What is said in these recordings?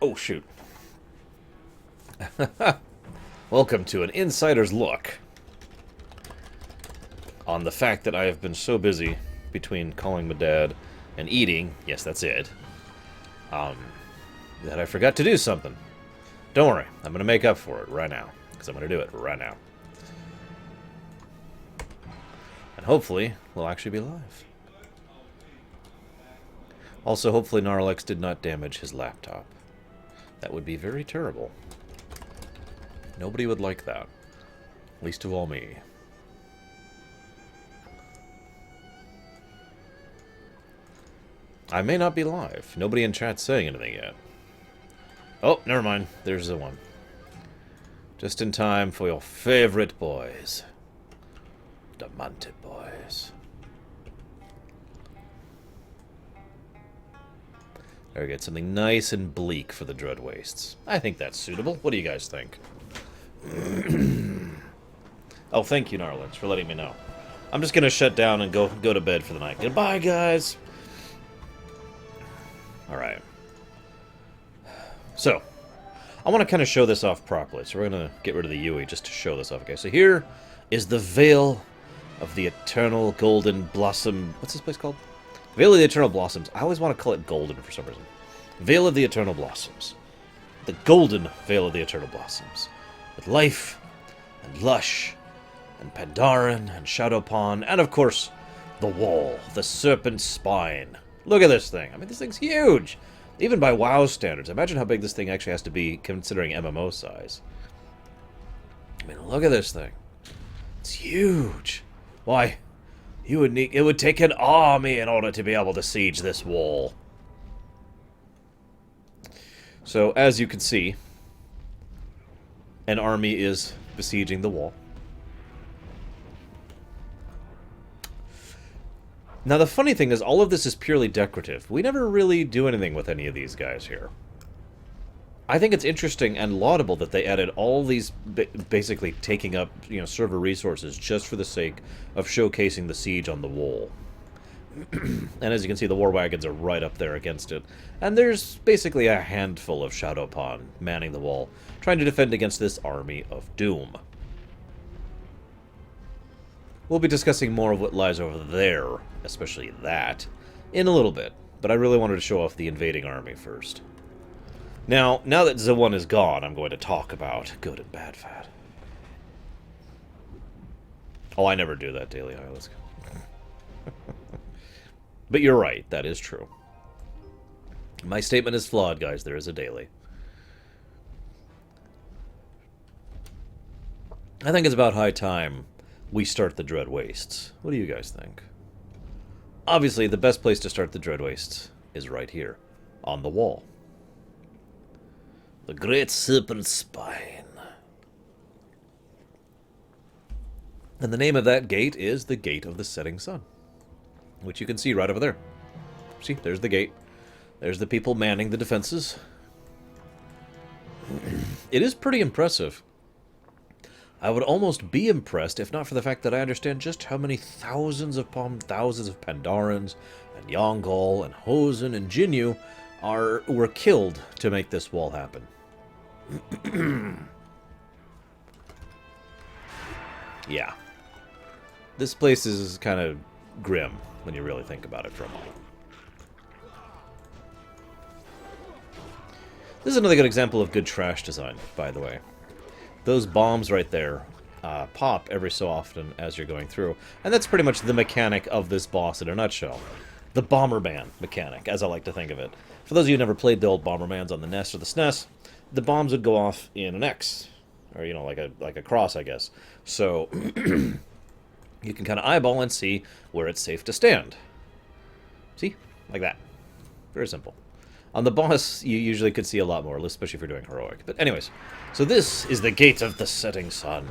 Oh, shoot. Welcome to an insider's look on the fact that I have been so busy between calling my dad and eating, yes, that's it, that I forgot to do something. Don't worry, I'm going to make up for it right now, because I'm going to do it right now. And hopefully, we'll actually be live. Also, hopefully Gnarlex did not damage his laptop. That would be very terrible. Nobody would like that. Least of all me. I may not be live. Nobody in chat's saying anything yet. Oh, never mind. There's the one. Just in time for your favorite boys. The Mantid boys. There we get something nice and bleak for the Dread Wastes. I think that's suitable. What do you guys think? Oh, thank you, Gnarlex, for letting me know. I'm just gonna shut down and go to bed for the night. Goodbye, guys! Alright. So, I want to kind of show this off properly, so we're going to get rid of the Yui just to show this off. Okay, so here is the Veil of the Eternal Golden Blossom... What's this place called? Veil of the Eternal Blossoms. I always want to call it golden for some reason. Veil of the Eternal Blossoms. The golden Veil of the Eternal Blossoms. With life, and lush, and Pandaren, and Shadowpawn, and of course, the wall, the Serpent Spine. Look at this thing. I mean, this thing's huge! Even by WoW standards. Imagine how big this thing actually has to be considering MMO size. I mean, look at this thing. It's huge. Why, you would need... It would take an army in order to be able to siege this wall. So, as you can see, an army is besieging the wall. Now, the funny thing is, all of this is purely decorative. We never really do anything with any of these guys here. I think it's interesting and laudable that they added all these, basically taking up, server resources just for the sake of showcasing the siege on the wall. And as you can see, the war wagons are right up there against it. And there's basically a handful of Shadowpawn manning the wall, trying to defend against this army of doom. We'll be discussing more of what lies over there, especially that, in a little bit. But I really wanted to show off the invading army first. Now that Z1 is gone, I'm going to talk about good and bad fat. Oh, I never do that, Daily High. Let's go. But you're right, that is true. My statement is flawed, guys. There is a daily. I think it's about high time we start the Dread Wastes. What do you guys think? Obviously, the best place to start the Dread Wastes is right here, on the wall. The Great Serpent Spine. And the name of that gate is the Gate of the Setting Sun, which you can see right over there. See, there's the gate. There's the people manning the defenses. It is pretty impressive. I would almost be impressed if not for the fact that I understand just how many thousands of Pandarans and Yongal and Hosen and Jinyu were killed to make this wall happen. Yeah. This place is kind of grim when you really think about it for a moment. This is another good example of good trash design, by the way. Those bombs right there pop every so often as you're going through. And that's pretty much the mechanic of this boss in a nutshell. The Bomberman mechanic, as I like to think of it. For those of you who never played the old Bombermans on the NES or the SNES, the bombs would go off in an X. Or, like a cross, I guess. So, you can kind of eyeball and see where it's safe to stand. See? Like that. Very simple. On the boss, you usually could see a lot more, especially if you're doing heroic. But anyways, so this is the Gate of the Setting Sun.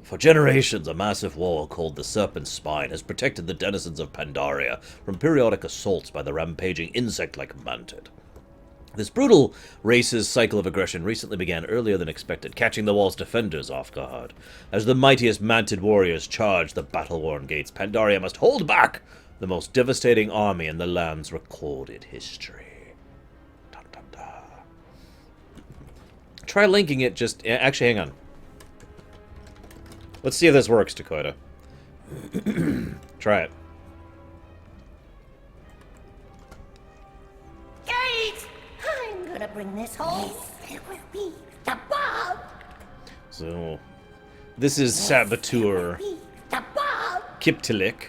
For generations, a massive wall called the Serpent Spine has protected the denizens of Pandaria from periodic assaults by the rampaging insect like Mantid. This brutal race's cycle of aggression recently began earlier than expected, catching the wall's defenders off guard. As the mightiest Mantid warriors charge the battle-worn gates, Pandaria must hold back the most devastating army in the land's recorded history. Dun, dun, dun. Try linking it just... Actually, hang on. Let's see if this works, Dakota. Try it. I'm gonna bring this home. It will be the bomb. So, this is Saboteur The bomb. Kip'tilak.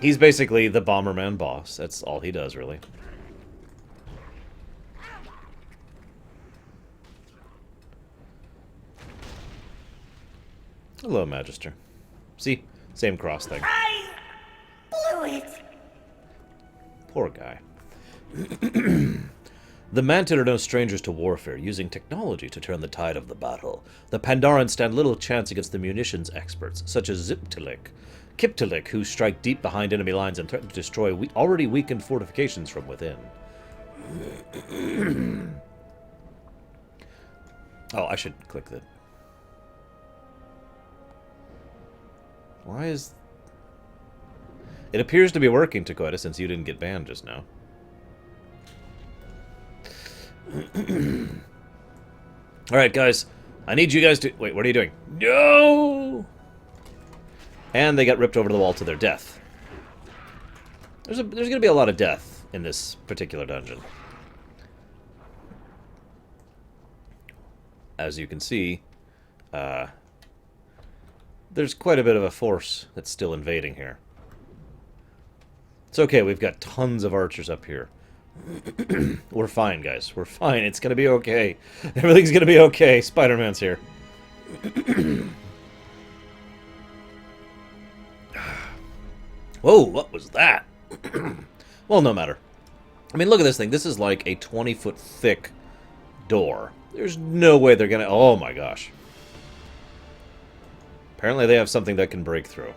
He's basically the Bomberman boss. That's all he does, really. Hello, Magister. See? Same cross thing. I blew it. Poor guy. The Mantid are no strangers to warfare, using technology to turn the tide of the battle. The Pandaren stand little chance against the munitions experts, such as Kip'tilak, who strike deep behind enemy lines and threaten to destroy already weakened fortifications from within. Oh, I should click that. Why is... It appears to be working, Dakota, since you didn't get banned just now. Alright, guys. I need you guys to... Wait, what are you doing? No! And they got ripped over the wall to their death. There's going to be a lot of death in this particular dungeon. As you can see, there's quite a bit of a force that's still invading here. It's okay, we've got tons of archers up here. We're fine, guys. We're fine. It's gonna be okay. Everything's gonna be okay. Spider-Man's here. Whoa, what was that? Well, no matter. I mean, look at this thing. This is like a 20-foot thick door. There's no way they're gonna... Oh my gosh. Apparently they have something that can break through.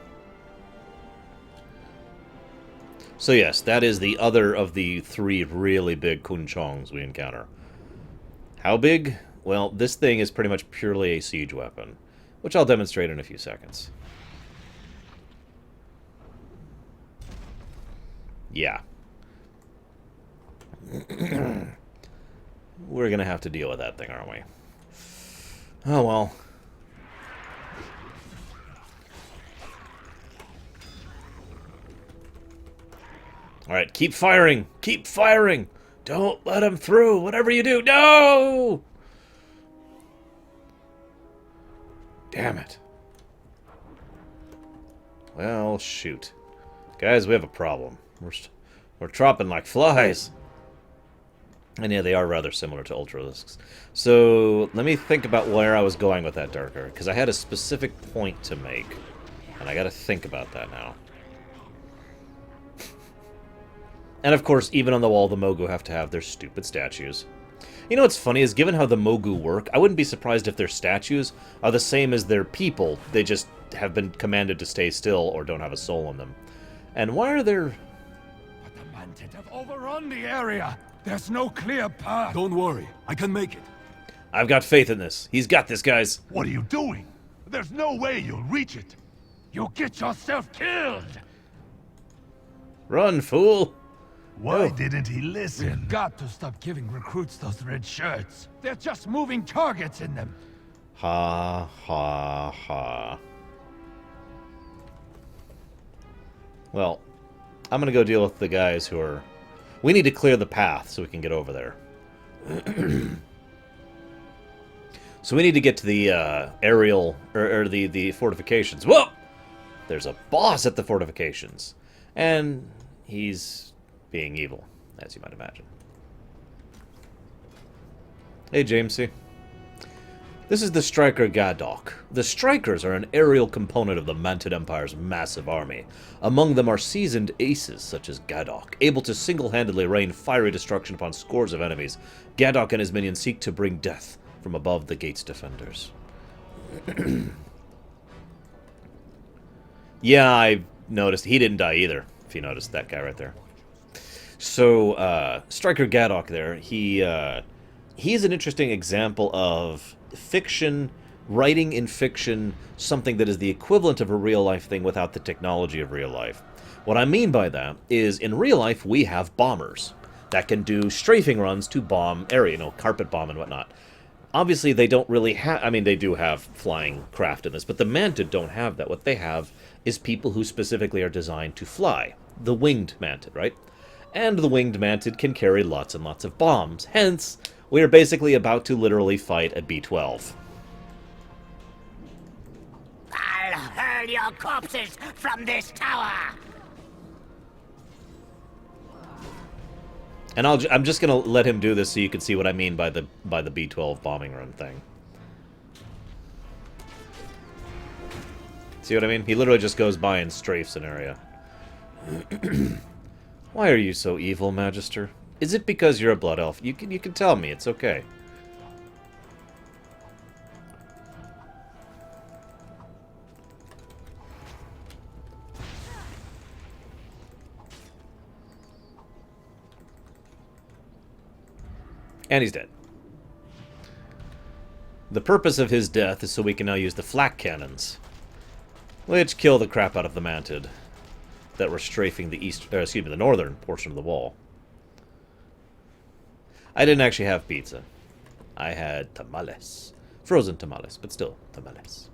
So yes, that is the other of the three really big Kun-Chongs we encounter. How big? Well, this thing is pretty much purely a siege weapon, which I'll demonstrate in a few seconds. Yeah. We're gonna have to deal with that thing, aren't we? Oh well. Alright, keep firing! Keep firing! Don't let him through! Whatever you do, no! Damn it. Well, shoot. Guys, we have a problem. We're dropping like flies. And yeah, they are rather similar to Ultralisks. So, let me think about where I was going with that darker, because I had a specific point to make. And I gotta think about that now. And of course, even on the wall, the Mogu have to have their stupid statues. You know what's funny is, given how the Mogu work, I wouldn't be surprised if their statues are the same as their people. They just have been commanded to stay still or don't have a soul in them. And why are there... But the Mantid have overrun the area. There's no clear path. Don't worry, I can make it. I've got faith in this. He's got this, guys. What are you doing? There's no way you'll reach it. You'll get yourself killed. Run, fool. Why didn't he listen? We've got to stop giving recruits those red shirts. They're just moving targets in them. Ha, ha, ha. Well, I'm gonna go deal with the guys who are... We need to clear the path so we can get over there. So we need to get to the aerial... or the fortifications. Whoa! There's a boss at the fortifications. And he's... being evil, as you might imagine. Hey, Jamesy. This is the Striker Gadok. The Strikers are an aerial component of the Mantid Empire's massive army. Among them are seasoned aces, such as Gadok, able to single-handedly rain fiery destruction upon scores of enemies. Gadok and his minions seek to bring death from above the gate's defenders. Yeah, I noticed. He didn't die either, if you noticed that guy right there. So, Striker Gadok there, he's an interesting example of fiction, writing in fiction, something that is the equivalent of a real-life thing without the technology of real life. What I mean by that is, in real life, we have bombers that can do strafing runs to bomb area, carpet bomb and whatnot. Obviously, they don't really have... I mean, they do have flying craft in this, but the Mantid don't have that. What they have is people who specifically are designed to fly. The winged Mantid, right? And the winged Mantid can carry lots and lots of bombs. Hence, we are basically about to literally fight a B-12. I'll hurl your corpses from this tower! And I'm just going to let him do this so you can see what I mean by the B-12 bombing run thing. See what I mean? He literally just goes by and strafes an area. Why are you so evil, Magister? Is it because you're a blood elf? You can tell me, it's okay. And he's dead. The purpose of his death is so we can now use the flak cannons, which kill the crap out of the Mantid that were strafing the northern portion of the wall. I didn't actually have pizza. I had tamales. Frozen tamales, but still tamales.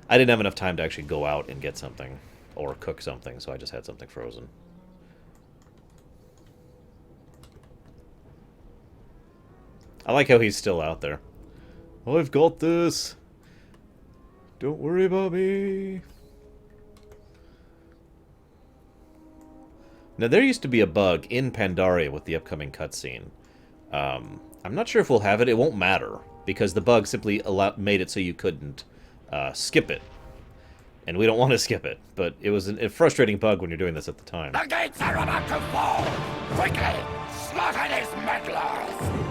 I didn't have enough time to actually go out and get something or cook something, so I just had something frozen. I like how he's still out there. I've got this. Don't worry about me. Now, there used to be a bug in Pandaria with the upcoming cutscene. I'm not sure if we'll have it. It won't matter, because the bug simply made it so you couldn't skip it. And we don't want to skip it, but it was a frustrating bug when you're doing this at the time. The gates are about to fall! Quickly! Slaughter these meddlers!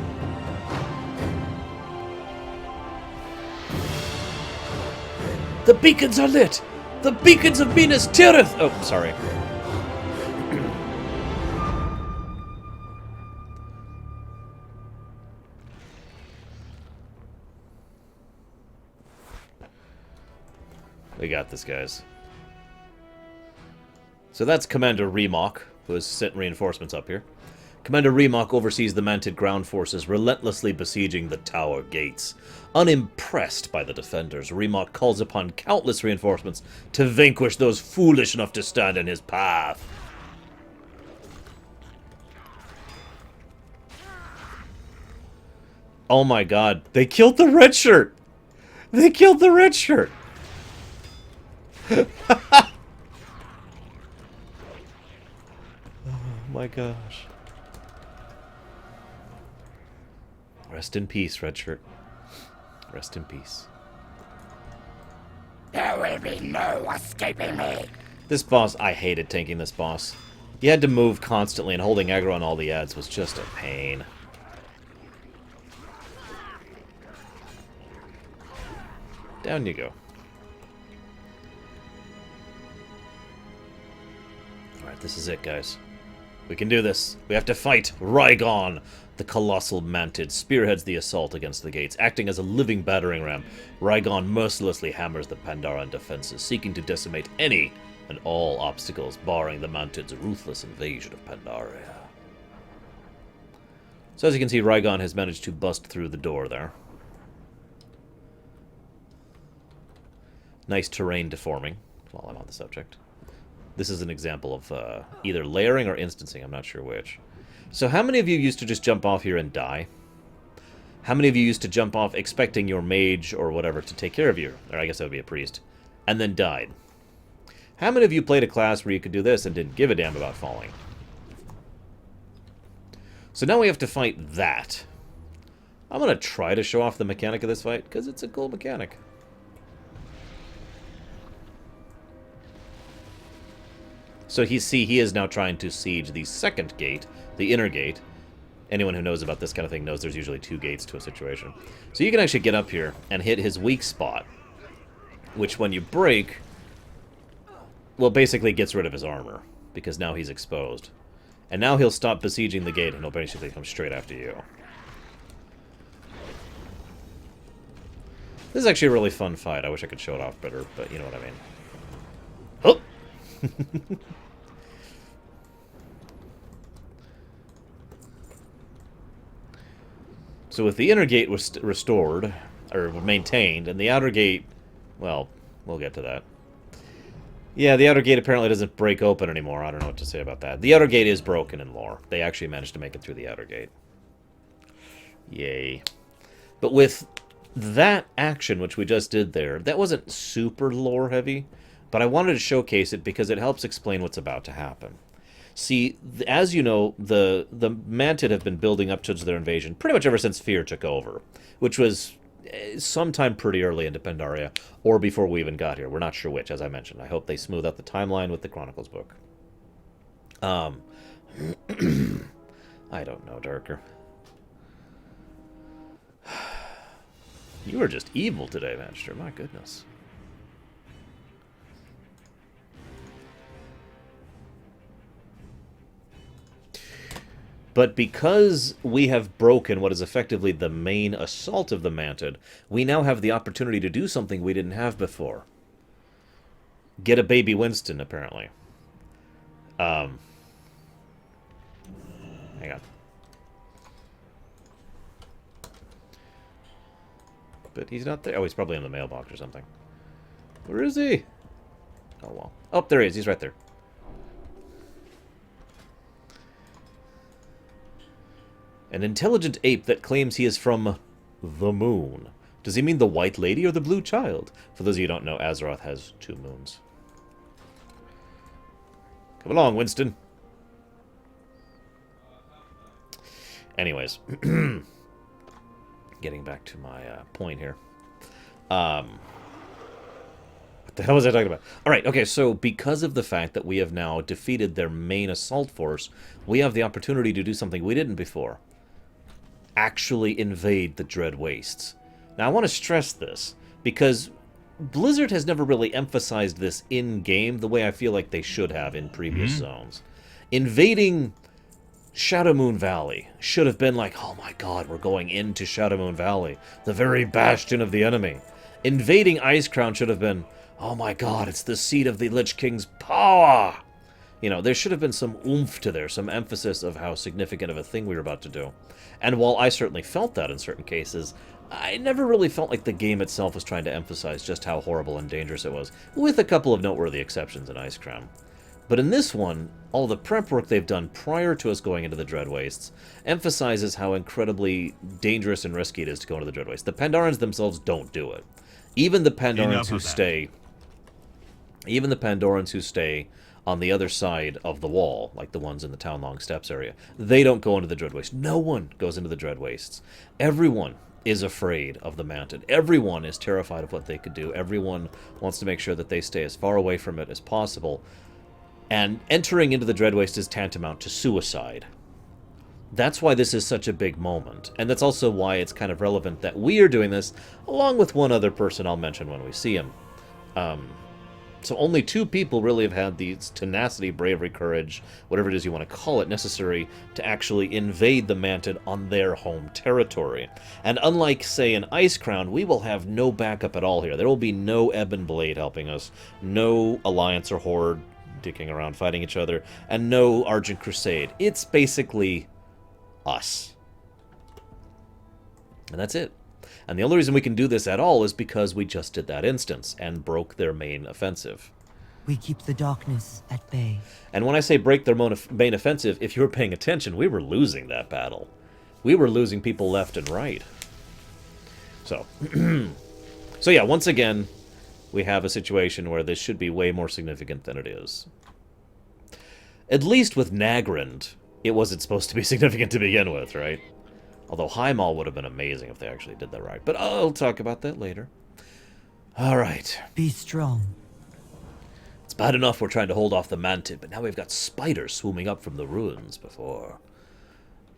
The beacons are lit! The beacons of Minas Tirith! Oh, sorry. We got this, guys. So that's Commander Rimok, who has sent reinforcements up here. Commander Rimok oversees the Mantid ground forces relentlessly besieging the tower gates. Unimpressed by the defenders, Rimok calls upon countless reinforcements to vanquish those foolish enough to stand in his path. Oh my god, they killed the red shirt! They killed the red shirt! Oh my gosh. Rest in peace, red shirt. Rest in peace. There will be no escaping me. This boss, I hated tanking this boss. You had to move constantly, and holding aggro on all the ads was just a pain. Down you go. Alright, this is it, guys. We can do this. We have to fight Ryon. The colossal Mantid spearheads the assault against the gates. Acting as a living battering ram, Ryon mercilessly hammers the Pandarian defenses, seeking to decimate any and all obstacles barring the Mantid's ruthless invasion of Pandaria. So as you can see, Ryon has managed to bust through the door there. Nice terrain deforming, while I'm on the subject. This is an example of either layering or instancing, I'm not sure which. So how many of you used to just jump off here and die? How many of you used to jump off expecting your mage or whatever to take care of you? Or I guess that would be a priest. And then died? How many of you played a class where you could do this and didn't give a damn about falling? So now we have to fight that. I'm going to try to show off the mechanic of this fight, because it's a cool mechanic. So he is now trying to siege the second gate, the inner gate. Anyone who knows about this kind of thing knows there's usually two gates to a situation. So you can actually get up here and hit his weak spot, which when you break, well, basically gets rid of his armor, because now he's exposed. And now he'll stop besieging the gate, and he'll basically come straight after you. This is actually a really fun fight. I wish I could show it off better, but you know what I mean. Oh! So with the inner gate was restored, or maintained, and the outer gate, well, we'll get to that. Yeah, the outer gate apparently doesn't break open anymore. I don't know what to say about that. The outer gate is broken in lore. They actually managed to make it through the outer gate. Yay. But with that action, which we just did there, that wasn't super lore heavy, but I wanted to showcase it because it helps explain what's about to happen. See, as you know, the Mantid have been building up towards their invasion pretty much ever since Fear took over, which was sometime pretty early into Pandaria, or before we even got here. We're not sure which, as I mentioned. I hope they smooth out the timeline with the Chronicles book. I don't know, Darker. You are just evil today, Magister. My goodness. But because we have broken what is effectively the main assault of the Mantid, we now have the opportunity to do something we didn't have before. Get a baby Winston, apparently. Hang on. But he's not there. Oh, he's probably in the mailbox or something. Where is he? Oh, well. Oh, there he is. He's right there. An intelligent ape that claims he is from the moon. Does he mean the white lady or the blue child? For those of you who don't know, Azeroth has 2 moons. Come along, Winston. Anyways. Getting back to my point here. What the hell was I talking about? Alright, okay, so because of the fact that we have now defeated their main assault force, we have the opportunity to do something we didn't before. Actually invade the Dread Wastes. Now, I want to stress this, because Blizzard has never really emphasized this in-game the way I feel like they should have in previous zones. Invading Shadowmoon Valley should have been like, oh my god, we're going into Shadowmoon Valley, the very bastion of the enemy. Invading Icecrown should have been, oh my god, it's the seat of the Lich King's power! You know, there should have been some oomph to there, some emphasis of how significant of a thing we were about to do. And while I certainly felt that in certain cases, I never really felt like the game itself was trying to emphasize just how horrible and dangerous it was, with a couple of noteworthy exceptions in Icecrown. But in this one, all the prep work they've done prior to us going into the Dread Wastes emphasizes how incredibly dangerous and risky it is to go into the Dread Wastes. The Pandarians themselves don't do it. Even the Pandarians who stay... Even the Pandorans who stay on the other side of the wall, like the ones in the Townlong Steppes area, they don't go into the Dread Wastes. No one goes into the Dread Wastes. Everyone is afraid of the Mantid. Everyone is terrified of what they could do. Everyone wants to make sure that they stay as far away from it as possible. And entering into the Dread Waste is tantamount to suicide. That's why this is such a big moment. And that's also why it's kind of relevant that we are doing this, along with one other person I'll mention when we see him. So only 2 people really have had the tenacity, bravery, courage, whatever it is you want to call it, necessary to actually invade the Mantid on their home territory. And unlike, say, in Icecrown, we will have no backup at all here. There will be no Ebon Blade helping us, no Alliance or Horde dicking around fighting each other, and no Argent Crusade. It's basically us. And that's it. And the only reason we can do this at all is because we just did that instance and broke their main offensive. We keep the darkness at bay. And when I say break their main offensive, if you were paying attention, we were losing that battle. We were losing people left and right. So, so yeah, once again, we have a situation where this should be way more significant than it is. At least with Nagrand, it wasn't supposed to be significant to begin with, right? Although Highmaul would have been amazing if they actually did that right. But I'll talk about that later. Alright. Be strong. It's bad enough we're trying to hold off the Mantid, but now we've got spiders swimming up from the ruins below.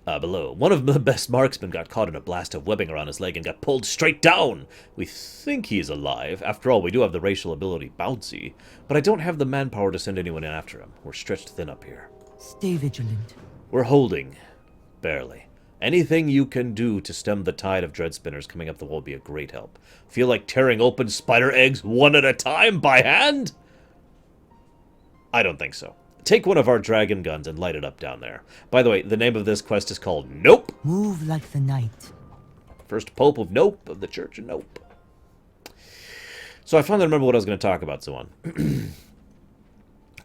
One of the best marksmen got caught in a blast of webbing around his leg and got pulled straight down. We think he's alive. After all, we do have the racial ability Bouncy, but I don't have the manpower to send anyone in after him. We're stretched thin up here. Stay vigilant. We're holding. Barely. Anything you can do to stem the tide of dread spinners coming up the wall would be a great help. Feel like tearing open spider eggs one at a time by hand? I don't think so. Take one of our dragon guns and light it up down there. By the way, the name of this quest is called Nope. Move like the night. First Pope of Nope, of the Church of Nope. So I finally remember what I was going to talk about, so on.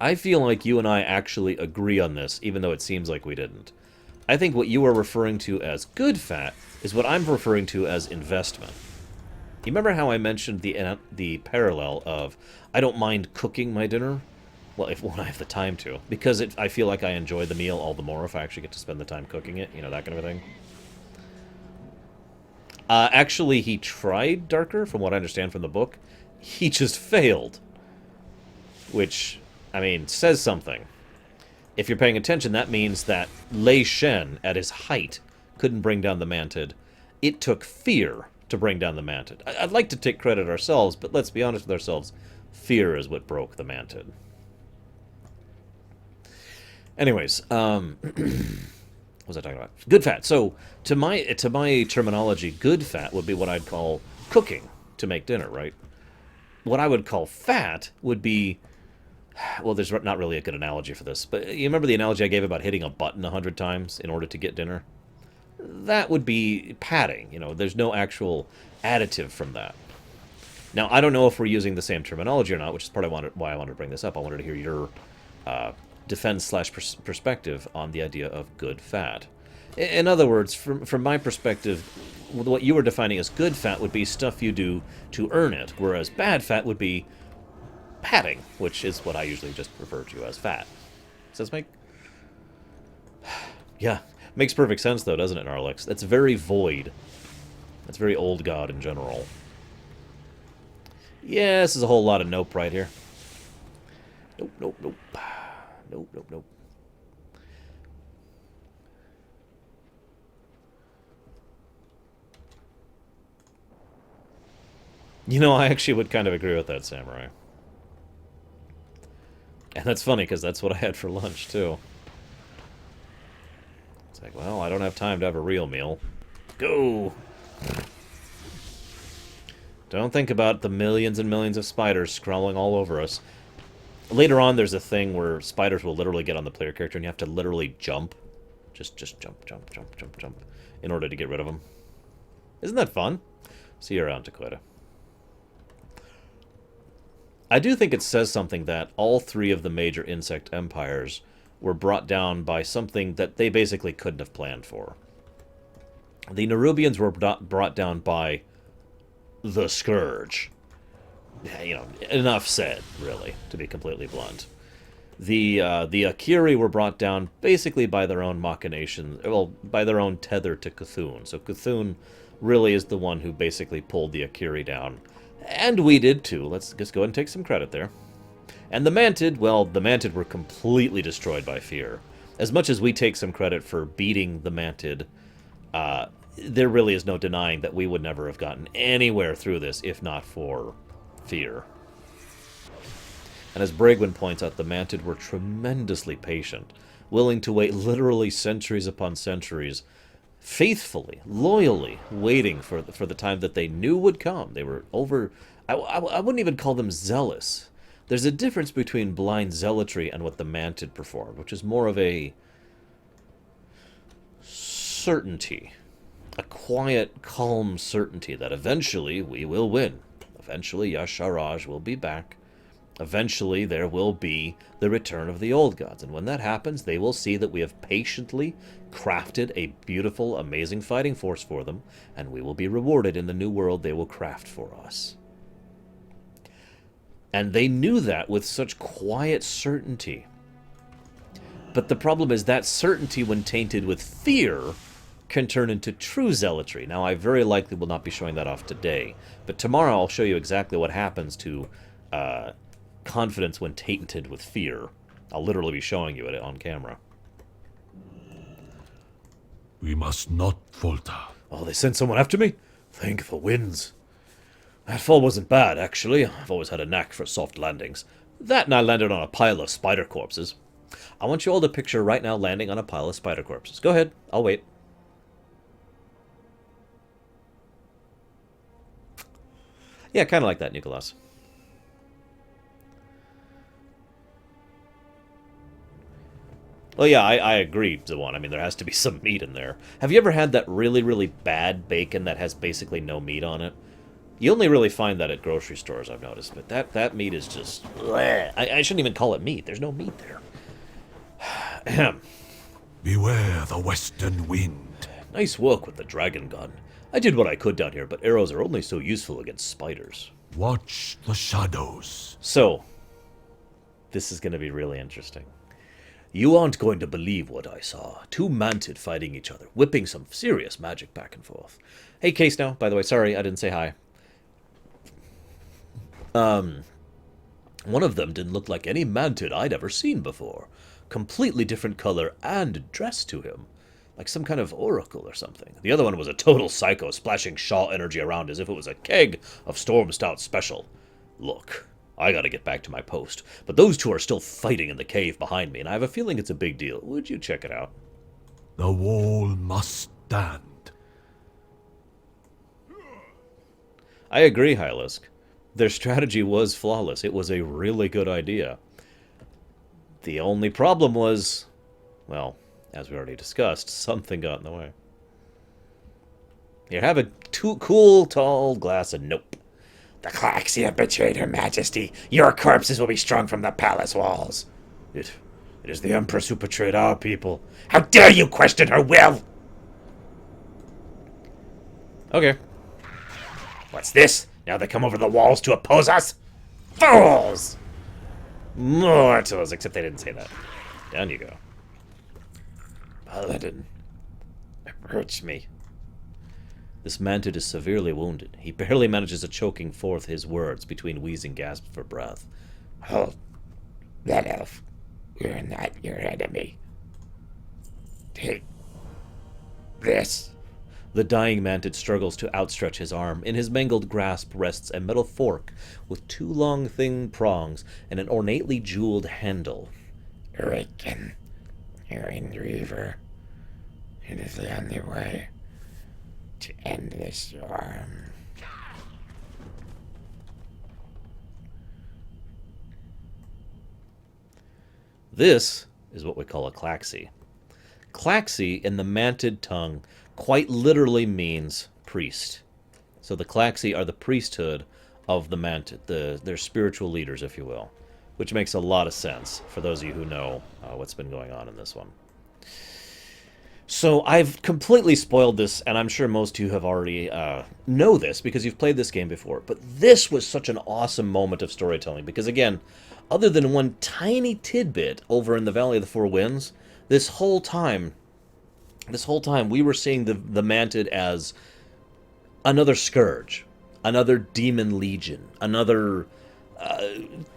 I feel like you and I actually agree on this, even though it seems like we didn't. I think what you are referring to as good fat is what I'm referring to as investment. You remember how I mentioned the parallel of, I don't mind cooking my dinner? Well, when I have the time to. Because I feel like I enjoy the meal all the more if I actually get to spend the time cooking it. You know, that kind of a thing. Actually, he tried Darker, from what I understand from the book. He just failed. Which, I mean, says something. If you're paying attention, that means that Lei Shen, at his height, couldn't bring down the Mantid. It took fear to bring down the Mantid. I'd like to take credit ourselves, but let's be honest with ourselves. Fear is what broke the Mantid. Anyways, what was I talking about? Good fat. So, to my terminology, good fat would be what I'd call cooking to make dinner, right? What I would call fat would be... Well, there's not really a good analogy for this, but you remember the analogy I gave about hitting a button 100 times in order to get dinner? That would be padding. You know, there's no actual additive from that. Now, I don't know if we're using the same terminology or not, which is part of why I wanted to bring this up. I wanted to hear your defense/perspective on the idea of good fat. In other words, from my perspective, what you were defining as good fat would be stuff you do to earn it, whereas bad fat would be padding, which is what I usually just refer to as fat. Does this make... Yeah. Makes perfect sense, though, doesn't it, Narlex? That's very void. That's very old god in general. Yeah, this is a whole lot of nope right here. Nope, nope, nope. Nope, nope, nope. You know, I actually would kind of agree with that, Samurai. And that's funny, because that's what I had for lunch, too. It's like, well, I don't have time to have a real meal. Go! Don't think about the millions and millions of spiders crawling all over us. Later on, there's a thing where spiders will literally get on the player character, and you have to literally jump. Just jump, jump, jump, jump, jump, in order to get rid of them. Isn't that fun? See you around, Taquita. I do think it says something that all three of the major insect empires were brought down by something that they basically couldn't have planned for. The Nerubians were brought down by the Scourge. You know, enough said, really, to be completely blunt. The Akiri were brought down basically by their own machinations, well, by their own tether to Cthulhu. So Cthulhu really is the one who basically pulled the Akiri down. And we did too. Let's just go ahead and take some credit there. And the Mantid, well, the Mantid were completely destroyed by fear. As much as we take some credit for beating the Mantid, there really is no denying that we would never have gotten anywhere through this if not for fear. And as Bragwin points out, the Mantid were tremendously patient, willing to wait literally centuries upon centuries, faithfully, loyally waiting for the time that they knew would come. They were over... I wouldn't even call them zealous. There's a difference between blind zealotry and what the Mantid performed, which is more of a certainty. A quiet, calm certainty that eventually we will win. Eventually Yasharaj will be back. Eventually there will be the return of the old gods. And when that happens, they will see that we have patiently crafted a beautiful, amazing fighting force for them, and we will be rewarded in the new world they will craft for us. And they knew that with such quiet certainty. But the problem is that certainty, when tainted with fear, can turn into true zealotry. Now, I very likely will not be showing that off today, but tomorrow I'll show you exactly what happens to confidence when tainted with fear. I'll literally be showing you it on camera. We must not falter. Oh, they sent someone after me? Thank the winds. That fall wasn't bad, actually. I've always had a knack for soft landings. That and I landed on a pile of spider corpses. I want you all to picture right now landing on a pile of spider corpses. Go ahead. I'll wait. Yeah, kind of like that, Nicholas. Well, yeah, I agree, Zawan. I mean, there has to be some meat in there. Have you ever had that really, really bad bacon that has basically no meat on it? You only really find that at grocery stores, I've noticed. But that meat is just... bleh. I shouldn't even call it meat. There's no meat there. Ahem. Beware the western wind. Nice work with the dragon gun. I did what I could down here, but arrows are only so useful against spiders. Watch the shadows. So, this is going to be really interesting. You aren't going to believe what I saw. Two Mantid fighting each other, whipping some serious magic back and forth. Hey, Case now, by the way. Sorry, I didn't say hi. One of them didn't look like any Mantid I'd ever seen before. Completely different color and dress to him. Like some kind of oracle or something. The other one was a total psycho, splashing Shaw energy around as if it was a keg of Stormstouts special. Look, I gotta get back to my post, but those two are still fighting in the cave behind me, and I have a feeling it's a big deal. Would you check it out? The wall must stand. I agree, Hylisk. Their strategy was flawless. It was a really good idea. The only problem was, well, as we already discussed, something got in the way. Here, have a cool, tall glass of nope. The Klaxxi have betrayed Her Majesty. Your corpses will be strung from the palace walls. It is the Empress who betrayed our people. How dare you question her will? Okay. What's this? Now they come over the walls to oppose us? Fools! Mortals, except they didn't say that. Down you go. Paladin, approach me. This Mantid is severely wounded. He barely manages to choking forth his words between wheezing gasps for breath. Hold that elf. We're not your enemy. Take this. The dying Mantid struggles to outstretch his arm. In his mangled grasp rests a metal fork with two long, thin prongs and an ornately jeweled handle. Awaken. You're in the river. It is the only way to end this storm. This is what we call a Klaxxi. Klaxxi, in the Mantid tongue, quite literally means priest. So the Klaxxi are the priesthood of the Mantid, their spiritual leaders, if you will. Which makes a lot of sense for those of you who know what's been going on in this one. So I've completely spoiled this, and I'm sure most of you have already know this because you've played this game before. But this was such an awesome moment of storytelling because, again, other than one tiny tidbit over in the Valley of the Four Winds, this whole time we were seeing the Mantid as another scourge, another demon legion, another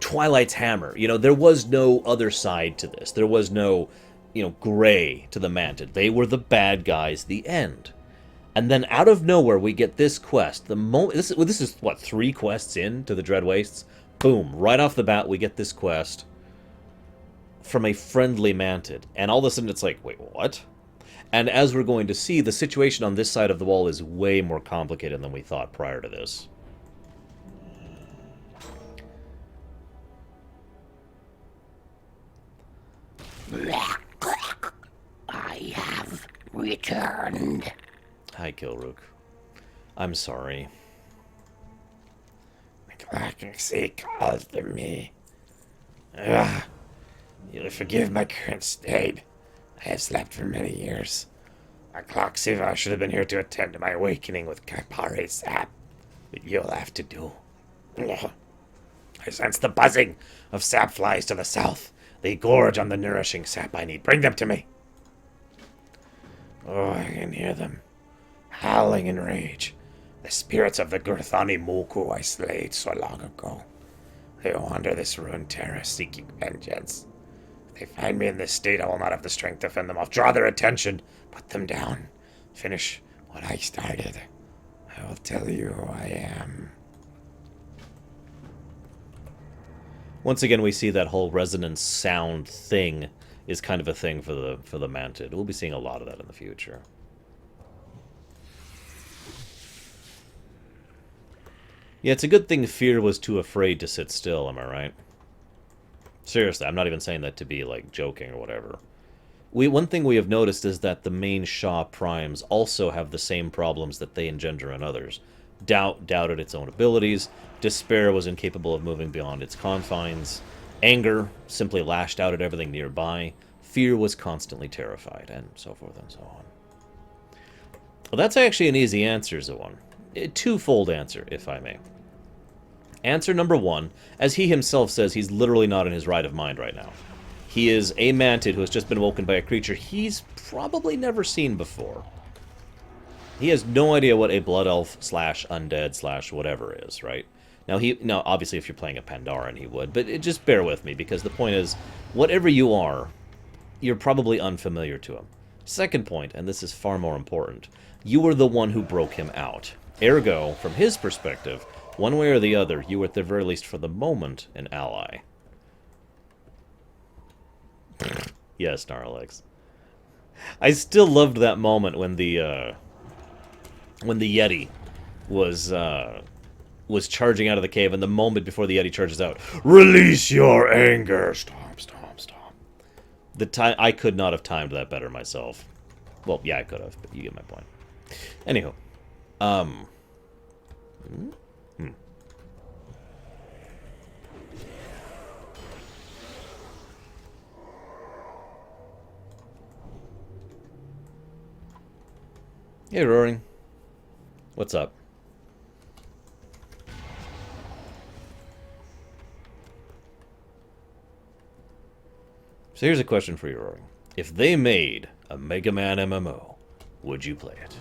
Twilight's hammer. You know, there was no other side to this. There was no, gray to the Mantid. They were the bad guys, the end. And then out of nowhere, we get this quest. This is what, 3 quests in to the Dread Wastes? Boom, right off the bat, we get this quest from a friendly Mantid. And all of a sudden, it's like, wait, what? And as we're going to see, the situation on this side of the wall is way more complicated than we thought prior to this. I have returned. Hi, Kilrook. I'm sorry. The Klaxxi calls to me. You'll forgive my current state. I have slept for many years. A Klaxxi should have been here to attend to my awakening with Kapari sap. But you'll have to do. I sense the buzzing of sap flies to the south. They gorge on the nourishing sap I need. Bring them to me. Oh, I can hear them, howling in rage. The spirits of the Gurthani Moku I slayed so long ago. They wander this ruined terrace seeking vengeance. If they find me in this state, I will not have the strength to fend them off. Draw their attention. Put them down. Finish what I started. I will tell you who I am. Once again, we see that whole resonance sound thing is kind of a thing for the Mantid. We'll be seeing a lot of that in the future. Yeah, it's a good thing Fear was too afraid to sit still, am I right? Seriously, I'm not even saying that to be, like, joking or whatever. One thing we have noticed is that the main Sha primes also have the same problems that they engender in others. Doubt doubted its own abilities, despair was incapable of moving beyond its confines, anger simply lashed out at everything nearby, fear was constantly terrified, and so forth and so on. Well, that's actually an easy answer, Zoan. A twofold answer, if I may. Answer number one, as he himself says, he's literally not in his right of mind right now. He is a Mantid who has just been woken by a creature he's probably never seen before. He has no idea what a Blood Elf / Undead / whatever is, right? Now, obviously, if you're playing a Pandaren, he would, but just bear with me, because the point is, whatever you are, you're probably unfamiliar to him. Second point, and this is far more important, you were the one who broke him out. Ergo, from his perspective, one way or the other, you were at the very least for the moment an ally. Yes, Snarlex. I still loved that moment when the Yeti was charging out of the cave, and the moment before the Yeti charges out, release your anger! Stomp, stomp, stomp. I could not have timed that better myself. Well, yeah, I could have, but you get my point. Anywho. Hey, Roaring. What's up? So here's a question for you, Roaring. If they made a Mega Man MMO, would you play it?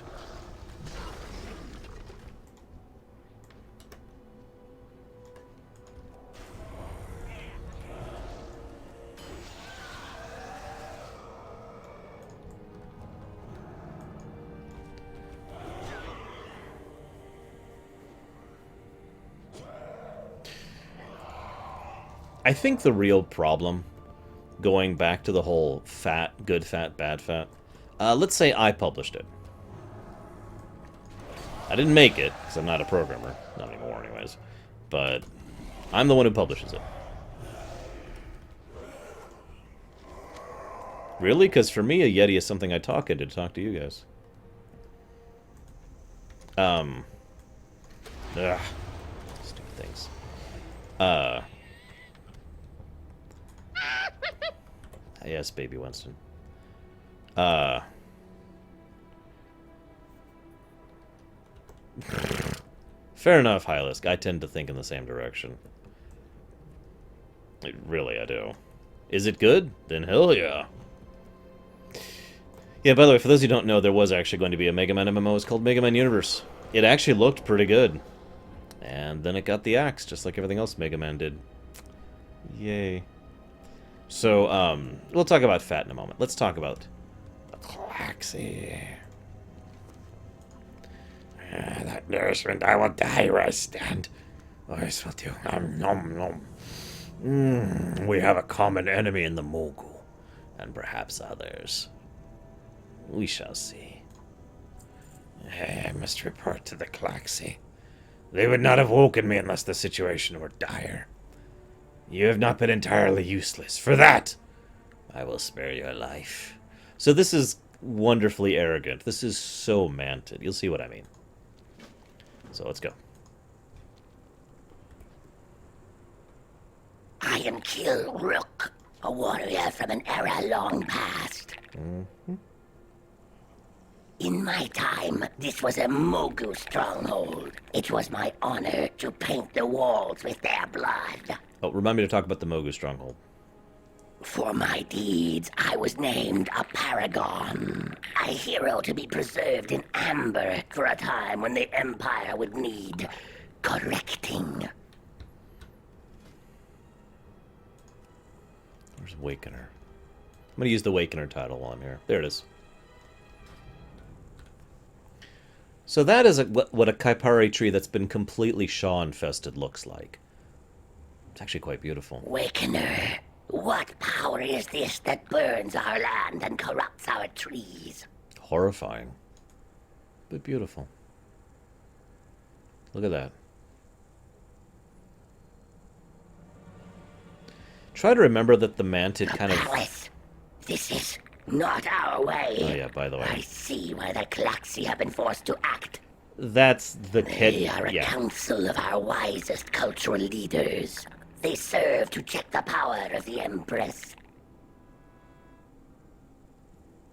I think the real problem, going back to the whole good fat, bad fat, let's say I published it. I didn't make it, because I'm not a programmer. Not anymore, anyways. But I'm the one who publishes it. Really? Because for me, a Yeti is something I talk into to talk to you guys. Stupid things. Yes, baby Winston. Fair enough, Hylisk. I tend to think in the same direction. Really, I do. Is it good? Then hell yeah. Yeah, by the way, for those who don't know, there was actually going to be a Mega Man MMO. It's called Mega Man Universe. It actually looked pretty good. And then it got the axe, just like everything else Mega Man did. Yay. So, we'll talk about fat in a moment. Let's talk about the Klaxxi. That nourishment, I will die where I stand. Ours will do. Nom nom. We have a common enemy in the Mogul, and perhaps others. We shall see. I must report to the Klaxxi. They would not have woken me unless the situation were dire. You have not been entirely useless. For that, I will spare your life. So this is wonderfully arrogant. This is so Mantid. You'll see what I mean. So let's go. I am Kip'tilak, a warrior from an era long past. In my time, this was a Mogu stronghold. It was my honor to paint the walls with their blood. Oh, remind me to talk about the Mogu stronghold. For my deeds, I was named a Paragon, a hero to be preserved in amber for a time when the Empire would need correcting. Where's Awakener? I'm going to use the Awakener title while I'm here. There it is. So that is what a Kaipari tree that's been completely Shaw-infested looks like. It's actually quite beautiful. Awakener, What power is this that burns our land and corrupts our trees? Horrifying. But beautiful. Look at that. Try to remember that the Mantid kind of... Palace. This is not our way. Oh yeah, by the I way. see why the Klaxxi have been forced to act. That's the kid... They are a Yeah. council of our wisest cultural leaders. They serve to check the power of the Empress.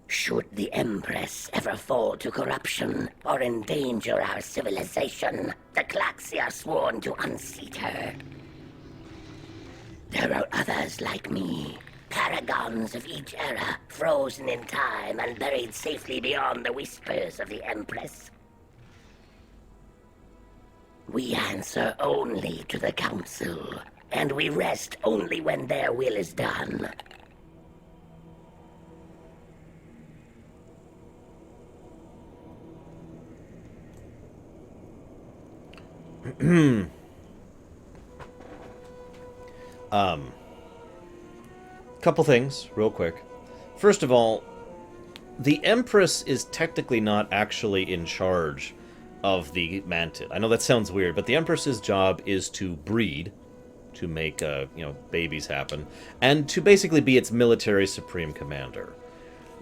Should the Empress ever fall to corruption or endanger our civilization, the Klaxxi are sworn to unseat her. There are others like me, paragons of each era, frozen in time and buried safely beyond the whispers of the Empress. We answer only to the Council, and we rest only when their will is done. Couple things, real quick. First of all, the Empress is technically not actually in charge of the Mantid. I know that sounds weird, but the Empress's job is to breed, to make, babies happen, and to basically be its military supreme commander.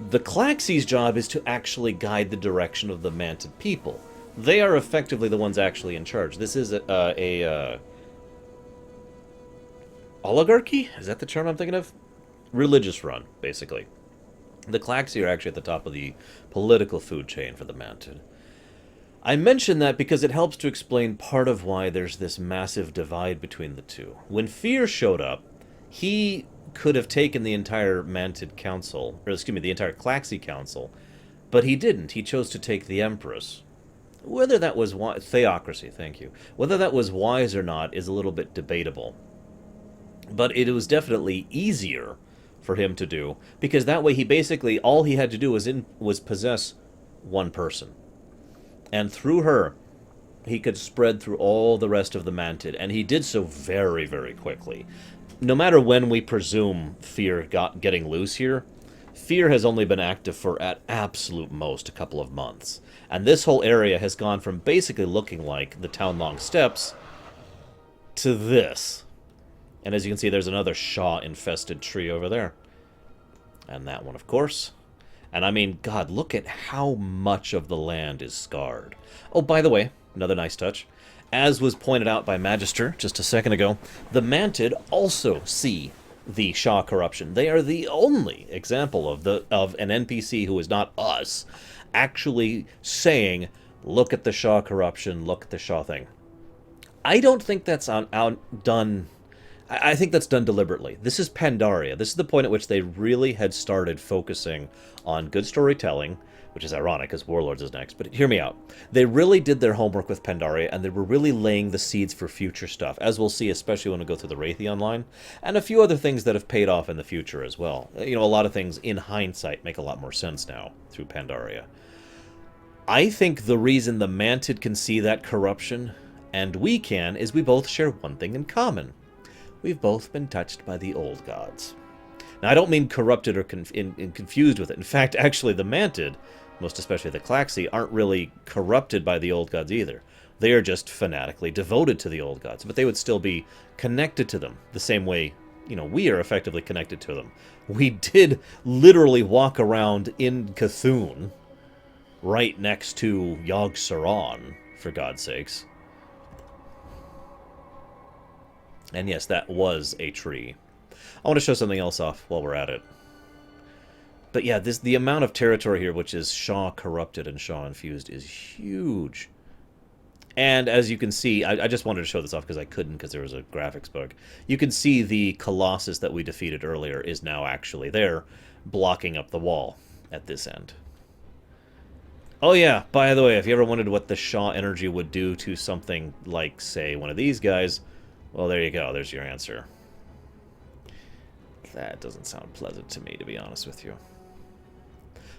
The Klaxxi's job is to actually guide the direction of the Mantid people. They are effectively the ones actually in charge. This is a oligarchy? Is that the term I'm thinking of? Religious run, basically. The Klaxxi are actually at the top of the political food chain for the Mantid. I mention that because it helps to explain part of why there's this massive divide between the two. When Fear showed up, he could have taken the entire Mantid council, or excuse me, the entire Klaxxi council, but he didn't. He chose to take the Empress. Whether that was theocracy, thank you. Whether that was wise or not is a little bit debatable. But it was definitely easier for him to do, because that way he basically, all he had to do was possess one person. And through her, he could spread through all the rest of the Mantid, and he did so very, very quickly. No matter when we presume Fear getting loose here, Fear has only been active for, at absolute most, a couple of months. And this whole area has gone from basically looking like the Townlong Steppes to this. And as you can see, there's another Shaw-infested tree over there. And that one, of course. And I mean, God, look at how much of the land is scarred. Oh, by the way, another nice touch. As was pointed out by Magister just a second ago, the Mantid also see the Shaw corruption. They are the only example of an NPC who is not us actually saying, look at the Shaw corruption, look at the Shaw thing. I don't think that's done... I think that's done deliberately. This is Pandaria. This is the point at which they really had started focusing on good storytelling, which is ironic because Warlords is next, but hear me out. They really did their homework with Pandaria, and they were really laying the seeds for future stuff, as we'll see, especially when we go through the Raytheon line, and a few other things that have paid off in the future as well. You know, a lot of things, in hindsight, make a lot more sense now through Pandaria. I think the reason the Mantid can see that corruption, and we can, is we both share one thing in common. We've both been touched by the old gods. Now, I don't mean corrupted or confused with it. In fact, actually, the Mantid, most especially the Klaxxi, aren't really corrupted by the old gods either. They are just fanatically devoted to the old gods, but they would still be connected to them the same way, you know, we are effectively connected to them. We did literally walk around in Cthulhu, right next to Yogg-Saron, for God's sakes. And yes, that was a tree. I want to show something else off while we're at it. But yeah, the amount of territory here which is Shaw corrupted and Shaw infused is huge. And as you can see, I just wanted to show this off because I couldn't because there was a graphics bug. You can see the Colossus that we defeated earlier is now actually there, blocking up the wall at this end. Oh yeah, by the way, if you ever wondered what the Shaw energy would do to something like, say, one of these guys... well, there you go. There's your answer. That doesn't sound pleasant to me, to be honest with you.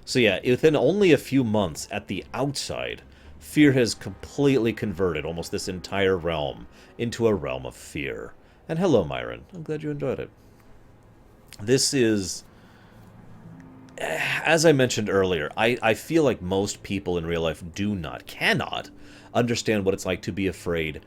So yeah, within only a few months, at the outside, Fear has completely converted almost this entire realm into a realm of fear. And hello, Myron. I'm glad you enjoyed it. This is, as I mentioned earlier, I feel like most people in real life cannot understand what it's like to be afraid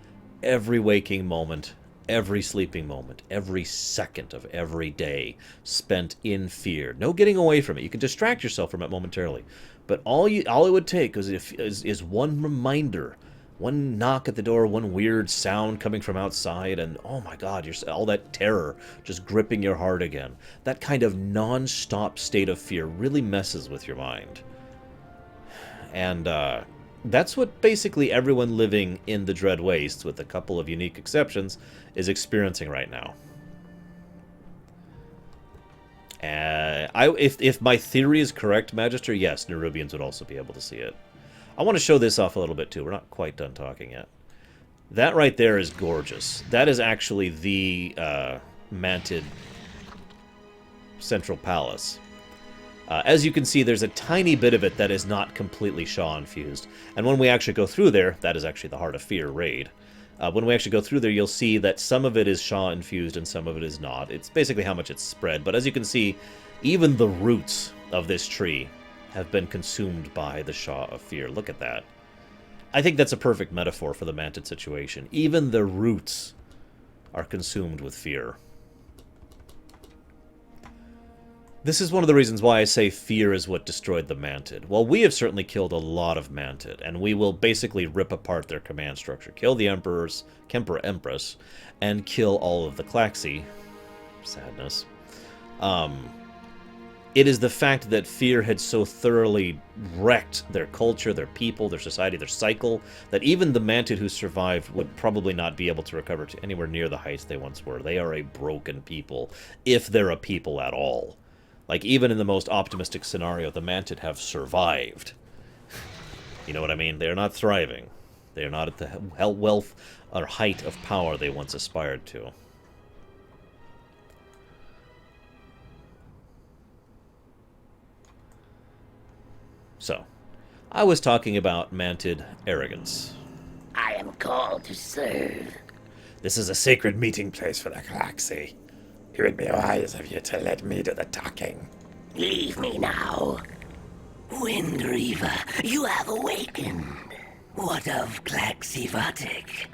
every waking moment, every sleeping moment, every second of every day spent in fear. No getting away from it. You can distract yourself from it momentarily, but all it would take is one reminder, one knock at the door, one weird sound coming from outside, and oh my God, all that terror just gripping your heart again. That kind of non-stop state of fear really messes with your mind. And that's what basically everyone living in the Dread Wastes, with a couple of unique exceptions, is experiencing right now. If my theory is correct, Magister, yes, Nerubians would also be able to see it. I want to show this off a little bit too. We're not quite done talking yet. That right there is gorgeous. That is actually the Mantid Central Palace. As you can see, there's a tiny bit of it that is not completely Shaw-infused. And when we actually go through there, that is actually the Heart of Fear raid. When we actually go through there, you'll see that some of it is Shaw-infused and some of it is not. It's basically how much it's spread. But as you can see, even the roots of this tree have been consumed by the Shaw of Fear. Look at that. I think that's a perfect metaphor for the Mantid situation. Even the roots are consumed with fear. This is one of the reasons why I say fear is what destroyed the Mantid. Well, we have certainly killed a lot of Mantid, and we will basically rip apart their command structure. Kill the Empress, and kill all of the Klaxxi. Sadness. It is the fact that fear had so thoroughly wrecked their culture, their people, their society, their cycle, that even the Mantid who survived would probably not be able to recover to anywhere near the heights they once were. They are a broken people, if they're a people at all. Like, even in the most optimistic scenario, the Mantid have survived. You know what I mean? They are not thriving. They are not at the wealth or height of power they once aspired to. So, I was talking about Mantid arrogance. I am called to serve. This is a sacred meeting place for the Klaxxi. It would be wise of you to let me do the talking. Leave me now. Wind Reaver, you have awakened. What of Klaxxi Vatic?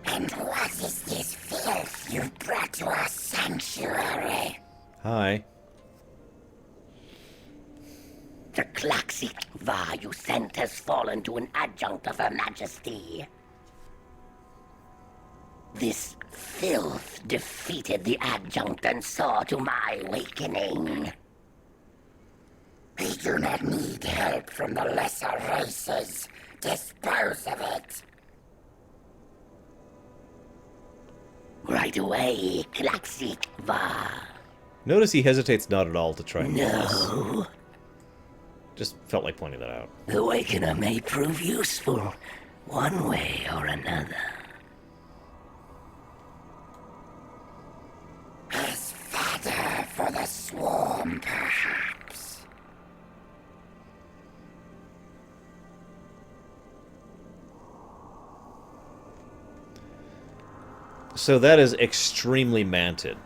And what is this filth you've brought to our sanctuary? Hi. The Klaxxi Va you sent has fallen to an adjunct of Her Majesty. This filth defeated the adjunct and saw to my awakening. We do not need help from the lesser races. Dispose of it. Right away, Klaxxi Va. Notice he hesitates not at all to try and kill us. No. Just felt like pointing that out. The Awakener may prove useful, one way or another. As fodder for the swarm, perhaps. So that is extremely Mantid.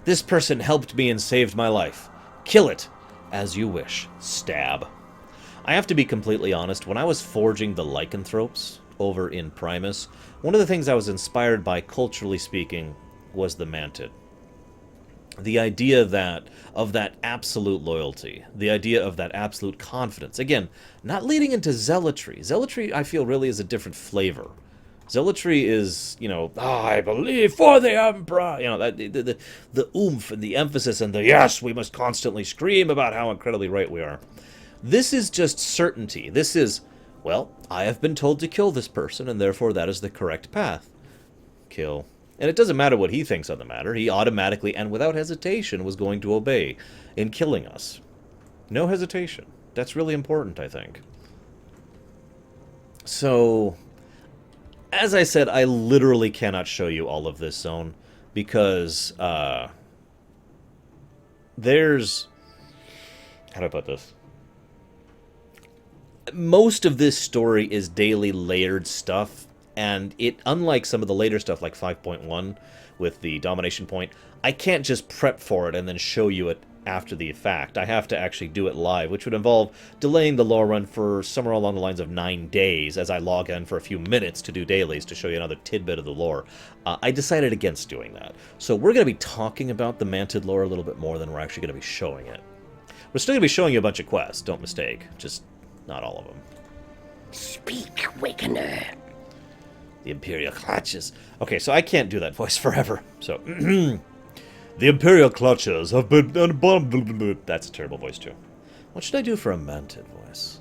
This person helped me and saved my life. Kill it, as you wish. Stab. I have to be completely honest, when I was forging the lycanthropes over in Primus, one of the things I was inspired by, culturally speaking, was the Mantid. The idea of that absolute loyalty, the idea of that absolute confidence. Again, not leading into zealotry. Zealotry, I feel, really is a different flavor. Zealotry is, you know, I believe for the Emperor. You know, that the oomph and the emphasis and the yes, we must constantly scream about how incredibly right we are. This is just certainty. This is, well, I have been told to kill this person, and therefore that is the correct path. Kill. And it doesn't matter what he thinks on the matter. He automatically and without hesitation was going to obey in killing us. No hesitation. That's really important, I think. So, as I said, I literally cannot show you all of this zone because there's... How do I put this? Most of this story is daily layered stuff, and it, unlike some of the later stuff like 5.1, with the domination point, I can't just prep for it and then show you it after the fact. I have to actually do it live, which would involve delaying the lore run for somewhere along the lines of 9 days as I log in for a few minutes to do dailies to show you another tidbit of the lore. I decided against doing that. So we're going to be talking about the Mantid lore a little bit more than we're actually going to be showing it. We're still going to be showing you a bunch of quests, don't mistake. Just not all of them. Speak, Wakener. The Imperial clutches. Okay, so I can't do that voice forever. So, the Imperial clutches have been... That's a terrible voice, too. What should I do for a Mantid voice?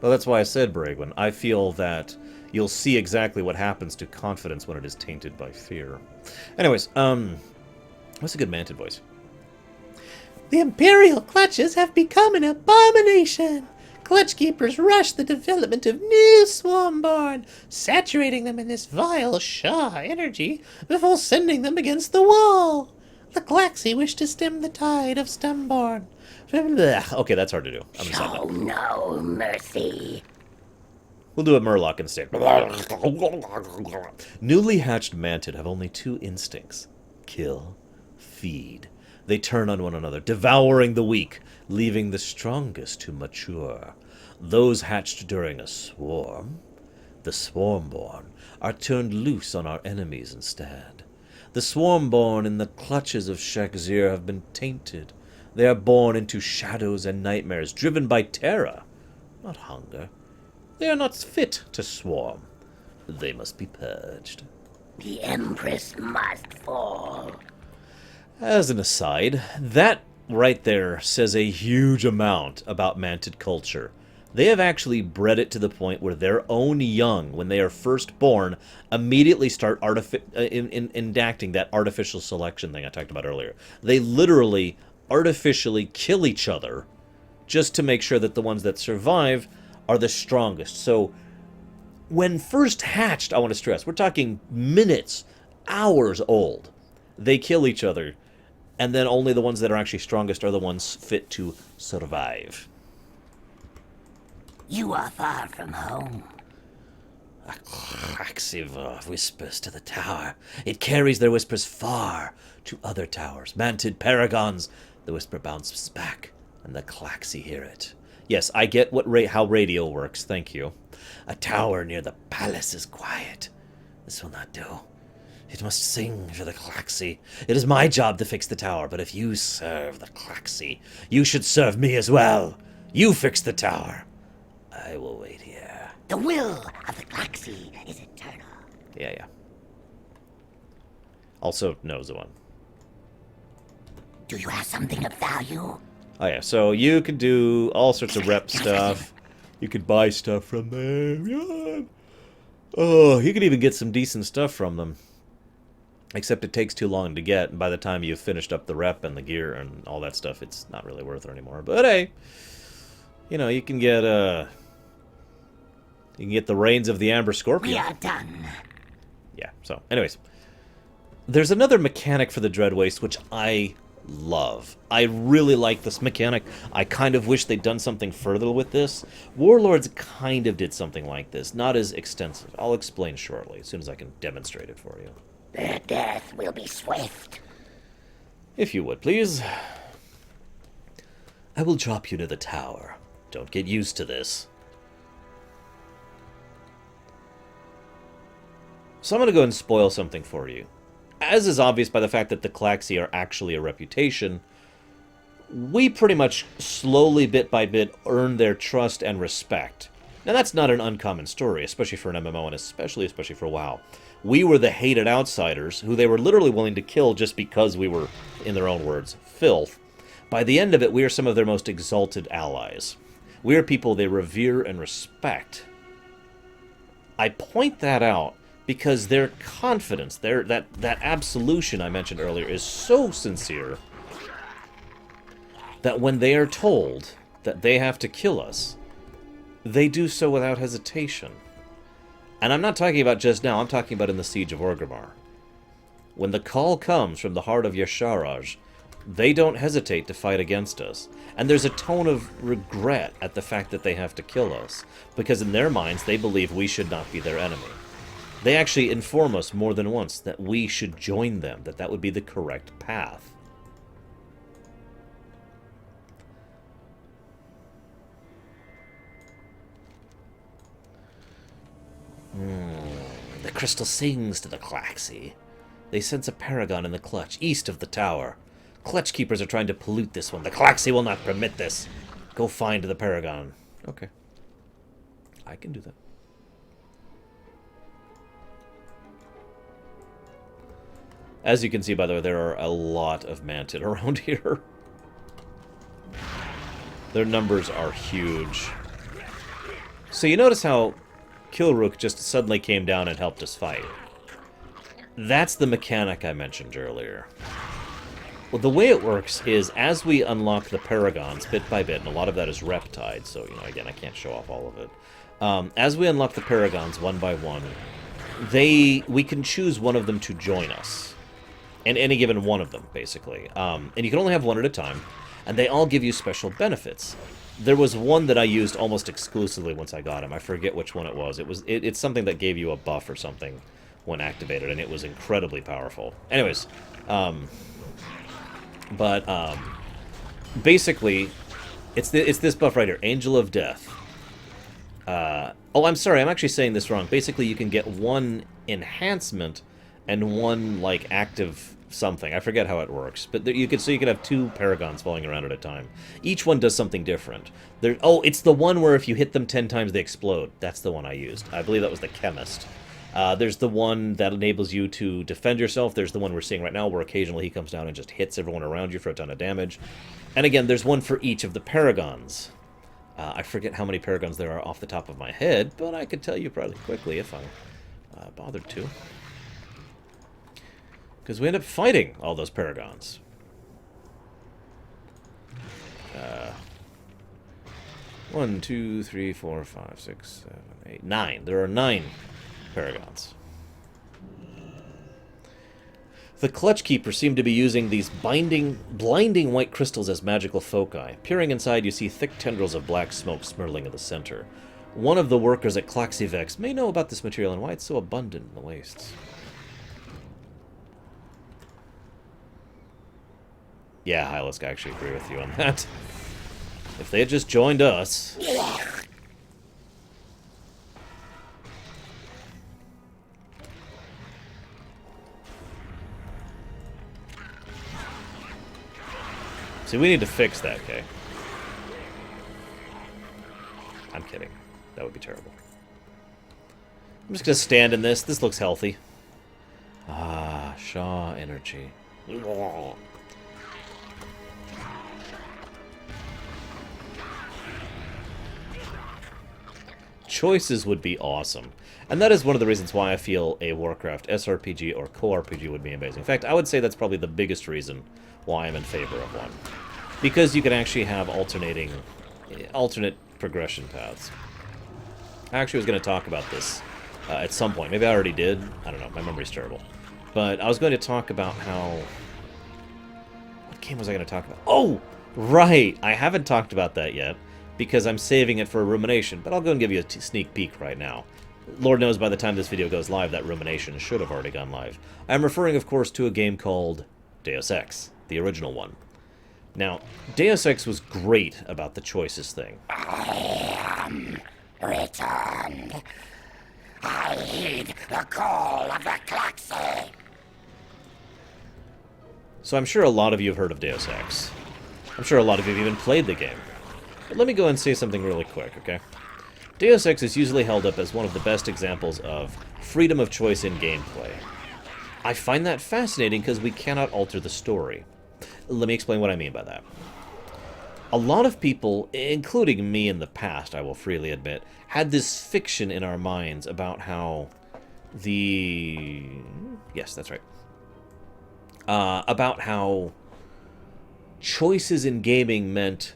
Well, that's why I said, Bragwin. I feel that you'll see exactly what happens to confidence when it is tainted by fear. Anyways, what's a good Mantid voice? The Imperial clutches have become an abomination. Clutch keepers rush the development of new Swarmborn, saturating them in this vile Shah energy before sending them against the wall. The Klaxxi wish to stem the tide of Stumborn. Okay, that's hard to do. I'm Show no mercy. We'll do a Murloc instead. Newly hatched Mantid have only 2 instincts. Kill, feed. They turn on one another, devouring the weak, leaving the strongest to mature. Those hatched during a swarm, the Swarmborn, are turned loose on our enemies instead. The Swarmborn in the clutches of Shakzir have been tainted. They are born into shadows and nightmares, driven by terror, not hunger. They are not fit to swarm. They must be purged. The Empress must fall. As an aside, that right there says a huge amount about Mantid culture. They have actually bred it to the point where their own young, when they are first born, immediately start enacting that artificial selection thing I talked about earlier. They literally artificially kill each other just to make sure that the ones that survive are the strongest. So when first hatched, I want to stress, we're talking minutes, hours old. They kill each other, and then only the ones that are actually strongest are the ones fit to survive. You are far from home. A Klaxxi whispers to the tower. It carries their whispers far to other towers. Mantid paragons. The whisper bounces back, and the Klaxxi hear it. Yes, I get how radio works, thank you. A tower near the palace is quiet. This will not do. It must sing for the Klaxxi. It is my job to fix the tower, but if you serve the Klaxxi, you should serve me as well. You fix the tower. I will wait here. The will of the Klaxxi is eternal. Yeah. Also, knows the one. Do you have something of value? Oh yeah, so you could do all sorts of rep stuff. You could buy stuff from them. Yeah. Oh, you could even get some decent stuff from them. Except it takes too long to get, and by the time you've finished up the rep and the gear and all that stuff, it's not really worth it anymore. But hey, you know, you can get the Reins of the Amber Scorpion. We are done. Yeah, so, anyways. There's another mechanic for the Dread Waste, which I love. I really like this mechanic. I kind of wish they'd done something further with this. Warlords kind of did something like this, not as extensive. I'll explain shortly, as soon as I can demonstrate it for you. Their death will be swift. If you would, please. I will drop you near the tower. Don't get used to this. So I'm going to go and spoil something for you. As is obvious by the fact that the Klaxxi are actually a reputation, we pretty much slowly, bit by bit, earn their trust and respect. Now that's not an uncommon story, especially for an MMO and especially for WoW. We were the hated outsiders who they were literally willing to kill just because we were, in their own words, filth. By the end of it, we are some of their most exalted allies. We are people they revere and respect. I point that out because their confidence, that absolution I mentioned earlier, is so sincere that when they are told that they have to kill us, they do so without hesitation. And I'm not talking about just now, I'm talking about in the Siege of Orgrimmar. When the call comes from the heart of Yasharaj, they don't hesitate to fight against us. And there's a tone of regret at the fact that they have to kill us, because in their minds they believe we should not be their enemy. They actually inform us more than once that we should join them, that that would be the correct path. The crystal sings to the Klaxxi. They sense a paragon in the clutch, east of the tower. Clutch keepers are trying to pollute this one. The Klaxxi will not permit this. Go find the paragon. Okay. I can do that. As you can see, by the way, there are a lot of Mantid around here. Their numbers are huge. So you notice how Kilrook just suddenly came down and helped us fight. That's the mechanic I mentioned earlier. Well, the way it works is as we unlock the paragons bit by bit, and a lot of that is reptide, so, you know, again, I can't show off all of it. As we unlock the paragons one by one, we can choose one of them to join us. And any given one of them, basically. And you can only have one at a time, and they all give you special benefits. There was one that I used almost exclusively once I got him. I forget which one it was. It's something that gave you a buff or something when activated, and it was incredibly powerful. Anyways, basically, it's this buff right here, Angel of Death. Oh, I'm sorry, I'm actually saying this wrong. Basically, you can get one enhancement and one, like, active something. I forget how it works. But you could have two paragons falling around at a time. Each one does something different. Oh, it's the one where if you hit them 10 times, they explode. That's the one I used. I believe that was the Chemist. There's the one that enables you to defend yourself. There's the one we're seeing right now where occasionally he comes down and just hits everyone around you for a ton of damage. And again, there's one for each of the paragons. I forget how many paragons there are off the top of my head, but I could tell you probably quickly if I bothered to. Because we end up fighting all those paragons. 1, 2, 3, 4, 5, 6, 7, 8, 9. There are 9 paragons. The Clutch Keepers seem to be using these blinding white crystals as magical foci. Peering inside, you see thick tendrils of black smoke swirling in the center. One of the workers at Klaxxi may know about this material and why it's so abundant in the wastes. Yeah, Hylisk, I actually agree with you on that. If they had just joined us... See, we need to fix that, okay? I'm kidding. That would be terrible. I'm just gonna stand in this. This looks healthy. Ah, Shaw energy. Choices would be awesome. And that is one of the reasons why I feel a Warcraft SRPG or co-RPG would be amazing. In fact, I would say that's probably the biggest reason why I'm in favor of one. Because you can actually have alternate progression paths. I actually was going to talk about this at some point. Maybe I already did. I don't know. My memory's terrible. But I was going to talk about how... What game was I going to talk about? Oh! Right! I haven't talked about that yet, because I'm saving it for a rumination, but I'll go and give you a sneak peek right now. Lord knows by the time this video goes live, that rumination should have already gone live. I'm referring, of course, to a game called Deus Ex, the original one. Now, Deus Ex was great about the choices thing. I am returned. I heed the call of the Klaxxi. So I'm sure a lot of you have heard of Deus Ex. I'm sure a lot of you have even played the game. But let me go and say something really quick, okay? Deus Ex is usually held up as one of the best examples of freedom of choice in gameplay. I find that fascinating because we cannot alter the story. Let me explain what I mean by that. A lot of people, including me in the past, I will freely admit, had this fiction in our minds about how the... Yes, that's right. About how choices in gaming meant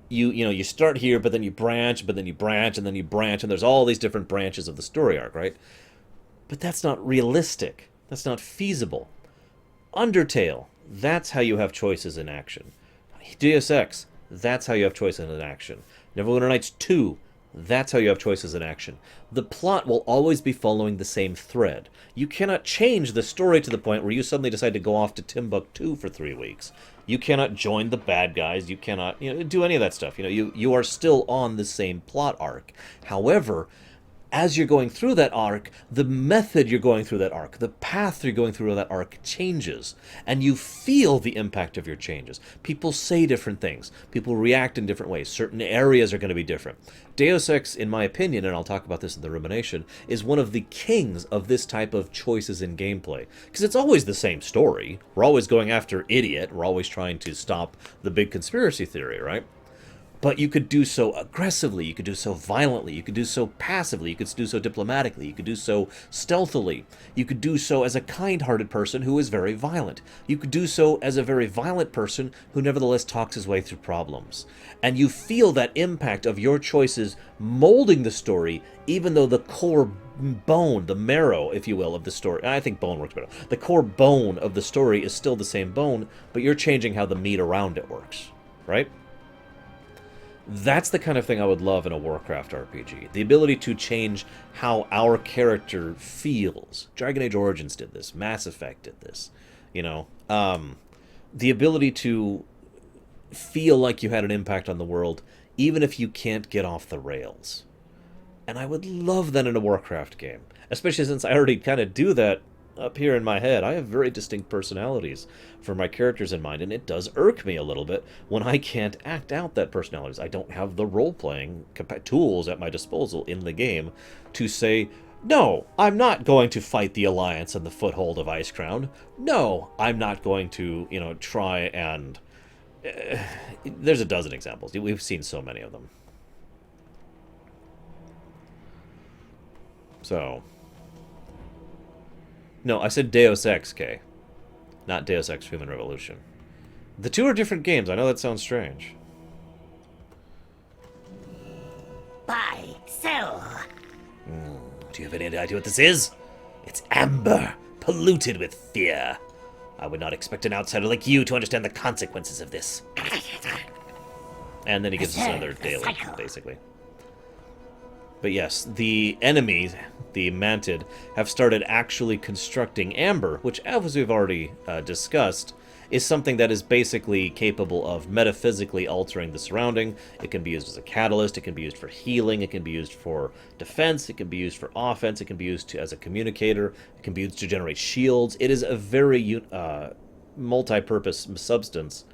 you start here, but then you branch, but then you branch, and then you branch, and there's all these different branches of the story arc, right? But that's not realistic. That's not feasible. Undertale, that's how you have choices in action. Deus Ex, that's how you have choices in action. Neverwinter Nights 2, That's how you have choices in action. The plot will always be following the same thread. You cannot change the story to the point where you suddenly decide to go off to Timbuktu for 3 weeks. You cannot join the bad guys. You cannot, do any of that stuff. You are still on the same plot arc. However, as you're going through that arc, the method you're going through that arc, the path you're going through that arc changes, and you feel the impact of your changes. People say different things. People react in different ways. Certain areas are going to be different. Deus Ex, in my opinion, and I'll talk about this in the rumination, is one of the kings of this type of choices in gameplay. Because it's always the same story. We're always going after Idiot. We're always trying to stop the big conspiracy theory, right? But you could do so aggressively, you could do so violently, you could do so passively, you could do so diplomatically, you could do so stealthily, you could do so as a kind-hearted person who is very violent. You could do so as a very violent person who nevertheless talks his way through problems. And you feel that impact of your choices molding the story, even though the core bone, the marrow, if you will, of the story, I think bone works better, the core bone of the story is still the same bone, but you're changing how the meat around it works, right? That's the kind of thing I would love in a Warcraft RPG. The ability to change how our character feels. Dragon Age Origins did this. Mass Effect did this. The ability to feel like you had an impact on the world, even if you can't get off the rails. And I would love that in a Warcraft game. Especially since I already kind of do that up here in my head. I have very distinct personalities for my characters in mind, and it does irk me a little bit when I can't act out that personalities. I don't have the role-playing tools at my disposal in the game to say, no, I'm not going to fight the Alliance and the foothold of Icecrown. No, I'm not going to, try and... There's a dozen examples. We've seen so many of them. So... No, I said Deus Ex, K. Not Deus Ex Human Revolution. The two are different games. I know that sounds strange. Buy, sell. Do you have any idea what this is? It's amber, polluted with fear. I would not expect an outsider like you to understand the consequences of this. And then he gives us another daily, basically. But yes, the enemies, the Mantid, have started actually constructing amber, which, as we've already discussed, is something that is basically capable of metaphysically altering the surrounding. It can be used as a catalyst, it can be used for healing, it can be used for defense, it can be used for offense, it can be used as a communicator, it can be used to generate shields. It is a very multi-purpose substance.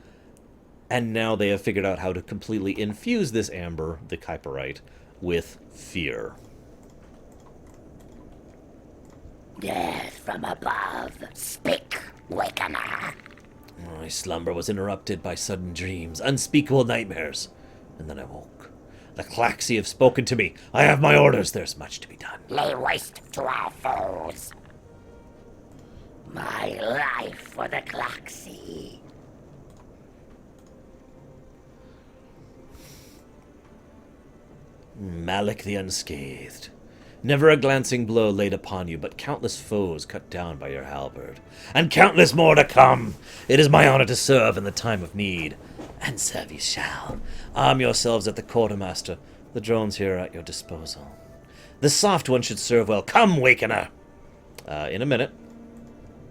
And now they have figured out how to completely infuse this amber, the Kyperite, with fear. Death from above. Speak, Wakener. My slumber was interrupted by sudden dreams, unspeakable nightmares, and then I woke. The Klaxxi have spoken to me. I have my orders. There's much to be done. Lay waste to our foes. My life for the Klaxxi. Malik the Unscathed. Never a glancing blow laid upon you, but countless foes cut down by your halberd. And countless more to come! It is my honor to serve in the time of need. And serve you shall. Arm yourselves at the quartermaster. The drones here are at your disposal. The soft one should serve well. Come, Wakener! In a minute.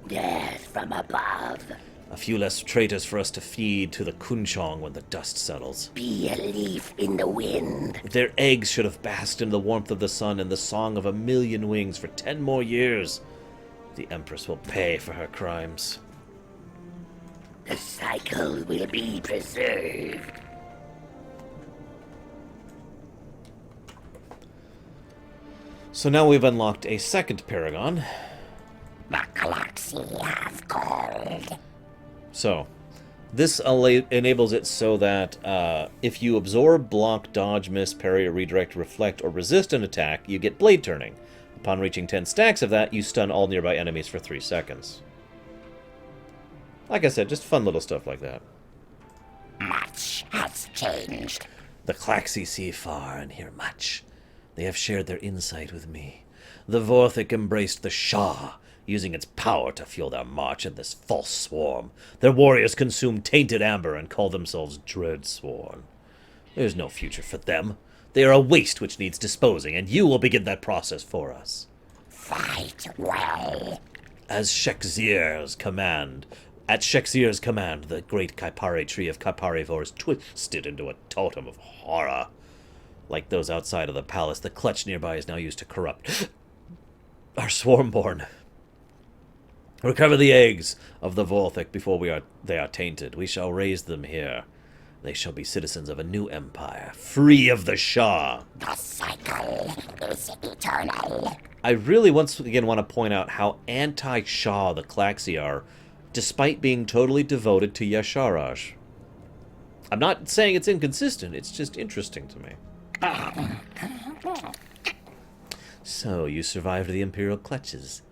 Death from above. A few less traitors for us to feed to the Kun-Chong when the dust settles. Be a leaf in the wind. Their eggs should have basked in the warmth of the sun and the song of 1,000,000 wings for 10 more years. The Empress will pay for her crimes. The cycle will be preserved. So now we've unlocked a second Paragon. The Klaxxi have called. So, this enables it so that if you absorb, block, dodge, miss, parry, or redirect, reflect, or resist an attack, you get blade turning. Upon reaching 10 stacks of that, you stun all nearby enemies for 3 seconds. Like I said, just fun little stuff like that. Much has changed. The Klaxxi see far and hear much. They have shared their insight with me. The Vorthik embraced the Shah, using its power to fuel their march in this false swarm. Their warriors consume tainted amber and call themselves Dreadsworn. There's no future for them. They are a waste which needs disposing, and you will begin that process for us. Fight well. As Shek'zir's command. At Shek'zir's command, the great Kaipari tree of Kaiparivore is twisted into a totem of horror. Like those outside of the palace, the clutch nearby is now used to corrupt our swarmborn. Recover the eggs of the Vorthik before they are tainted. We shall raise them here. They shall be citizens of a new empire, free of the Shah. The cycle is eternal. I really once again want to point out how anti-Shah the Klaxxi are, despite being totally devoted to Yasharaj. I'm not saying it's inconsistent, it's just interesting to me. So, you survived the Imperial clutches.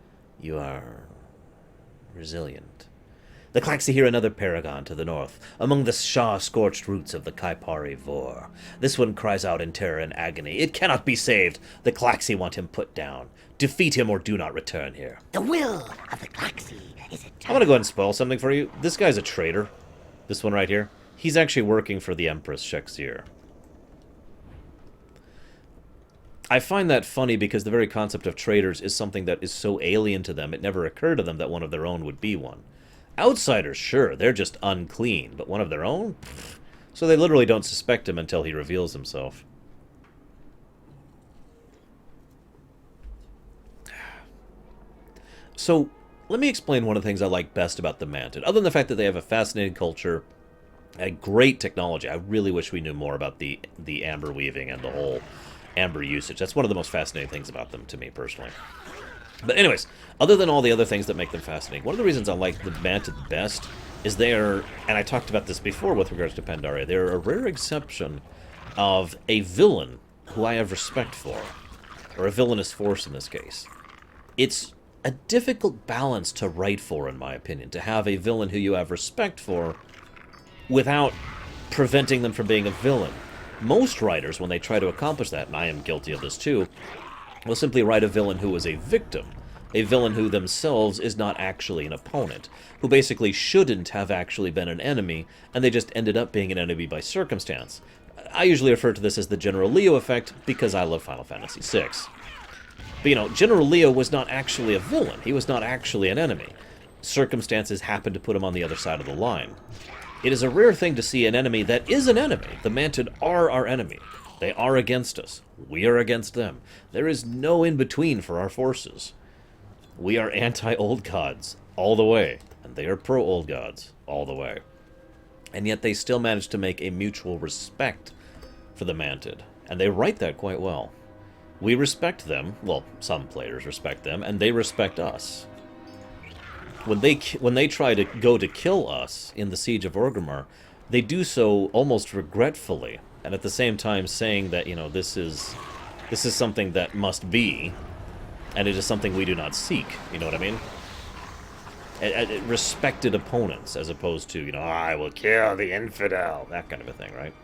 You are resilient. The Klaxxi hear another paragon to the north, among the Shah-scorched roots of the Kaiparivore. This one cries out in terror and agony. It cannot be saved. The Klaxxi want him put down. Defeat him or do not return here. The will of the Klaxxi is eternal. I'm gonna go ahead and spoil something for you. This guy's a traitor. This one right here. He's actually working for the Empress Shek'zir. I find that funny because the very concept of traitors is something that is so alien to them, it never occurred to them that one of their own would be one. Outsiders, sure, they're just unclean, but one of their own? So they literally don't suspect him until he reveals himself. So, let me explain one of the things I like best about the Mantid. Other than the fact that they have a fascinating culture, a great technology. I really wish we knew more about the amber weaving and the whole amber usage. That's one of the most fascinating things about them to me, personally. But anyways, other than all the other things that make them fascinating, one of the reasons I like the Mantid best is they're, and I talked about this before with regards to Pandaria, they're a rare exception of a villain who I have respect for, or a villainous force in this case. It's a difficult balance to write for, in my opinion, to have a villain who you have respect for without preventing them from being a villain. Most writers, when they try to accomplish that, and I am guilty of this too, will simply write a villain who is a victim. A villain who themselves is not actually an opponent. Who basically shouldn't have actually been an enemy, and they just ended up being an enemy by circumstance. I usually refer to this as the General Leo effect, because I love Final Fantasy VI. But, you know, General Leo was not actually a villain. He was not actually an enemy. Circumstances happened to put him on the other side of the line. It is a rare thing to see an enemy that is an enemy. The Mantid are our enemy. They are against us. We are against them. There is no in-between for our forces. We are anti-old gods all the way, and they are pro-old gods all the way. And yet they still manage to make a mutual respect for the Mantid, and they write that quite well. We respect them, well, some players respect them, and they respect us. When they try to go to kill us in the Siege of Orgrimmar, they do so almost regretfully, and at the same time saying that, you know, this is something that must be, and it is something we do not seek, you know what I mean? Respected opponents, as opposed to, you know, I will kill the infidel, that kind of a thing, right?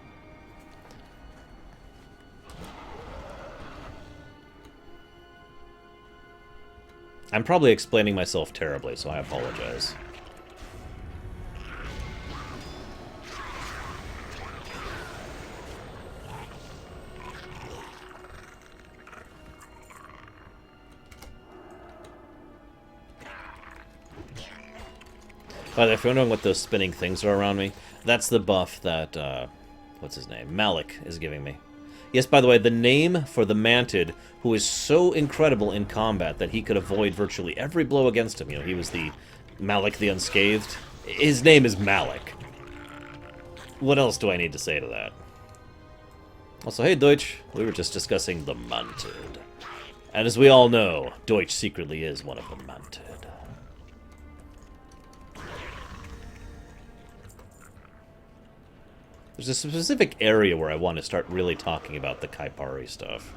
I'm probably explaining myself terribly, so I apologize. By the way, if you're wondering what those spinning things are around me, that's the buff that, what's his name? Malik is giving me. Yes, by the way, the name for the Mantid, who is so incredible in combat that he could avoid virtually every blow against him. You know, he was the Malik the Unscathed. His name is Malik. What else do I need to say to that? Also, hey, Deutsch. We were just discussing the Mantid. And as we all know, Deutsch secretly is one of the Mantid. There's a specific area where I want to start really talking about the Kaipari stuff.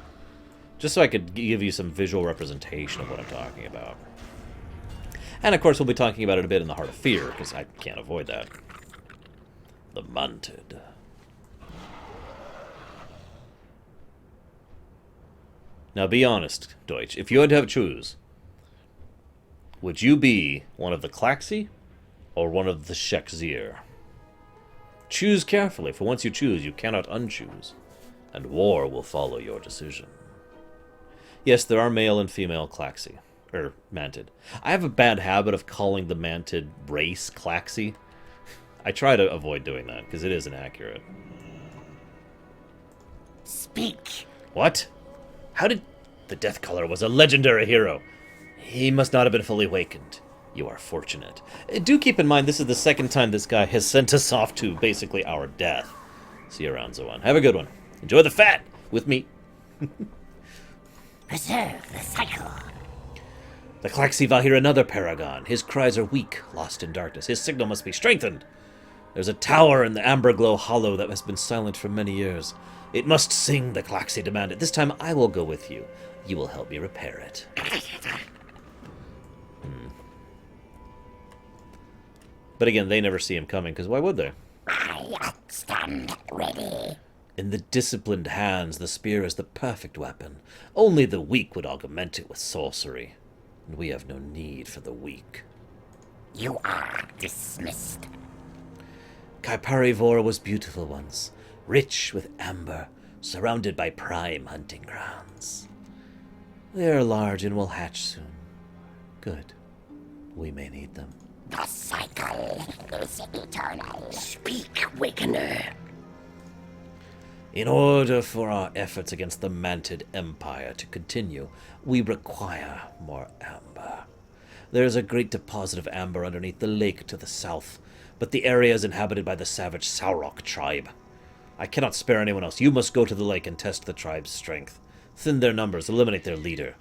Just so I could give you some visual representation of what I'm talking about. And of course we'll be talking about it a bit in the Heart of Fear, because I can't avoid that. The Mantid. Now be honest, Deutsch. If you had to have choose, would you be one of the Klaxxi or one of the Shek'zir? Choose carefully, for once you choose, you cannot unchoose. and war will follow your decision. Yes, there are male and female Klaxxi, or Mantid. I have a bad habit of calling the Mantid race Klaxxi. I try to avoid doing that, because it is inaccurate. Speak. What? How did... The Deathcaller was a legendary hero. He must not have been fully awakened. You are fortunate. Do keep in mind, this is the second time this guy has sent us off to basically our death. See you around, Zoan. Have a good one. Enjoy the fat with me. Preserve the cycle. The Klaxxi vow hear another paragon. His cries are weak, lost in darkness. His signal must be strengthened. There's a tower in the Amberglow Hollow that has been silent for many years. It must sing, the Klaxxi demanded. This time I will go with you. You will help me repair it. But again, they never see him coming, because why would they? I stand ready. In the disciplined hands, the spear is the perfect weapon. Only the weak would augment it with sorcery. And we have no need for the weak. You are dismissed. Kaiparivor was beautiful once, rich with amber, surrounded by prime hunting grounds. They are large and will hatch soon. Good. We may need them. The cycle is eternal. Speak, Wakener. In order for our efforts against the Mantid Empire to continue, we require more amber. There is a great deposit of amber underneath the lake to the south, but the area is inhabited by the savage Saurok tribe. I cannot spare anyone else. You must go to the lake and test the tribe's strength. Thin their numbers, eliminate their leader.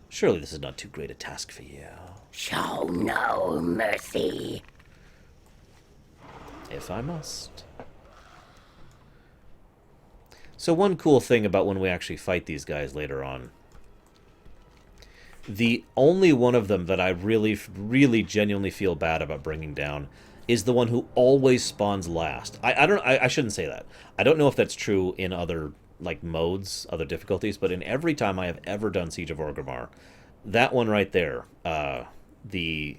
Surely this is not too great a task for you. Show no mercy. If I must. So one cool thing about when we actually fight these guys later on, the only one of them that I really, really genuinely feel bad about bringing down is the one who always spawns last. I shouldn't say that. I don't know if that's true in other like modes, other difficulties, but in every time I have ever done Siege of Orgrimmar, that one right there, the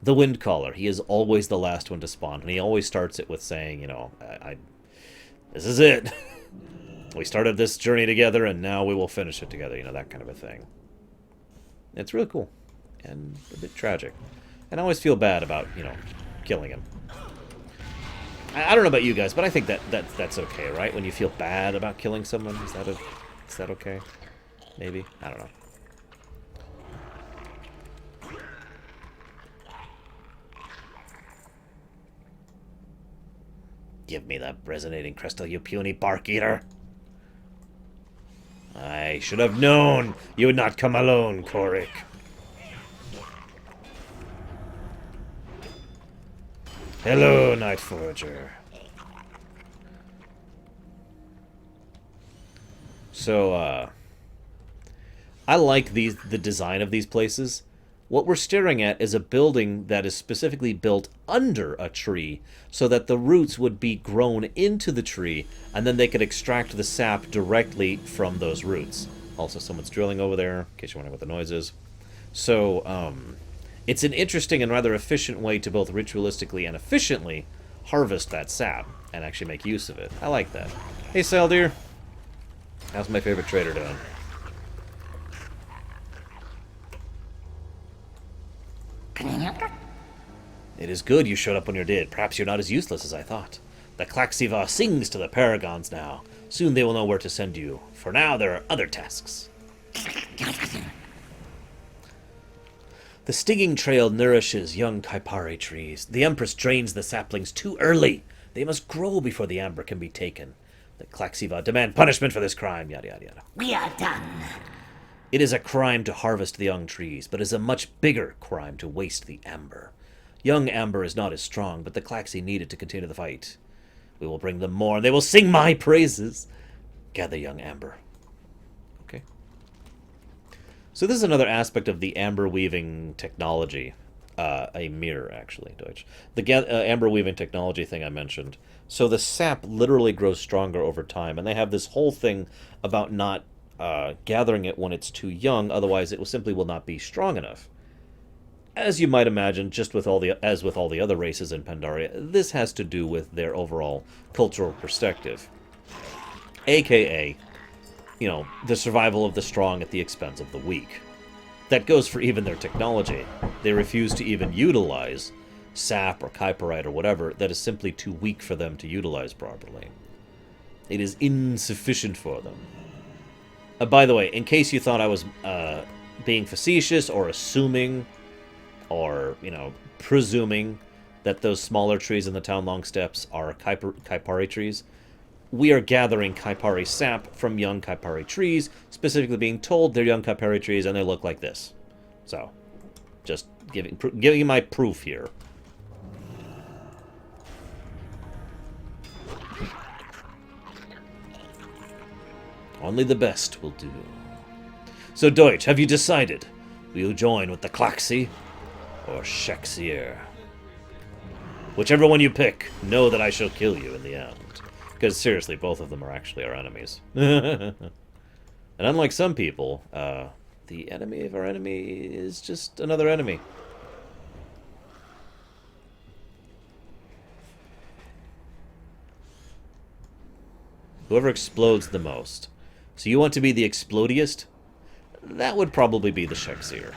Windcaller, he is always the last one to spawn, and he always starts it with saying, you know, this is it. We started this journey together, and now we will finish it together, you know, that kind of a thing. It's really cool, and a bit tragic. And I always feel bad about, you know, killing him. I don't know about you guys, but I think that's okay, right? When you feel bad about killing someone, is that okay? Maybe? I don't know. Give me that resonating crystal, you puny bark eater. I should have known you would not come alone, Korik. Hello, Night Forger. So, I like the design of these places. What we're staring at is a building that is specifically built under a tree so that the roots would be grown into the tree and then they could extract the sap directly from those roots. Also, someone's drilling over there, in case you're wondering what the noise is. So, it's an interesting and rather efficient way to both ritualistically and efficiently harvest that sap and actually make use of it. I like that. Hey, Saldir. How's my favorite trader doing? It is good you showed up when you did. Perhaps you're not as useless as I thought. The Klaxxi sings to the paragons now. Soon they will know where to send you. For now, there are other tasks. The stinging trail nourishes young Kaipari trees. The Empress drains the saplings too early. They must grow before the amber can be taken. The Klaxxi demand punishment for this crime. Yada, yada, yada. We are done. It is a crime to harvest the young trees, but it is a much bigger crime to waste the amber. Young amber is not as strong, but the Klaxxi need it to continue the fight. We will bring them more, and they will sing my praises. Gather young amber. Okay. So this is another aspect of the amber weaving technology. A mirror, actually, Deutsch. The amber weaving technology thing I mentioned. So the sap literally grows stronger over time, and they have this whole thing about not gathering it when it's too young, otherwise it simply will not be strong enough. As you might imagine, just with as with all the other races in Pandaria, this has to do with their overall cultural perspective. AKA, you know, the survival of the strong at the expense of the weak. That goes for even their technology. They refuse to even utilize sap or kyperite or whatever that is simply too weak for them to utilize properly. It is insufficient for them. By the way, in case you thought I was being facetious or assuming or, you know, presuming that those smaller trees in the Town Long Steppes are Kaipari trees, we are gathering Kaipari sap from young Kaipari trees, specifically being told they're young Kaipari trees and they look like this. So, just giving you my proof here. Only the best will do. So, Deutsch, have you decided? Will you join with the Klaxxi or Vizier? Whichever one you pick, know that I shall kill you in the end. Because, seriously, both of them are actually our enemies. And unlike some people, the enemy of our enemy is just another enemy. Whoever explodes the most. So you want to be the explodiest? That would probably be the Vizier.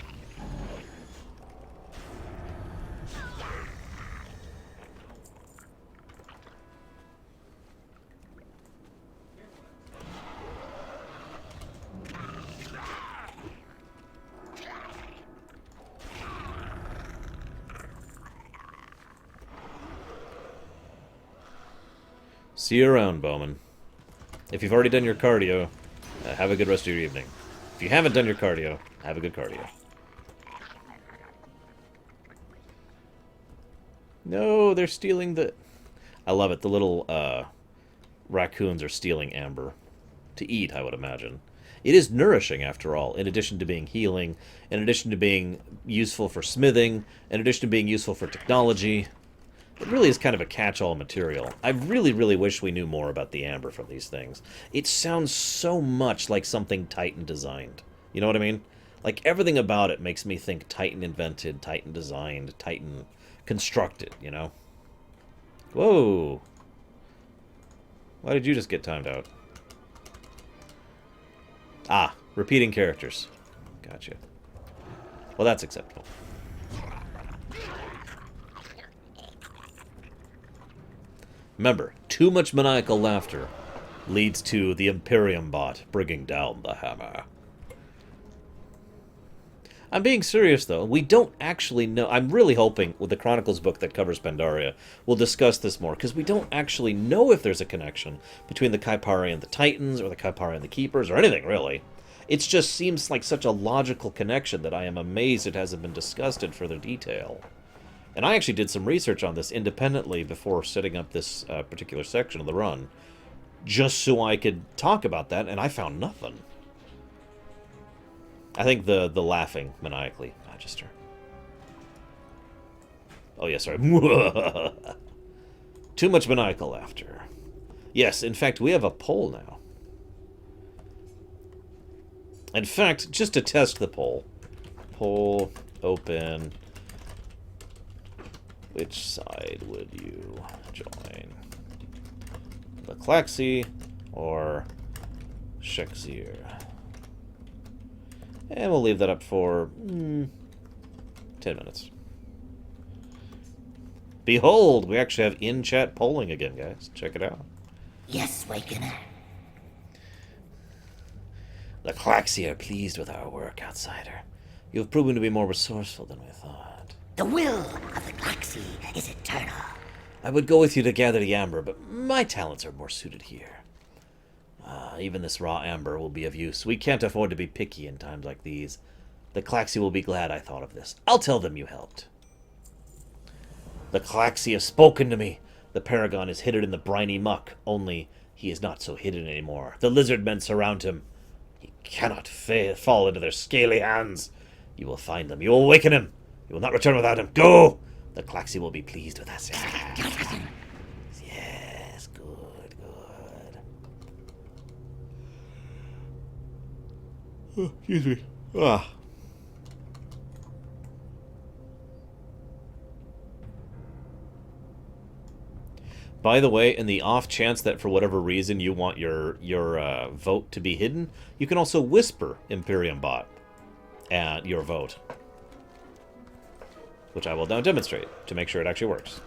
See you around, Bowman. If you've already done your cardio, have a good rest of your evening. If you haven't done your cardio, have a good cardio. No, they're stealing the... I love it. The little raccoons are stealing amber. To eat, I would imagine. It is nourishing, after all, in addition to being healing, in addition to being useful for smithing, in addition to being useful for technology. It really is kind of a catch-all material. I really, really wish we knew more about the amber from these things. It sounds so much like something Titan designed. You know what I mean? Like, everything about it makes me think Titan invented, Titan designed, Titan constructed, you know? Whoa! Why did you just get timed out? Ah, repeating characters. Gotcha. Well, that's acceptable. Remember, too much maniacal laughter leads to the Imperium bot bringing down the hammer. I'm being serious, though. We don't actually know... I'm really hoping, with the Chronicles book that covers Pandaria, we'll discuss this more, because we don't actually know if there's a connection between the Kaipari and the Titans, or the Kaipari and the Keepers, or anything, really. It just seems like such a logical connection that I am amazed it hasn't been discussed in further detail. And I actually did some research on this independently before setting up this particular section of the run, just so I could talk about that, and I found nothing. I think the laughing maniacally, Magister. Oh, yeah, sorry. Too much maniacal laughter. Yes, in fact, we have a poll now. In fact, just to test the poll. Poll, open... Which side would you join? The Klaxxi or Vizier? And we'll leave that up for 10 minutes. Behold, we actually have in-chat polling again, guys. Check it out. Yes, Wakener. The Klaxxi are pleased with our work, Outsider. You have proven to be more resourceful than we thought. The will of the Klaxxi is eternal. I would go with you to gather the amber, but my talents are more suited here. Even this raw amber will be of use. We can't afford to be picky in times like these. The Klaxxi will be glad I thought of this. I'll tell them you helped. The Klaxxi have spoken to me. The Paragon is hidden in the briny muck, only he is not so hidden anymore. The lizard men surround him. He cannot fall into their scaly hands. You will find them. You will awaken him. You will not return without him. Go! The Klaxxi will be pleased with us. Yes, good, good. Excuse me. Ah. By the way, in the off chance that for whatever reason you want your vote to be hidden, you can also whisper Imperium Bot at your vote. Which I will now demonstrate to make sure it actually works.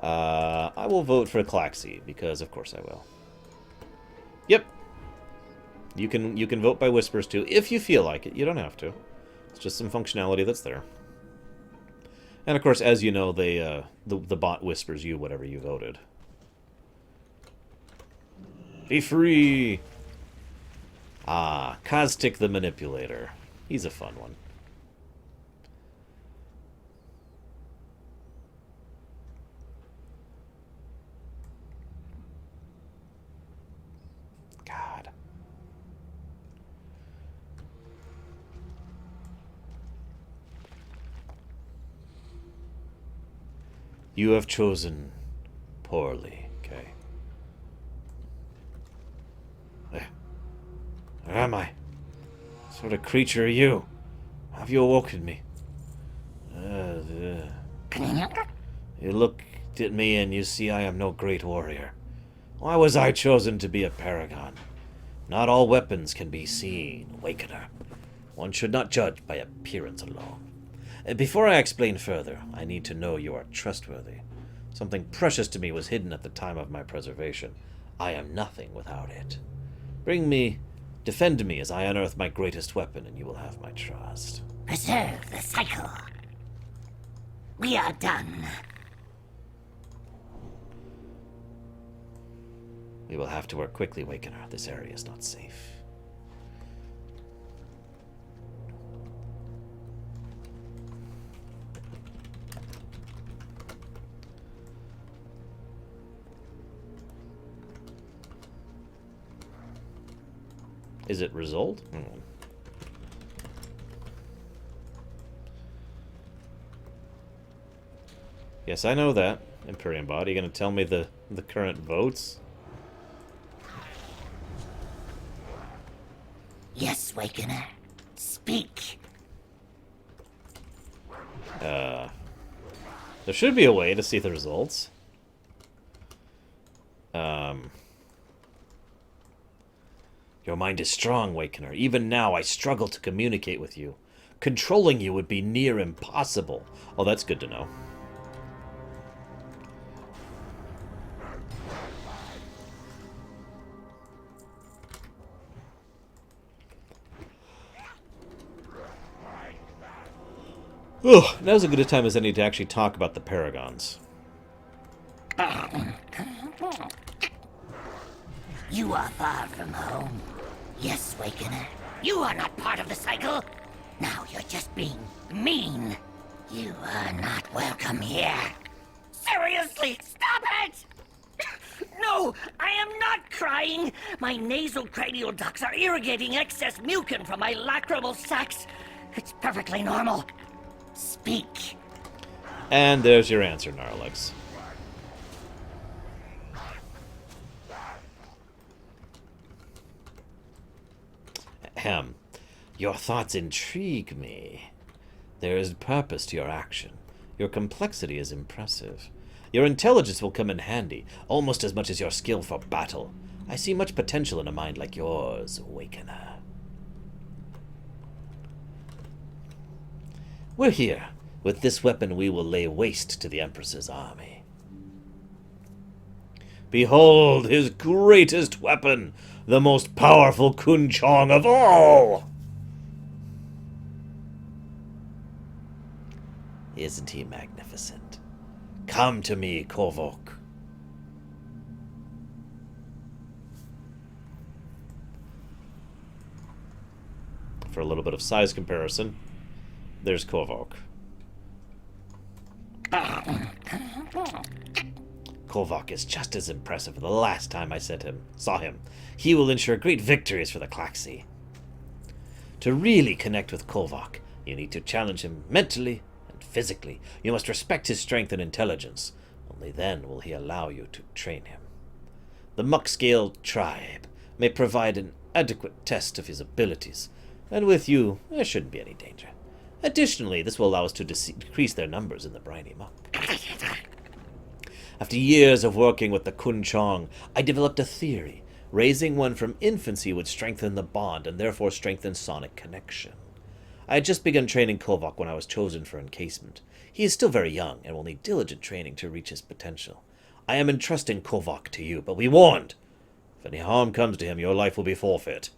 I will vote for Klaxxi, because of course I will. Yep. You can vote by whispers too, if you feel like it. You don't have to. It's just some functionality that's there. And of course, as you know, the bot whispers you whatever you voted. Be free! Ah, Kaztik the Manipulator. He's a fun one. God. You have chosen poorly, Kay. Where am I? What sort of creature are you? Have you awoken me? You looked at me and you see I am no great warrior. Why was I chosen to be a paragon? Not all weapons can be seen, Awakener. One should not judge by appearance alone. Before I explain further, I need to know you are trustworthy. Something precious to me was hidden at the time of my preservation. I am nothing without it. Defend me as I unearth my greatest weapon, and you will have my trust. Preserve the cycle. We are done. We will have to work quickly, Awakener. This area is not safe. Is it result? Yes, I know that, Imperium Bot. Are you going to tell me the current votes? Yes, Awakener. Speak. There should be a way to see the results. Your mind is strong, Awakener. Even now, I struggle to communicate with you. Controlling you would be near impossible. Oh, that's good to know. Ugh, now's as good a time as any to actually talk about the paragons. You are far from home. Yes, Awakener. You are not part of the cycle. Now you're just being mean. You are not welcome here. Seriously, stop it! No, I am not crying. My nasal cranial ducts are irrigating excess mucin from my lacrimal sacs. It's perfectly normal. Speak. And there's your answer, Gnarlex. Ahem. Your thoughts intrigue me. There is purpose to your action. Your complexity is impressive. Your intelligence will come in handy, almost as much as your skill for battle. I see much potential in a mind like yours, Awakener. We're here. With this weapon we will lay waste to the Empress's army. Behold his greatest weapon, the most powerful Kun-Chong of all! Isn't he magnificent? Come to me, Kovok. For a little bit of size comparison, there's Kovok. Kovok is just as impressive as the last time I saw him. He will ensure great victories for the Klaxxi. To really connect with Kovok, you need to challenge him mentally and physically. You must respect his strength and intelligence. Only then will he allow you to train him. The Muckscale tribe may provide an adequate test of his abilities, and with you, there shouldn't be any danger. Additionally, this will allow us to decrease their numbers in the briny muck. After years of working with the Kun-Chong, I developed a theory. Raising one from infancy would strengthen the bond, and therefore strengthen sonic connection. I had just begun training Kovok when I was chosen for encasement. He is still very young, and will need diligent training to reach his potential. I am entrusting Kovok to you, but be warned! If any harm comes to him, your life will be forfeit.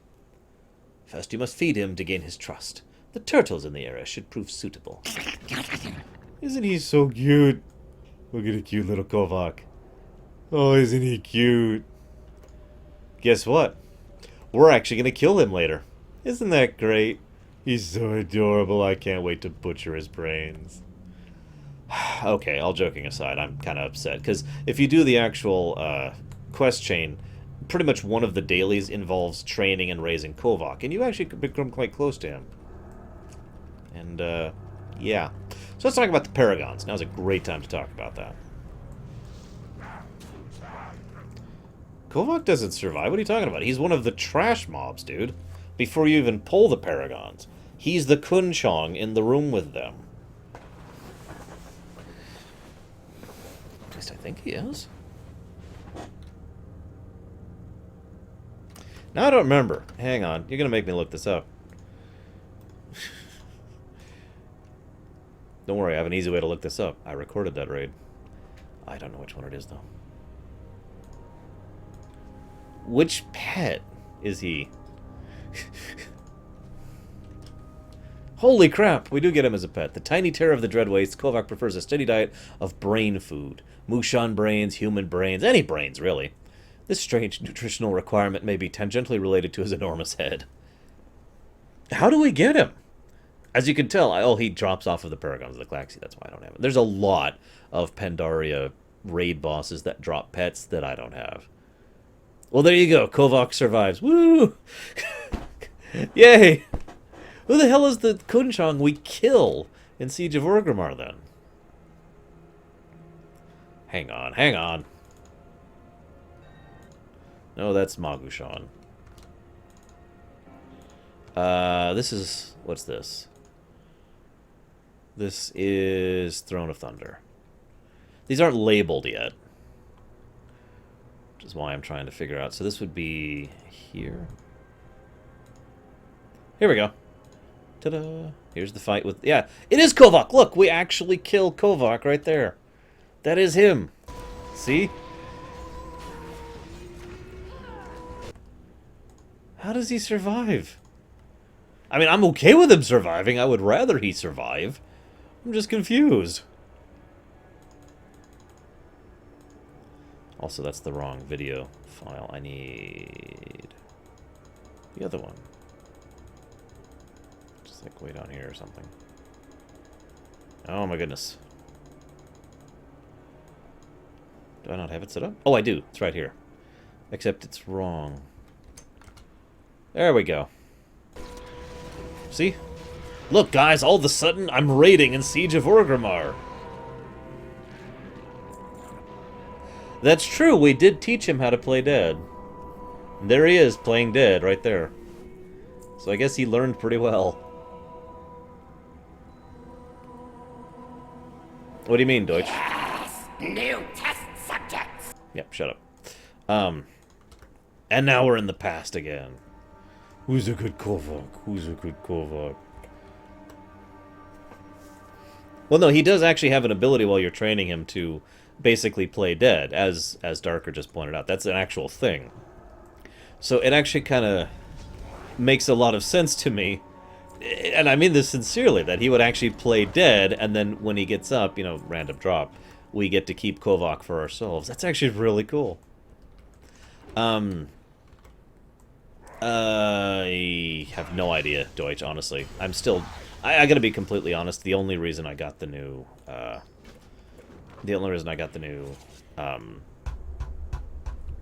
First you must feed him to gain his trust. The turtles in the area should prove suitable. Isn't he so cute? Look at a cute little Kovok. Oh, isn't he cute? Guess what? We're actually going to kill him later. Isn't that great? He's so adorable, I can't wait to butcher his brains. Okay, all joking aside, I'm kind of upset, because if you do the actual quest chain, pretty much one of the dailies involves training and raising Kovok, and you actually could become quite close to him. And, yeah. So let's talk about the paragons. Now's a great time to talk about that. Kovok doesn't survive. What are you talking about? He's one of the trash mobs, dude. Before you even pull the paragons. He's the Kun-Chong in the room with them. At least I think he is. Now I don't remember. Hang on. You're going to make me look this up. Don't worry, I have an easy way to look this up. I recorded that raid. I don't know which one it is, though. Which pet is he? Holy crap, we do get him as a pet. The tiny terror of the Dread Wastes, Kovok prefers a steady diet of brain food. Mushan brains, human brains, any brains, really. This strange nutritional requirement may be tangentially related to his enormous head. How do we get him? As you can tell, oh, he drops off of the paragons of the Klaxxi. That's why I don't have him. There's a lot of Pandaria raid bosses that drop pets that I don't have. Well, there you go. Kovok survives. Woo! Yay! Who the hell is the Kun-Chong we kill in Siege of Orgrimmar, then? Hang on, hang on. No, that's Magushan. This is... What's this? This is Throne of Thunder. These aren't labeled yet. Which is why I'm trying to figure out. So this would be here. Here we go. Ta-da! Here's the fight with... Yeah, it is Kovok! Look, we actually kill Kovok right there. That is him. See? How does he survive? I mean, I'm okay with him surviving. I would rather he survive. I'm just confused. Also, that's the wrong video file. I need the other one. Just like way down here or something. Oh my goodness. Do I not have it set up? Oh, I do. It's right here. Except it's wrong. There we go. See? Look, guys, all of a sudden, I'm raiding in Siege of Orgrimmar. That's true, we did teach him how to play dead. And there he is, playing dead, right there. So I guess he learned pretty well. What do you mean, Deutsch? Yes, new test subjects. Yep, shut up. And now we're in the past again. Who's a good Kovok? Who's a good Kovok? Well, no, he does actually have an ability while you're training him to basically play dead, as Darker just pointed out. That's an actual thing. So it actually kind of makes a lot of sense to me, and I mean this sincerely, that he would actually play dead, and then when he gets up, you know, random drop, we get to keep Kovok for ourselves. That's actually really cool. I have no idea, Deutsch, honestly. I'm still... I gotta be completely honest, the only reason I got the new...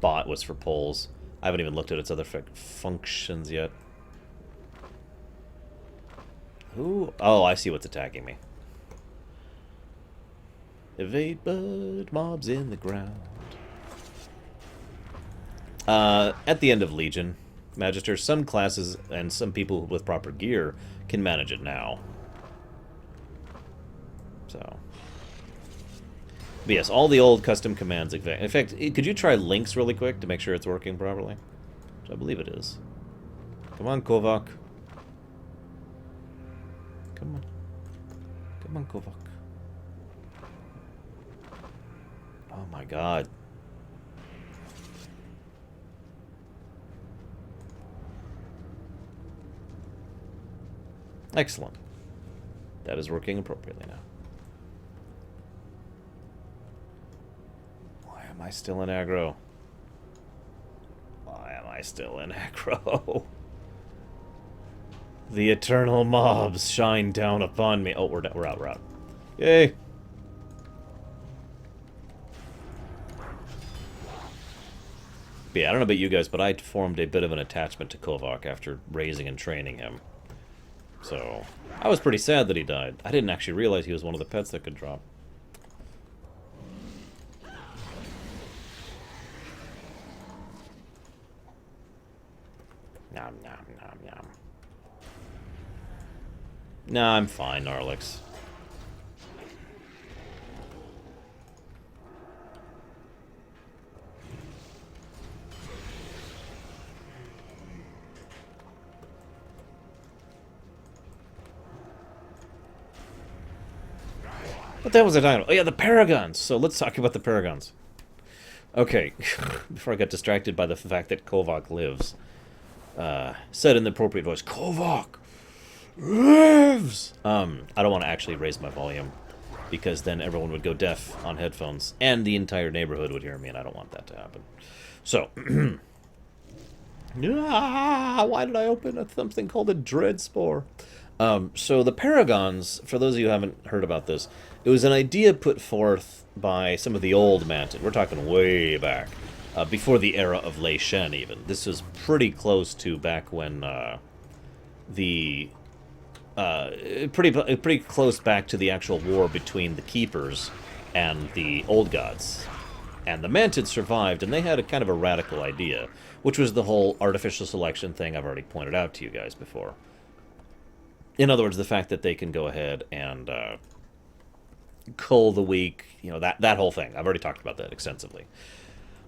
bot was for polls. I haven't even looked at its other functions yet. Who? Oh, I see what's attacking me. Evade bird mobs in the ground. At the end of Legion, Magister, some classes and some people with proper gear can manage it now. So. But yes, all the old custom commands. In fact, could you try links really quick to make sure it's working properly? Which I believe it is. Come on, Kovok. Come on. Come on, Kovok. Oh my god. Excellent. That is working appropriately now. Why am I still in aggro? Why am I still in aggro? The eternal mobs shine down upon me. Oh, we're out. Yay! But yeah, I don't know about you guys, but I formed a bit of an attachment to Kovok after raising and training him. So, I was pretty sad that he died. I didn't actually realize he was one of the pets that could drop. Nom, nom, nom, nom. Nah, I'm fine, Gnarlix. What the hell was I talking about? Oh yeah, the paragons! So let's talk about the paragons. Okay, before I got distracted by the fact that Kovok lives. Said in the appropriate voice, Kovok lives! I don't want to actually raise my volume, because then everyone would go deaf on headphones, and the entire neighborhood would hear me, and I don't want that to happen. So, why did I open something called a dread spore? So the paragons, for those of you who haven't heard about this, it was an idea put forth by some of the old Mantid. We're talking way back, before the era of Lei Shen even. This was pretty close to back when pretty close back to the actual war between the Keepers and the Old Gods. And the Mantid survived, and they had a kind of a radical idea, which was the whole artificial selection thing I've already pointed out to you guys before. In other words, the fact that they can go ahead and cull the weak, you know, that whole thing. I've already talked about that extensively.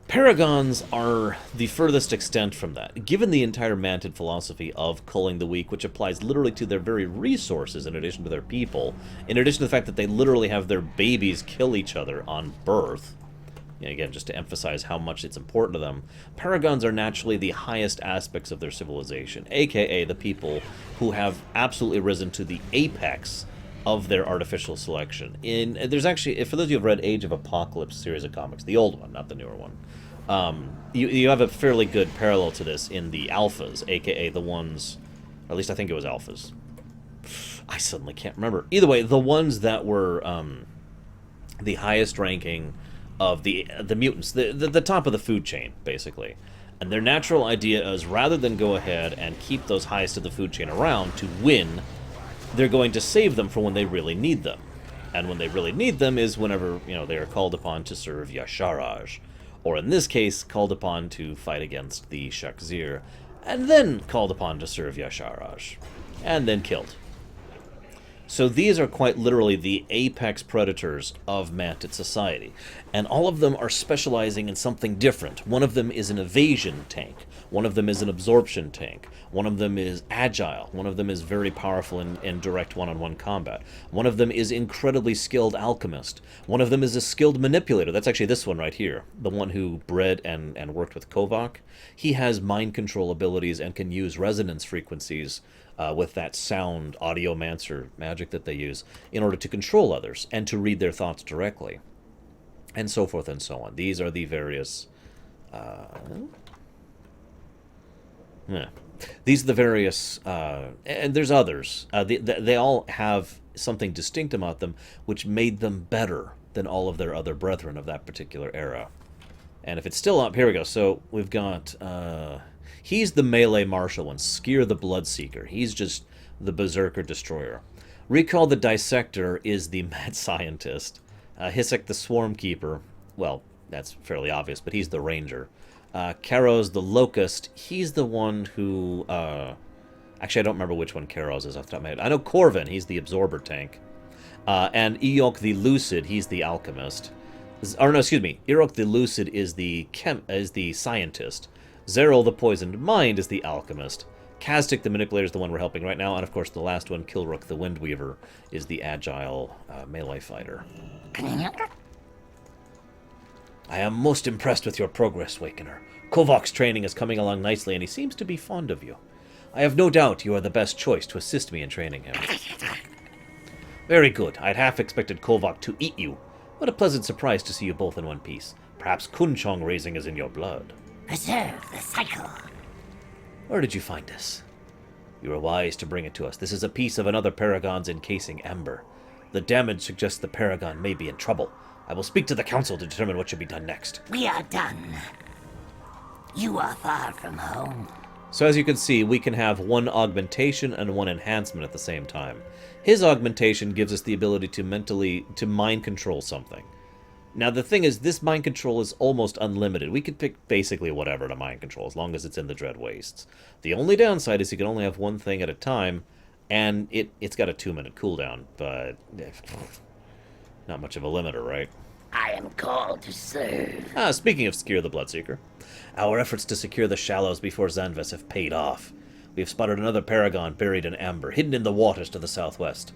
Paragons are the furthest extent from that. Given the entire Mantid philosophy of culling the weak, which applies literally to their very resources in addition to their people, in addition to the fact that they literally have their babies kill each other on birth, and again, just to emphasize how much it's important to them, Paragons are naturally the highest aspects of their civilization, aka the people who have absolutely risen to the apex of their artificial selection. There's actually, for those of you who have read Age of Apocalypse series of comics, the old one, not the newer one, you have a fairly good parallel to this in the Alphas, aka the ones, or at least I think it was Alphas. I suddenly can't remember. Either way, the ones that were the highest ranking of the mutants, the top of the food chain, basically. And their natural idea is, rather than go ahead and keep those highest of the food chain around to win, they're going to save them for when they really need them. And when they really need them is whenever, you know, they are called upon to serve Yasharaj. Or in this case, called upon to fight against the Shakzir. And then called upon to serve Yasharaj. And then killed. So these are quite literally the apex predators of Mantid society. And all of them are specializing in something different. One of them is an evasion tank. One of them is an absorption tank. One of them is agile. One of them is very powerful in direct one-on-one combat. One of them is incredibly skilled alchemist. One of them is a skilled manipulator. That's actually this one right here. The one who bred and worked with Kovok. He has mind control abilities and can use resonance frequencies with that sound audiomancer magic that they use in order to control others and to read their thoughts directly. And so forth and so on. These are the various... These are the various... and there's others. They all have something distinct about them which made them better than all of their other brethren of that particular era. And if it's still up... Here we go. So we've got... he's the melee martial one. Skier the Bloodseeker. He's just the Berserker Destroyer. Recall the Dissector is the mad scientist. Hissek the Swarm Keeper, well, that's fairly obvious, but he's the Ranger. Karos the Locust, he's the one who... actually, I don't remember which one Karos is off the top of my head. I know Corvin, he's the Absorber tank. And Eok the Lucid, he's the Alchemist. Or no, excuse me. Irok the Lucid is the scientist. Zeril the Poisoned Mind is the alchemist. Kaztik the Manipulator is the one we're helping right now. And of course the last one, Kilrook the Windweaver, is the agile melee fighter. I am most impressed with your progress, Wakener. Kovok's training is coming along nicely, and he seems to be fond of you. I have no doubt you are the best choice to assist me in training him. Very good. I'd half expected Kovok to eat you. What a pleasant surprise to see you both in one piece. Perhaps Kun-Chong raising is in your blood. Preserve the cycle. Where did you find this? You were wise to bring it to us. This is a piece of another Paragon's encasing amber. The damage suggests the Paragon may be in trouble. I will speak to the council to determine what should be done next. We are done. You are far from home. So as you can see, we can have one augmentation and one enhancement at the same time. His augmentation gives us the ability to mind control something. Now the thing is, this mind control is almost unlimited. We could pick basically whatever to mind control, as long as it's in the Dread Wastes. The only downside is you can only have one thing at a time, and it's got a 2-minute cooldown, but not much of a limiter, right? I am called to serve. Speaking of Skier the Bloodseeker, our efforts to secure the Shallows before Zanves have paid off. We have spotted another Paragon buried in amber, hidden in the waters to the southwest.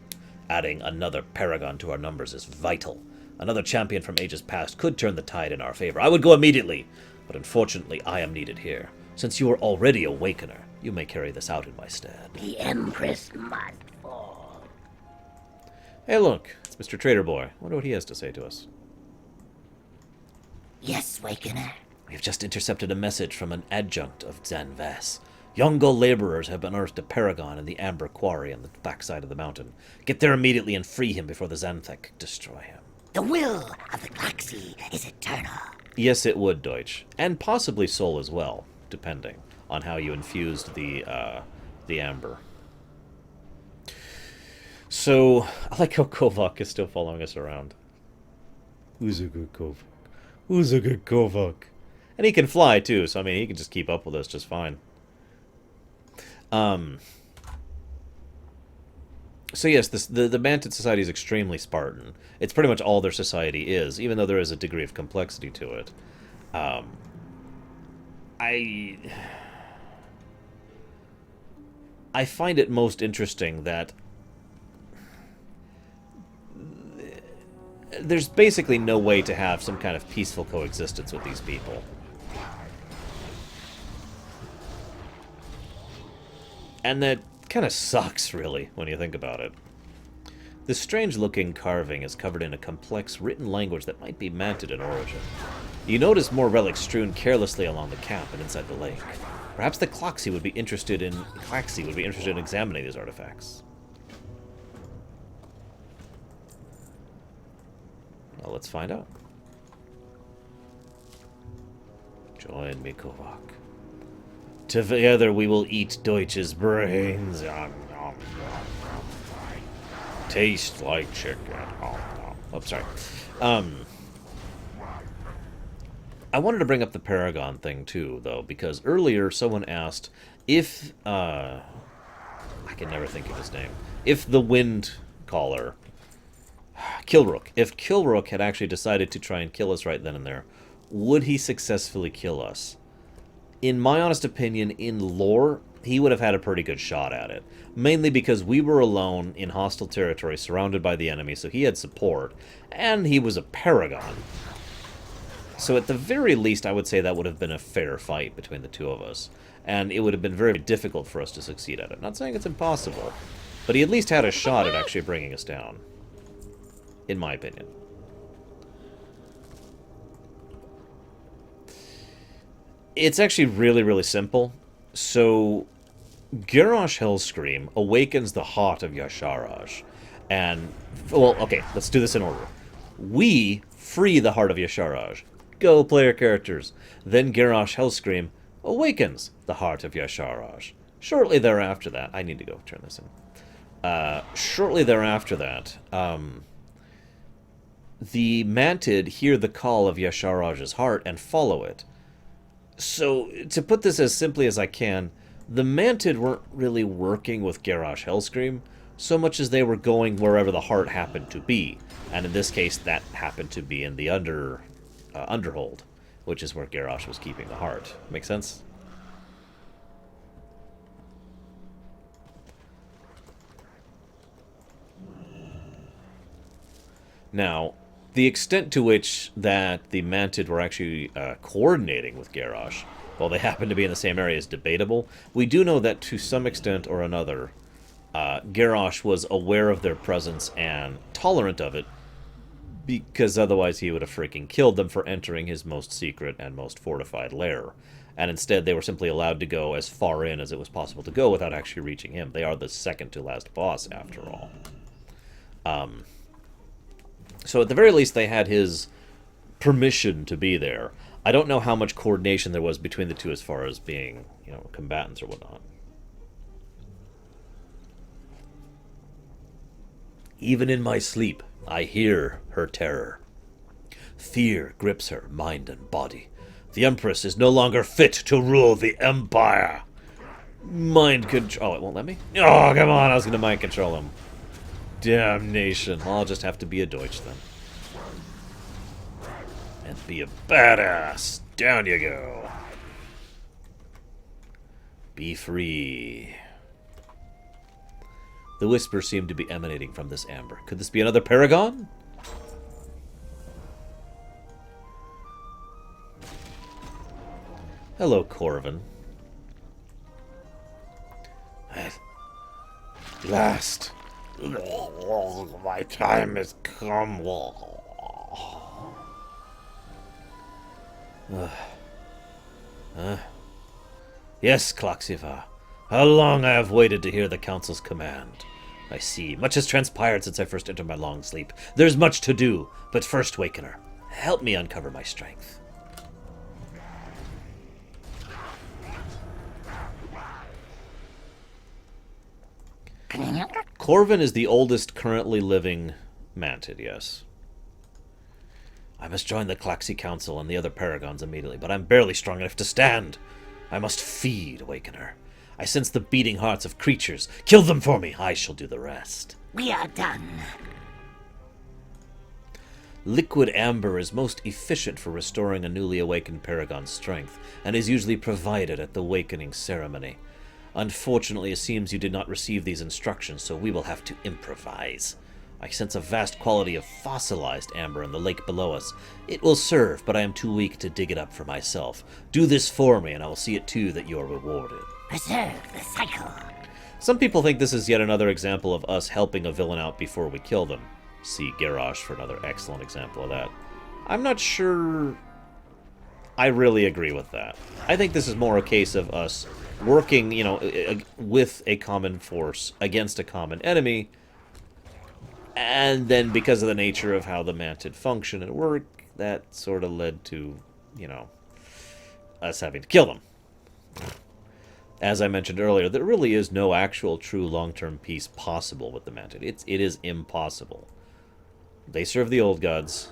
Adding another Paragon to our numbers is vital. Another champion from ages past could turn the tide in our favor. I would go immediately, but unfortunately I am needed here. Since you are already a Wakener, you may carry this out in my stead. The Empress must fall. Hey look, it's Mr. Trader Boy. Wonder what he has to say to us. Yes, Wakener. We have just intercepted a message from an adjunct of Zanves. Yongo laborers have unearthed a Paragon in the Amber Quarry on the backside of the mountain. Get there immediately and free him before the Xanthek destroy him. The will of the Klaxxi is eternal. Yes, it would, Deutsch. And possibly Soul as well, depending on how you infused the Amber. So, I like how Kovok is still following us around. Who's a good Kovok? Who's a good Kovok? And he can fly, too, so I mean, he can just keep up with us just fine. So yes, the Mantid society is extremely Spartan. It's pretty much all their society is, even though there is a degree of complexity to it. I find it most interesting that there's basically no way to have some kind of peaceful coexistence with these people. And that kind of sucks, really, when you think about it. This strange-looking carving is covered in a complex written language that might be Mantid in origin. You notice more relics strewn carelessly along the camp and inside the lake. Perhaps the Klaxxi would be interested in examining these artifacts. Well, let's find out. Join me, Kovok. Together we will eat Deutsch's brains. Taste like chicken. Oh, sorry. I wanted to bring up the Paragon thing too, though, because earlier someone asked if I can never think of his name. If the Wind Caller, Kilrook, if Kilrook had actually decided to try and kill us right then and there, would he successfully kill us? In my honest opinion, in lore, he would have had a pretty good shot at it. Mainly because we were alone in hostile territory, surrounded by the enemy, so he had support, and he was a Paragon. So at the very least, I would say that would have been a fair fight between the two of us. And it would have been very difficult for us to succeed at it. Not saying it's impossible, but he at least had a shot at actually bringing us down. In my opinion. It's actually really, really simple. So, Garrosh Hellscream awakens the heart of Yasharaj. And, well, okay, let's do this in order. We free the heart of Yasharaj. Go, player characters. Then Garrosh Hellscream awakens the heart of Yasharaj. Shortly thereafter that... I need to go turn this in. Shortly thereafter that, the Mantid hear the call of Yasharaj's heart and follow it. So, to put this as simply as I can, the Mantid weren't really working with Garrosh Hellscream, so much as they were going wherever the heart happened to be. And in this case, that happened to be in the underhold, which is where Garrosh was keeping the heart. Make sense? Now, the extent to which that the Mantid were actually coordinating with Garrosh, while they happen to be in the same area, is debatable. We do know that to some extent or another, Garrosh was aware of their presence and tolerant of it, because otherwise he would have freaking killed them for entering his most secret and most fortified lair. And instead they were simply allowed to go as far in as it was possible to go without actually reaching him. They are the second to last boss, after all. So at the very least, they had his permission to be there. I don't know how much coordination there was between the two as far as being, you know, combatants or whatnot. Even in my sleep, I hear her terror. Fear grips her mind and body. The Empress is no longer fit to rule the Empire. Mind control. Oh, it won't let me? Oh, come on. I was going to mind control him. Damnation. I'll just have to be a Deutsch then. And be a badass. Down you go. Be free. The whispers seem to be emanating from this amber. Could this be another Paragon? Hello, Corvin. At last. My time has come. Yes, Klaxxi. How long I have waited to hear the Council's command. I see. Much has transpired since I first entered my long sleep. There's much to do, but first, Wakener, help me uncover my strength. Corvin is the oldest currently living Mantid, yes. I must join the Klaxxi Council and the other Paragons immediately, but I'm barely strong enough to stand. I must feed Wakener. I sense the beating hearts of creatures. Kill them for me. I shall do the rest. We are done. Liquid amber is most efficient for restoring a newly awakened Paragon's strength, and is usually provided at the awakening ceremony. Unfortunately, it seems you did not receive these instructions, so we will have to improvise. I sense a vast quantity of fossilized amber in the lake below us. It will serve, but I am too weak to dig it up for myself. Do this for me, and I will see it too that you are rewarded. Preserve the cycle. Some people think this is yet another example of us helping a villain out before we kill them. See Garrosh for another excellent example of that. I'm not sure I really agree with that. I think this is more a case of us working, you know, with a common force against a common enemy, and then because of the nature of how the Mantid function and work, that sort of led to, you know, us having to kill them. As I mentioned earlier, there really is no actual true long-term peace possible with the Mantid. It is impossible. They serve the old gods.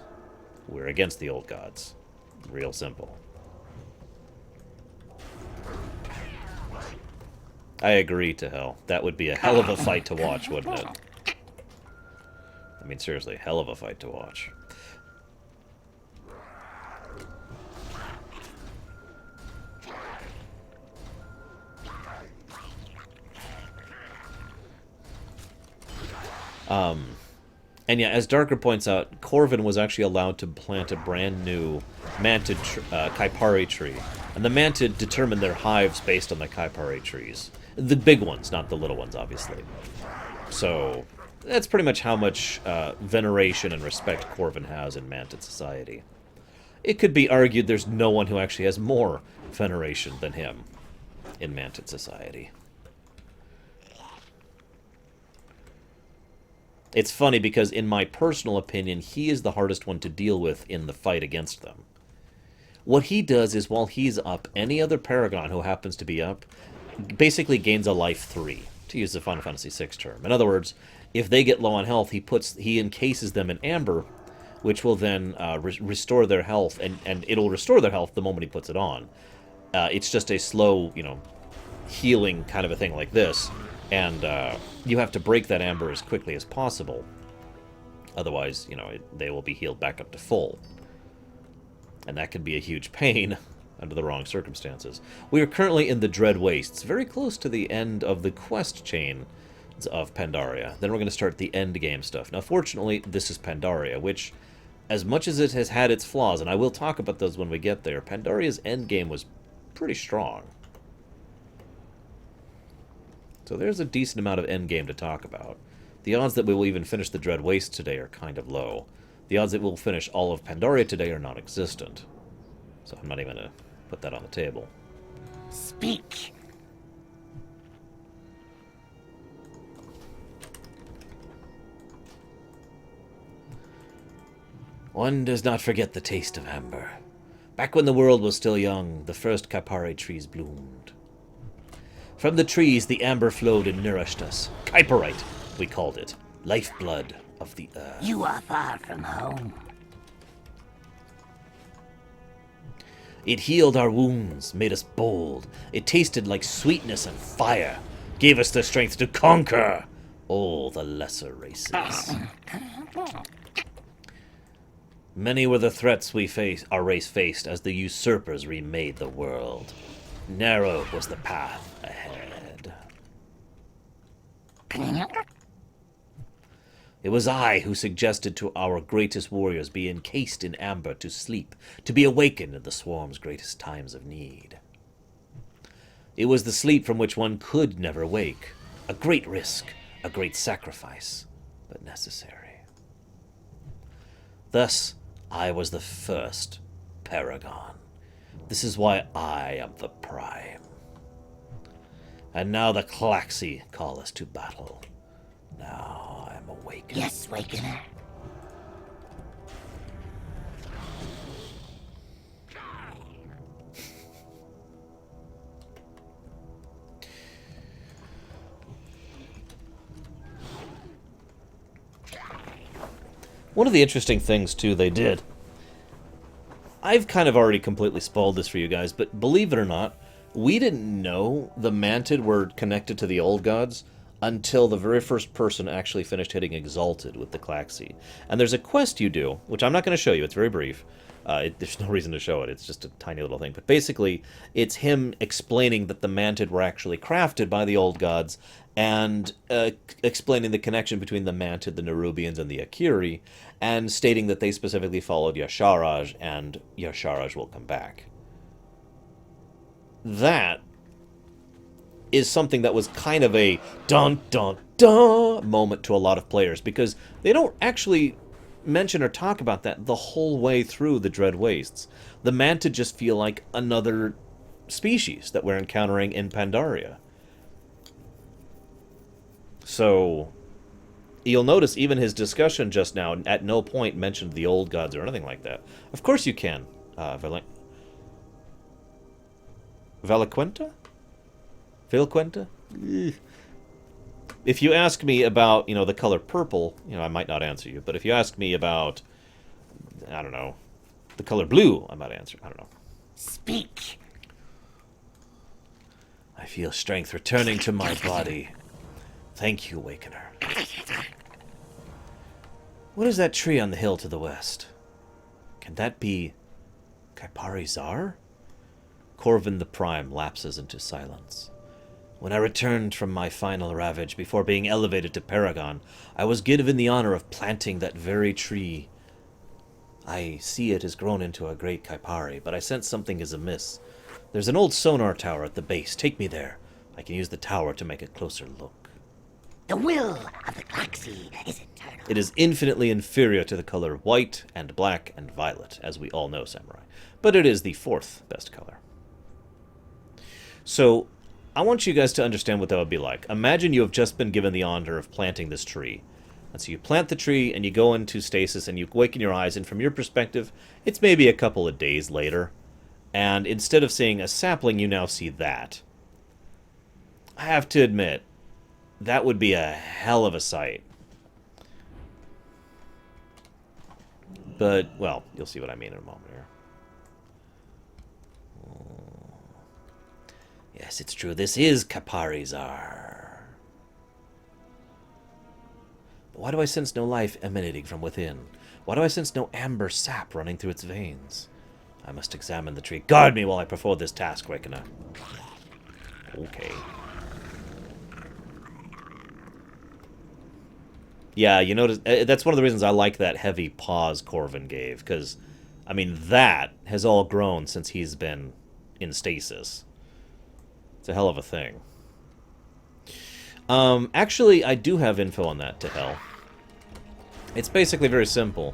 We're against the old gods. Real simple. I agree, to hell. That would be a hell of a fight to watch, wouldn't it? I mean, seriously, hell of a fight to watch. And yeah, as Darker points out, Corvin was actually allowed to plant a brand new Mantid Kaipari tree. And the Mantid determined their hives based on the Kaipari trees. The big ones, not the little ones, obviously. So, that's pretty much how much veneration and respect Corvin has in Mantid society. It could be argued there's no one who actually has more veneration than him in Mantid society. It's funny because, in my personal opinion, he is the hardest one to deal with in the fight against them. What he does is, while he's up, any other Paragon who happens to be up basically gains a life 3, to use the Final Fantasy VI term. In other words, if they get low on health, he encases them in amber, which will then restore their health, and it'll restore their health the moment he puts it on. It's just a slow, you know, healing kind of a thing like this. And you have to break that amber as quickly as possible. Otherwise, they will be healed back up to full. And that can be a huge pain under the wrong circumstances. We are currently in the Dread Wastes, very close to the end of the quest chain of Pandaria. Then we're going to start the end game stuff. Now, fortunately, this is Pandaria, which, as much as it has had its flaws, and I will talk about those when we get there, Pandaria's end game was pretty strong. So there's a decent amount of end game to talk about. The odds that we will even finish the Dread Waste today are kind of low. The odds that we'll finish all of Pandaria today are non-existent. So I'm not even going to put that on the table. Speak. One does not forget the taste of amber. Back when the world was still young, the first Kipari trees bloomed. From the trees, the amber flowed and nourished us. Kiparite, we called it. Lifeblood of the earth. You are far from home. It healed our wounds, made us bold. It tasted like sweetness and fire. Gave us the strength to conquer all the lesser races. Many were the threats our race faced as the usurpers remade the world. Narrow was the path ahead. It was I who suggested to our greatest warriors be encased in amber to sleep, to be awakened in the swarm's greatest times of need. It was the sleep from which one could never wake, a great risk, a great sacrifice, but necessary. Thus, I was the first Paragon. This is why I am the Prime. And now the Klaxxi call us to battle. Now I am awakened. Yes, Wakener. One of the interesting things, too, they did. I've kind of already completely spoiled this for you guys, but believe it or not, we didn't know the Mantid were connected to the old gods until the very first person actually finished hitting Exalted with the Klaxxi. And there's a quest you do, which I'm not going to show you, it's very brief. There's no reason to show it, it's just a tiny little thing. But basically, it's him explaining that the Mantid were actually crafted by the old gods, and explaining the connection between the Mantid, the Nerubians, and the Akiri, and stating that they specifically followed Yasharaj, and Yasharaj will come back. That is something that was kind of a dun-dun-dun moment to a lot of players, because they don't actually mention or talk about that the whole way through the Dread Wastes. The Mantid just feel like another species that we're encountering in Pandaria. So, you'll notice even his discussion just now at no point mentioned the old gods or anything like that. Of course you can, Valaquenta? Vilquenta? If you ask me about, the color purple, I might not answer you. But if you ask me about, I don't know, the color blue, I might answer. I don't know. Speak. I feel strength returning to my body. Thank you, Awakener. What is that tree on the hill to the west? Can that be Kipari Zar? Corvin the Prime lapses into silence. When I returned from my final ravage before being elevated to Paragon, I was given the honor of planting that very tree. I see it has grown into a great Kipari, but I sense something is amiss. There's an old sonar tower at the base. Take me there. I can use the tower to make a closer look. The will of the Klaxxi is eternal. It is infinitely inferior to the color white and black and violet, as we all know, Samurai. But it is the fourth best color. So, I want you guys to understand what that would be like. Imagine you have just been given the honor of planting this tree. And so you plant the tree, and you go into stasis, and you awaken your eyes, and from your perspective, it's maybe a couple of days later. And instead of seeing a sapling, you now see that. I have to admit, that would be a hell of a sight. But, well, you'll see what I mean in a moment here. Yes, it's true. This is Kipari Zar. Why do I sense no life emanating from within? Why do I sense no amber sap running through its veins? I must examine the tree. Guard me while I perform this task, Wakener. Okay. Yeah, you notice, that's one of the reasons I like that heavy pause Corvin gave, because, I mean, that has all grown since he's been in stasis. It's a hell of a thing. Actually, I do have info on that, to hell. It's basically very simple.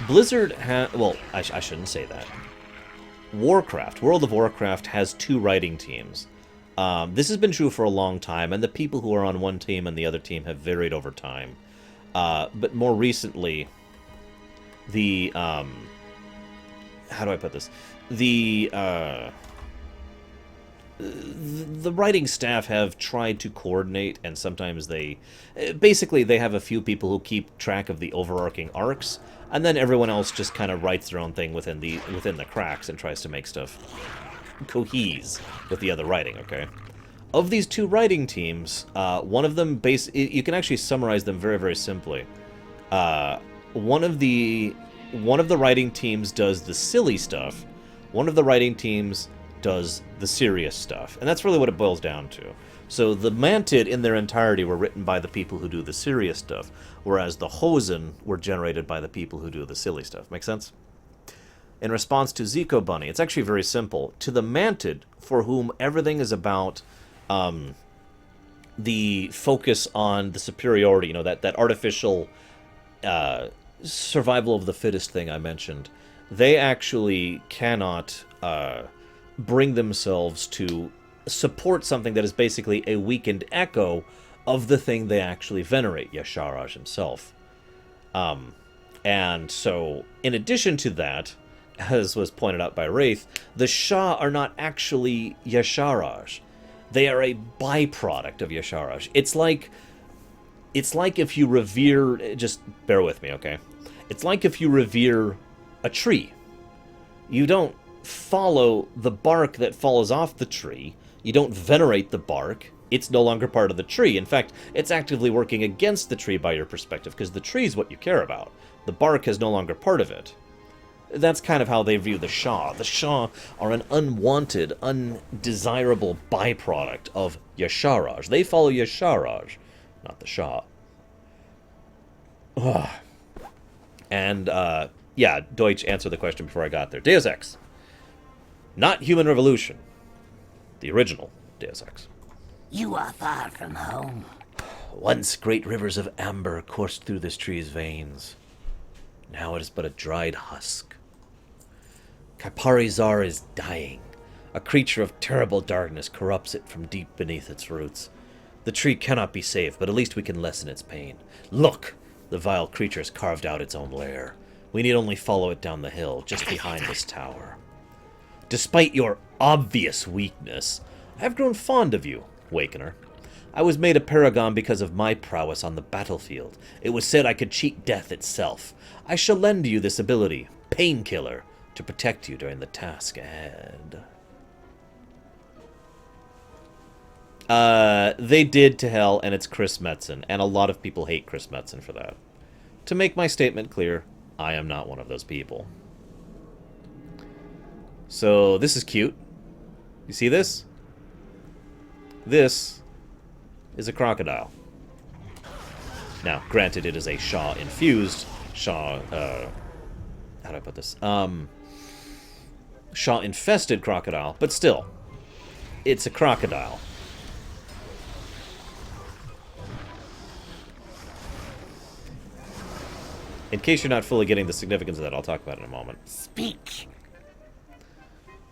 Blizzard well, I shouldn't say that. Warcraft, World of Warcraft, has 2 writing teams. This has been true for a long time, and the people who are on one team and the other team have varied over time. But more recently, the, how do I put this? The writing staff have tried to coordinate, and sometimes basically they have a few people who keep track of the overarching arcs, and then everyone else just kind of writes their own thing within the cracks and tries to make stuff cohese with the other writing, okay? Of these 2 writing teams, one of them, you can actually summarize them very, very simply. One of the writing teams does the silly stuff. One of the writing teams does the serious stuff. And that's really what it boils down to. So the Mantid in their entirety were written by the people who do the serious stuff, whereas the Hosen were generated by the people who do the silly stuff. Make sense? In response to Zico Bunny, it's actually very simple. To the Mantid, for whom everything is about the focus on the superiority, you know, that artificial survival of the fittest thing I mentioned, they actually cannot bring themselves to support something that is basically a weakened echo of the thing they actually venerate, Y'Shaarj himself. And so, in addition to that, as was pointed out by Wraith, the Shah are not actually Y'Shaarj. They are a byproduct of Y'Shaarj. It's like if you revere... Just bear with me, okay? It's like if you revere a tree. You don't follow the bark that falls off the tree. You don't venerate the bark. It's no longer part of the tree. In fact, it's actively working against the tree by your perspective, because the tree is what you care about. The bark is no longer part of it. That's kind of how they view the Shah. The Shah are an unwanted, undesirable byproduct of Y'Shaarj. They follow Y'Shaarj, not the Shah. Ugh. And, yeah, Deutsch answered the question before I got there. Deus Ex. Not Human Revolution. The original Deus Ex. You are far from home. Once great rivers of amber coursed through this tree's veins. Now it is but a dried husk. Kaparizar is dying. A creature of terrible darkness corrupts it from deep beneath its roots. The tree cannot be saved, but at least we can lessen its pain. Look! The vile creature has carved out its own lair. We need only follow it down the hill, just behind this tower. Despite your obvious weakness, I have grown fond of you, Wakener. I was made a paragon because of my prowess on the battlefield. It was said I could cheat death itself. I shall lend you this ability, Painkiller, to protect you during the task ahead. They did to hell, and it's Chris Metzen, and a lot of people hate Chris Metzen for that. To make my statement clear, I am not one of those people. So, this is cute. You see this? This is a crocodile. Now, granted, it is a Shah-infused Shah, how do I put this? Shah-infested crocodile, but still, it's a crocodile. In case you're not fully getting the significance of that, I'll talk about it in a moment. Speak.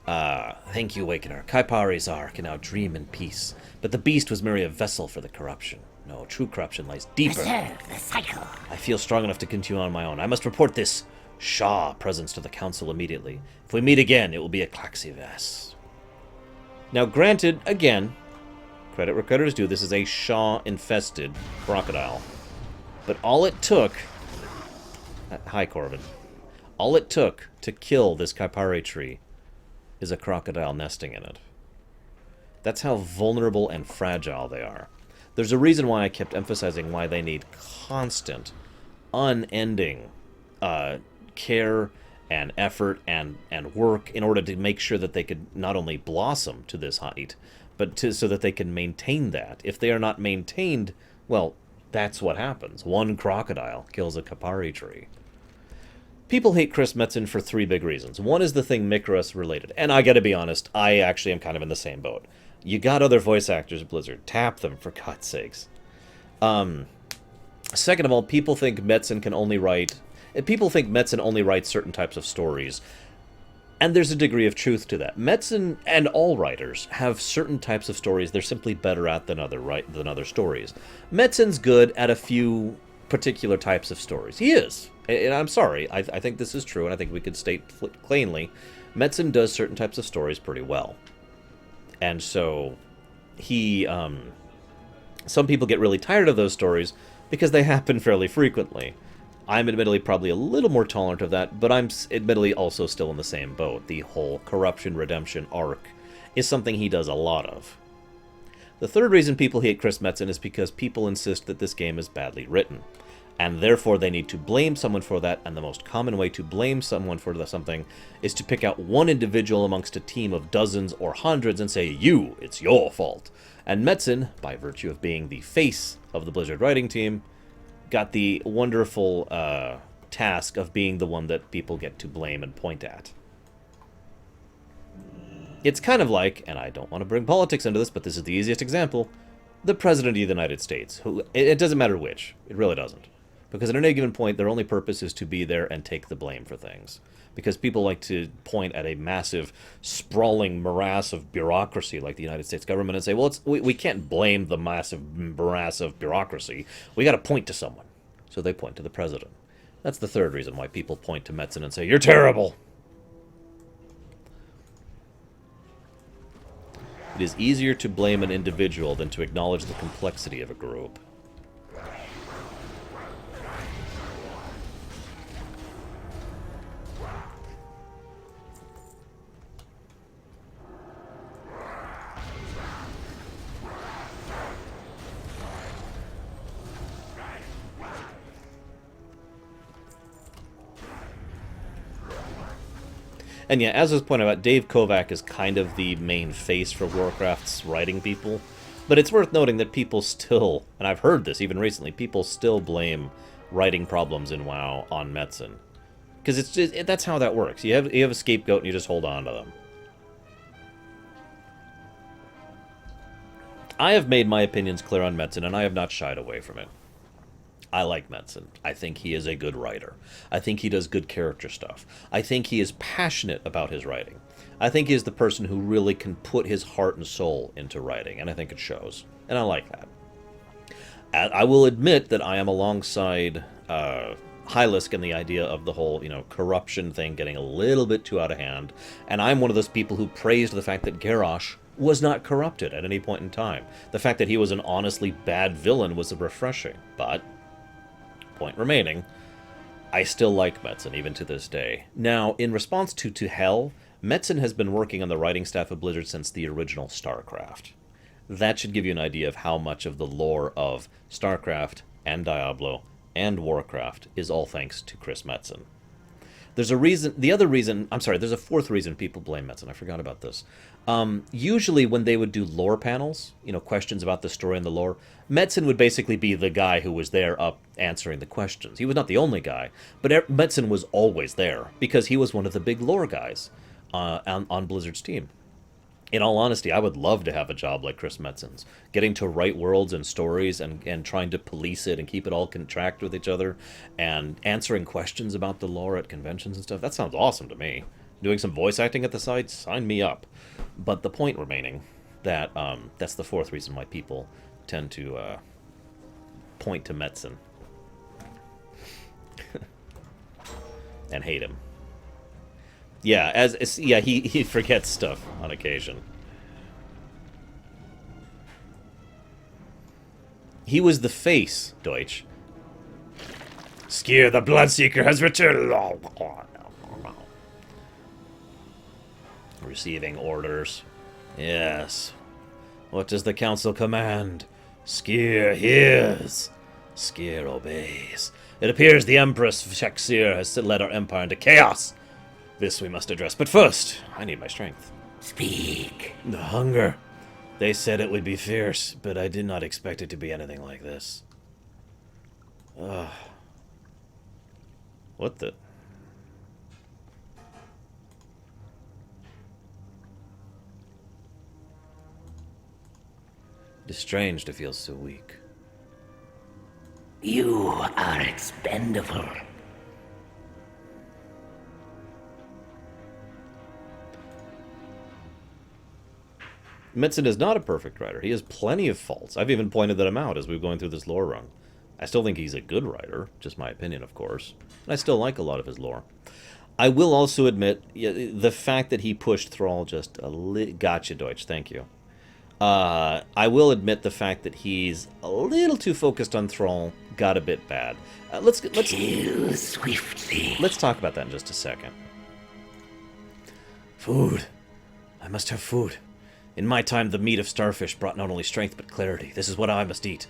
Thank you, Awakener. Kaparizar can now dream in peace, but the beast was merely a vessel for the corruption. No, true corruption lies deeper. Preserve the cycle. I feel strong enough to continue on my own. I must report this Shah presence to the council immediately. If we meet again, it will be a Klaxxi vest. Now, granted, again, credit where credit is due, this is a Shah-infested crocodile. But all it took... Hi, Corvin. All it took to kill this Kaipari tree is a crocodile nesting in it. That's how vulnerable and fragile they are. There's a reason why I kept emphasizing why they need constant, unending care and effort and work in order to make sure that they could not only blossom to this height, but so that they can maintain that. If they are not maintained, well, that's what happens. One crocodile kills a Kapari tree. People hate Chris Metzen for 3 big reasons. One is the thing Micros related. And I gotta be honest, I actually am kind of in the same boat. You got other voice actors at Blizzard. Tap them, for God's sakes. Second of all, people think Metzen only writes certain types of stories. And there's a degree of truth to that. Metzen and all writers have certain types of stories they're simply better at than other stories. Metzen's good at a few particular types of stories. He is. And I'm sorry. I think this is true, and I think we could state plainly, Metzen does certain types of stories pretty well. And so he... some people get really tired of those stories because they happen fairly frequently. I'm admittedly probably a little more tolerant of that, but I'm admittedly also still in the same boat. The whole corruption redemption arc is something he does a lot of. The third reason people hate Chris Metzen is because people insist that this game is badly written, and therefore they need to blame someone for that, and the most common way to blame someone for something is to pick out one individual amongst a team of dozens or hundreds and say, it's your fault. And Metzen, by virtue of being the face of the Blizzard writing team, got the wonderful task of being the one that people get to blame and point at. It's kind of like, and I don't want to bring politics into this, but this is the easiest example, the President of the United States. Who, it doesn't matter which. It really doesn't. Because at any given point, their only purpose is to be there and take the blame for things. Because people like to point at a massive, sprawling morass of bureaucracy like the United States government and say, well, we can't blame the massive morass of bureaucracy. We got to point to someone. So they point to the president. That's the third reason why people point to Metzen and say, you're terrible. It is easier to blame an individual than to acknowledge the complexity of a group. And yeah, as was pointed out, Dave Kovak is kind of the main face for Warcraft's writing people. But it's worth noting that people still, and I've heard this even recently, people still blame writing problems in WoW on Metzen. Because that's how that works. You have a scapegoat and you just hold on to them. I have made my opinions clear on Metzen, and I have not shied away from it. I like Metzen. I think he is a good writer. I think he does good character stuff. I think he is passionate about his writing. I think he is the person who really can put his heart and soul into writing, and I think it shows. And I like that. I will admit that I am alongside Hylisk in the idea of the whole, corruption thing getting a little bit too out of hand, and I'm one of those people who praised the fact that Garrosh was not corrupted at any point in time. The fact that he was an honestly bad villain was refreshing, but... point remaining, I still like Metzen, even to this day. Now, in response to Hell, Metzen has been working on the writing staff of Blizzard since the original StarCraft. That should give you an idea of how much of the lore of StarCraft and Diablo and Warcraft is all thanks to Chris Metzen. There's a fourth reason people blame Metzen. I forgot about this. Usually when they would do lore panels, questions about the story and the lore, Metzen would basically be the guy who was there up answering the questions. He was not the only guy, but Metzen was always there because he was one of the big lore guys on Blizzard's team. In all honesty, I would love to have a job like Chris Metzen's, getting to write worlds and stories and trying to police it and keep it all contract with each other and answering questions about the lore at conventions and stuff. That sounds awesome to me. Doing some voice acting at the side, sign me up. But the point remaining, that that's the fourth reason why people tend to point to Metzen and hate him. Yeah, he forgets stuff on occasion. He was the face, Deutsch. Skier, the Bloodseeker has returned. Receiving orders. Yes. What does the council command? Skier hears. Skier obeys. It appears the Empress Klaxxi has led our empire into chaos. This we must address. But first, I need my strength. Speak. The hunger. They said it would be fierce, but I did not expect it to be anything like this. Ugh. What the... It is strange to feel so weak. You are expendable. Metzen is not a perfect writer. He has plenty of faults. I've even pointed them out as we've gone through this lore run. I still think he's a good writer, just my opinion, of course. And I still like a lot of his lore. I will also admit, the fact that he pushed Thrall just a little... Gotcha, Deutsch, thank you. I will admit the fact that he's a little too focused on Thrall got a bit bad. Let's Kill swiftly. Let's talk about that in just a second. Food. I must have food. In my time, the meat of starfish brought not only strength but clarity. This is what I must eat.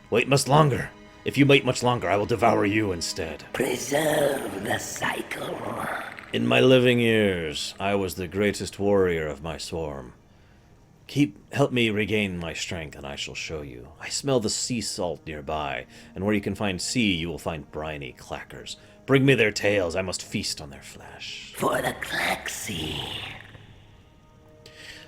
Wait much longer. If you wait much longer, I will devour you instead. Preserve the cycle. In my living years, I was the greatest warrior of my swarm. Help me regain my strength, and I shall show you. I smell the sea salt nearby, and where you can find sea, you will find briny clackers. Bring me their tails, I must feast on their flesh. For the Klaxxi.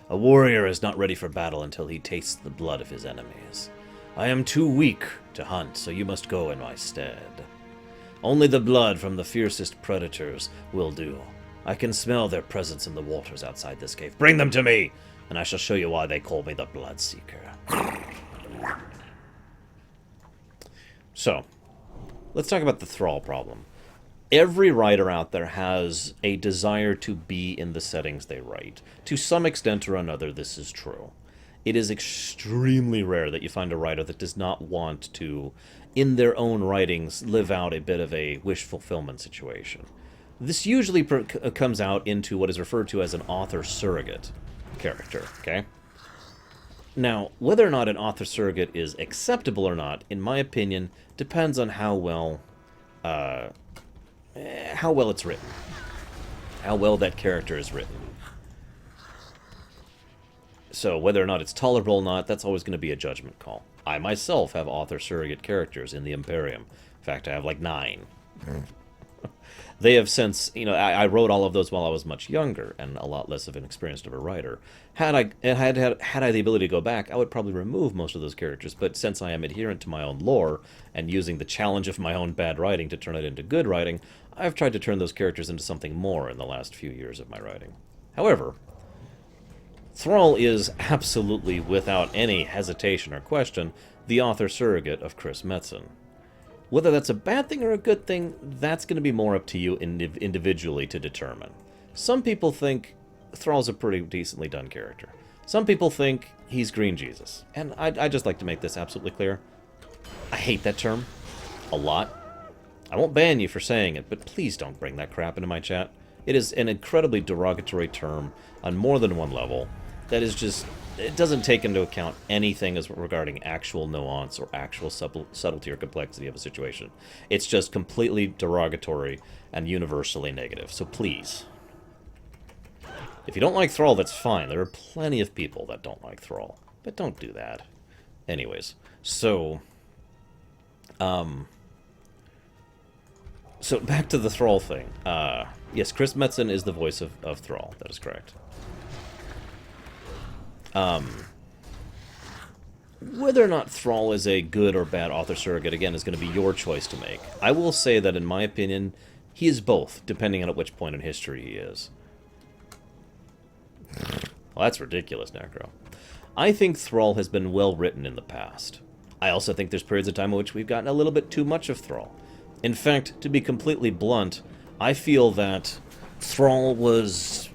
A warrior is not ready for battle until he tastes the blood of his enemies. I am too weak to hunt, so you must go in my stead. Only the blood from the fiercest predators will do. I can smell their presence in the waters outside this cave. Bring them to me, and I shall show you why they call me the Bloodseeker. So, let's talk about the Thrall problem. Every writer out there has a desire to be in the settings they write. To some extent or another, this is true. It is extremely rare that you find a writer that does not want to, in their own writings, live out a bit of a wish fulfillment situation. This usually comes out into what is referred to as an author surrogate character, okay? Now, whether or not an author surrogate is acceptable or not, in my opinion, depends on how well it's written. How well that character is written. So, whether or not it's tolerable or not, that's always going to be a judgment call. I myself have author surrogate characters in the Imperium. In fact, I have like 9. They have since, I wrote all of those while I was much younger and a lot less of an experienced of a writer. Had I the ability to go back, I would probably remove most of those characters, but since I am adherent to my own lore and using the challenge of my own bad writing to turn it into good writing, I've tried to turn those characters into something more in the last few years of my writing. However, Thrall is absolutely, without any hesitation or question, the author surrogate of Chris Metzen. Whether that's a bad thing or a good thing, that's going to be more up to you individually to determine. Some people think Thrall's a pretty decently done character. Some people think he's Green Jesus. And I'd just like to make this absolutely clear. I hate that term. A lot. I won't ban you for saying it, but please don't bring that crap into my chat. It is an incredibly derogatory term on more than one level. That is just... It doesn't take into account anything as regarding actual nuance or actual subtlety or complexity of a situation. It's just completely derogatory and universally negative. So please, if you don't like Thrall, that's fine. There are plenty of people that don't like Thrall, but don't do that. Anyways, so back to the Thrall thing. Yes, Chris Metzen is the voice of Thrall. That is correct. Whether or not Thrall is a good or bad author surrogate, again, is going to be your choice to make. I will say that, in my opinion, he is both, depending on at which point in history he is. Well, that's ridiculous, Necro. I think Thrall has been well written in the past. I also think there's periods of time in which we've gotten a little bit too much of Thrall. In fact, to be completely blunt, I feel that Thrall was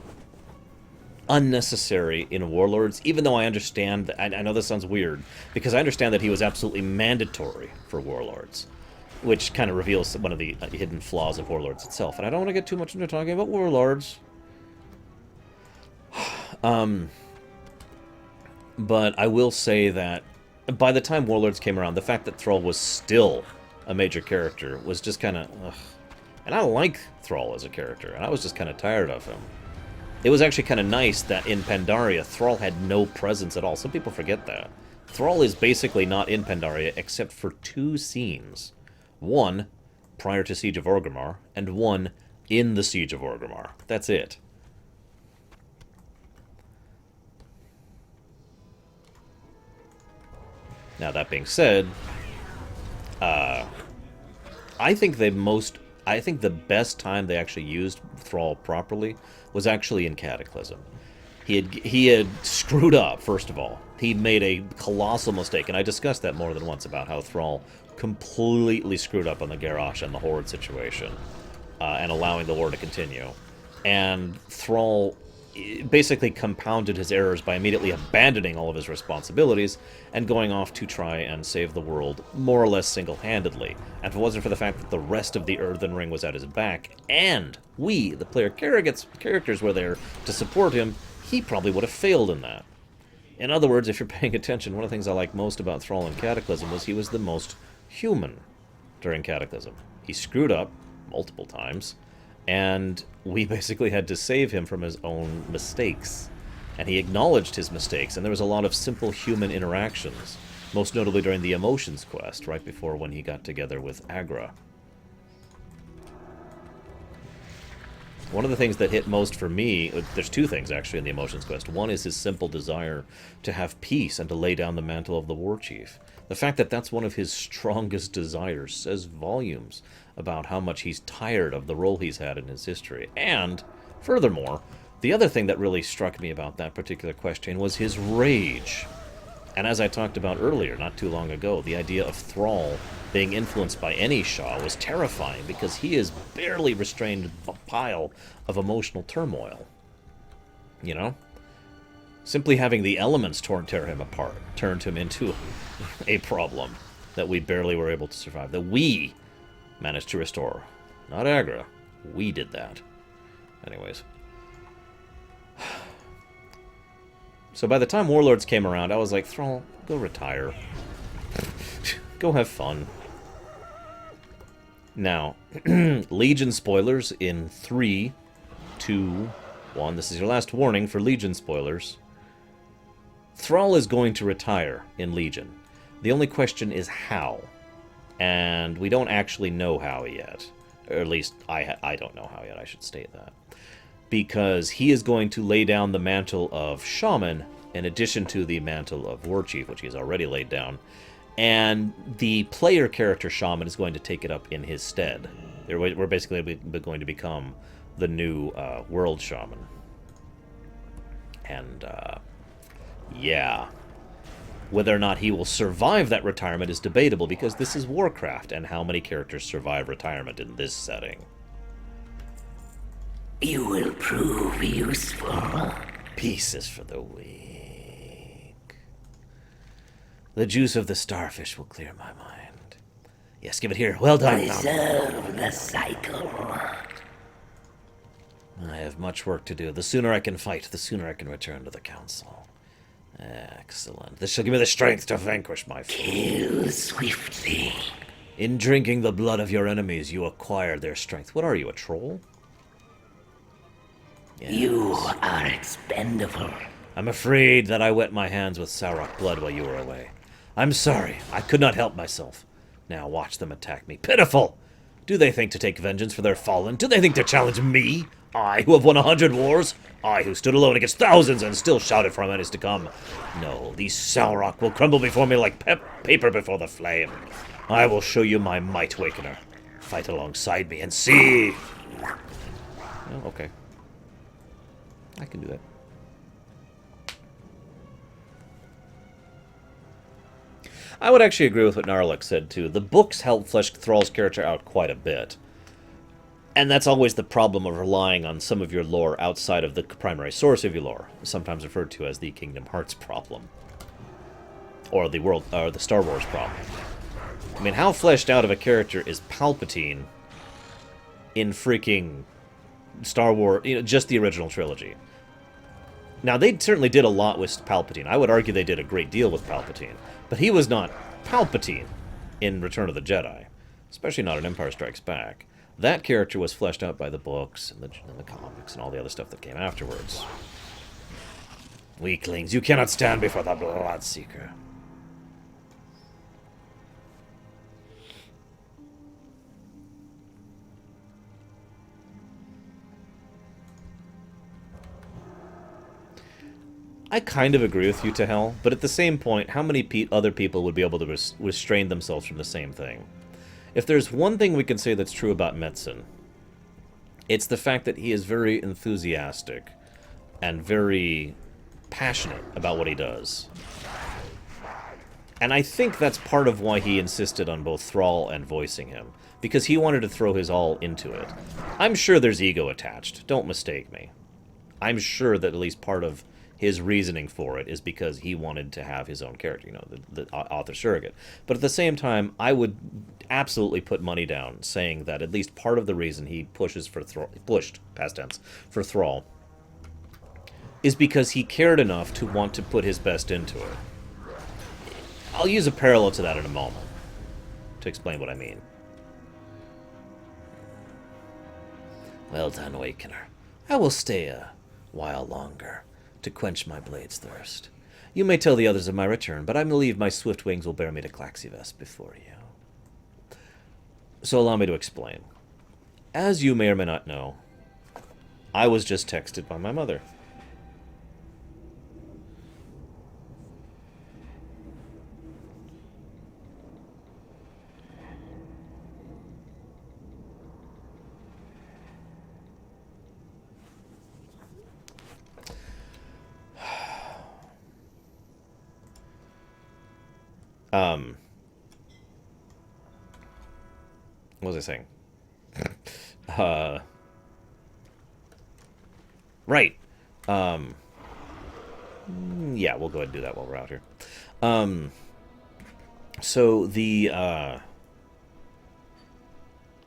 unnecessary in Warlords, even though I understand that, I know this sounds weird, because I understand that he was absolutely mandatory for Warlords, which kind of reveals one of the hidden flaws of Warlords itself. And I don't want to get too much into talking about Warlords. But I will say that by the time Warlords came around, the fact that Thrall was still a major character was just kind of... And I like Thrall as a character, and I was just kind of tired of him. It was actually kind of nice that in Pandaria, Thrall had no presence at all. Some people forget that. Thrall is basically not in Pandaria except for 2 scenes. One, prior to Siege of Orgrimmar, and one in the Siege of Orgrimmar. That's it. Now, that being said, I think the best time they actually used Thrall properly was actually in Cataclysm. He had screwed up, first of all. He made a colossal mistake, and I discussed that more than once about how Thrall completely screwed up on the Garrosh and the Horde situation, and allowing the war to continue. And Thrall basically compounded his errors by immediately abandoning all of his responsibilities and going off to try and save the world more or less single-handedly. And if it wasn't for the fact that the rest of the Earthen Ring was at his back, and we, the player characters, were there to support him, he probably would have failed in that. In other words, if you're paying attention, one of the things I like most about Thrall in Cataclysm was he was the most human during Cataclysm. He screwed up multiple times, and we basically had to save him from his own mistakes. And he acknowledged his mistakes, and there was a lot of simple human interactions, most notably during the Emotions quest, right before when he got together with Agra. One of the things that hit most for me, there's 2 things actually in the Emotions quest. One is his simple desire to have peace and to lay down the mantle of the War Chief. The fact that that's one of his strongest desires says volumes about how much he's tired of the role he's had in his history. And, furthermore, the other thing that really struck me about that particular question was his rage. And as I talked about earlier, not too long ago, the idea of Thrall being influenced by any Shah was terrifying because he is barely restrained a pile of emotional turmoil. You know? Simply having the elements tear him apart turned him into a problem that we barely were able to survive. That we managed to restore. Not Agra. We did that. Anyways. So by the time Warlords came around, I was like, Thrall, go retire. Go have fun. Now, Legion spoilers in 3, 2, 1. This is your last warning for Legion spoilers. Thrall is going to retire in Legion. The only question is how. And we don't actually know how yet. Or at least, I don't know how yet, I should state that. Because he is going to lay down the mantle of Shaman in addition to the mantle of War Chief, which he has already laid down. And the player character Shaman is going to take it up in his stead. We're basically going to become the new World Shaman. And, yeah. Whether or not he will survive that retirement is debatable, because this is Warcraft, and how many characters survive retirement in this setting? You will prove useful. Peace is for the weak. The juice of the starfish will clear my mind. Yes, give it here. Well done. Preserve the cycle. I have much work to do. The sooner I can fight, the sooner I can return to the council. Excellent. This shall give me the strength to vanquish my foe. Kill swiftly. In drinking the blood of your enemies, you acquire their strength. What are you, a troll? Yes. You are expendable. I'm afraid that I wet my hands with Sauroch blood while you were away. I'm sorry. I could not help myself. Now watch them attack me. Pitiful! Do they think to take vengeance for their fallen? Do they think to challenge me? I, who have won 100 wars? I, who stood alone against thousands and still shouted for menace to come? No, these Sauroch will crumble before me like paper before the flame. I will show you my might, Wakener. Fight alongside me and see! Oh, okay. I can do that. I would actually agree with what Narlik said, too. The books help flesh Thrall's character out quite a bit. And that's always the problem of relying on some of your lore outside of the primary source of your lore, sometimes referred to as the Kingdom Hearts problem. Or the Star Wars problem. I mean, how fleshed out of a character is Palpatine in freaking Star Wars, just the original trilogy? Now, they certainly did a lot with Palpatine. I would argue they did a great deal with Palpatine. But he was not Palpatine in Return of the Jedi. Especially not in Empire Strikes Back. That character was fleshed out by the books and the comics and all the other stuff that came afterwards. Weaklings, you cannot stand before the Bloodseeker. I kind of agree with you to hell, but at the same point, how many other people would be able to restrain themselves from the same thing? If there's one thing we can say that's true about Metzen, it's the fact that he is very enthusiastic and very passionate about what he does. And I think that's part of why he insisted on both Thrall and voicing him, because he wanted to throw his all into it. I'm sure there's ego attached, don't mistake me. I'm sure that at least part of his reasoning for it is because he wanted to have his own character, you know, the author surrogate. But at the same time, I would absolutely put money down saying that at least part of the reason he pushed, past tense, for Thrall is because he cared enough to want to put his best into it. I'll use a parallel to that in a moment to explain what I mean. Well done, Awakener. I will stay a while longer to quench my blade's thirst. You may tell the others of my return, but I believe my swift wings will bear me to Klaxxi before you. So allow me to explain. As you may or may not know, I was just texted by my mother. What was I saying? Right. Yeah, we'll go ahead and do that while we're out here. So the,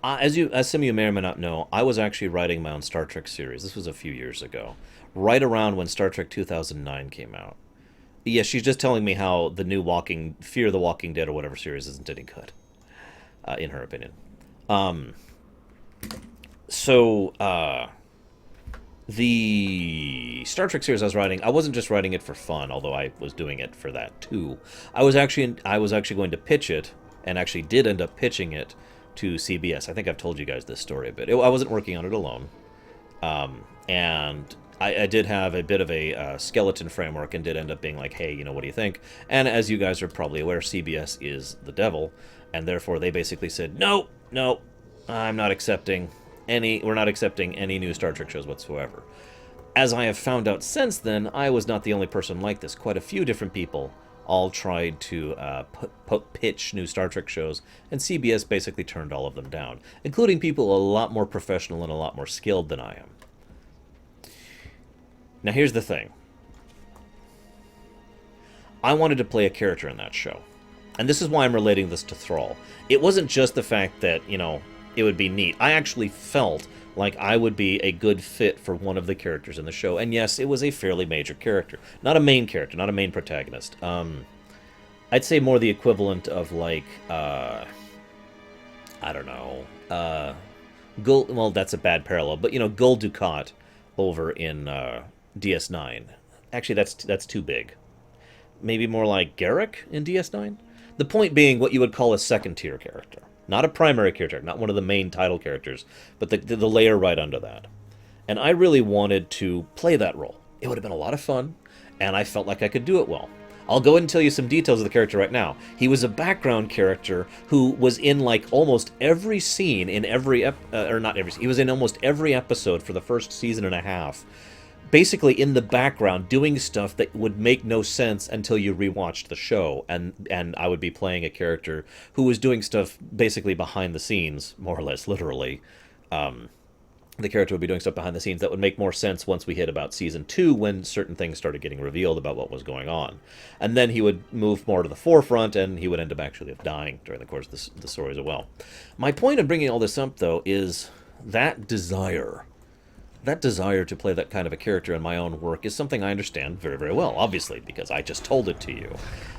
as some of you may or may not know, I was actually writing my own Star Trek series. This was a few years ago, right around when Star Trek 2009 came out. Yeah, she's just telling me how the new Fear the Walking Dead or whatever series isn't any good, in her opinion. The Star Trek series I was writing, I wasn't just writing it for fun, although I was doing it for that too. I was actually going to pitch it, and actually did end up pitching it to CBS. I think I've told you guys this story a bit. I wasn't working on it alone, and I did have a bit of a skeleton framework and did end up being like, hey, you know, what do you think? And as you guys are probably aware, CBS is the devil, and therefore they basically said, no, I'm not accepting we're not accepting any new Star Trek shows whatsoever. As I have found out since then, I was not the only person like this. Quite a few different people all tried to pitch new Star Trek shows, and CBS basically turned all of them down, including people a lot more professional and a lot more skilled than I am. Now here's the thing. I wanted to play a character in that show. And this is why I'm relating this to Thrall. It wasn't just the fact that, you know, it would be neat. I actually felt like I would be a good fit for one of the characters in the show. And yes, it was a fairly major character. Not a main character, not a main protagonist. I'd say more the equivalent of, like, I don't know, well, that's a bad parallel, but, you know, Gul Dukat over in DS9. Actually, that's too big. Maybe more like Garrick in DS9? The point being what you would call a second-tier character. Not a primary character, not one of the main title characters, but the layer right under that. And I really wanted to play that role. It would have been a lot of fun, and I felt like I could do it well. I'll go ahead and tell you some details of the character right now. He was a background character who was in, like, almost every scene in every... he was in almost every episode for the first season and a half. Basically in the background doing stuff that would make no sense until you rewatched the show, and I would be playing a character who was doing stuff basically behind the scenes, more or less literally. The character would be doing stuff behind the scenes that would make more sense once we hit about season 2, when certain things started getting revealed about what was going on. And then he would move more to the forefront, and he would end up actually dying during the course of the stories as well. My point of bringing all this up, though, is that desire that desire to play that kind of a character in my own work is something I understand very, very well, obviously, because I just told it to you.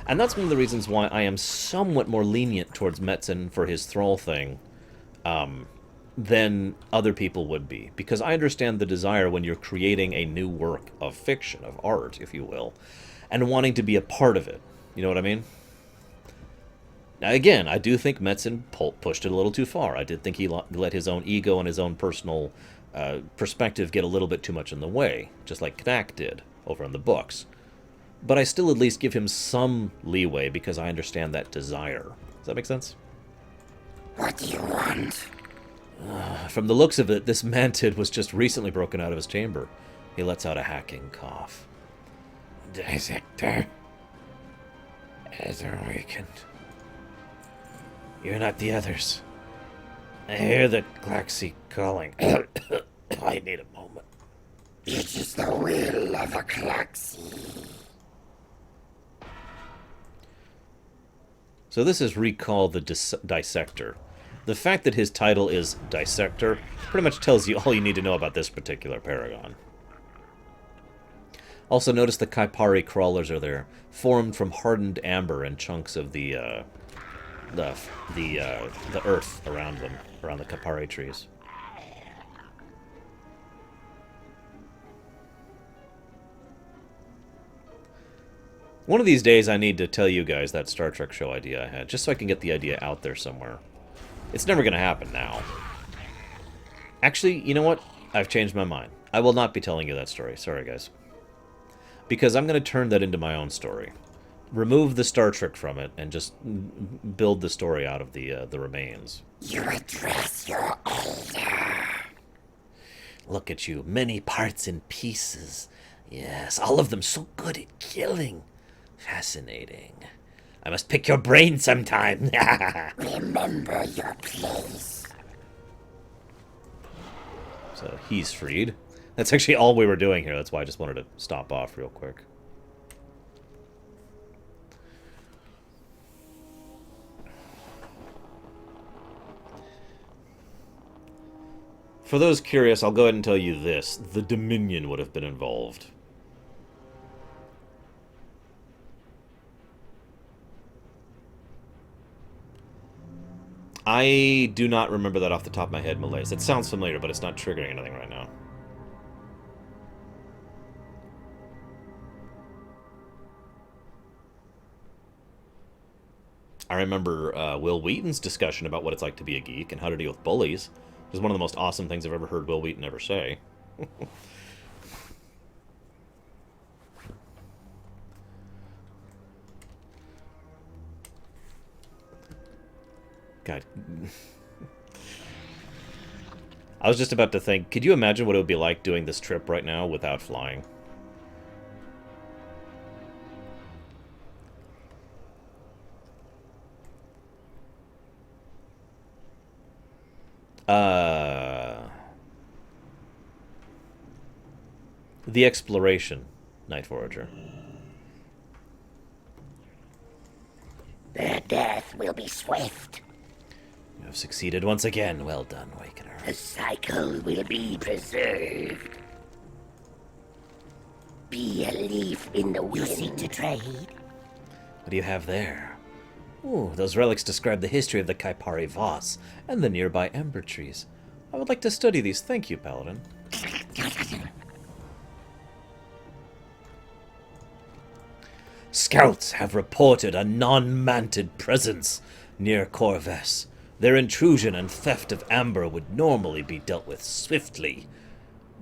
And that's one of the reasons why I am somewhat more lenient towards Metzen for his thrall thing than other people would be. Because I understand the desire when you're creating a new work of fiction, of art, if you will, and wanting to be a part of it. You know what I mean? Now, again, I do think Metzen pushed it a little too far. I did think he let his own ego and his own personal perspective get a little bit too much in the way, just like Knack did over in the books. But I still at least give him some leeway because I understand that desire. Does that make sense? What do you want? From the looks of it, this Mantid was just recently broken out of his chamber. He lets out a hacking cough. Dissector has awakened. You're not the others. I hear the Klaxxi calling. I need a moment. It is the will of a Klaxxi. So this is Recall the Dissector. The fact that his title is Dissector pretty much tells you all you need to know about this particular Paragon. Also notice the Kaipari crawlers are there, formed from hardened amber and chunks of the earth around them, around the Kaipari trees. One of these days I need to tell you guys that Star Trek show idea I had, just so I can get the idea out there somewhere. It's never going to happen now. Actually, you know what? I've changed my mind. I will not be telling you that story. Sorry, guys. Because I'm going to turn that into my own story. Remove the Star Trek from it and just build the story out of the remains. You address your elder. Look at you. Many parts and pieces. Yes, all of them so good at killing. Fascinating. I must pick your brain sometime. Remember your place. So he's freed. That's actually all we were doing here. That's why I just wanted to stop off real quick. For those curious, I'll go ahead and tell you this. The Dominion would have been involved. I do not remember that off the top of my head, Malaise. It sounds familiar, but it's not triggering anything right now. I remember Will Wheaton's discussion about what it's like to be a geek and how to deal with bullies. It was one of the most awesome things I've ever heard Will Wheaton ever say. God. I was just about to think, could you imagine what it would be like doing this trip right now without flying? The exploration, Night Forager. Their death will be swift. You have succeeded once again. Well done, Awakener. The cycle will be preserved. Be a leaf in the wind. You seek to trade? What do you have there? Ooh, those relics describe the history of the Kaipari Voss and the nearby ember trees. I would like to study these. Thank you, Paladin. Scouts have reported a non-Mantid presence near Corvus. Their intrusion and theft of amber would normally be dealt with swiftly,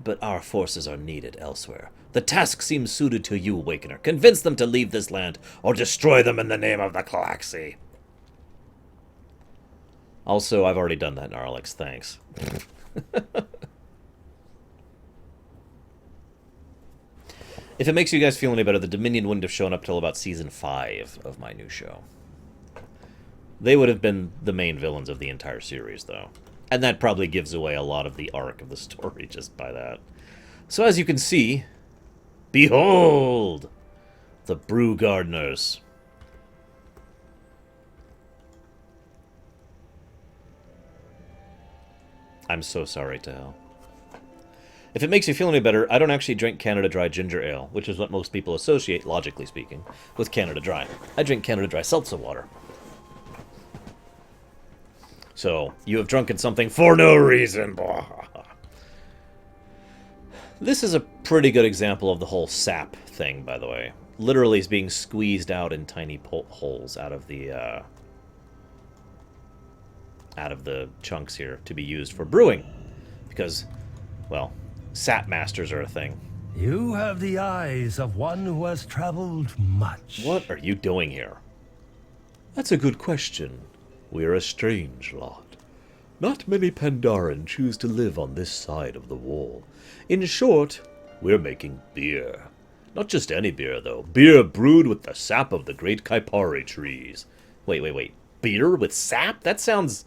but our forces are needed elsewhere. The task seems suited to you, Awakener. Convince them to leave this land, or destroy them in the name of the Klaxxi. Also, I've already done that, Gnarlix. Thanks. If it makes you guys feel any better, the Dominion wouldn't have shown up till about Season 5 of my new show. They would have been the main villains of the entire series, though. And that probably gives away a lot of the arc of the story just by that. So as you can see, behold! The Brew Gardeners. I'm so sorry, Tal. If it makes you feel any better, I don't actually drink Canada Dry ginger ale, which is what most people associate, logically speaking, with Canada Dry. I drink Canada Dry seltzer water. So, you have drunken something for no reason. This is a pretty good example of the whole sap thing, by the way. Literally is being squeezed out in tiny holes out of the chunks here to be used for brewing. Because, well, sap masters are a thing. You have the eyes of one who has traveled much. What are you doing here? That's a good question. We are a strange lot. Not many Pandaren choose to live on this side of the wall. In short, we're making beer. Not just any beer, though. Beer brewed with the sap of the great Kaipari trees. Wait. Beer with sap? That sounds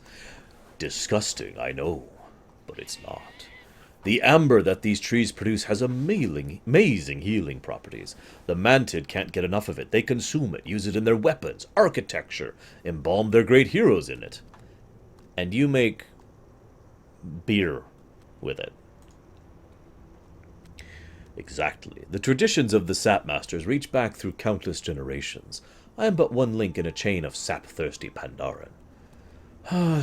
disgusting, I know. But it's not. The amber that these trees produce has amazing healing properties. The Mantid can't get enough of it. They consume it, use it in their weapons, architecture, embalm their great heroes in it. And you make beer with it. Exactly. The traditions of the sap masters reach back through countless generations. I am but one link in a chain of sap-thirsty Pandaren.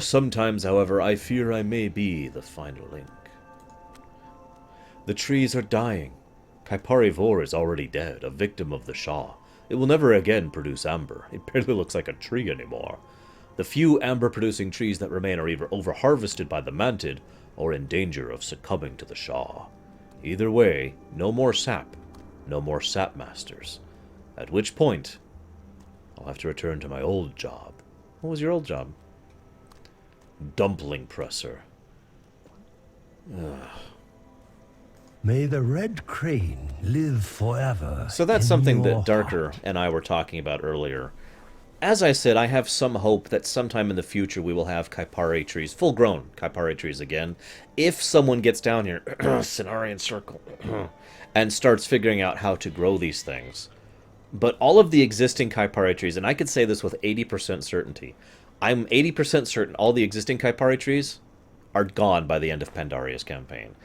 Sometimes, however, I fear I may be the final link. The trees are dying. Kaipari Vor is already dead, a victim of the Shah. It will never again produce amber. It barely looks like a tree anymore. The few amber-producing trees that remain are either over-harvested by the Mantid or in danger of succumbing to the Shah. Either way, no more sap, no more sap masters. At which point, I'll have to return to my old job. What was your old job? Dumpling presser. Ugh. May the red crane live forever. So that's in something your that Darker heart. and I were talking about earlier. As I said, I have some hope that sometime in the future we will have Kaipari trees, full-grown Kaipari trees again, if someone gets down here, Cenarian Circle, and starts figuring out how to grow these things. But all of the existing Kaipari trees, and I could say this with 80% certainty, I'm 80% certain all the existing Kaipari trees are gone by the end of Pandaria's campaign.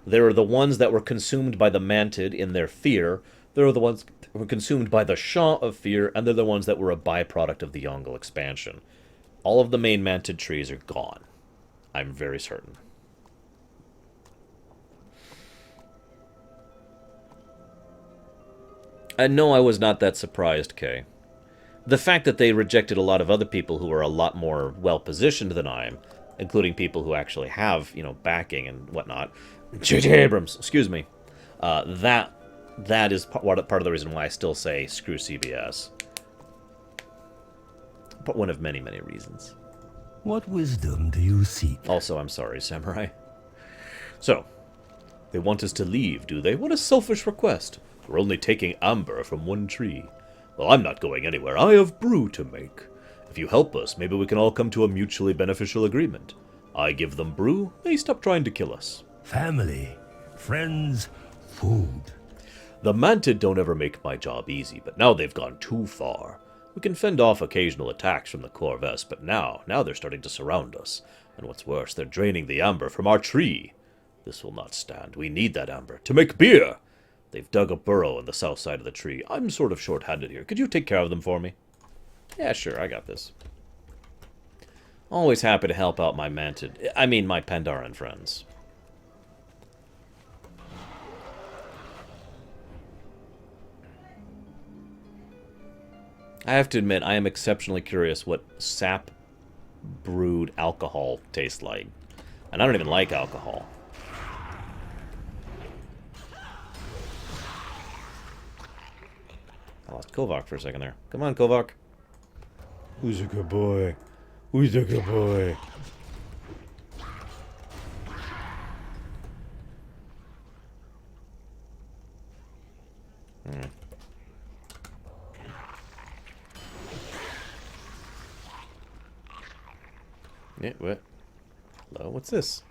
There are the ones that were consumed by the Mantid in their fear. There are the ones that were consumed by the Shah of Fear, and they're the ones that were a byproduct of the Yongle expansion. All of the main Mantid trees are gone. I'm very certain. And no, I was not that surprised, Kay. The fact that they rejected a lot of other people who are a lot more well-positioned than I am, including people who actually have, backing and whatnot. J.J. Abrams, excuse me. That is part of the reason why I still say screw CBS. But one of many, many reasons. What wisdom do you seek? Also, I'm sorry, Samurai. So, they want us to leave, do they? What a selfish request. We're only taking amber from one tree. Well, I'm not going anywhere. I have brew to make. If you help us, maybe we can all come to a mutually beneficial agreement. I give them brew, they stop trying to kill us. Family, friends, food. The Mantid don't ever make my job easy, but now they've gone too far. We can fend off occasional attacks from the Corvus, but now they're starting to surround us. And what's worse, they're draining the amber from our tree. This will not stand. We need that amber to make beer. They've dug a burrow in the south side of the tree. I'm sort of short-handed here. Could you take care of them for me? Yeah, sure, I got this. Always happy to help out my my Pandaren friends. I have to admit, I am exceptionally curious what sap-brewed alcohol tastes like. And I don't even like alcohol. I lost Kovok for a second there. Come on, Kovok. Who's a good boy? Who's a good boy? Yeah, what? Hello, what's this?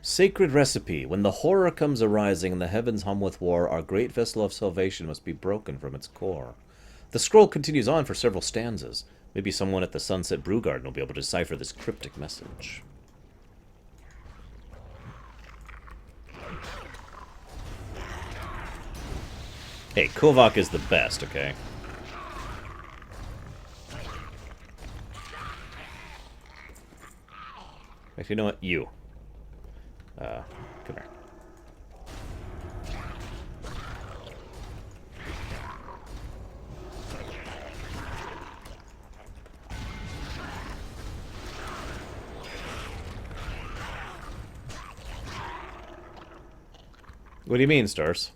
Sacred recipe. When the horror comes arising and the heavens hum with war, our great vessel of salvation must be broken from its core. The scroll continues on for several stanzas. Maybe someone at the Sunset Brew Garden will be able to decipher this cryptic message. Hey, Kovok is the best, okay? Actually, you know what? You. Come here. What do you mean, Stars?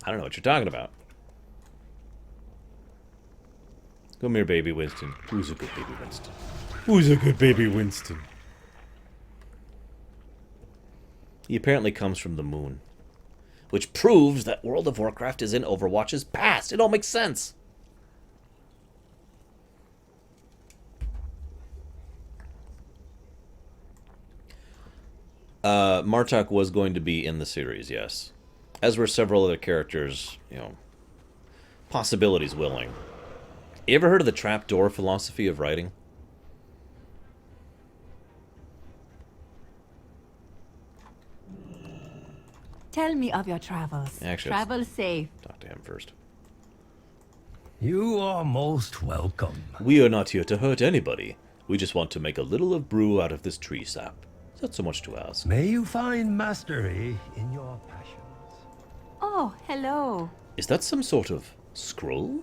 I don't know what you're talking about. Come here, baby Winston. Who's a good baby Winston? Who's a good baby Winston? He apparently comes from the moon. Which proves that World of Warcraft is in Overwatch's past. It all makes sense. Martok was going to be in the series, yes. As were several other characters, you know, possibilities willing. You ever heard of the trapdoor philosophy of writing? Tell me of your travels. Actually, Travel safe. talk to him first. You are most welcome. We are not here to hurt anybody. We just want to make a little of brew out of this tree sap. It's not so much to ask. May you find mastery in your passions. Oh, hello. Is that some sort of scroll?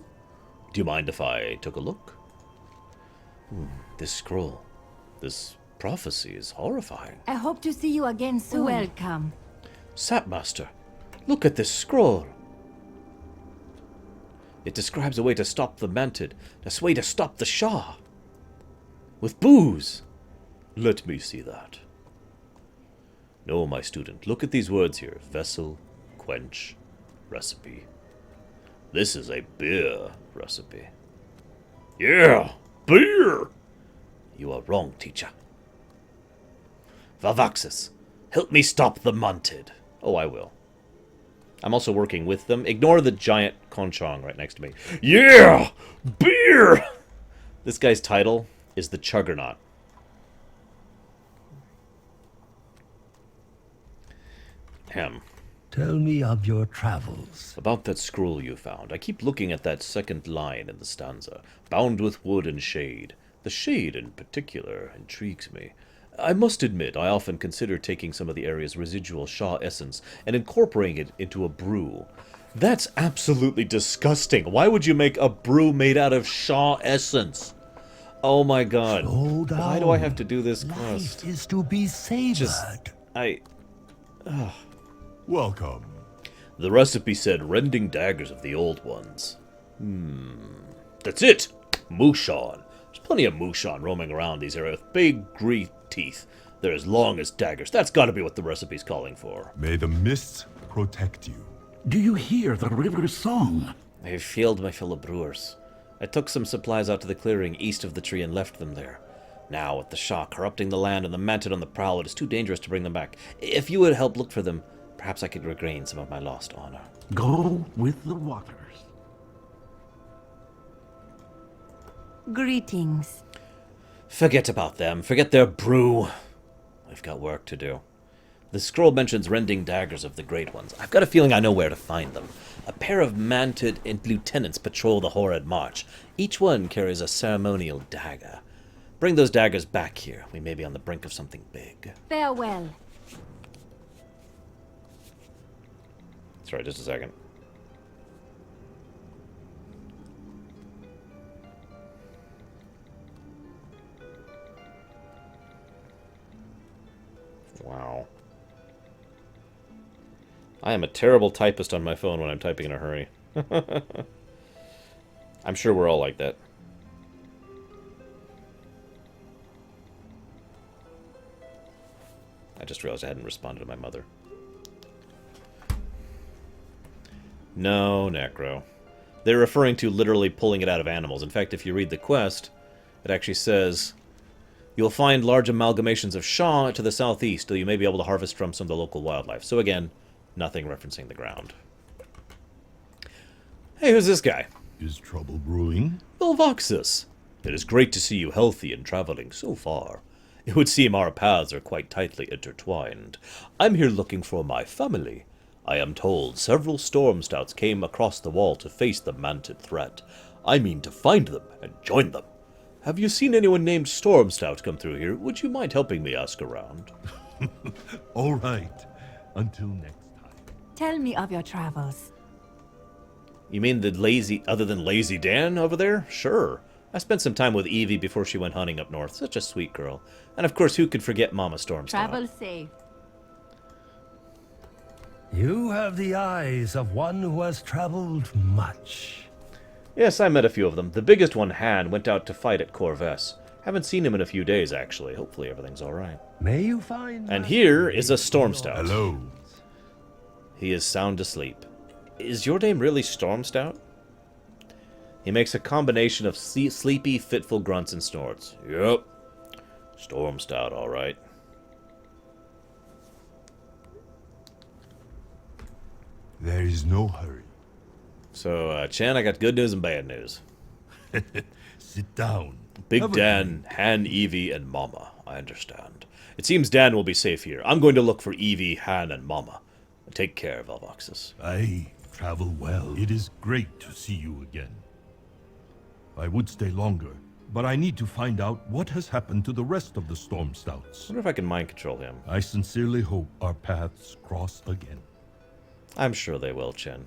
Do you mind if I took a look? This scroll, this prophecy is horrifying. I hope to see you again soon. Welcome. Sapmaster, look at this scroll. It describes a way to stop the Mantid, a way to stop the Shah. With booze. Let me see that. No, my student, look at these words here. Vessel, quench, recipe. This is a beer recipe. Yeah, beer! You are wrong, teacher. Vavaxis, help me stop the Mantid. Oh, I will. I'm also working with them. Ignore the giant Kun-Chong right next to me. Yeah! Beer! This guy's title is the Chuggernaut. Hem. Tell me of your travels. About that scroll you found. I keep looking at that second line in the stanza. Bound with wood and shade. The shade, in particular, intrigues me. I must admit, I often consider taking some of the area's residual Shah essence and incorporating it into a brew. That's absolutely disgusting. Why would you make a brew made out of Shah essence? Oh my god. Slow down. Why do I have to do this quest? Life is to be savored. Welcome. The recipe said rending daggers of the old ones. That's it! Mushan. There's plenty of Mushan roaming around these areas with big, great teeth. They're as long as daggers. That's gotta be what the recipe's calling for. May the mists protect you. Do you hear the river's song? I have failed my fellow brewers. I took some supplies out to the clearing east of the tree and left them there. Now, with the Shah corrupting the land and the Mantid on the prowl, it is too dangerous to bring them back. If you would help look for them, perhaps I could regain some of my lost honor. Go with the waters. Greetings. Forget about them. Forget their brew. I've got work to do. The scroll mentions rending daggers of the Great Ones. I've got a feeling I know where to find them. A pair of Mantid and lieutenants patrol the Horrid March. Each one carries a ceremonial dagger. Bring those daggers back here. We may be on the brink of something big. Farewell. Sorry, just a second. Wow. I am a terrible typist on my phone when I'm typing in a hurry. I'm sure we're all like that. I just realized I hadn't responded to my mother. No, Necro. They're referring to literally pulling it out of animals. In fact, if you read the quest, it actually says, you'll find large amalgamations of Shah to the southeast, though you may be able to harvest from some of the local wildlife. So again, nothing referencing the ground. Hey, who's this guy? Is trouble brewing? Vilvoxus. It is great to see you healthy and traveling so far. It would seem our paths are quite tightly intertwined. I'm here looking for my family. I am told several Stormstouts came across the wall to face the Mantid threat. I mean to find them and join them. Have you seen anyone named Stormstout come through here? Would you mind helping me ask around? All right. Until next time. Tell me of your travels. You mean other than Lazy Dan over there? Sure. I spent some time with Evie before she went hunting up north. Such a sweet girl. And of course, who could forget Mama Stormstout? Travel safe. You have the eyes of one who has traveled much. Yes, I met a few of them. The biggest one, Han, went out to fight at Corvus. Haven't seen him in a few days, actually. Hopefully everything's alright. May you find... And here is a Stormstout. Hello. He is sound asleep. Is your name really Stormstout? He makes a combination of sleepy, fitful grunts and snorts. Yep. Stormstout, alright. There is no hurry. So, Chan, I got good news and bad news. Sit down. Big Have a Dan, Han, Evie, and Mama. I understand. It seems Dan will be safe here. I'm going to look for Evie, Han, and Mama. Take care, Velvoxus. I travel well. It is great to see you again. I would stay longer, but I need to find out what has happened to the rest of the Stormstouts. I wonder if I can mind control him. I sincerely hope our paths cross again. I'm sure they will, Chen.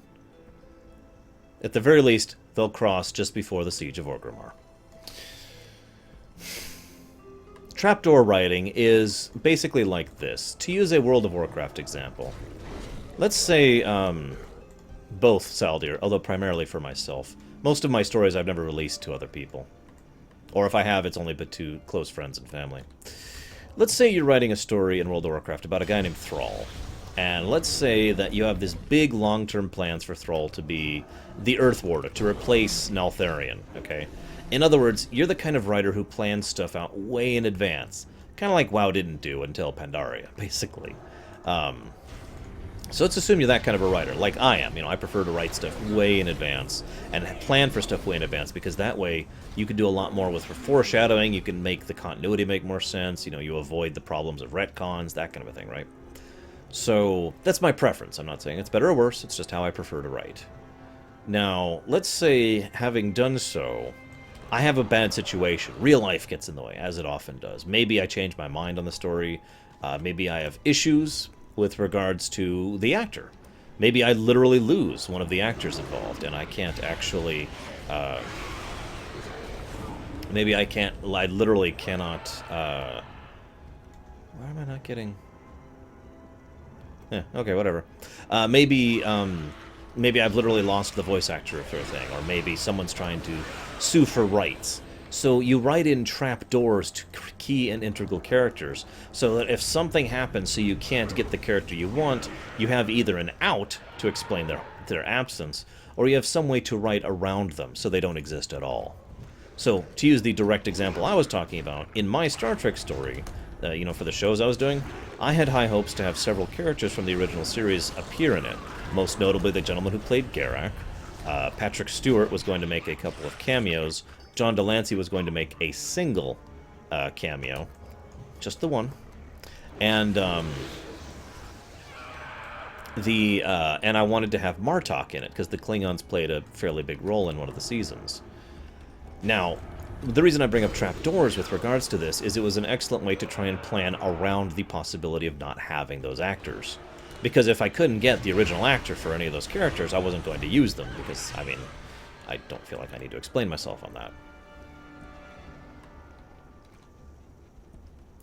At the very least, they'll cross just before the Siege of Orgrimmar. Trapdoor writing is basically like this. To use a World of Warcraft example, let's say both Saldir, although primarily for myself. Most of my stories I've never released to other people. Or if I have, it's only but to close friends and family. Let's say you're writing a story in World of Warcraft about a guy named Thrall. And let's say that you have this big long-term plans for Thrall to be the Earth Warder, to replace Naltharion, okay? In other words, you're the kind of writer who plans stuff out way in advance. Kind of like WoW didn't do until Pandaria, basically. So let's assume you're that kind of a writer, like I am. You know, I prefer to write stuff way in advance and plan for stuff way in advance, because that way you can do a lot more with foreshadowing, you can make the continuity make more sense, you know, you avoid the problems of retcons, that kind of a thing, right? So that's my preference. I'm not saying it's better or worse, it's just how I prefer to write. Now, let's say, having done so, I have a bad situation. Real life gets in the way, as it often does. Maybe I change my mind on the story. Maybe I have issues with regards to the actor. Maybe I literally lose one of the actors involved, and I can't actually... maybe I can't... I literally cannot... why am I not getting... Yeah, okay, whatever. Maybe I've literally lost the voice actor for a thing, or maybe someone's trying to sue for rights. So you write in trapdoors to key and integral characters, so that if something happens so you can't get the character you want, you have either an out to explain their absence, or you have some way to write around them so they don't exist at all. So, to use the direct example I was talking about, in my Star Trek story, you know, for the shows I was doing, I had high hopes to have several characters from the original series appear in it, most notably the gentleman who played Garak. Patrick Stewart was going to make a couple of cameos. John Delancey was going to make a single cameo, just the one, and and I wanted to have Martok in it because the Klingons played a fairly big role in one of the seasons. Now, the reason I bring up trapdoors with regards to this is it was an excellent way to try and plan around the possibility of not having those actors. Because if I couldn't get the original actor for any of those characters, I wasn't going to use them, because, I mean, I don't feel like I need to explain myself on that.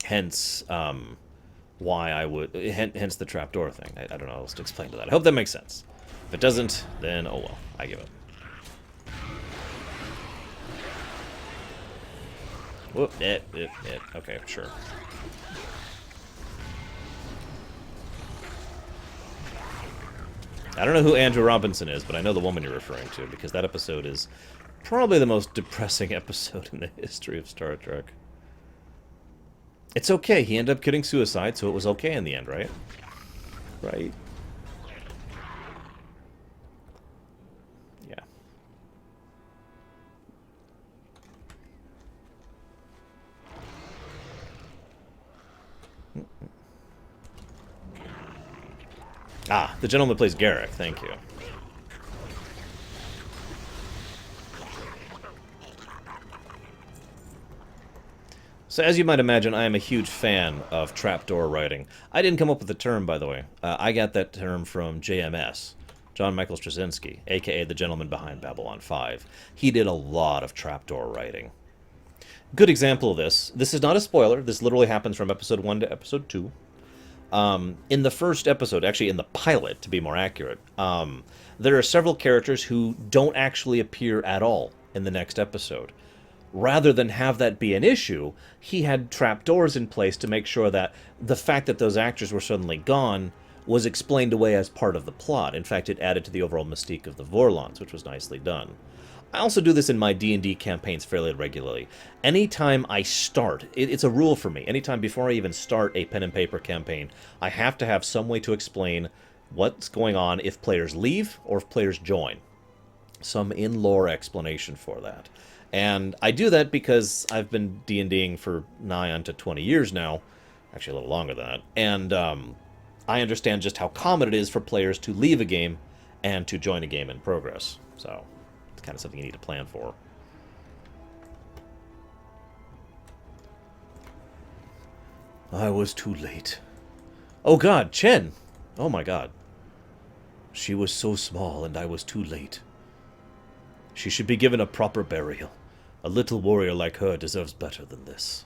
Hence, why I would... Hence the trapdoor thing. I don't know how else to explain to that. I hope that makes sense. If it doesn't, then oh well. I give up. Whoop, okay, sure. I don't know who Andrew Robinson is, but I know the woman you're referring to, because that episode is probably the most depressing episode in the history of Star Trek. It's okay, he ended up committing suicide, so it was okay in the end, right? Right? Yeah. Ah, the gentleman plays Garrick, thank you. So as you might imagine, I am a huge fan of trapdoor writing. I didn't come up with the term, by the way. I got that term from JMS, John Michael Straczynski, a.k.a. the gentleman behind Babylon 5. He did a lot of trapdoor writing. Good example of this. This is not a spoiler. This literally happens from episode 1 to episode 2. In the first episode, actually in the pilot, to be more accurate, there are several characters who don't actually appear at all in the next episode. Rather than have that be an issue, he had trapdoors in place to make sure that the fact that those actors were suddenly gone was explained away as part of the plot. In fact, it added to the overall mystique of the Vorlons, which was nicely done. I also do this in my D&D campaigns fairly regularly. Anytime I start, it's a rule for me, anytime before I even start a pen and paper campaign, I have to have some way to explain what's going on if players leave or if players join. Some in-lore explanation for that. And I do that because I've been D&Ding for nigh on to 20 years now, actually a little longer than that, and I understand just how common it is for players to leave a game and to join a game in progress. So it's kind of something you need to plan for. I was too late. Oh god, Chen! Oh my god. She was so small and I was too late. She should be given a proper burial. A little warrior like her deserves better than this.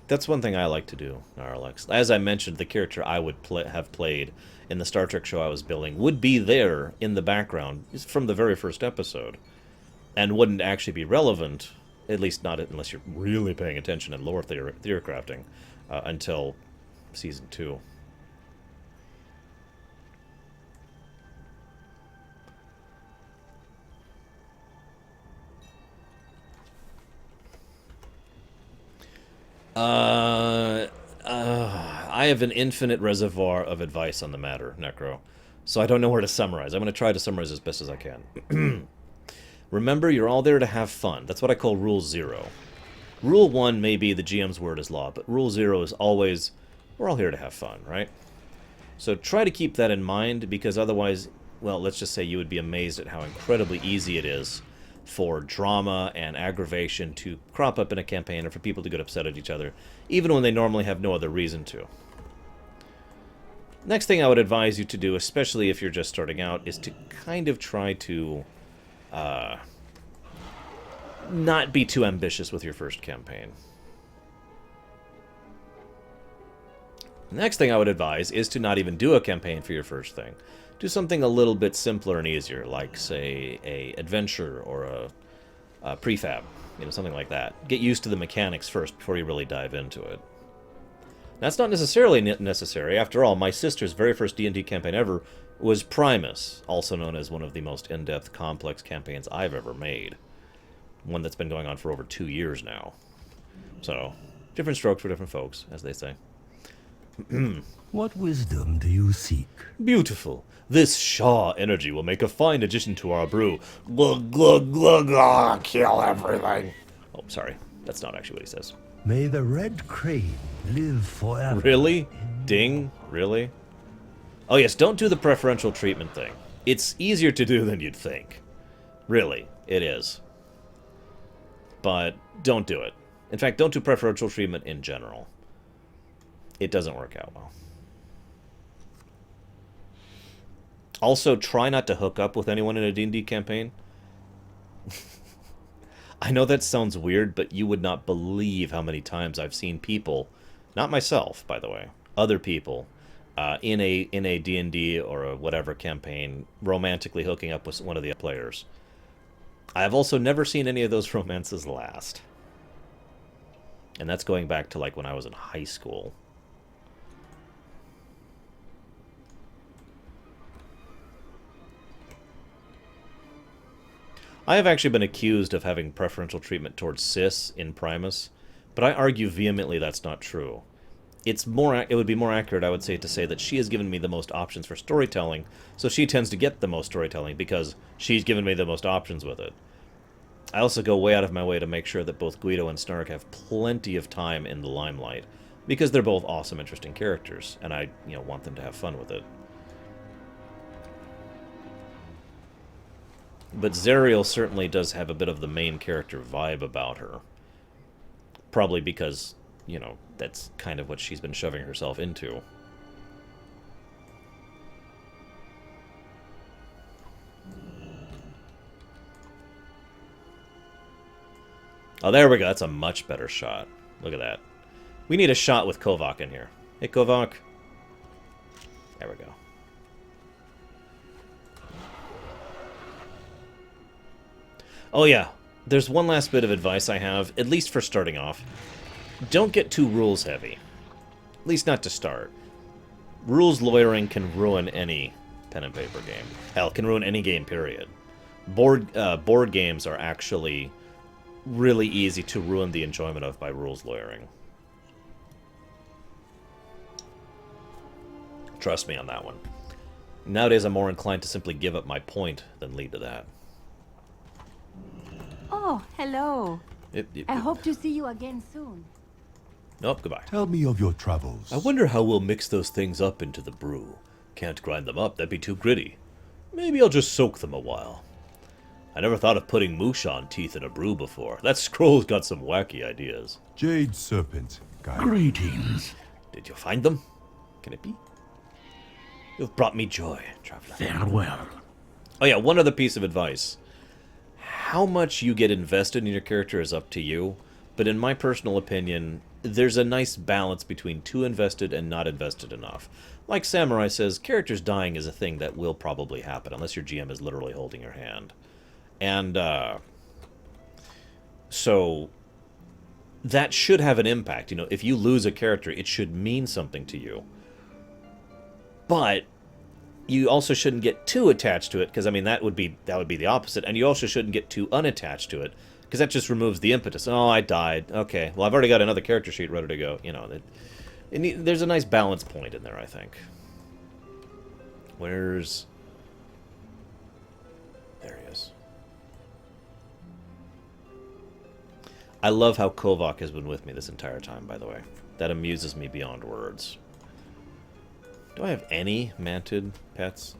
That's one thing I like to do, Gnarlex. As I mentioned, the character I would have played in the Star Trek show I was building would be there in the background from the very first episode, and wouldn't actually be relevant, at least not unless you're really paying attention in lore theory crafting, until Season 2. I have an infinite reservoir of advice on the matter, Necro, so I don't know where to summarize. I'm going to try to summarize as best as I can. Remember, you're all there to have fun. That's what I call Rule 0. Rule 1 may be the GM's word is law, but Rule 0 is always, we're all here to have fun, right? So try to keep that in mind, because otherwise, well, let's just say you would be amazed at how incredibly easy it is for drama and aggravation to crop up in a campaign, or for people to get upset at each other, even when they normally have no other reason to. Next thing I would advise you to do, especially if you're just starting out, is to kind of try to not be too ambitious with your first campaign. Next thing I would advise is to not even do a campaign for your first thing. Do something a little bit simpler and easier, like, say, a adventure or a prefab, you know, something like that. Get used to the mechanics first before you really dive into it. That's not necessarily necessary. After all, my sister's very first D&D campaign ever was Primus, also known as one of the most in-depth, complex campaigns I've ever made. One that's been going on for over 2 years now. So, different strokes for different folks, as they say. What wisdom do you seek? Beautiful. This Shaw energy will make a fine addition to our brew. Glug, glug, glug, glug, kill everything. Oh, sorry. That's not actually what he says. May the red crane live forever. Really? Ding? Really? Oh yes, don't do the preferential treatment thing. It's easier to do than you'd think. Really, it is. But don't do it. In fact, don't do preferential treatment in general. It doesn't work out well. Also, try not to hook up with anyone in a D&D campaign. I know that sounds weird, but you would not believe how many times I've seen people, not myself, by the way, other people, in a D&D or a whatever campaign, romantically hooking up with one of the players. I've also never seen any of those romances last. And that's going back to, like, when I was in high school. I have actually been accused of having preferential treatment towards cis in Primus, but I argue vehemently that's not true. it would be more accurate, I would say, to say that she has given me the most options for storytelling, so she tends to get the most storytelling because she's given me the most options with it. I also go way out of my way to make sure that both Guido and Snark have plenty of time in the limelight, because they're both awesome, interesting characters, and I, want them to have fun with it. But Zariel certainly does have a bit of the main character vibe about her. Probably because, that's kind of what she's been shoving herself into. Oh, there we go. That's a much better shot. Look at that. We need a shot with Kovok in here. Hey, Kovok. There we go. Oh, yeah. There's one last bit of advice I have, at least for starting off. Don't get too rules heavy. At least not to start. Rules lawyering can ruin any pen and paper game. Hell, can ruin any game, period. Board games are actually really easy to ruin the enjoyment of by rules lawyering. Trust me on that one. Nowadays, I'm more inclined to simply give up my point than lead to that. Oh, hello. I hope to see you again soon. Nope, goodbye. Tell me of your travels. I wonder how we'll mix those things up into the brew. Can't grind them up, that'd be too gritty. Maybe I'll just soak them a while. I never thought of putting Mushan teeth in a brew before. That scroll's got some wacky ideas. Jade Serpent, guide. Greetings. Did you find them? Can it be? You've brought me joy, traveler. Farewell. Oh yeah, one other piece of advice. How much you get invested in your character is up to you, but in my personal opinion, there's a nice balance between too invested and not invested enough. Like Samurai says, characters dying is a thing that will probably happen, unless your GM is literally holding your hand. And, so, that should have an impact. If you lose a character, it should mean something to you. But you also shouldn't get too attached to it, because, I mean, that would be the opposite. And you also shouldn't get too unattached to it, because that just removes the impetus. Oh, I died. Okay, well, I've already got another character sheet ready to go. There's a nice balance point in there, I think. Where's... There he is. I love how Kovok has been with me this entire time, by the way. That amuses me beyond words. Do I have any Mantid pets?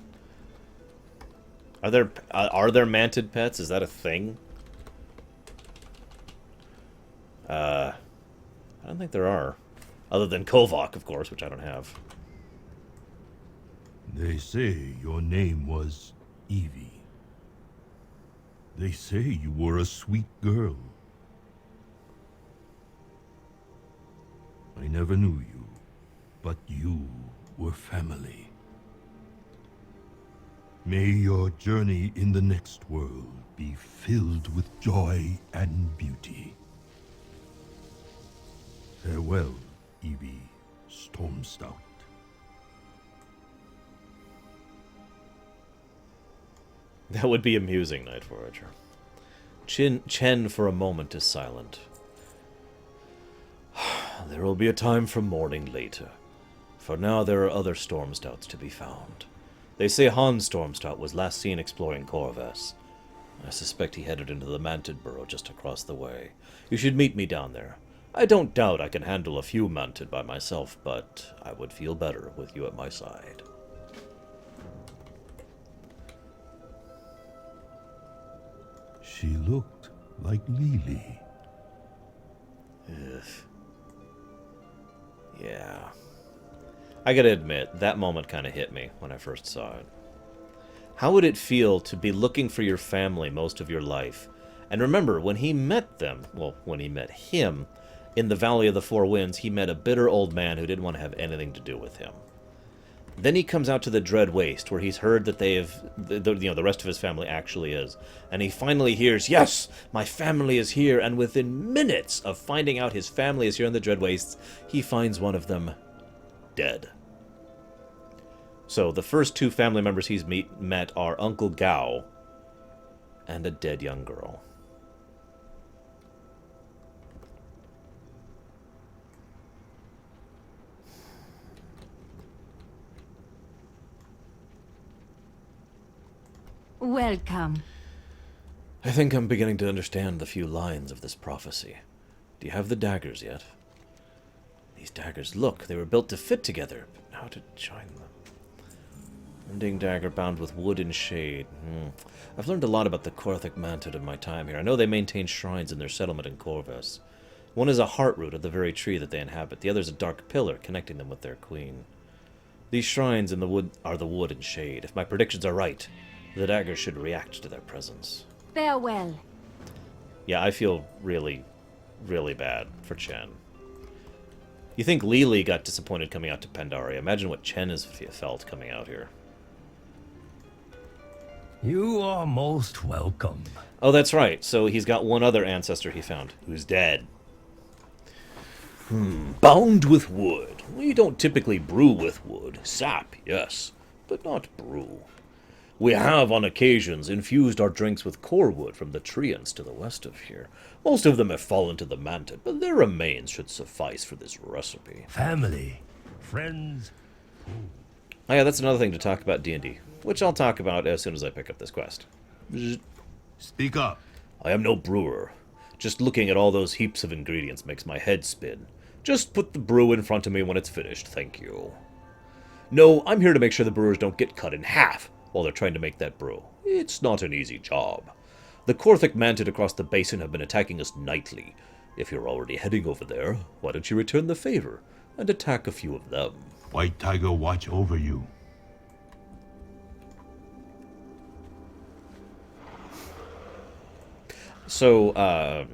Are there Mantid pets? Is that a thing? I don't think there are. Other than Kovok, of course, which I don't have. They say your name was Evie. They say you were a sweet girl. I never knew you, but you were family. May your journey in the next world be filled with joy and beauty. Farewell, Evie Stormstout. That would be amusing, Night Forager. Chen for a moment is silent. There will be a time for mourning later. For now, there are other Stormstouts to be found. They say Hans Stormstout was last seen exploring Corvus. I suspect he headed into the Mantid burrow just across the way. You should meet me down there. I don't doubt I can handle a few Mantid by myself, but I would feel better with you at my side. She looked like Lily. Ugh. Yeah. I gotta admit, that moment kind of hit me when I first saw it. How would it feel to be looking for your family most of your life? And remember, when he met them, well, when he met him, in the Valley of the Four Winds, he met a bitter old man who didn't want to have anything to do with him. Then he comes out to the Dread Waste, where he's heard that they have, the rest of his family actually is. And he finally hears, yes, my family is here, and within minutes of finding out his family is here in the Dread Wastes, he finds one of them dead. So the first two family members he's met are Uncle Gao and a dead young girl. Welcome. I think I'm beginning to understand the few lines of this prophecy. Do you have the daggers yet? These daggers, look, they were built to fit together, but how to join them? Ending dagger bound with wood and shade. I've learned a lot about the Corvok Mantid in my time here. I know they maintain shrines in their settlement in Corvus. One is a heart root of the very tree that they inhabit. The other is a dark pillar connecting them with their queen. These shrines in the wood are the wood and shade. If my predictions are right, the daggers should react to their presence. Farewell. Yeah, I feel really, really bad for Chen. You think Lili got disappointed coming out to Pandaria. Imagine what Chen has felt coming out here. You are most welcome. Oh, that's right. So he's got one other ancestor he found, who's dead. Bound with wood. We don't typically brew with wood. Sap, yes, but not brew. We have, on occasions, infused our drinks with core wood from the treants to the west of here. Most of them have fallen to the Mantid, but their remains should suffice for this recipe. Family, friends. Oh yeah, that's another thing to talk about D&D, which I'll talk about as soon as I pick up this quest. Speak up. I am no brewer. Just looking at all those heaps of ingredients makes my head spin. Just put the brew in front of me when it's finished, thank you. No, I'm here to make sure the brewers don't get cut in half while they're trying to make that brew. It's not an easy job. The Corvok Mantid across the basin have been attacking us nightly. If you're already heading over there, why don't you return the favor and attack a few of them? White Tiger watch over you. So,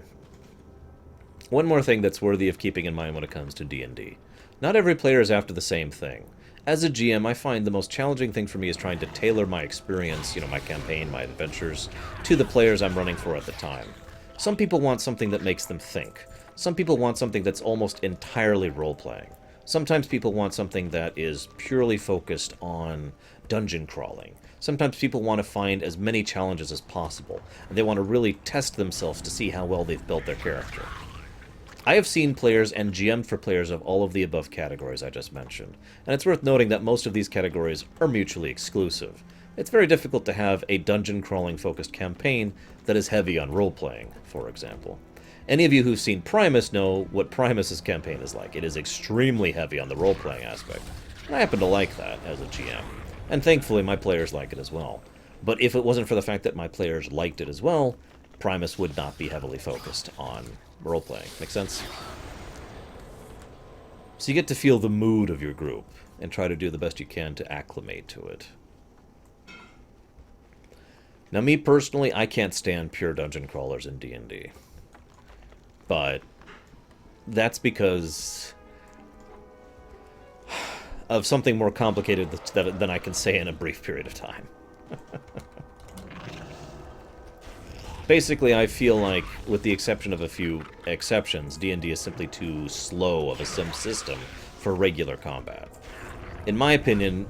one more thing that's worthy of keeping in mind when it comes to D&D. Not every player is after the same thing. As a GM, I find the most challenging thing for me is trying to tailor my experience, my campaign, my adventures, to the players I'm running for at the time. Some people want something that makes them think. Some people want something that's almost entirely role-playing. Sometimes people want something that is purely focused on dungeon crawling. Sometimes people want to find as many challenges as possible, and they want to really test themselves to see how well they've built their character. I have seen players and GM'd for players of all of the above categories I just mentioned, and it's worth noting that most of these categories are mutually exclusive. It's very difficult to have a dungeon-crawling focused campaign that is heavy on role-playing, for example. Any of you who've seen Primus know what Primus's campaign is like. It is extremely heavy on the role-playing aspect, and I happen to like that as a GM. And thankfully, my players like it as well. But if it wasn't for the fact that my players liked it as well, Primus would not be heavily focused on role-playing. Make sense? So you get to feel the mood of your group, and try to do the best you can to acclimate to it. Now, me personally, I can't stand pure dungeon crawlers in D&D. But that's because of something more complicated than I can say in a brief period of time. Basically, I feel like, with the exception of a few exceptions, D&D is simply too slow of a sim system for regular combat. In my opinion,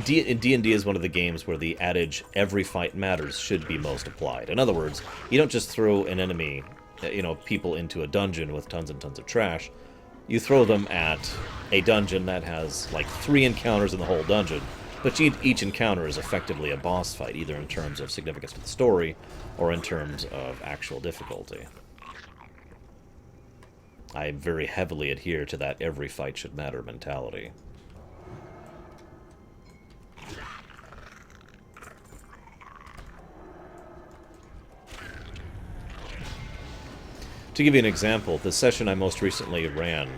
D&D is one of the games where the adage, every fight matters, should be most applied. In other words, you don't just throw an enemy, people into a dungeon with tons and tons of trash. You throw them at a dungeon that has, like, 3 encounters in the whole dungeon, but each encounter is effectively a boss fight, either in terms of significance to the story, or in terms of actual difficulty. I very heavily adhere to that every fight should matter mentality. To give you an example, the session I most recently ran,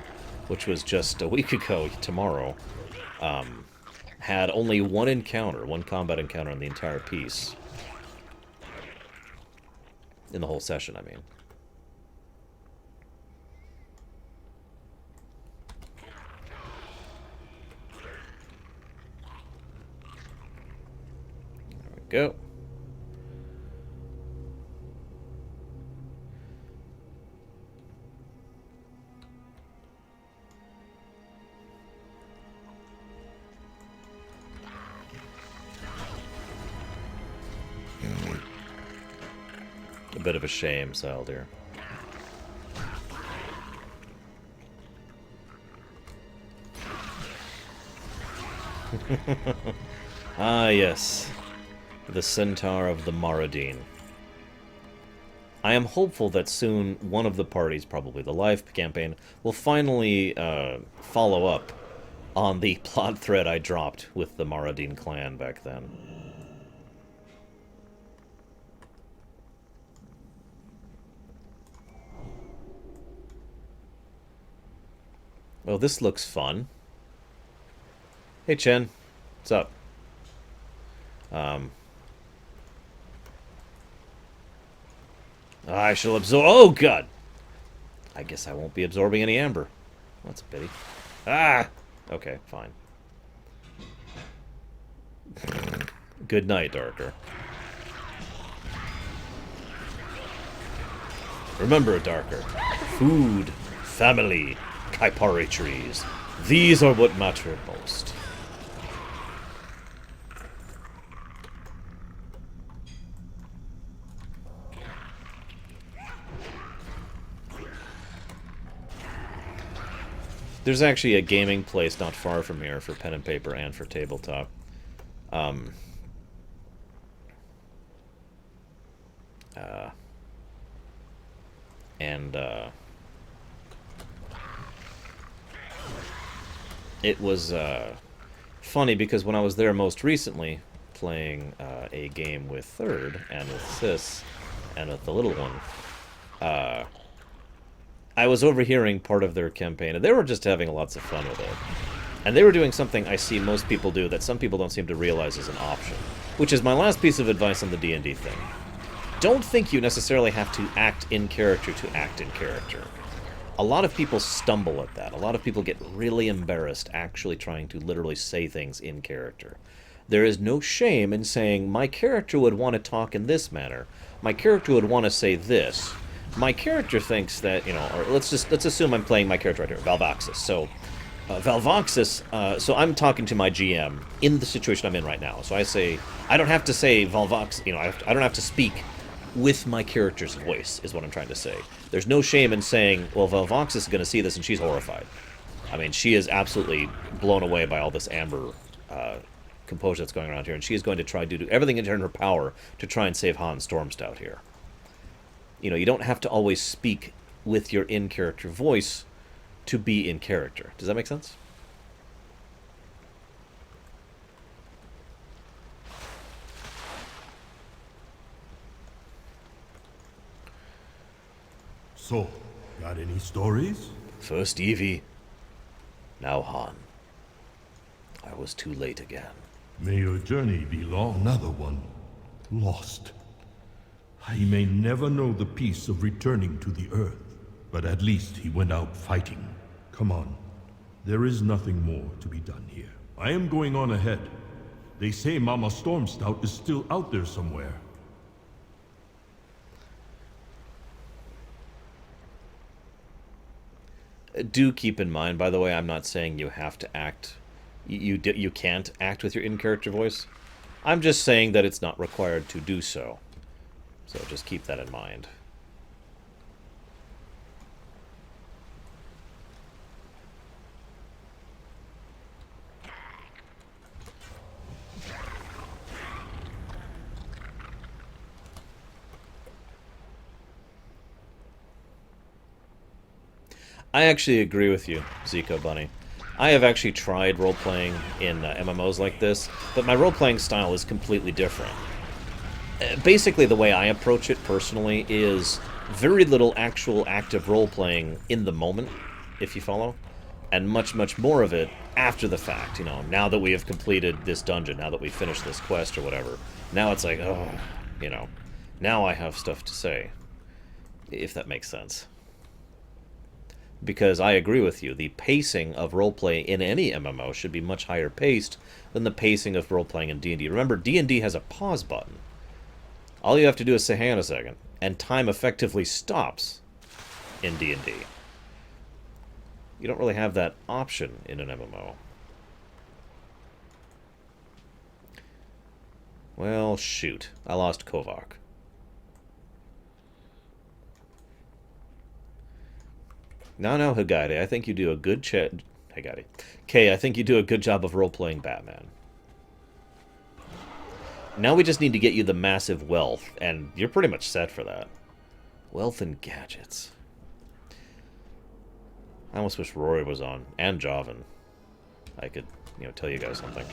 which was just a week ago tomorrow, had only one combat encounter in the entire piece. In the whole session, I mean. There we go. A bit of a shame, Saldir. Ah, yes. The Centaur of the Maradine. I am hopeful that soon one of the parties, probably the live campaign, will finally follow up on the plot thread I dropped with the Maradine clan back then. Well, this looks fun. Hey, Chen. What's up? I shall absorb... Oh, God! I guess I won't be absorbing any amber. That's a pity. Ah! Okay, fine. Good night, Darker. Remember, Darker. Food, family, Kaipari trees. These are what matter most. There's actually a gaming place not far from here for pen and paper and for tabletop. It was funny because when I was there most recently, playing a game with Third and with Sis and with the little one, I was overhearing part of their campaign, and they were just having lots of fun with it. And they were doing something I see most people do that some people don't seem to realize is an option, which is my last piece of advice on the D&D thing. Don't think you necessarily have to act in character to act in character. A lot of people stumble at that. A lot of people get really embarrassed actually trying to literally say things in character. There is no shame in saying, my character would want to talk in this manner. My character would want to say this. My character thinks that, you know, or let's assume I'm playing my character right here, Valvaxis. So, Valvaxis, so I'm talking to my GM in the situation I'm in right now. So I say, I don't have to say Valvax, you know, I don't have to speak with my character's voice, is what I'm trying to say. There's no shame in saying, well, Valvaxis is going to see this and she's horrified. I mean, she is absolutely blown away by all this amber composure that's going around here, and she is going to try to do everything in her power to try and save Han Stormstout here. You know, you don't have to always speak with your in-character voice to be in character. Does that make sense? So, got any stories? First Evie, now Han. I was too late again. May your journey be long. Another one. Lost. He may never know the peace of returning to the Earth, but at least he went out fighting. Come on. There is nothing more to be done here. I am going on ahead. They say Mama Stormstout is still out there somewhere. Do keep in mind, by the way, I'm not saying you have to act... You can't act with your in-character voice. I'm just saying that it's not required to do so. So just keep that in mind. I actually agree with you, Zico Bunny. I have actually tried role-playing in MMOs like this, but my role-playing style is completely different. Basically, the way I approach it personally is very little actual active role-playing in the moment, if you follow, and much, much more of it after the fact. You know, now that we have completed this dungeon, now that we've finished this quest or whatever, now it's like, oh, you know, now I have stuff to say, if that makes sense. Because I agree with you, the pacing of roleplay in any MMO should be much higher paced than the pacing of roleplaying in D&D. Remember, D&D has a pause button. All you have to do is say, hang on a second, and time effectively stops in D&D. You don't really have that option in an MMO. Well, shoot. I lost Kovok. No, Hagade, I think you do a good Hagade. Kay, I think you do a good job of role-playing Batman. Now we just need to get you the massive wealth, and you're pretty much set for that. Wealth and gadgets. I almost wish Rory was on, and Jovan. I could, you know, tell you guys something.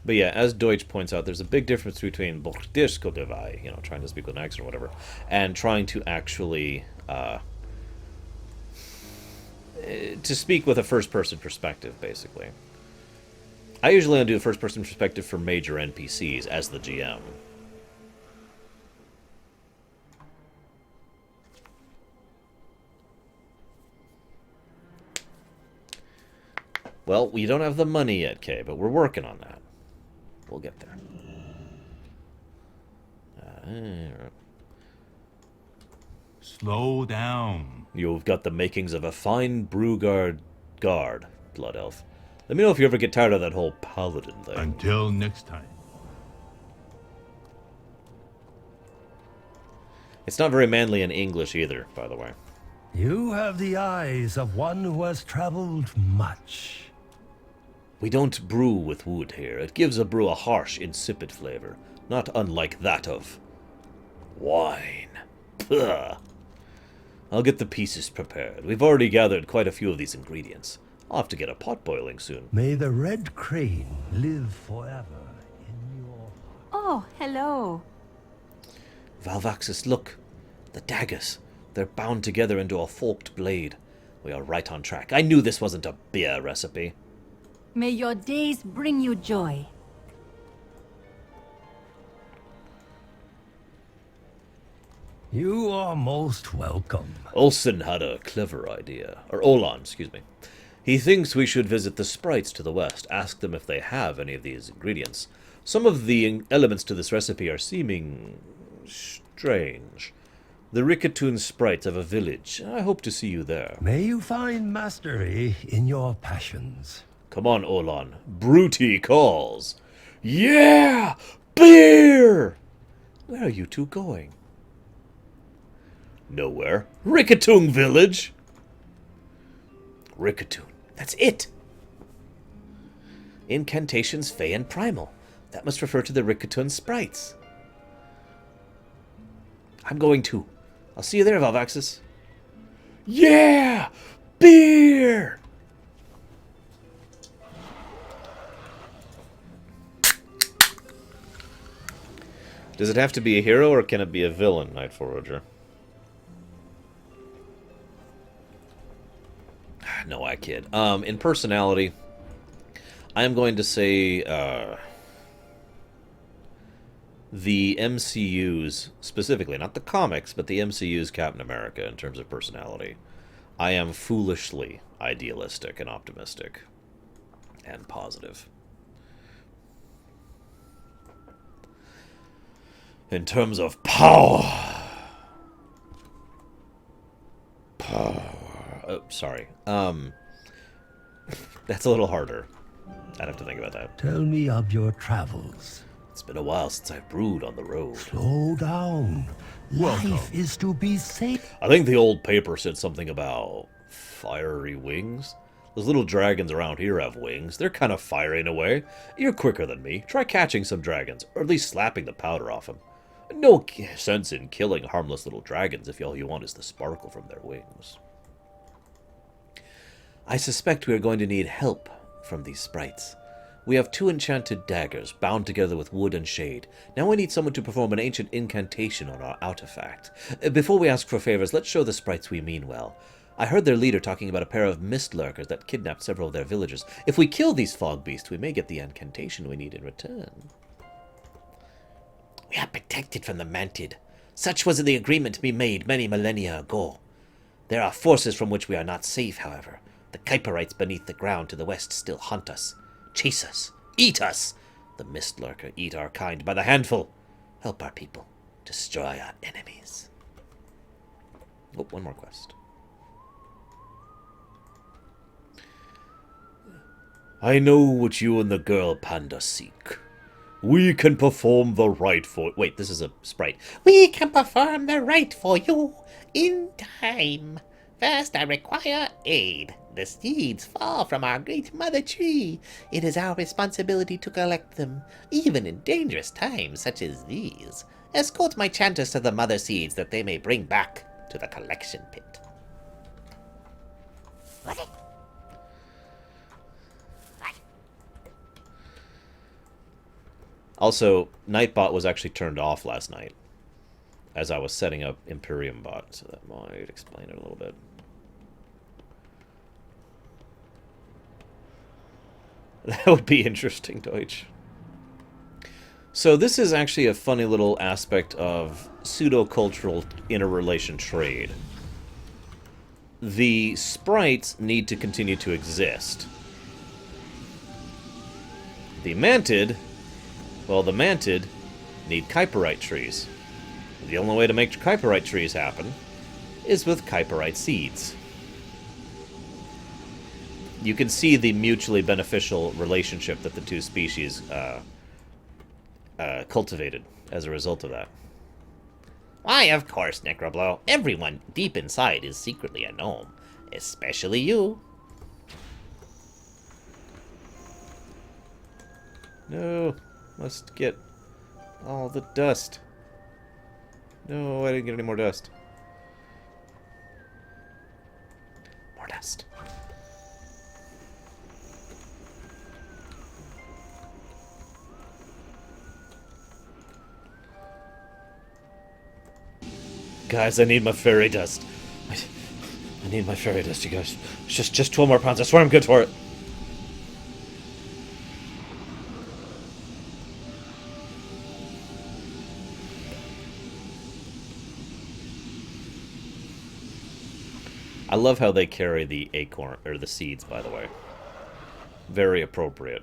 But yeah, as Deutsch points out, there's a big difference between Bordischkodevai, you know, trying to speak with an accent or whatever, and trying to actually to speak with a first-person perspective, basically. I usually only do a first-person perspective for major NPCs as the GM. Well, we don't have the money yet, Kay, but we're working on that. We'll get there. Slow down. You've got the makings of a fine guard, Blood Elf. Let me know if you ever get tired of that whole paladin thing. Until next time. It's not very manly in English either, by the way. You have the eyes of one who has traveled much. We don't brew with wood here. It gives a brew a harsh, insipid flavor, not unlike that of wine. Puh. I'll get the pieces prepared. We've already gathered quite a few of these ingredients. I'll have to get a pot boiling soon. May the red crane live forever in your... Oh, hello. Valvaxis, look. The daggers. They're bound together into a forked blade. We are right on track. I knew this wasn't a beer recipe. May your days bring you joy. You are most welcome. Olsen had a clever idea. Or Olan, excuse me. He thinks we should visit the sprites to the west, ask them if they have any of these ingredients. Some of the elements to this recipe are seeming strange. The Rickatoon sprites of a village. I hope to see you there. May you find mastery in your passions. Come on, Olan. Bruty calls. Yeah! Beer! Where are you two going? Nowhere. Rickatoon village! Rickatoon. That's it! Incantations, Fey, and Primal. That must refer to the Rickatoon sprites. I'm going too. I'll see you there, Valvaxis. Yeah! Beer! Does it have to be a hero, or can it be a villain, Night Forager? No, I kid. In personality, I am going to say the MCU's, specifically, not the comics, but the MCU's Captain America in terms of personality. I am foolishly idealistic and optimistic and positive. In terms of power... Oh, sorry. That's a little harder. I'd have to think about that. Tell me of your travels. It's been a while since I've brewed on the road. Slow down. Life is to be safe. I think the old paper said something about fiery wings. Those little dragons around here have wings. They're kind of fiery in a way. You're quicker than me. Try catching some dragons, or at least slapping the powder off them. No sense in killing harmless little dragons if all you want is the sparkle from their wings. I suspect we are going to need help from these sprites. We have 2 enchanted daggers, bound together with wood and shade. Now we need someone to perform an ancient incantation on our artifact. Before we ask for favors, let's show the sprites we mean well. I heard their leader talking about a pair of mist lurkers that kidnapped several of their villagers. If we kill these fog beasts, we may get the incantation we need in return. We are protected from the Mantid. Such was the agreement we made many millennia ago. There are forces from which we are not safe, however. The Kuiperites beneath the ground to the west still hunt us, chase us, eat us. The mist lurker eat our kind by the handful. Help our people, destroy our enemies. Oh, one more quest. I know what you and the girl Panda seek. We can perform the rite for... Wait, this is a sprite. We can perform the rite for you in time. First, I require aid. The seeds fall from our great mother tree. It is our responsibility to collect them, even in dangerous times such as these. Escort my chanters to the mother seeds that they may bring back to the collection pit. Also, Nightbot was actually turned off last night as I was setting up Imperium bot, so that might explain it a little bit. That would be interesting, Deutsch. So this is actually a funny little aspect of pseudo-cultural interrelation trade. The sprites need to continue to exist. The Mantid, well, the Mantid need Kyperite trees. The only way to make Kyperite trees happen is with Kyperite seeds. You can see the mutually beneficial relationship that the two species cultivated as a result of that. Why, of course, Necroblow. Everyone deep inside is secretly a gnome. Especially you. No, must get all the dust. No, I didn't get any more dust. More dust. Guys, I need my fairy dust. I need my fairy dust, you guys. Just 12 more pounds. I swear I'm good for it. I love how they carry the acorn, or the seeds, by the way. Very appropriate.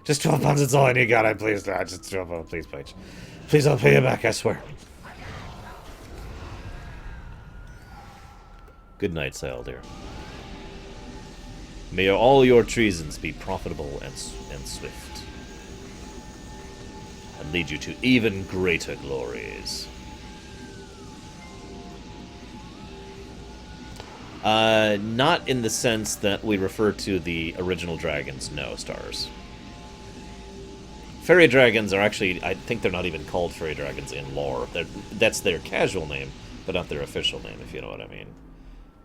Just 12 pounds, that's all I need, God, I please, just 12 pounds, please, Paige. Please, I'll pay you back, I swear. Good night, Saildeer. May all your treasons be profitable and swift, and lead you to even greater glories. Not in the sense that we refer to the original dragons, no, Stars. Fairy dragons are actually, I think they're not even called fairy dragons in lore. That's their casual name, but not their official name, if you know what I mean.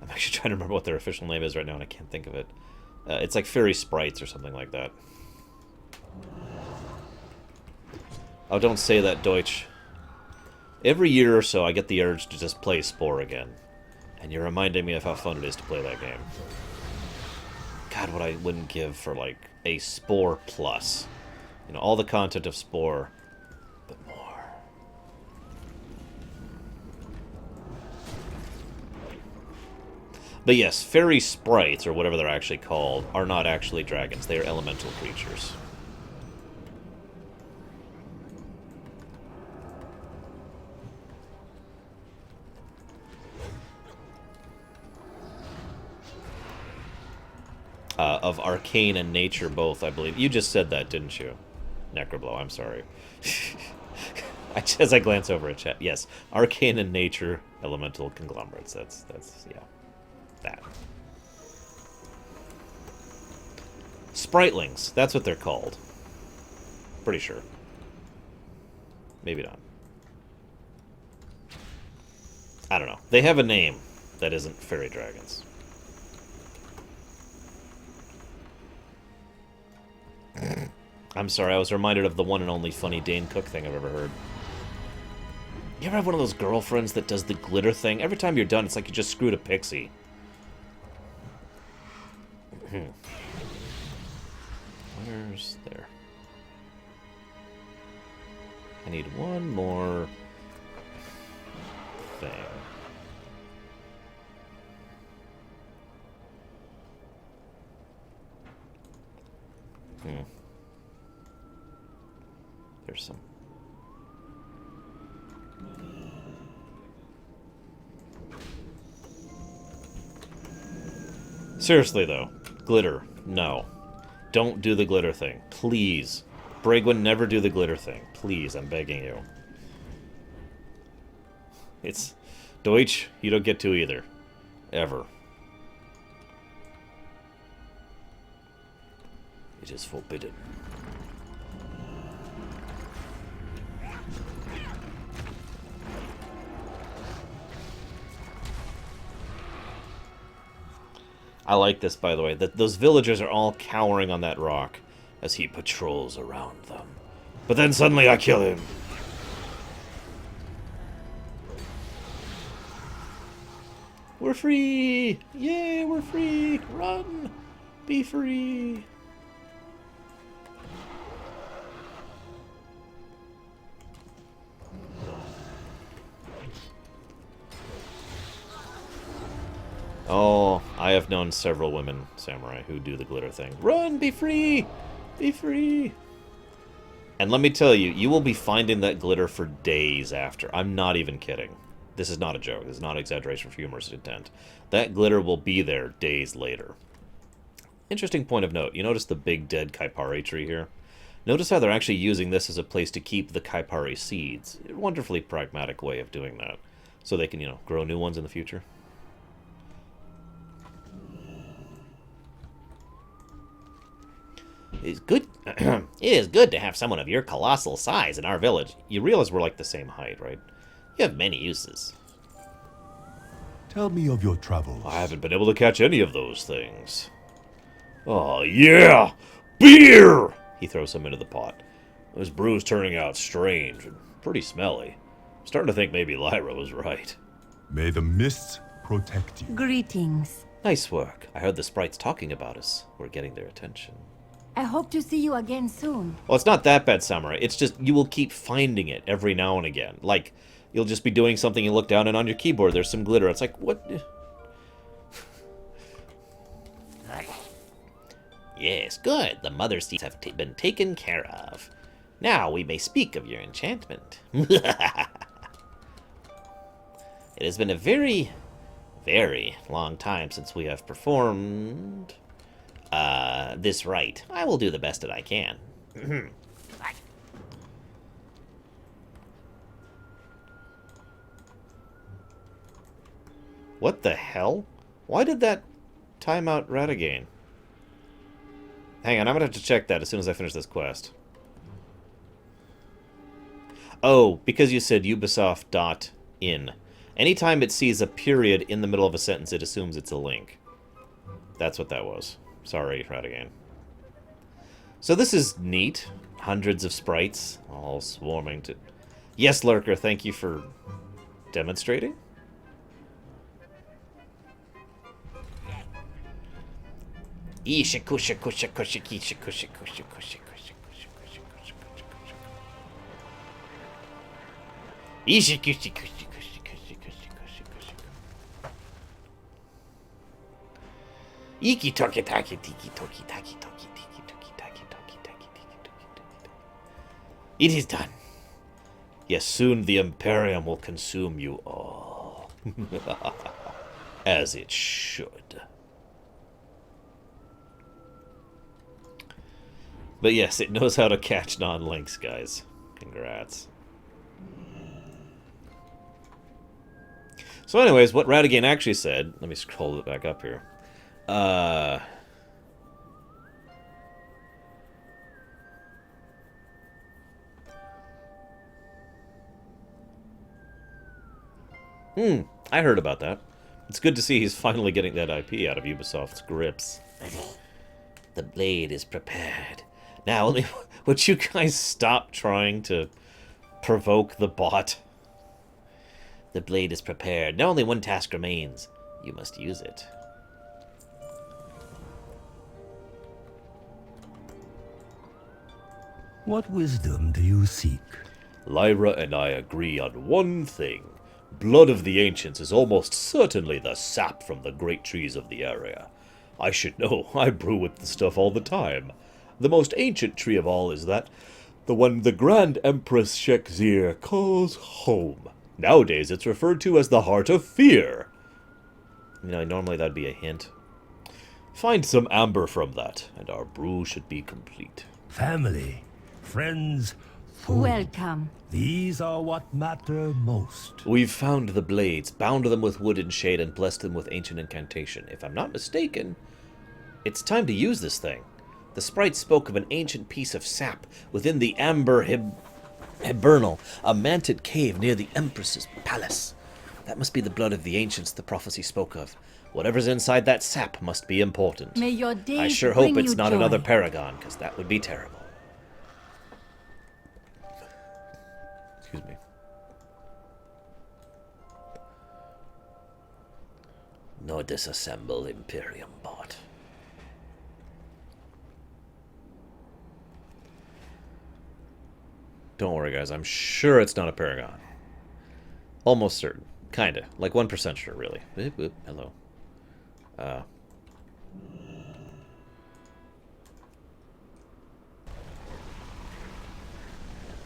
I'm actually trying to remember what their official name is right now, and I can't think of it. It's like fairy sprites or something like that. Oh, don't say that, Deutsch. Every year or so, I get the urge to just play Spore again. And you're reminding me of how fun it is to play that game. God, what I wouldn't give for, like, a Spore Plus. You know, all the content of Spore, but more. But yes, fairy sprites, or whatever they're actually called, are not actually dragons. They are elemental creatures. Of arcane and nature both, I believe. You just said that, didn't you? Necroblow, I'm sorry. As I glance over at chat, yes. Arcane and nature, elemental conglomerates. That's yeah. That. Spritelings, that's what they're called. Pretty sure. Maybe not. I don't know. They have a name that isn't fairy dragons. I'm sorry, I was reminded of the one and only funny Dane Cook thing I've ever heard. You ever have one of those girlfriends that does the glitter thing? Every time you're done, it's like you just screwed a pixie. Where's there? I need one more thing. There's some. Seriously, though. Glitter. No. Don't do the glitter thing. Please. Bragwin, never do the glitter thing. Please, I'm begging you. It's... Deutsch, you don't get to either. Ever. It is forbidden. I like this, by the way. Those villagers are all cowering on that rock as he patrols around them. But then suddenly I kill him. We're free! Yay, we're free! Run! Be free! Oh, I have known several women samurai who do the glitter thing. Run! Be free! Be free! And let me tell you, you will be finding that glitter for days after. I'm not even kidding. This is not a joke. This is not an exaggeration for humorous intent. That glitter will be there days later. Interesting point of note. You notice the big dead Kaipari tree here? Notice how they're actually using this as a place to keep the Kaipari seeds. A wonderfully pragmatic way of doing that. So they can, you know, grow new ones in the future. It is good to have someone of your colossal size in our village. You realize we're like the same height, right? You have many uses. Tell me of your travels. I haven't been able to catch any of those things. Oh, yeah! Beer! He throws some into the pot. This brew's turning out strange and pretty smelly. I'm starting to think maybe Lyra was right. May the mists protect you. Greetings. Nice work. I heard the sprites talking about us. We're getting their attention. I hope to see you again soon. Well, it's not that bad, Samurai. It's just you will keep finding it every now and again. Like, you'll just be doing something, you look down, and on your keyboard there's some glitter. It's like, what? Yes, good. The mother seeds have been taken care of. Now we may speak of your enchantment. It has been a very, very long time since we have performed this rite. I will do the best that I can. What the hell? Why did that time out Radagain? Hang on, I'm gonna have to check that as soon as I finish this quest. Oh, because you said Ubisoft.in. Anytime it sees a period in the middle of a sentence, it assumes it's a link. That's what that was. Sorry, Radagain. So this is neat. Hundreds of sprites, all swarming to... Yes, Lurker, thank you for demonstrating. Iki toki taki tiki toki taki toki tiki toki taki toki taki tiki toki taki. It is done. Yes, soon the Imperium will consume you all. As it should. But yes, it knows how to catch non-links, guys. Congrats. So anyways, what Radagain actually said... Let me scroll it back up here. I heard about that. It's good to see he's finally getting that IP out of Ubisoft's grips. The blade is prepared. Now, would you guys stop trying to provoke the bot? The blade is prepared. Now only one task remains. You must use it. What wisdom do you seek? Lyra and I agree on one thing. Blood of the Ancients is almost certainly the sap from the great trees of the area. I should know. I brew with the stuff all the time. The most ancient tree of all is that, the one the Grand Empress Vizier calls home. Nowadays it's referred to as the Heart of Fear. You know, normally that'd be a hint. Find some amber from that, and our brew should be complete. Family, friends, food. Welcome. These are what matter most. We've found the blades, bound them with wood and shade, and blessed them with ancient incantation. If I'm not mistaken, it's time to use this thing. The sprite spoke of an ancient piece of sap within the amber hibernal, a mantid cave near the Empress's palace. That must be the blood of the ancients the prophecy spoke of. Whatever's inside that sap must be important. May your days I sure bring hope it's you not joy. another paragon, because that would be terrible. Excuse me. No disassemble Imperium bot. Don't worry, guys. I'm sure it's not a paragon. Almost certain. Kinda. Like 1% sure, really. Oop, oop, hello.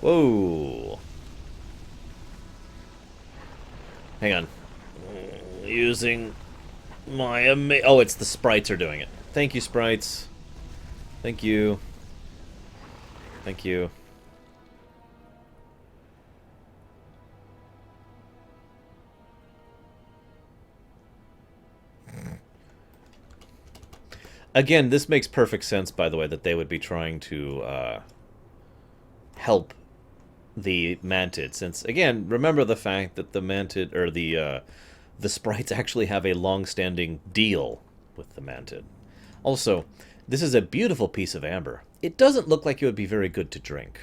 Whoa. Hang on. Using my oh, it's the sprites are doing it. Thank you, sprites. Thank you. Thank you. Again, this makes perfect sense, by the way, that they would be trying to help the Mantid, since, again, remember the fact that the Mantid, or the sprites actually have a long-standing deal with the Mantid. Also, this is a beautiful piece of amber. It doesn't look like it would be very good to drink.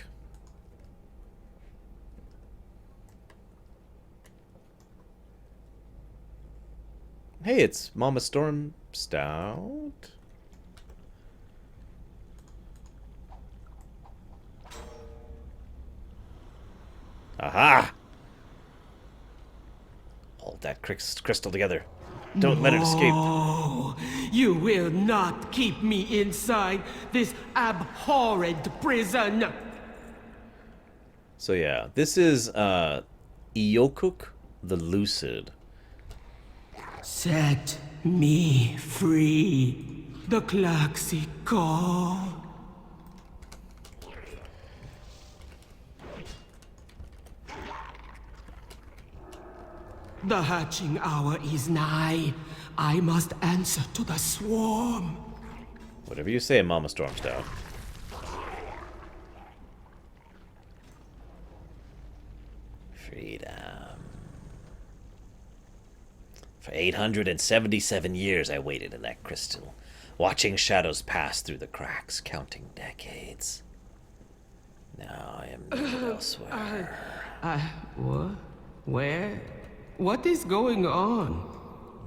Hey, it's Mama Stormstout. Aha! Hold that crystal together. Don't let it escape. Oh, you will not keep me inside this abhorrent prison. So yeah, this is Iokuk the Lucid. Set me free. The Klaxxi call. The hatching hour is nigh. I must answer to the swarm. Whatever you say, Mama Stormstout. Freedom. For 877 years I waited in that crystal, watching shadows pass through the cracks, counting decades. Now I am elsewhere. What? Where? What is going on?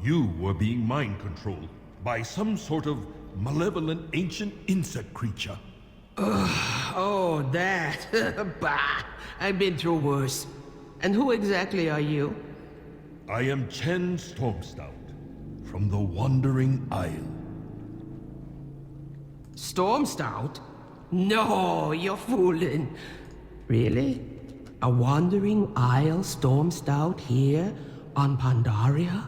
You were being mind-controlled by some sort of malevolent ancient insect creature. Oh, that. Bah! I've been through worse. And who exactly are you? I am Chen Stormstout, from the Wandering Isle. Stormstout? No, you're fooling. Really? A wandering isle Stormstout here on Pandaria?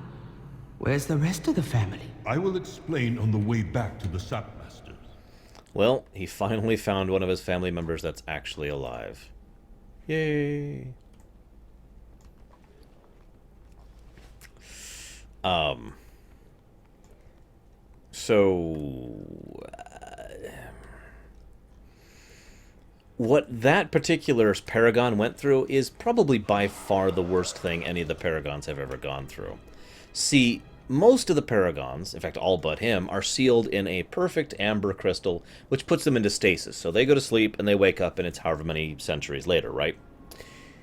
Where's the rest of the family? I will explain on the way back to the Sapmasters. Well, he finally found one of his family members that's actually alive. Yay! What that particular Paragon went through is probably by far the worst thing any of the Paragons have ever gone through. See, most of the Paragons, in fact all but him, are sealed in a perfect amber crystal, which puts them into stasis. So they go to sleep and they wake up and it's however many centuries later, right?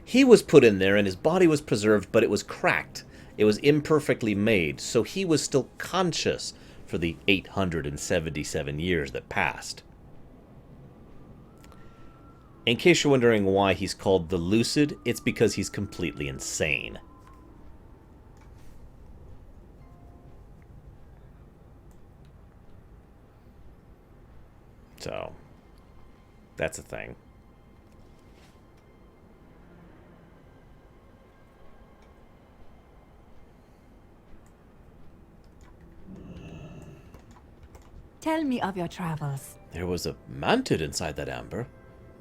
He was put in there and his body was preserved, but it was cracked. It was imperfectly made, so he was still conscious for the 877 years that passed. In case you're wondering why he's called the Lucid, it's because he's completely insane. So, that's a thing. Tell me of your travels. There was a Mantid inside that amber.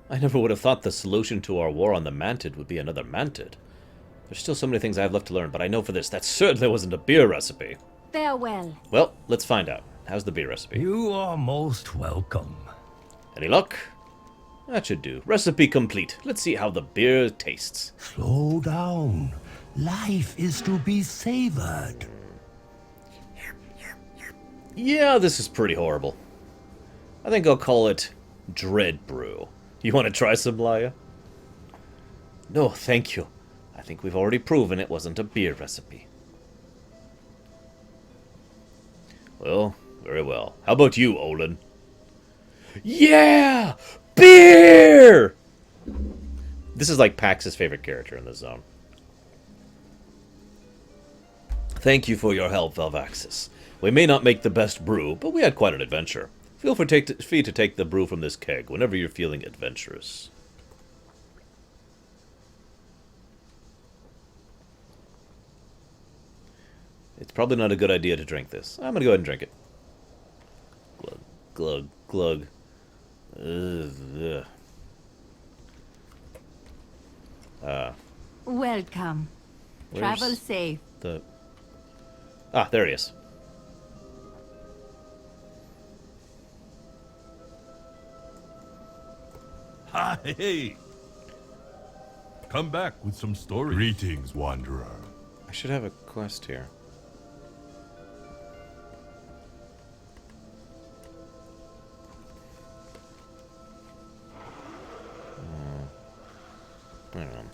I never would have thought the solution to our war on the Mantid would be another Mantid. There's still so many things I have left to learn, but I know for this, that certainly wasn't a beer recipe. Farewell. Well, let's find out. How's the beer recipe? You are most welcome. Any luck? That should do. Recipe complete. Let's see how the beer tastes. Slow down. Life is to be savored. Yeah, this is pretty horrible. I think I'll call it Dread Brew. You want to try some, Laya? No, thank you. I think we've already proven it wasn't a beer recipe. Well, very well. How about you, Olin? Yeah! Beer! This is like Pax's favorite character in this zone. Thank you for your help, Velvaxis. We may not make the best brew, but we had quite an adventure. Feel free to take the brew from this keg whenever you're feeling adventurous. It's probably not a good idea to drink this. I'm going to go ahead and drink it. Glug, glug, glug. Welcome. Travel safe. There he is. Hi, hey! Come back with some stories. Greetings, Wanderer. I should have a quest here. Hang on.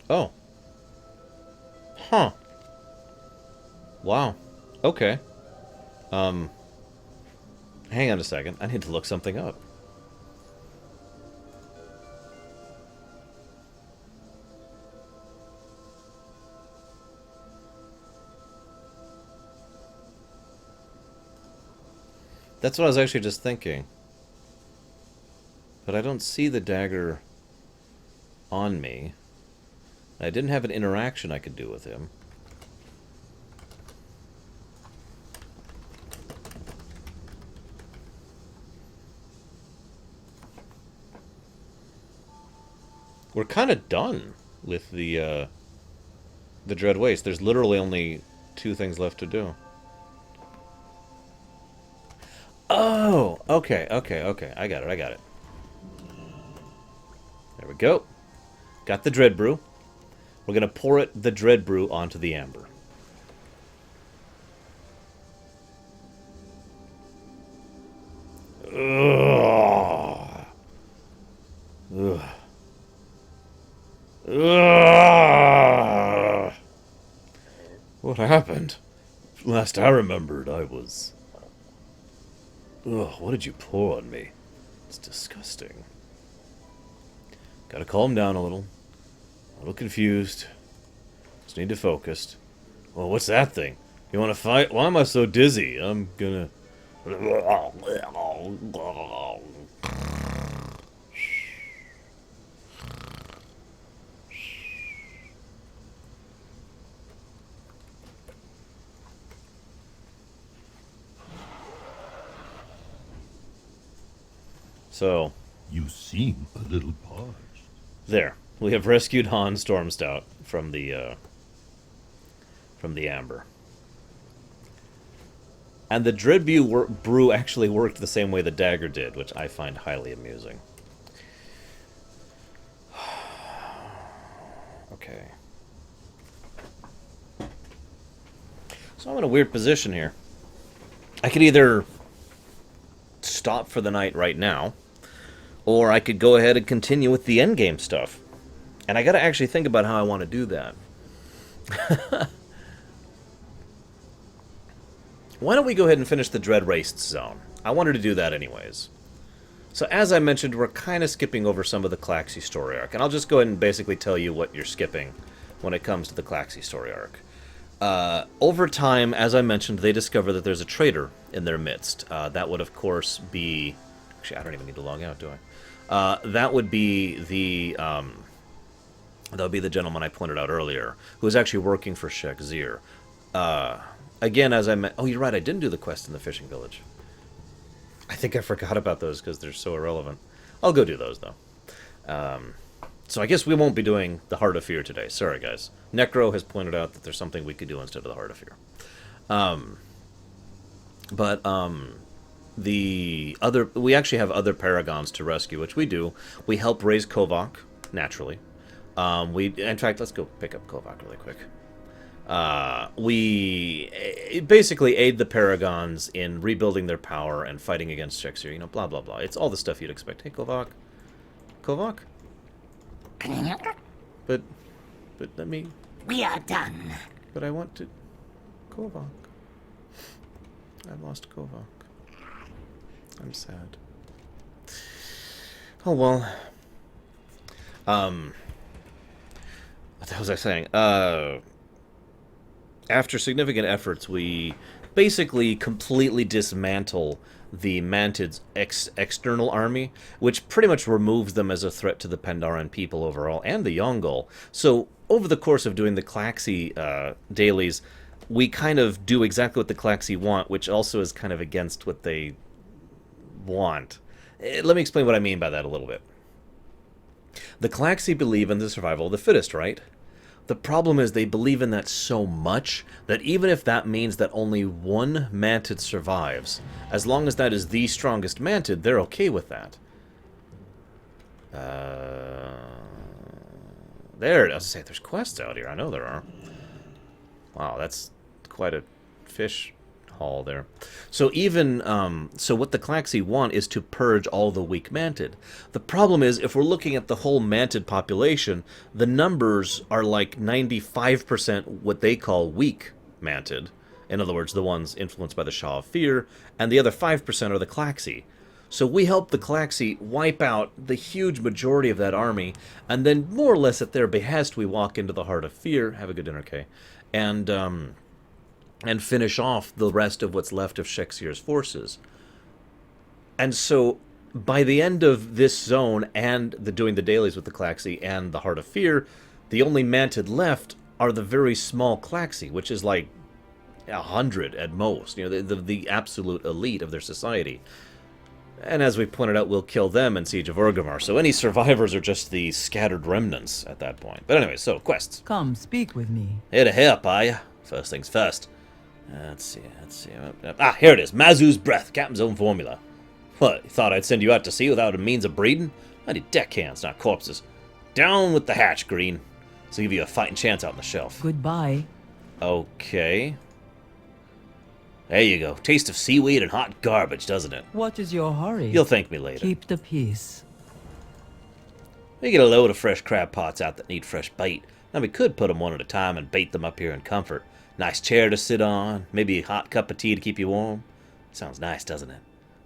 Oh. Huh. Wow. Okay. Hang on a second. I need to look something up. That's what I was actually just thinking. But I don't see the dagger on me. I didn't have an interaction I could do with him. We're kind of done with the Dread Waste. There's literally only 2 things left to do. Oh, okay. I got it. There we go. Got the Dread Brew. We're going to pour the Dread Brew onto the amber. Ugh. Ugh. Ugh. What happened? Last I remembered, I was... Ugh, what did you pour on me? It's disgusting. Gotta calm down a little confused. Just need to focus. Well, what's that thing? You wanna fight? Why am I so dizzy? I'm gonna... So... You seem a little parched. There. We have rescued Han Stormstout from the amber. And the Dread Brew actually worked the same way the dagger did, which I find highly amusing. Okay. So I'm in a weird position here. I could either stop for the night right now, or I could go ahead and continue with the endgame stuff. And I gotta actually think about how I want to do that. Why don't we go ahead and finish the Dread Waste zone? I wanted to do that anyways. So as I mentioned, we're kind of skipping over some of the Klaxxi story arc. And I'll just go ahead and basically tell you what you're skipping when it comes to the Klaxxi story arc. Over time, as I mentioned, they discover that there's a traitor in their midst. That would, of course, be... Actually, I don't even need to log out, do I? That would be the That would be the gentleman I pointed out earlier, who is actually working for Vizier. Again, as I meant... Oh, you're right, I didn't do the quest in the fishing village. I think I forgot about those because they're so irrelevant. I'll go do those, though. So I guess we won't be doing the Heart of Fear today. Sorry, guys. Necro has pointed out that there's something we could do instead of the Heart of Fear. We actually have other paragons to rescue, which we do. We help raise Kovok, naturally. In fact, let's go pick up Kovok really quick. We basically aid the paragons in rebuilding their power and fighting against Vizier, you know, blah, blah, blah. It's all the stuff you'd expect. Hey, Kovok. Kovok? But let me... We are done. But I want to... Kovok. I lost Kovok. I'm sad. Oh, well. What was I saying? After significant efforts, we basically completely dismantle the Mantid's external army, which pretty much removes them as a threat to the Pandarian people overall, and the Yongle. So, over the course of doing the Klaxxi dailies, we kind of do exactly what the Klaxxi want, which also is kind of against what they want. Let me explain what I mean by that a little bit. The Klaxxi believe in the survival of the fittest, right? The problem is they believe in that so much that even if that means that only one Mantid survives, as long as that is the strongest Mantid, they're okay with that. There, I was say, there's quests out here. I know there are. Wow, that's quite a fish haul there. So even, so what the Klaxxi want is to purge all the weak Mantid. The problem is, if we're looking at the whole Mantid population, the numbers are like 95% what they call weak Mantid. In other words, the ones influenced by the Shaw of Fear, and the other 5% are the Klaxxi. So we help the Klaxxi wipe out the huge majority of that army, and then more or less at their behest, we walk into the Heart of Fear, have a good dinner, Kay, and finish off the rest of what's left of Vizier's forces. And so, by the end of this zone, and doing the dailies with the Klaxxi and the Heart of Fear, the only Mantid left are the very small Klaxxi, which is like 100 at most. You know, the absolute elite of their society. And as we pointed out, we'll kill them in Siege of Orgrimmar. So any survivors are just the scattered remnants at that point. But anyway, so, quests. Come, speak with me. Here to help, are ya? First things first. Let's see. Ah, here it is. Mazu's breath, Captain's own formula. What, you thought I'd send you out to sea without a means of breeding? I need deckhands, not corpses. Down with the hatch, Green. So give you a fighting chance out on the shelf. Goodbye. Okay. There you go. Taste of seaweed and hot garbage, doesn't it? What is your hurry? You'll thank me later. Keep the peace. We get a load of fresh crab pots out that need fresh bait. Now we could put them one at a time and bait them up here in comfort. Nice chair to sit on, maybe a hot cup of tea to keep you warm. Sounds nice, doesn't it?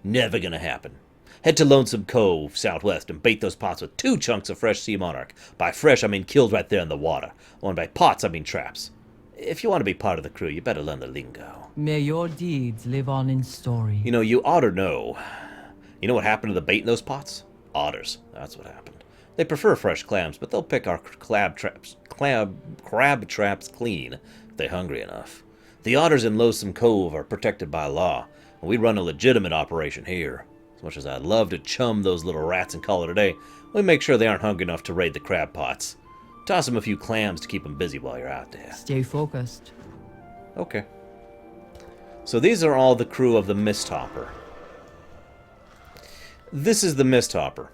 Never gonna happen. Head to Lonesome Cove, southwest, and bait those pots with 2 chunks of fresh sea monarch. By fresh, I mean killed right there in the water. And by pots, I mean traps. If you want to be part of the crew, you better learn the lingo. May your deeds live on in story. You know, you ought to know. You know what happened to the bait in those pots? Otters. That's what happened. They prefer fresh clams, but they'll pick our crab traps clean if they're hungry enough. The otters in Lonesome Cove are protected by law, and we run a legitimate operation here. As much as I'd love to chum those little rats and call it a day, we make sure they aren't hungry enough to raid the crab pots. Toss them a few clams to keep them busy while you're out there. Stay focused. Okay. So these are all the crew of the Misthopper. This is the Misthopper.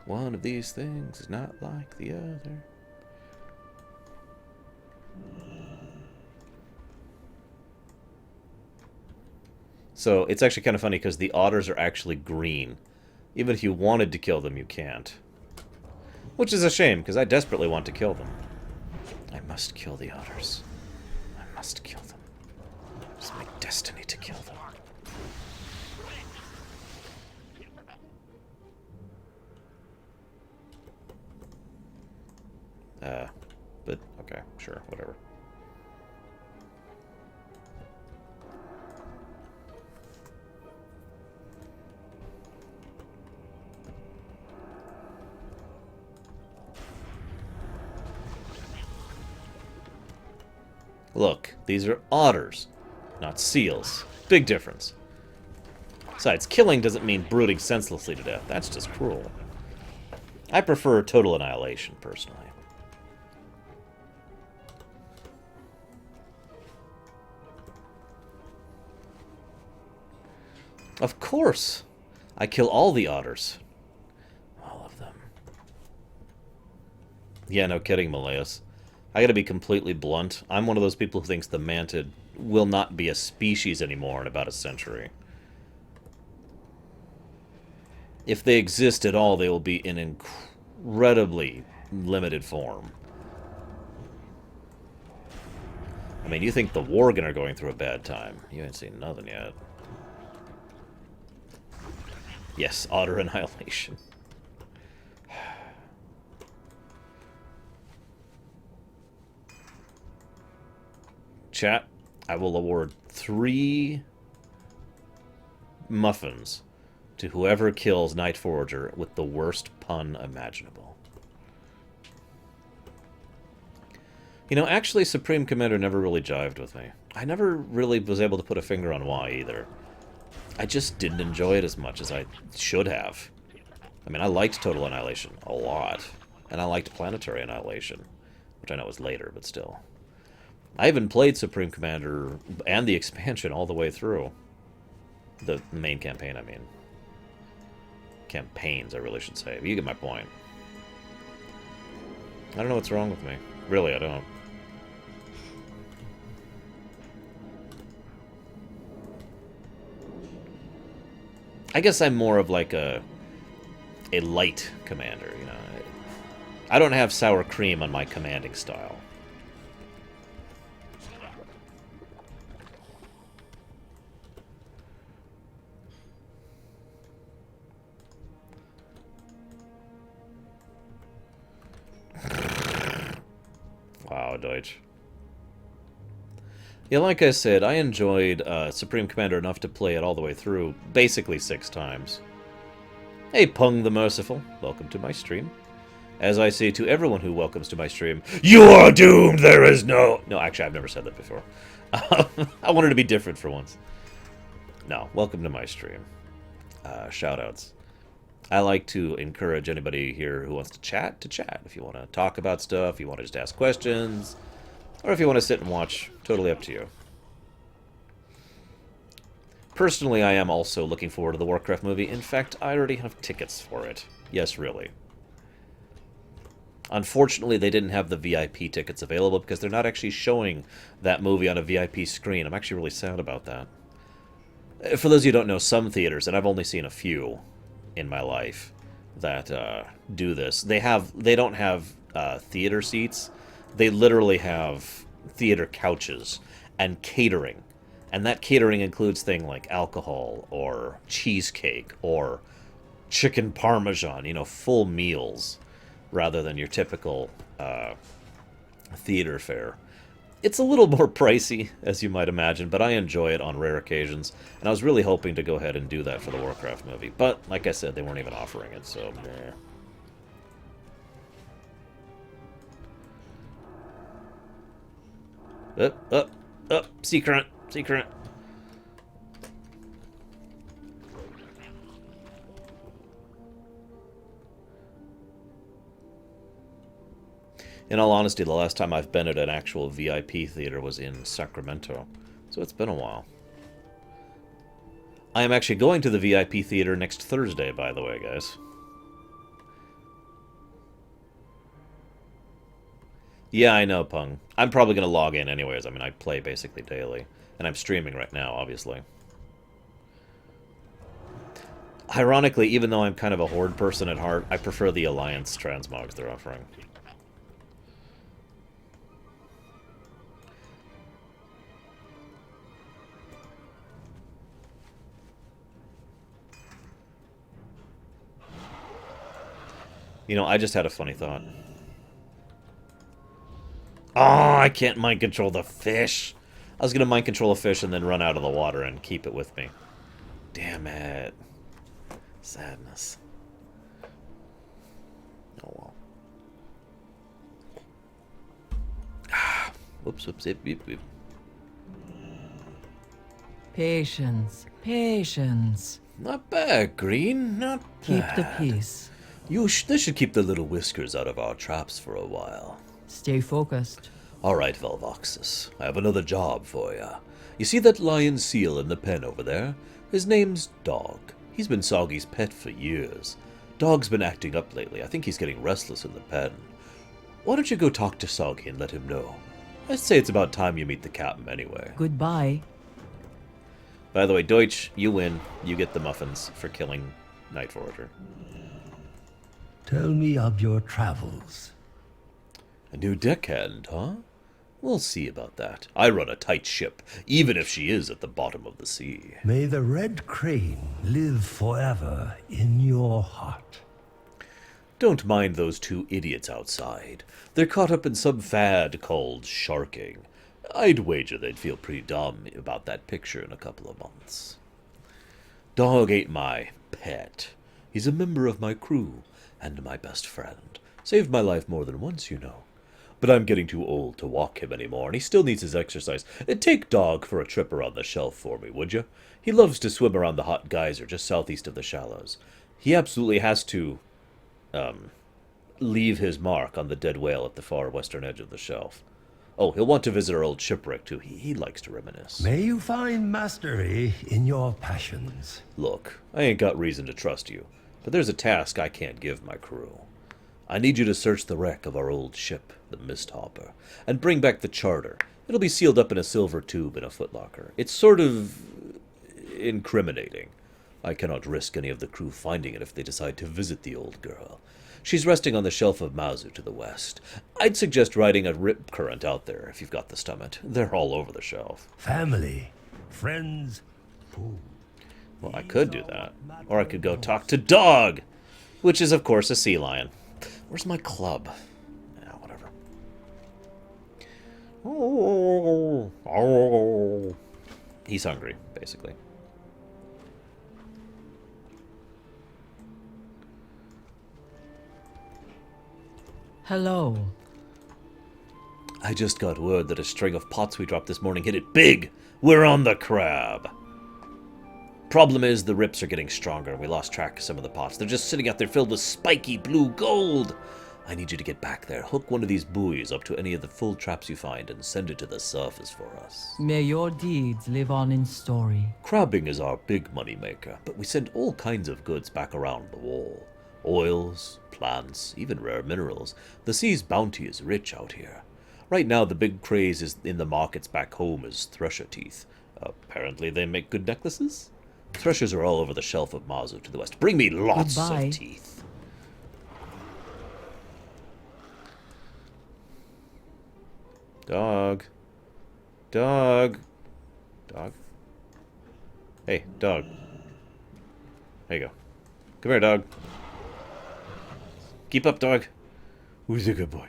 One of these things is not like the other. So it's actually kind of funny because the otters are actually green. Even if you wanted to kill them, you can't. Which is a shame, because I desperately want to kill them. I must kill the otters. I must kill them. It's my destiny to kill them. But, okay, sure, whatever. Look, these are otters, not seals. Big difference. Besides, killing doesn't mean brooding senselessly to death. That's just cruel. I prefer total annihilation, personally. Of course! I kill all the otters. All of them. Yeah, no kidding, Malaeus. I gotta be completely blunt. I'm one of those people who thinks the Mantid will not be a species anymore in about a century. If they exist at all, they will be in incredibly limited form. I mean, you think the Worgen are going through a bad time. You ain't seen nothing yet. Yes, otter annihilation. Chat, I will award 3 muffins to whoever kills Night Forager with the worst pun imaginable. You know, actually, Supreme Commander never really jived with me. I never really was able to put a finger on why, either. I just didn't enjoy it as much as I should have. I mean, I liked Total Annihilation a lot. And I liked Planetary Annihilation, which I know was later, but still. I even played Supreme Commander and the expansion all the way through. The main campaign, I mean. Campaigns, I really should say. But you get my point. I don't know what's wrong with me. Really, I don't. I guess I'm more of like a light commander, you know. I don't have sour cream on my commanding style. Wow, Deutsch. Yeah, like I said, I enjoyed Supreme Commander enough to play it all the way through, basically 6 times. Hey, Pung the Merciful, welcome to my stream. As I say to everyone who welcomes to my stream, you are doomed, there is no... No, actually, I've never said that before. I wanted to be different for once. No, welcome to my stream. Shoutouts. I like to encourage anybody here who wants to chat. If you want to talk about stuff, you want to just ask questions, or if you want to sit and watch, totally up to you. Personally, I am also looking forward to the Warcraft movie. In fact, I already have tickets for it. Yes, really. Unfortunately, they didn't have the VIP tickets available because they're not actually showing that movie on a VIP screen. I'm actually really sad about that. For those of you who don't know, some theaters, and I've only seen a few in my life that do this, they don't have theater seats. They literally have theater couches and catering. And that catering includes things like alcohol or cheesecake or chicken parmesan, you know, full meals, rather than your typical theater fare. It's a little more pricey, as you might imagine, but I enjoy it on rare occasions, and I was really hoping to go ahead and do that for the Warcraft movie. But, like I said, they weren't even offering it, so meh. Secret. In all honesty, the last time I've been at an actual VIP theater was in Sacramento, so it's been a while. I am actually going to the VIP theater next Thursday, by the way, guys. Yeah, I know, Pung. I'm probably going to log in anyways. I mean, I play basically daily, and I'm streaming right now, obviously. Ironically, even though I'm kind of a Horde person at heart, I prefer the Alliance transmogs they're offering. You know, I just had a funny thought. Oh, I can't mind control the fish. I was going to mind control a fish and then run out of the water and keep it with me. Damn it. Sadness. Oh, well. Whoops, whoops, yip, yip, yip. Patience, patience. Not bad, Green. Not bad. Keep the peace. This should keep the little whiskers out of our traps for a while. Stay focused. All right, Velvoxus. I have another job for you. You see that lion seal in the pen over there? His name's Dog. He's been Soggy's pet for years. Dog's been acting up lately. I think he's getting restless in the pen. Why don't you go talk to Soggy and let him know? I'd say it's about time you meet the captain anyway. Goodbye. By the way, Deutsch, you win. You get the muffins for killing Night Forager. Tell me of your travels. A new deckhand, huh? We'll see about that. I run a tight ship, even if she is at the bottom of the sea. May the red crane live forever in your heart. Don't mind those two idiots outside. They're caught up in some fad called sharking. I'd wager they'd feel pretty dumb about that picture in a couple of months. Dog ain't my pet. He's a member of my crew and my best friend. Saved my life more than once, you know. But I'm getting too old to walk him anymore, and he still needs his exercise. Take Dog for a trip around the shelf for me, would you? He loves to swim around the hot geyser just southeast of the shallows. He absolutely has to, leave his mark on the dead whale at the far western edge of the shelf. Oh, he'll want to visit our old shipwreck, too. He likes to reminisce. May you find mastery in your passions. Look, I ain't got reason to trust you, but there's a task I can't give my crew. I need you to search the wreck of our old ship, the Misthopper, and bring back the charter. It'll be sealed up in a silver tube in a footlocker. It's sort of incriminating. I cannot risk any of the crew finding it if they decide to visit the old girl. She's resting on the shelf of Mazu to the west. I'd suggest riding a rip current out there if you've got the stomach. They're all over the shelf. Family, friends, food. Well, I could do that. Or I could go talk to Dog, which is, of course, a sea lion. Where's my club? Yeah, whatever. Oh. He's hungry, basically. Hello. I just got word that a string of pots we dropped this morning hit it big. We're on the crab. Problem is, the rips are getting stronger, and we lost track of some of the pots. They're just sitting out there filled with spiky blue gold. I need you to get back there, hook one of these buoys up to any of the full traps you find, and send it to the surface for us. May your deeds live on in story. Crabbing is our big money maker, but we send all kinds of goods back around the wall. Oils, plants, even rare minerals. The sea's bounty is rich out here. Right now, the big craze is in the markets back home is thresher teeth. Apparently they make good necklaces? Threshers are all over the shelf of Mazu to the west. Bring me lots Goodbye. of teeth. Dog. Dog. Dog. Hey, Dog. There you go. Come here, Dog. Keep up, Dog. Who's a good boy?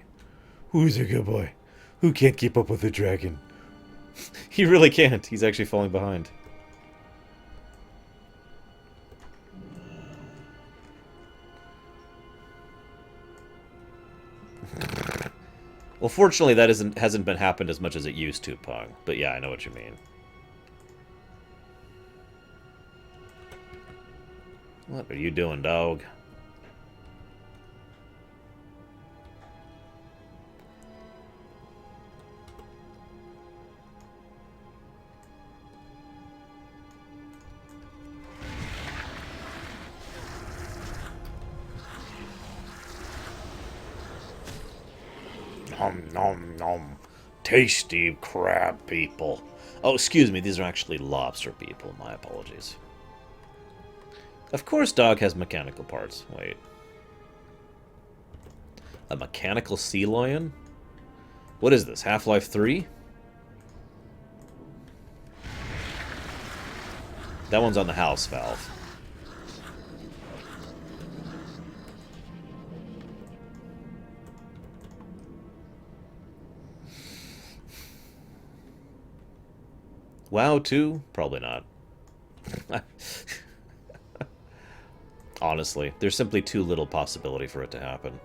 Who's a good boy? Who can't keep up with the dragon? He really can't. He's actually falling behind. Well, fortunately, that hasn't been happened as much as it used to, Pong. But yeah, I know what you mean. What are you doing, dog? Nom nom nom. Tasty crab people. Oh, excuse me, these are actually lobster people. My apologies. Of course Dog has mechanical parts. Wait. A mechanical sea lion? What is this, Half-Life 3? That one's on the house valve. WoW 2? Probably not. Honestly, there's simply too little possibility for it to happen.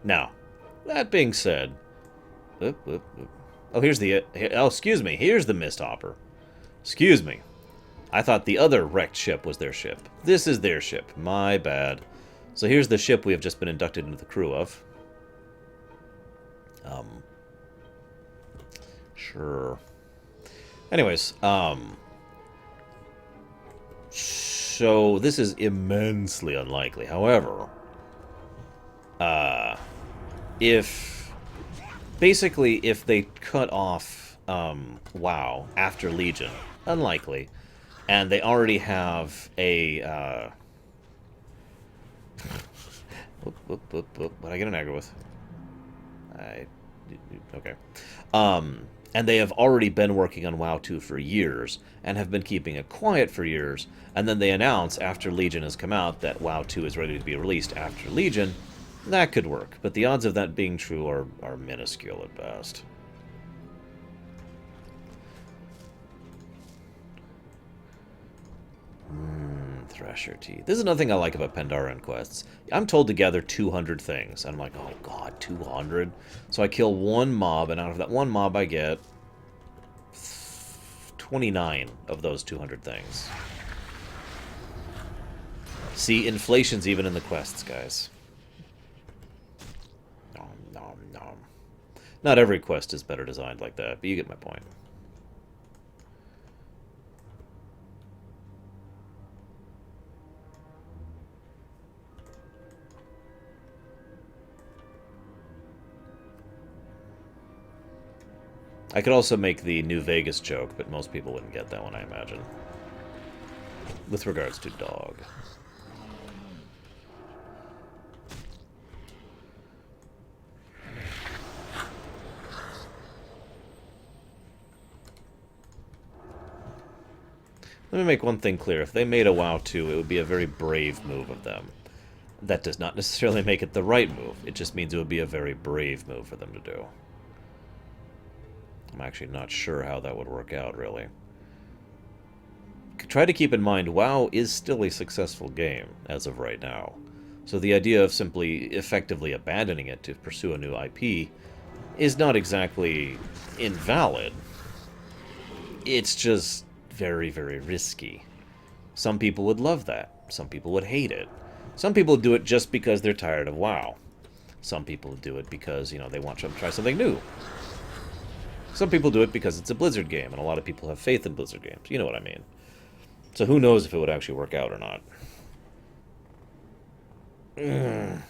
Now, that being said, Oh, here's the... Oh, excuse me. Here's the Mist Hopper. Excuse me. I thought the other wrecked ship was their ship. This is their ship. My bad. So here's the ship we have just been inducted into the crew of. Sure. Anyways, so this is immensely unlikely. However, if they cut off WoW after Legion, unlikely, and they already have a what I get an aggro with? Okay. And they have already been working on WoW 2 for years, and have been keeping it quiet for years, and then they announce after Legion has come out that WoW 2 is ready to be released after Legion, that could work. But the odds of that being true are minuscule at best. Thresher Teeth. This is another thing I like about Pandarian quests. I'm told to gather 200 things. And I'm like, oh god, 200? So I kill one mob, and out of that one mob I get 29 of those 200 things. See, inflation's even in the quests, guys. Nom, nom, nom. Not every quest is better designed like that, but you get my point. I could also make the New Vegas joke, but most people wouldn't get that one, I imagine. With regards to dog. Let me make one thing clear. If they made a WoW 2, it would be a very brave move of them. That does not necessarily make it the right move. It just means it would be a very brave move for them to do. I'm actually not sure how that would work out, really. Try to keep in mind, WoW is still a successful game, as of right now. So the idea of simply effectively abandoning it to pursue a new IP is not exactly invalid. It's just very, very risky. Some people would love that. Some people would hate it. Some people do it just because they're tired of WoW. Some people do it because, you know, they want to try something new. Some people do it because it's a Blizzard game, and a lot of people have faith in Blizzard games. You know what I mean. So who knows if it would actually work out or not. Isn't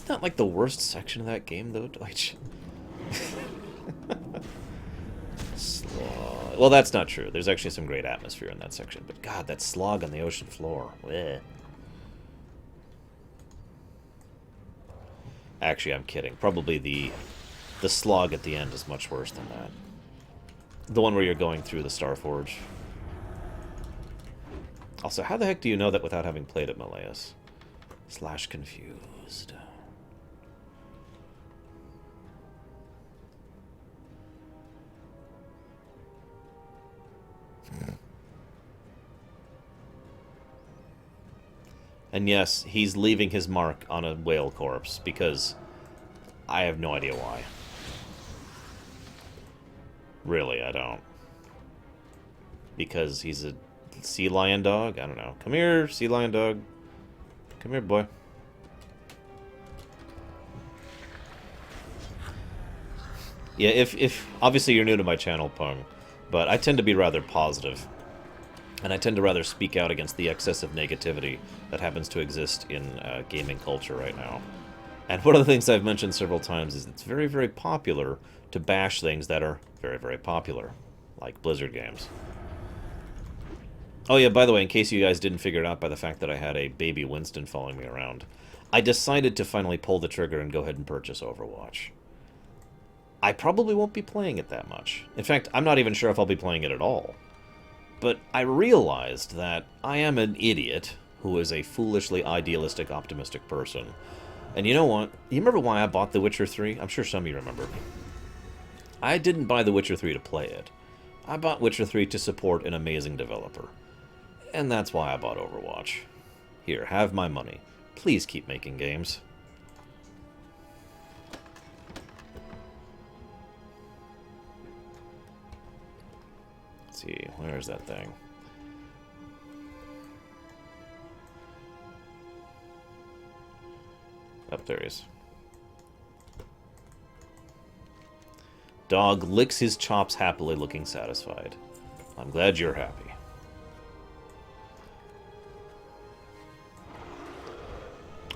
that like the worst section of that game, though, Deutsch? Slog. Well, that's not true. There's actually some great atmosphere in that section. But God, that slog on the ocean floor. Bleh. Actually, I'm kidding. Probably the slog at the end is much worse than that. The one where you're going through the Starforge. Also, how the heck do you know that without having played it, Malleus? / confused. And yes, he's leaving his mark on a whale corpse, because I have no idea why. Really, I don't. Because he's a sea lion dog? I don't know. Come here, sea lion dog. Come here, boy. Yeah, if obviously you're new to my channel, Pung, but I tend to be rather positive. And I tend to rather speak out against the excessive negativity that happens to exist in gaming culture right now. And one of the things I've mentioned several times is it's very, very popular to bash things that are very, very popular, like Blizzard games. Oh yeah, by the way, in case you guys didn't figure it out by the fact that I had a baby Winston following me around, I decided to finally pull the trigger and go ahead and purchase Overwatch. I probably won't be playing it that much. In fact, I'm not even sure if I'll be playing it at all. But I realized that I am an idiot who is a foolishly idealistic, optimistic person. And you know what? You remember why I bought The Witcher 3? I'm sure some of you remember. I didn't buy The Witcher 3 to play it. I bought Witcher 3 to support an amazing developer. And that's why I bought Overwatch. Here, have my money. Please keep making games. see. Where's that thing? Up there he is. Dog licks his chops happily, looking satisfied. I'm glad you're happy.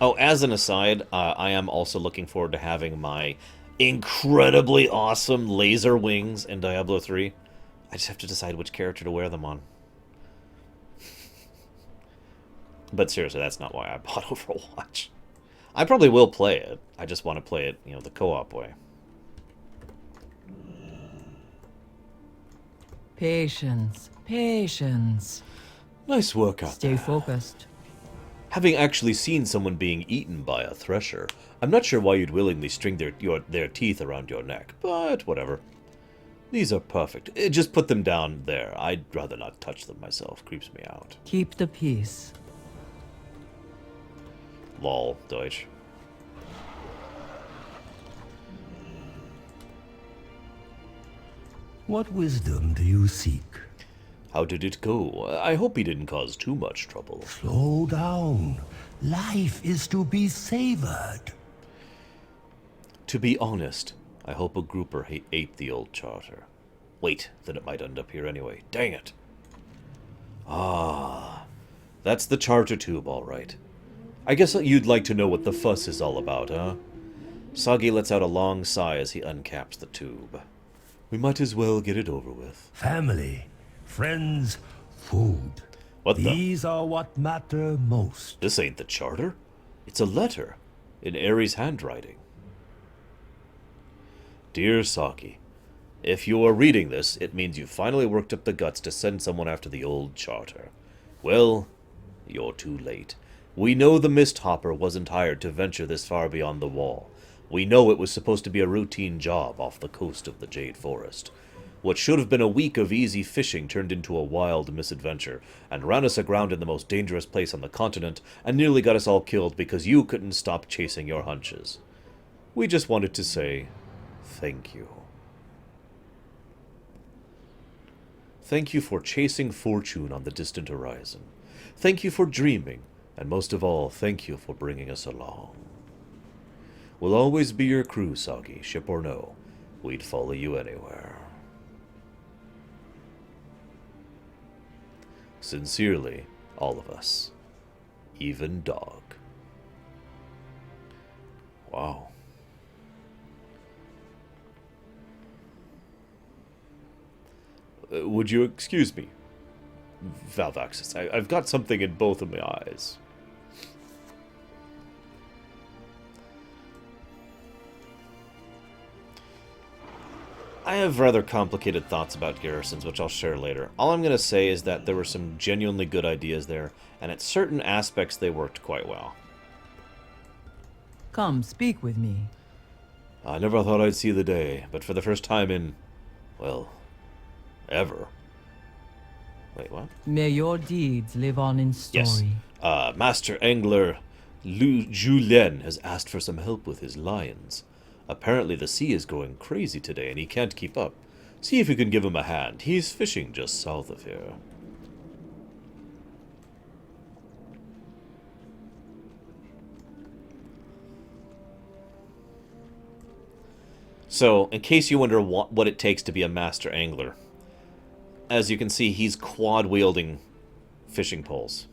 Oh, as an aside, I am also looking forward to having my incredibly awesome laser wings in Diablo 3. I just have to decide which character to wear them on. But seriously, that's not why I bought Overwatch. I probably will play it. I just want to play it, you know, the co-op way. Patience. Patience. Nice work out Stay there. focused. Having actually seen someone being eaten by a thresher, I'm not sure why you'd willingly string their teeth around your neck, but whatever. These are perfect. Just put them down there. I'd rather not touch them myself. Creeps me out. Keep the peace. Lol, Deutsch. What wisdom do you seek? How did it go? I hope he didn't cause too much trouble. Slow down. Life is to be savored. To be honest, I hope a grouper ate the old charter. Wait, then it might end up here anyway. Dang it. Ah, that's the charter tube, all right. I guess you'd like to know what the fuss is all about, huh? Soggy lets out a long sigh as he uncaps the tube. We might as well get it over with. Family, friends, food. What the? These are what matter most. This ain't the charter. It's a letter in Ares' handwriting. Dear Saki, if you are reading this, it means you finally worked up the guts to send someone after the old charter. Well, you're too late. We know the Misthopper wasn't hired to venture this far beyond the wall. We know it was supposed to be a routine job off the coast of the Jade Forest. What should have been a week of easy fishing turned into a wild misadventure, and ran us aground in the most dangerous place on the continent, and nearly got us all killed because you couldn't stop chasing your hunches. We just wanted to say thank you. Thank you for chasing fortune on the distant horizon. Thank you for dreaming, and most of all, thank you for bringing us along. We'll always be your crew, Saki, ship or no. We'd follow you anywhere. Sincerely, all of us. Even Dog. Wow. Would you excuse me, Valvaxis? I've got something in both of my eyes. I have rather complicated thoughts about garrisons, which I'll share later. All I'm going to say is that there were some genuinely good ideas there, and at certain aspects they worked quite well. Come, speak with me. I never thought I'd see the day, but for the first time in, well, ever. Wait, what? May your deeds live on in story. Yes. Master Angler Julien has asked for some help with his lions. Apparently the sea is going crazy today and he can't keep up. See if you can give him a hand. He's fishing just south of here. So, in case you wonder what it takes to be a master angler, as you can see, he's quad-wielding fishing poles.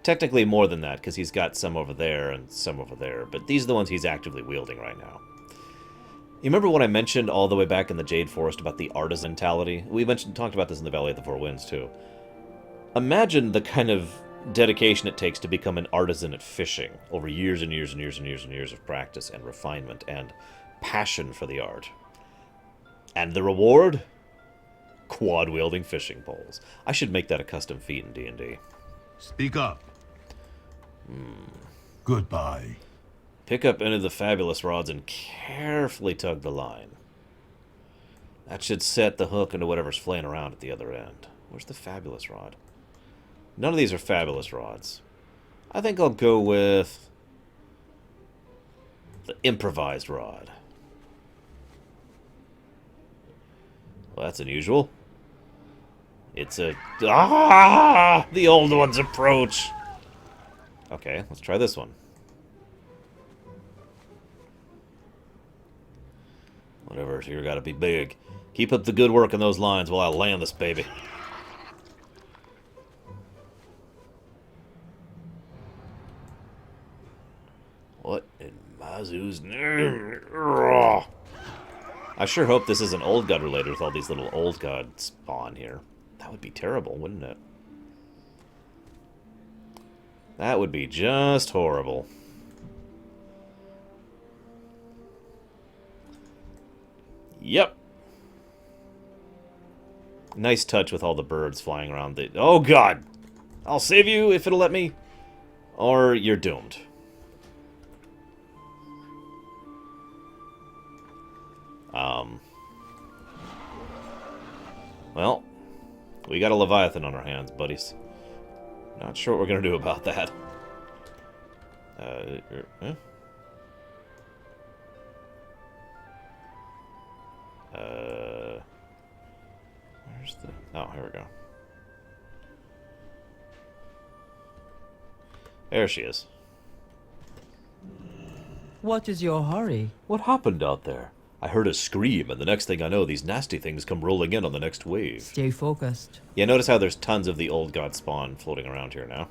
Technically more than that, because he's got some over there and some over there, but these are the ones he's actively wielding right now. You remember when I mentioned all the way back in the Jade Forest about the artisan mentality? We talked about this in the Valley of the Four Winds, too. Imagine the kind of dedication it takes to become an artisan at fishing over years and years and years and years and years of practice and refinement and passion for the art. And the reward? Quad-wielding fishing poles. I should make that a custom feat in D&D. Speak up. Goodbye. Pick up any of the fabulous rods and carefully tug the line. That should set the hook into whatever's flaying around at the other end. Where's the fabulous rod? None of these are fabulous rods. I think I'll go with the improvised rod. Well, that's unusual. It's a... Ah! The old ones approach! Okay, let's try this one. Whatever, you gotta be big. Keep up the good work in those lines while I land this baby. What in Mazu's name? I sure hope this isn't Old God related with all these little Old God spawn here. That would be terrible, wouldn't it? That would be just horrible. Yep. Nice touch with all the birds flying around the... Oh, God! I'll save you if it'll let me. Or you're doomed. Well, we got a Leviathan on our hands, buddies. Not sure what we're going to do about that. Where's the... Oh, here we go. There she is. What is your hurry? What happened out there? I heard a scream, and the next thing I know, these nasty things come rolling in on the next wave. Stay focused. Yeah, notice how there's tons of the old god spawn floating around here now.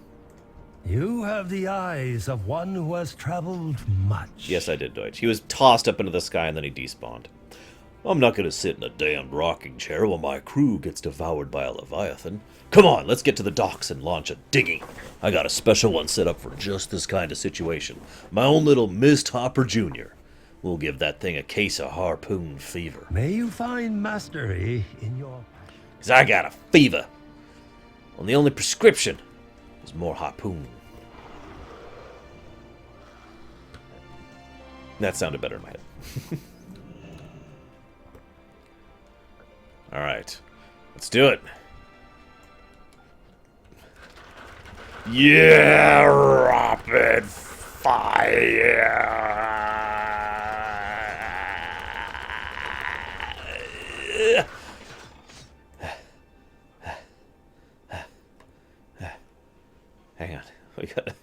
You have the eyes of one who has traveled much. Yes, I did, Deutsch. He was tossed up into the sky, and then he despawned. I'm not going to sit in a damned rocking chair while my crew gets devoured by a Leviathan. Come on, let's get to the docks and launch a dinghy. I got a special one set up for just this kind of situation. My own little Mist Hopper Jr. We'll give that thing a case of harpoon fever. May you find mastery in your... 'Cause I got a fever. And the only prescription is more harpoon. That sounded better in my head. Alright. Let's do it. Yeah, rapid fire. Hang on. We gotta...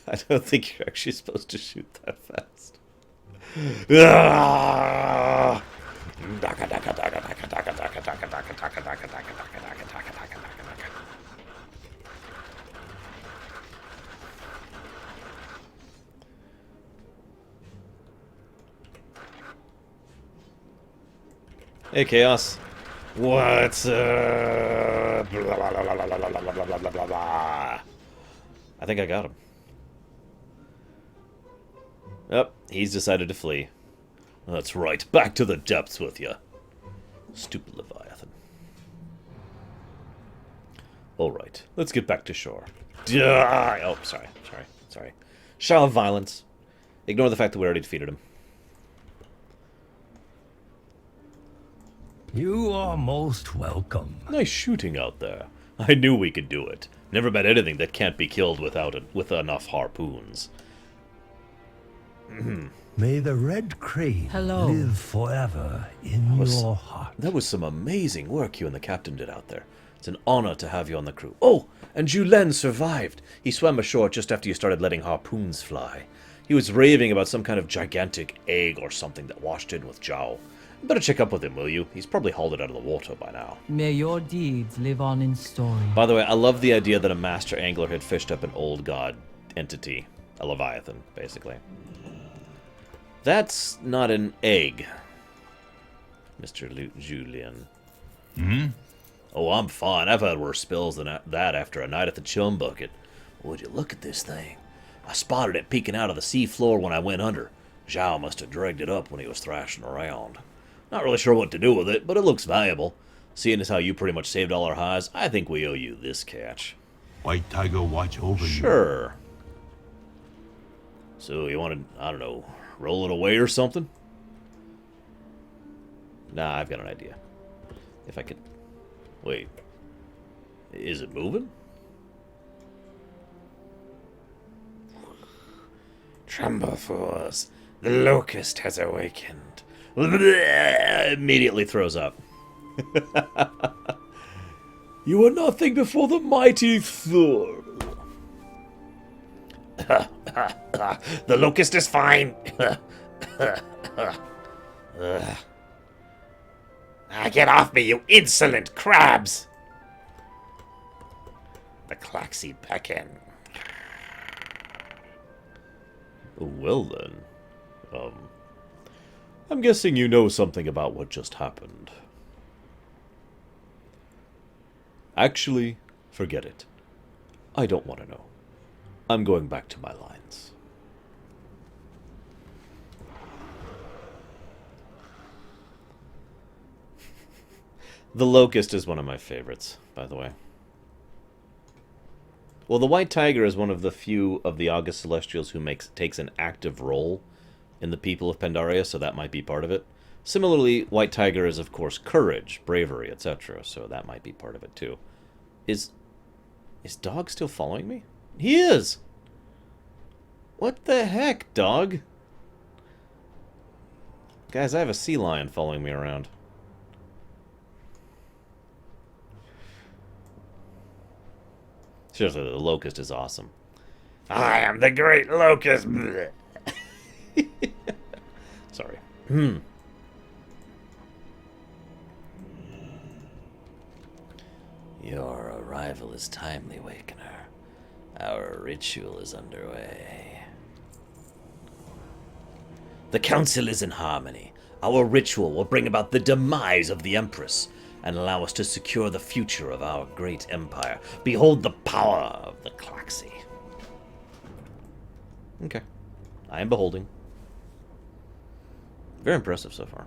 I don't think you're actually supposed to shoot that fast. Hey, Chaos. What's up? I think I got him. Yep, he's decided to flee. That's right, back to the depths with you. Stupid Leviathan. Alright, let's get back to shore. Oh, sorry. Show of violence. Ignore the fact that we already defeated him. You are most welcome. Nice shooting out there. I knew we could do it. Never met anything that can't be killed with enough harpoons. May the red crane live forever in your heart. That was some amazing work you and the captain did out there. It's an honor to have you on the crew. Oh, and Julen survived. He swam ashore just after you started letting harpoons fly. He was raving about some kind of gigantic egg or something that washed in with Zhao. Better check up with him, will you? He's probably hauled it out of the water by now. May your deeds live on in story. By the way, I love the idea that a master angler had fished up an old god entity. A Leviathan, basically. That's not an egg, Mr. Julien. Oh, I'm fine. I've had worse spills than that after a night at the chum bucket. Would you look at this thing? I spotted it peeking out of the sea floor when I went under. Zhao must have dragged it up when he was thrashing around. Not really sure what to do with it, but it looks valuable. Seeing as how you pretty much saved all our highs, I think we owe you this catch. White Tiger watch over you. Sure. So you want to, I don't know, roll it away or something? Nah, I've got an idea. If I could... Wait. Is it moving? Tremble, fools. The locust has awakened. Immediately throws up. You are nothing before the mighty Thor. The locust is fine. Get off me, you insolent crabs! The Klaxxi beckon. Well then, I'm guessing you know something about what just happened. Actually, forget it. I don't want to know. I'm going back to my lines. The Locust is one of my favorites, by the way. Well, the White Tiger is one of the few of the August Celestials who takes an active role in the people of Pandaria, so that might be part of it. Similarly, White Tiger is, of course, courage, bravery, etc., so that might be part of it, too. Is Dog still following me? He is! What the heck, Dog? Guys, I have a sea lion following me around. Seriously, the Locust is awesome. I am the great locust. Sorry. Your arrival is timely, Wakener. Our ritual is underway. The Council is in harmony. Our ritual will bring about the demise of the Empress and allow us to secure the future of our great empire. Behold the power of the Klaxxi. Okay. I am beholding. Very impressive so far.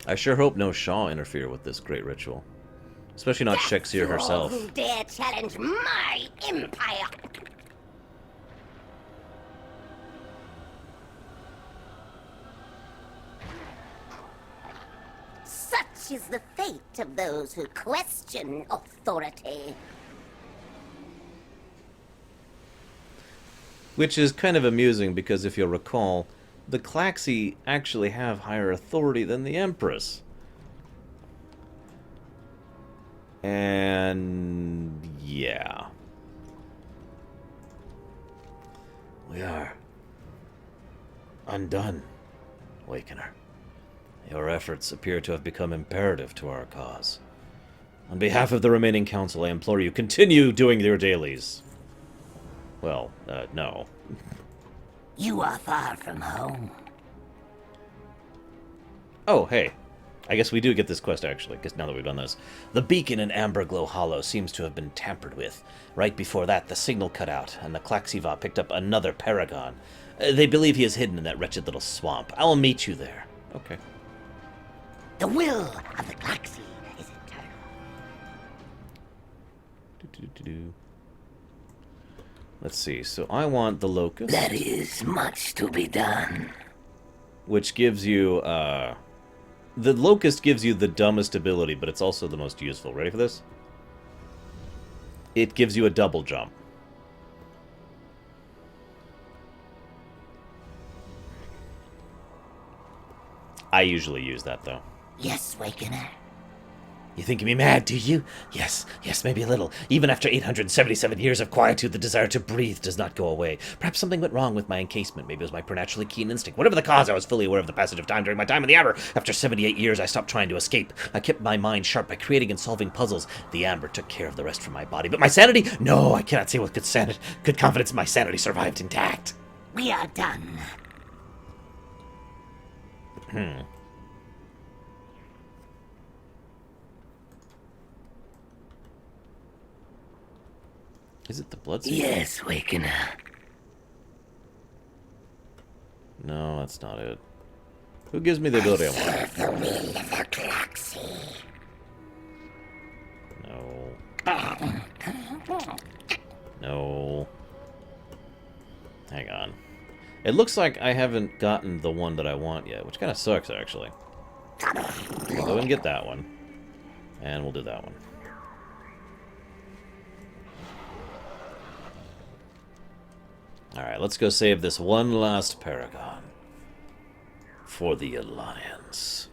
I sure hope no Shaw interfere with this great ritual. Especially not Shexir herself. Who dare challenge my empire? Such is the fate of those who question authority. Which is kind of amusing because if you'll recall, the Klaxxi actually have higher authority than the Empress. And yeah. We are undone, Wakener. Your efforts appear to have become imperative to our cause. On behalf of the remaining council, I implore you, continue doing your dailies. Well, no. You are far from home. Oh, hey. I guess we do get this quest, actually, because now that we've done this. The beacon in Amberglow Hollow seems to have been tampered with. Right before that, the signal cut out, and the Klaxxiva picked up another Paragon. They believe he is hidden in that wretched little swamp. I will meet you there. Okay. The will of the Klaxxi is eternal. Let's see. So I want the Locust. There is much to be done. Which gives you, the Locust gives you the dumbest ability, but it's also the most useful. Ready for this? It gives you a double jump. I usually use that, though. Yes, Wakener. You think me mad, do you? Yes, maybe a little. Even after 877 years of quietude, the desire to breathe does not go away. Perhaps something went wrong with my encasement. Maybe it was my preternaturally keen instinct. Whatever the cause, I was fully aware of the passage of time during my time in the Amber. After 78 years, I stopped trying to escape. I kept my mind sharp by creating and solving puzzles. The Amber took care of the rest from my body. But my sanity? No, I cannot say with good confidence my sanity survived intact. We are done. Is it the Bloodseeker? Yes, Wakener. No, that's not it. Who gives me the ability I want? Serve the will of the Klaxxi. No. No. Hang on. It looks like I haven't gotten the one that I want yet, which kind of sucks, actually. We'll go and get that one. And we'll do that one. Alright, let's go save this one last Paragon. For the Alliance.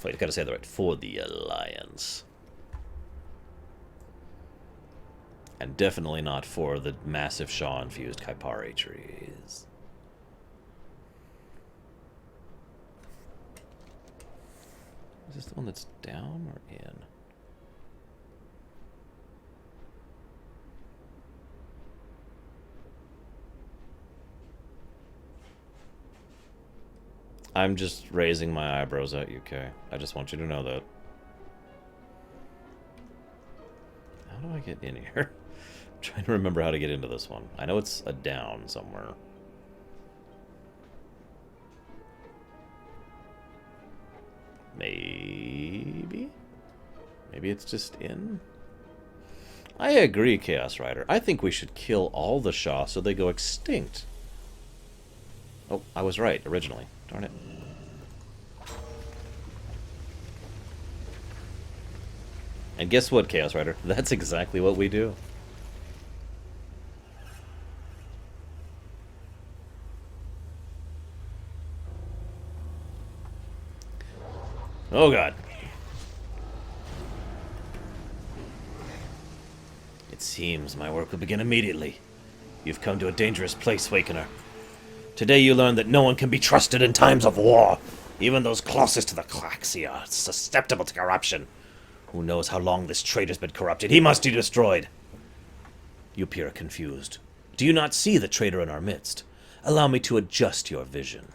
Wait, I gotta say that right. For the Alliance. And definitely not for the massive Shaw-infused Kaipari trees. Is this the one that's down or in? I'm just raising my eyebrows at you, Kay. I just want you to know that. How do I get in here? I'm trying to remember how to get into this one. I know it's a down somewhere. Maybe? Maybe it's just in? I agree, Chaos Rider. I think we should kill all the Shaw so they go extinct. Oh, I was right originally. Darn it. And guess what, Chaos Rider? That's exactly what we do. Oh god. It seems my work will begin immediately. You've come to a dangerous place, Wakener. Today you learn that no one can be trusted in times of war. Even those closest to the Klaxxi are susceptible to corruption. Who knows how long this traitor's been corrupted? He must be destroyed. You appear confused. Do you not see the traitor in our midst? Allow me to adjust your vision.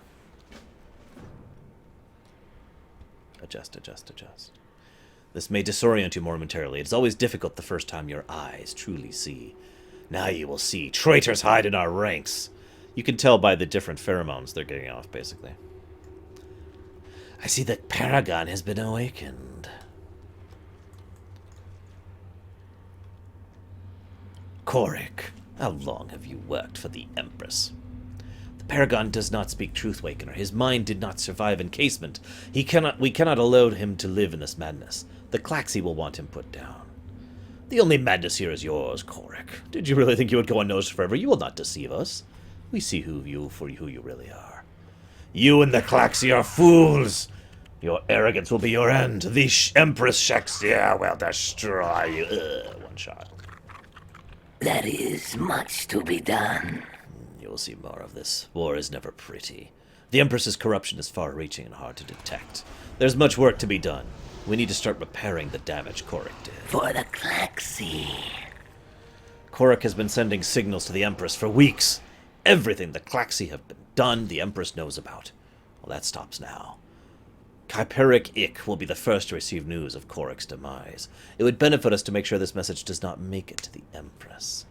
Adjust. This may disorient you momentarily. It's always difficult the first time your eyes truly see. Now you will see. Traitors hide in our ranks. You can tell by the different pheromones they're getting off, basically. I see that Paragon has been awakened. Korik, how long have you worked for the Empress? The Paragon does not speak truth, Wakener. His mind did not survive encasement. We cannot allow him to live in this madness. The Klaxxi will want him put down. The only madness here is yours, Korik. Did you really think you would go unnoticed forever? You will not deceive us. We see who you really are. You and the Klaxxi are fools. Your arrogance will be your end. The Empress Shakespeare will destroy you. One shot. There is much to be done. You will see more of this. War is never pretty. The Empress's corruption is far-reaching and hard to detect. There's much work to be done. We need to start repairing the damage Korik did. For the Klaxxi. Korik has been sending signals to the Empress for weeks. Everything the Klaxxi have been done, the Empress knows about. Well, that stops now. Kip'tilak Ik will be the first to receive news of Korik's demise. It would benefit us to make sure this message does not make it to the Empress.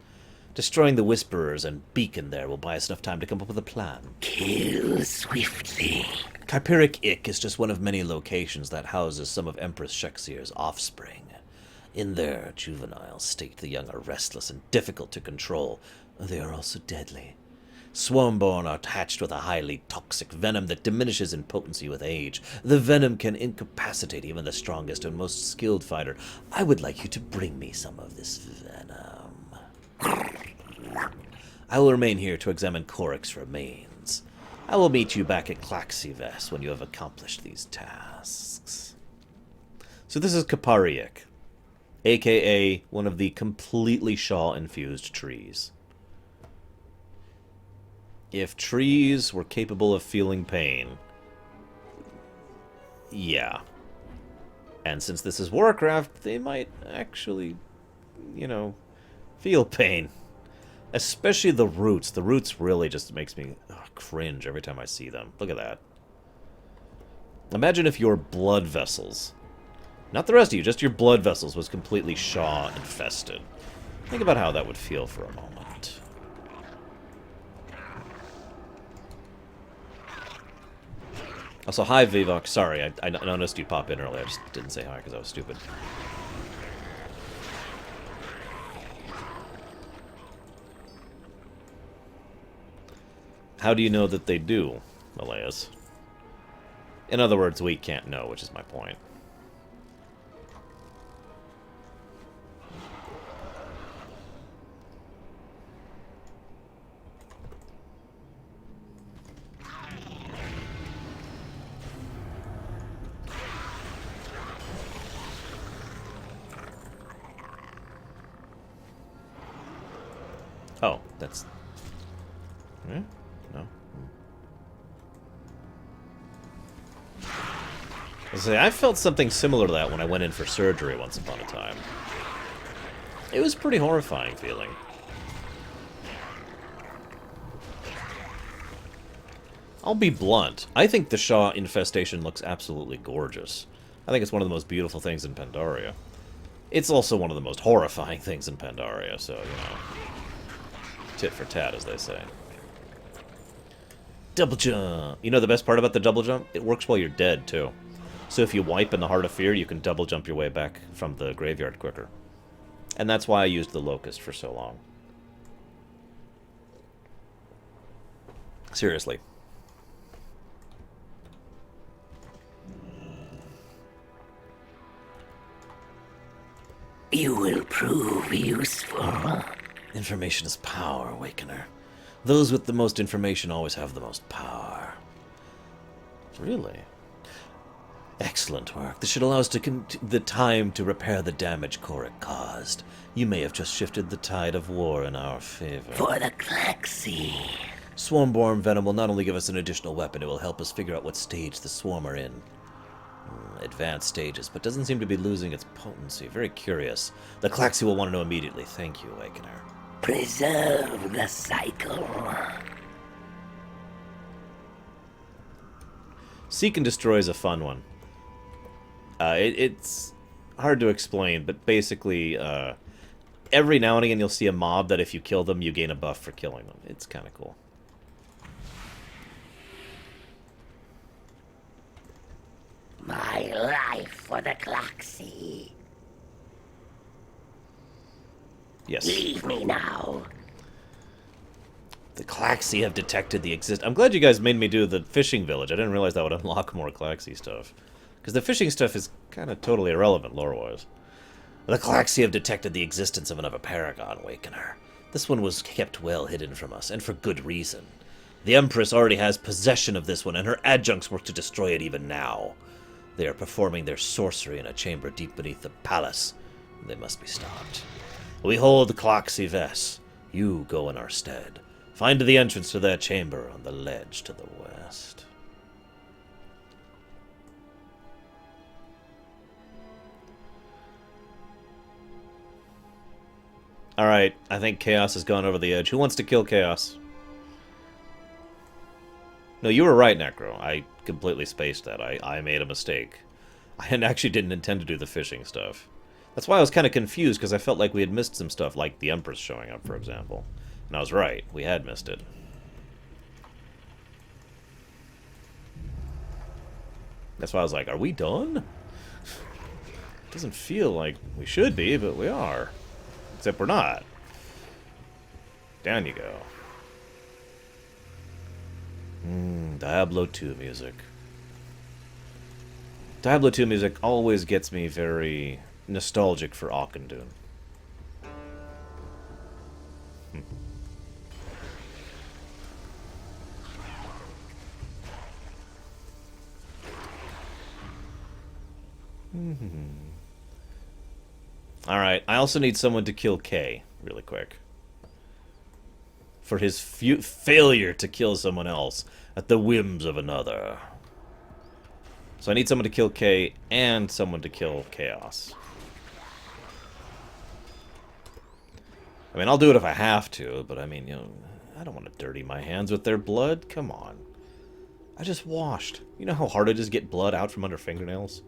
Destroying the Whisperers and Beacon there will buy us enough time to come up with a plan. Kill swiftly. Kip'tilak Ik is just one of many locations that houses some of Empress Shakespeare's offspring. In their juvenile state, the young are restless and difficult to control. They are also deadly. Swarmborn are hatched with a highly toxic venom that diminishes in potency with age. The venom can incapacitate even the strongest and most skilled fighter. I would like you to bring me some of this venom. I will remain here to examine Korik's remains. I will meet you back at Klaxxi when you have accomplished these tasks. So this is Kip'tilak, a.k.a. one of the completely Shaw-infused trees. If trees were capable of feeling pain, yeah. And since this is Warcraft, they might actually, feel pain. Especially the roots. The roots really just makes me cringe every time I see them. Look at that. Imagine if your blood vessels, not the rest of you, just your blood vessels was completely Shaw-infested. Think about how that would feel for a moment. Also, hi, Vivok. Sorry, I noticed you pop in earlier. I just didn't say hi because I was stupid. How do you know that they do, Elias? In other words, we can't know, which is my point. Oh, that's... Eh? No. I felt something similar to that when I went in for surgery once upon a time. It was pretty horrifying feeling. I'll be blunt. I think the Shaw infestation looks absolutely gorgeous. I think it's one of the most beautiful things in Pandaria. It's also one of the most horrifying things in Pandaria, so, you know. Tit for tat, as they say. Double jump! You know the best part about the double jump? It works while you're dead, too. So if you wipe in the Heart of Fear, you can double jump your way back from the graveyard quicker. And that's why I used the Locust for so long. Seriously. You will prove useful. Information is power, Awakener. Those with the most information always have the most power. Really? Excellent work. This should allow us the time to repair the damage Korik caused. You may have just shifted the tide of war in our favor. For the Klaxxi. Swarmborn Venom will not only give us an additional weapon, it will help us figure out what stage the swarm are in. Advanced stages, but doesn't seem to be losing its potency. Very curious. The Klaxxi will want to know immediately. Thank you, Awakener. Preserve the cycle. Seek and Destroy is a fun one. It's hard to explain, but basically, every now and again you'll see a mob that if you kill them, you gain a buff for killing them. It's kind of cool. My life for the Klaxxi. Yes. Leave me now. The Klaxxi have detected the I'm glad you guys made me do the fishing village. I didn't realize that would unlock more Klaxxi stuff. Because the fishing stuff is kind of totally irrelevant lore-wise. The Klaxxi have detected the existence of another Paragon, Awakener. This one was kept well hidden from us, and for good reason. The Empress already has possession of this one, and her adjuncts work to destroy it even now. They are performing their sorcery in a chamber deep beneath the palace. They must be stopped. We hold Klaxxi Ves. You go in our stead. Find the entrance to their chamber on the ledge to the west. Alright, I think Chaos has gone over the edge. Who wants to kill Chaos? No, you were right, Necro. I completely spaced that. I made a mistake. I actually didn't intend to do the fishing stuff. That's why I was kind of confused, because I felt like we had missed some stuff, like the Empress showing up, for example. And I was right. We had missed it. That's why I was like, are we done? Doesn't feel like we should be, but we are. Except we're not. Down you go. Diablo 2 music. Diablo 2 music always gets me very nostalgic for Auchindoun. Alright, I also need someone to kill Kay, really quick. For his failure to kill someone else at the whims of another. So I need someone to kill Kay and someone to kill Chaos. I mean, I'll do it if I have to, but I mean, you know, I don't want to dirty my hands with their blood. Come on. I just washed. You know how hard it is to get blood out from under fingernails?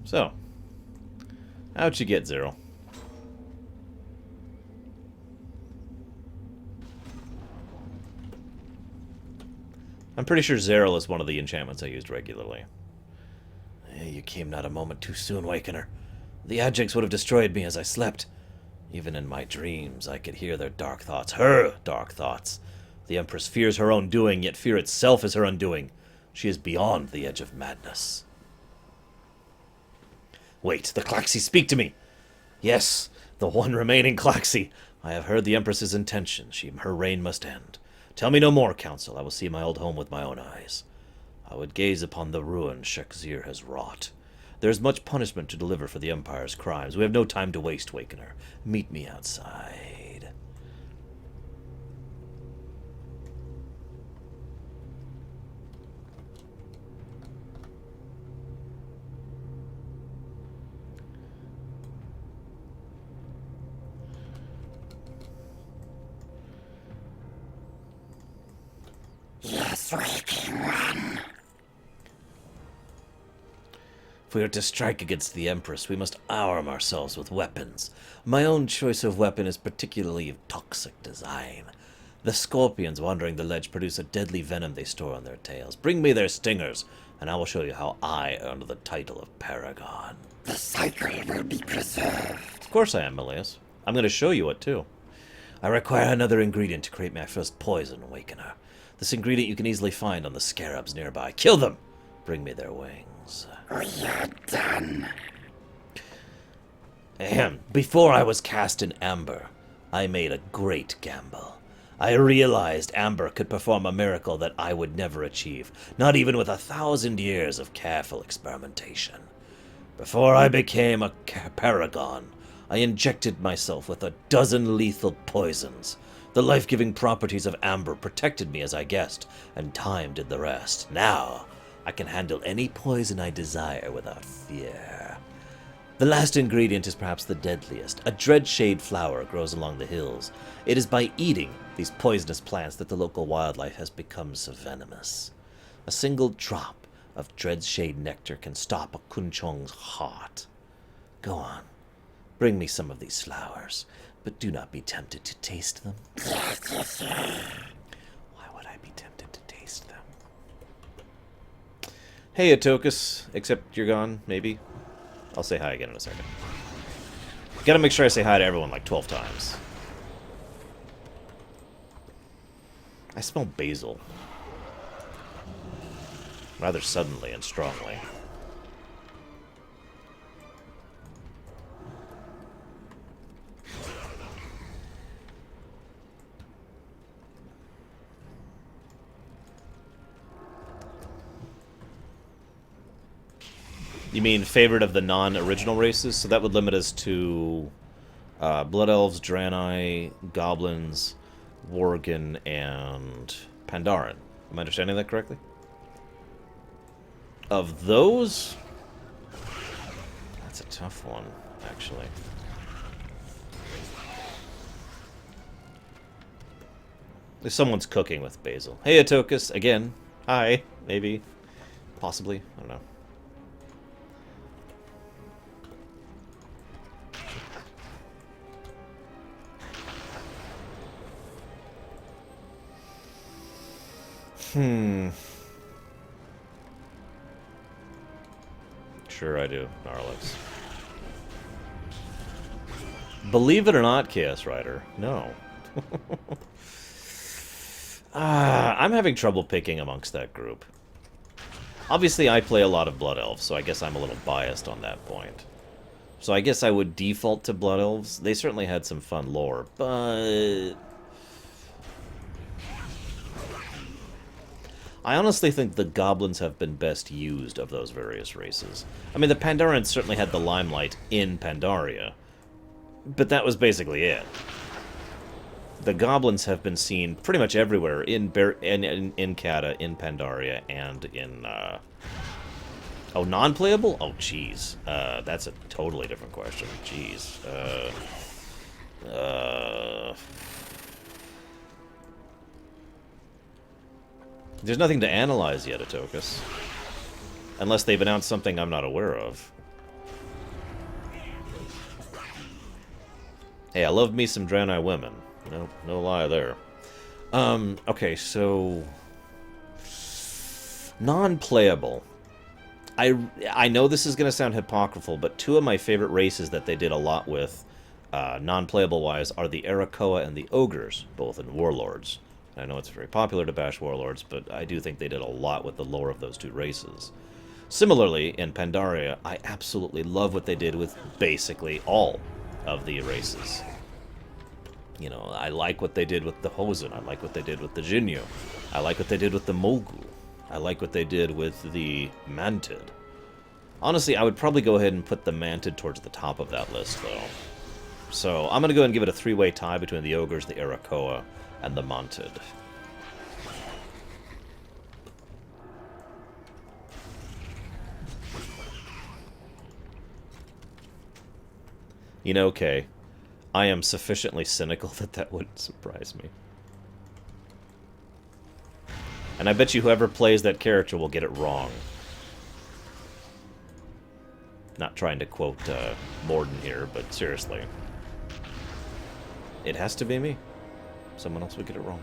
So, how'd you get 0? I'm pretty sure Zeril is one of the enchantments I used regularly. You came not a moment too soon, Awakener. The adjuncts would have destroyed me as I slept. Even in my dreams, I could hear their dark thoughts. Her dark thoughts. The Empress fears her own doing, yet fear itself is her undoing. She is beyond the edge of madness. Wait, the Klaxxi speak to me! Yes, The one remaining Klaxxi. I have heard the Empress's intention. Her reign must end. Tell me no more, Council. I will see my old home with my own eyes. I would gaze upon the ruin Vizier has wrought. There is much punishment to deliver for the Empire's crimes. We have no time to waste, Wakener. Meet me outside. Yes, we can run. If we are to strike against the Empress, we must arm ourselves with weapons. My own choice of weapon is particularly of toxic design. The scorpions wandering the ledge produce a deadly venom they store on their tails. Bring me their stingers, and I will show you how I earned the title of Paragon. The cycle will be preserved. Of course I am, Milius. I'm going to show you it, too. I require another ingredient to create my first poison, Awakener. This ingredient you can easily find on the scarabs nearby. Kill them! Bring me their wings. We are done. Ahem. Before I was cast in amber, I made a great gamble. I realized amber could perform a miracle that I would never achieve, not even with 1,000 years of careful experimentation. Before I became a paragon, I injected myself with 12 lethal poisons. The life-giving properties of amber protected me as I guessed, and time did the rest. Now, I can handle any poison I desire without fear. The last ingredient is perhaps the deadliest. A dreadshade flower grows along the hills. It is by eating these poisonous plants that the local wildlife has become so venomous. A single drop of dreadshade nectar can stop a Kun-Chong's heart. Go on, bring me some of these flowers, but do not be tempted to taste them. Why would I be tempted to taste them? Hey, Atokus. Except you're gone, maybe? I'll say hi again in a second. Gotta make sure I say hi to everyone like 12 times. I smell basil. Rather suddenly and strongly. You mean favorite of the non-original races? So that would limit us to Blood Elves, Draenei, Goblins, Worgen, and Pandaren. Am I understanding that correctly? Of those? That's a tough one, actually. If someone's cooking with basil. Hey, Atokus, again. Hi, maybe. Possibly. I don't know. Sure I do, Gnarlix. Believe it or not, Chaos Rider, no. I'm having trouble picking amongst that group. Obviously, I play a lot of Blood Elves, so I guess I'm a little biased on that point. So I guess I would default to Blood Elves. They certainly had some fun lore, but I honestly think the Goblins have been best used of those various races. I mean, the Pandarians certainly had the limelight in Pandaria, but that was basically it. The Goblins have been seen pretty much everywhere, in Cata, in Pandaria, and in, oh, non-playable? Oh, jeez. That's a totally different question. Jeez. There's nothing to analyze yet, Atokus. Unless they've announced something I'm not aware of. Hey, I love me some Draenei women. No lie there. Okay, so non-playable. I know this is going to sound hypocritical, but two of my favorite races that they did a lot with, non-playable-wise, are the Arakoa and the Ogres, both in Warlords. I know it's very popular to bash Warlords, but I do think they did a lot with the lore of those two races. Similarly, in Pandaria, I absolutely love what they did with basically all of the races. You know, I like what they did with the Hosen. I like what they did with the Jinyu. I like what they did with the Mogu. I like what they did with the Mantid. Honestly, I would probably go ahead and put the Mantid towards the top of that list, though. So, I'm going to go ahead and give it a three-way tie between the Ogres, the Arakoa, and the Mantid. You know, Kay, I am sufficiently cynical that that wouldn't surprise me. And I bet you whoever plays that character will get it wrong. Not trying to quote Morden here, but seriously. It has to be me. Someone else would get it wrong.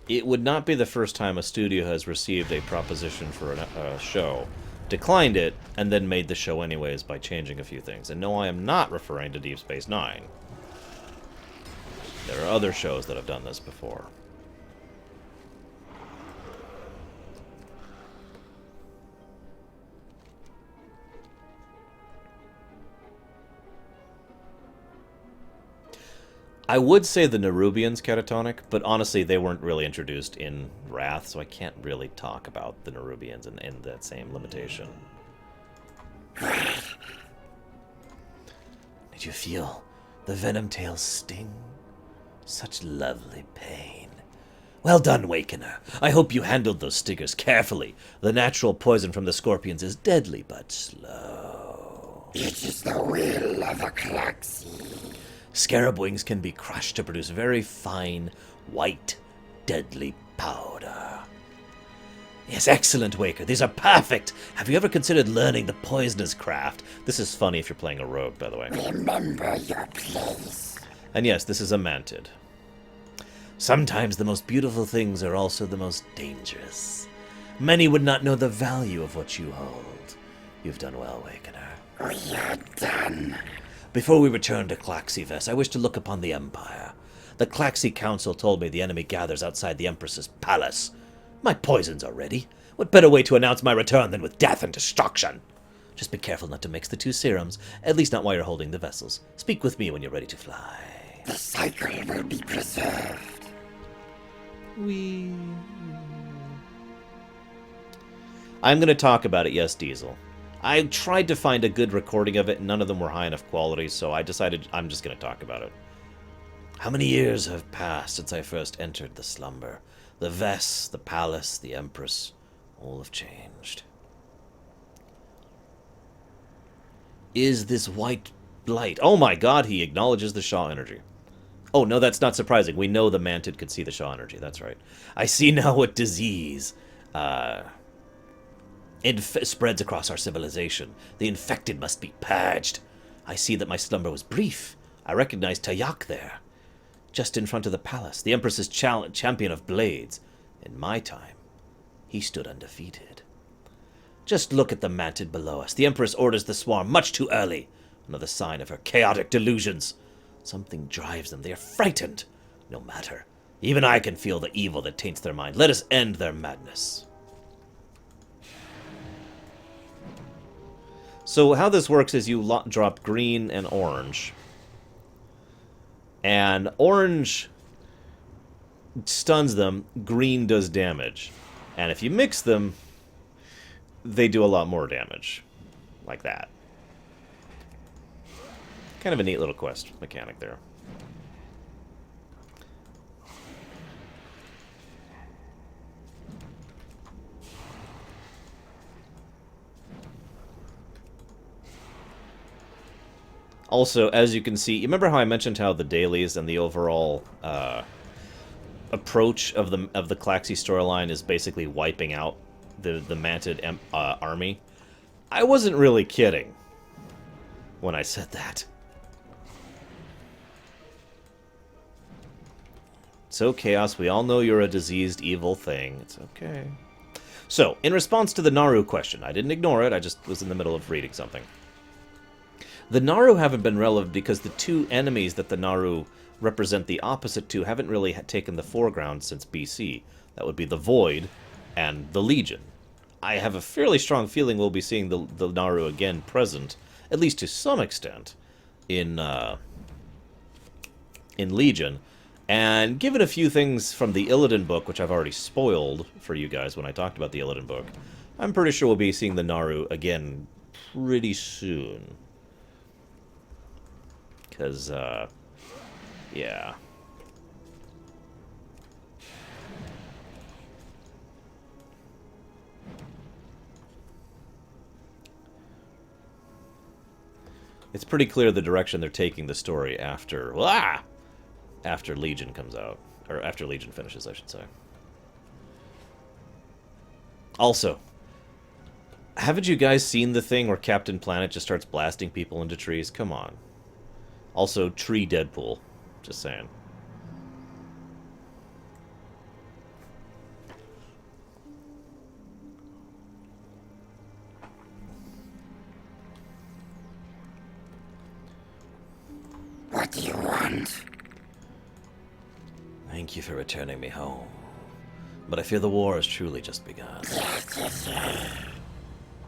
It would not be the first time a studio has received a proposition for a show, declined it, and then made the show anyways by changing a few things. And no, I am not referring to Deep Space Nine. There are other shows that have done this before. I would say the Nerubians catatonic, but honestly they weren't really introduced in Wrath, so I can't really talk about the Nerubians in that same limitation. Did you feel the venom tails sting? Such lovely pain. Well done, Wakener. I hope you handled those stingers carefully. The natural poison from the scorpions is deadly, but slow. It is the will of a Klaxxi. Scarab wings can be crushed to produce very fine, white, deadly powder. Yes, excellent, Waker. These are perfect. Have you ever considered learning the poisoner's craft? This is funny if you're playing a rogue, by the way. Remember your place. And yes, this is a Mantid. Sometimes the most beautiful things are also the most dangerous. Many would not know the value of what you hold. You've done well, Wakener. We are done. Before we return to Klaxxi, I wish to look upon the Empire. The Klaxxi Council told me the enemy gathers outside the Empress's palace. My poisons are ready. What better way to announce my return than with death and destruction? Just be careful not to mix the two serums, at least not while you're holding the vessels. Speak with me when you're ready to fly. The cycle will be preserved. I'm going to talk about it, yes, Diesel. I tried to find a good recording of it, and none of them were high enough quality, so I decided I'm just going to talk about it. How many years have passed since I first entered the slumber? The Vess, the palace, the Empress, all have changed. Is this white light? Oh my god, he acknowledges the Shaw energy. Oh, no, that's not surprising. We know the Mantid could see the Shaw energy, that's right. I see now what disease, spreads across our civilization. The infected must be purged. I see that my slumber was brief. I recognize Tayak there. Just in front of the palace, the Empress's champion of blades. In my time, he stood undefeated. Just look at the Mantid below us. The Empress orders the swarm much too early. Another sign of her chaotic delusions. Something drives them. They are frightened. No matter. Even I can feel the evil that taints their mind. Let us end their madness. So how this works is you drop green and orange. And orange stuns them, green does damage. And if you mix them, they do a lot more damage. Like that. Kind of a neat little quest mechanic there. Also, as you can see, you remember how I mentioned how the dailies and the overall approach of the Klaxxi storyline is basically wiping out the Mantid army? I wasn't really kidding when I said that. So, Chaos, we all know you're a diseased, evil thing. It's okay. So, in response to the Naru question, I didn't ignore it, I just was in the middle of reading something. The Naru haven't been relevant because the two enemies that the Naru represent the opposite two haven't really taken the foreground since BC. That would be the Void and the Legion. I have a fairly strong feeling we'll be seeing the Naru again present, at least to some extent, in Legion. And given a few things from the Illidan book, which I've already spoiled for you guys when I talked about the Illidan book, I'm pretty sure we'll be seeing the Naru again pretty soon. Because, yeah. It's pretty clear the direction they're taking the story after Legion comes out. Or after Legion finishes, I should say. Also, haven't you guys seen the thing where Captain Planet just starts blasting people into trees? Come on. Also, Tree Deadpool. Just saying. What do you want? Thank you for returning me home. But I fear the war has truly just begun.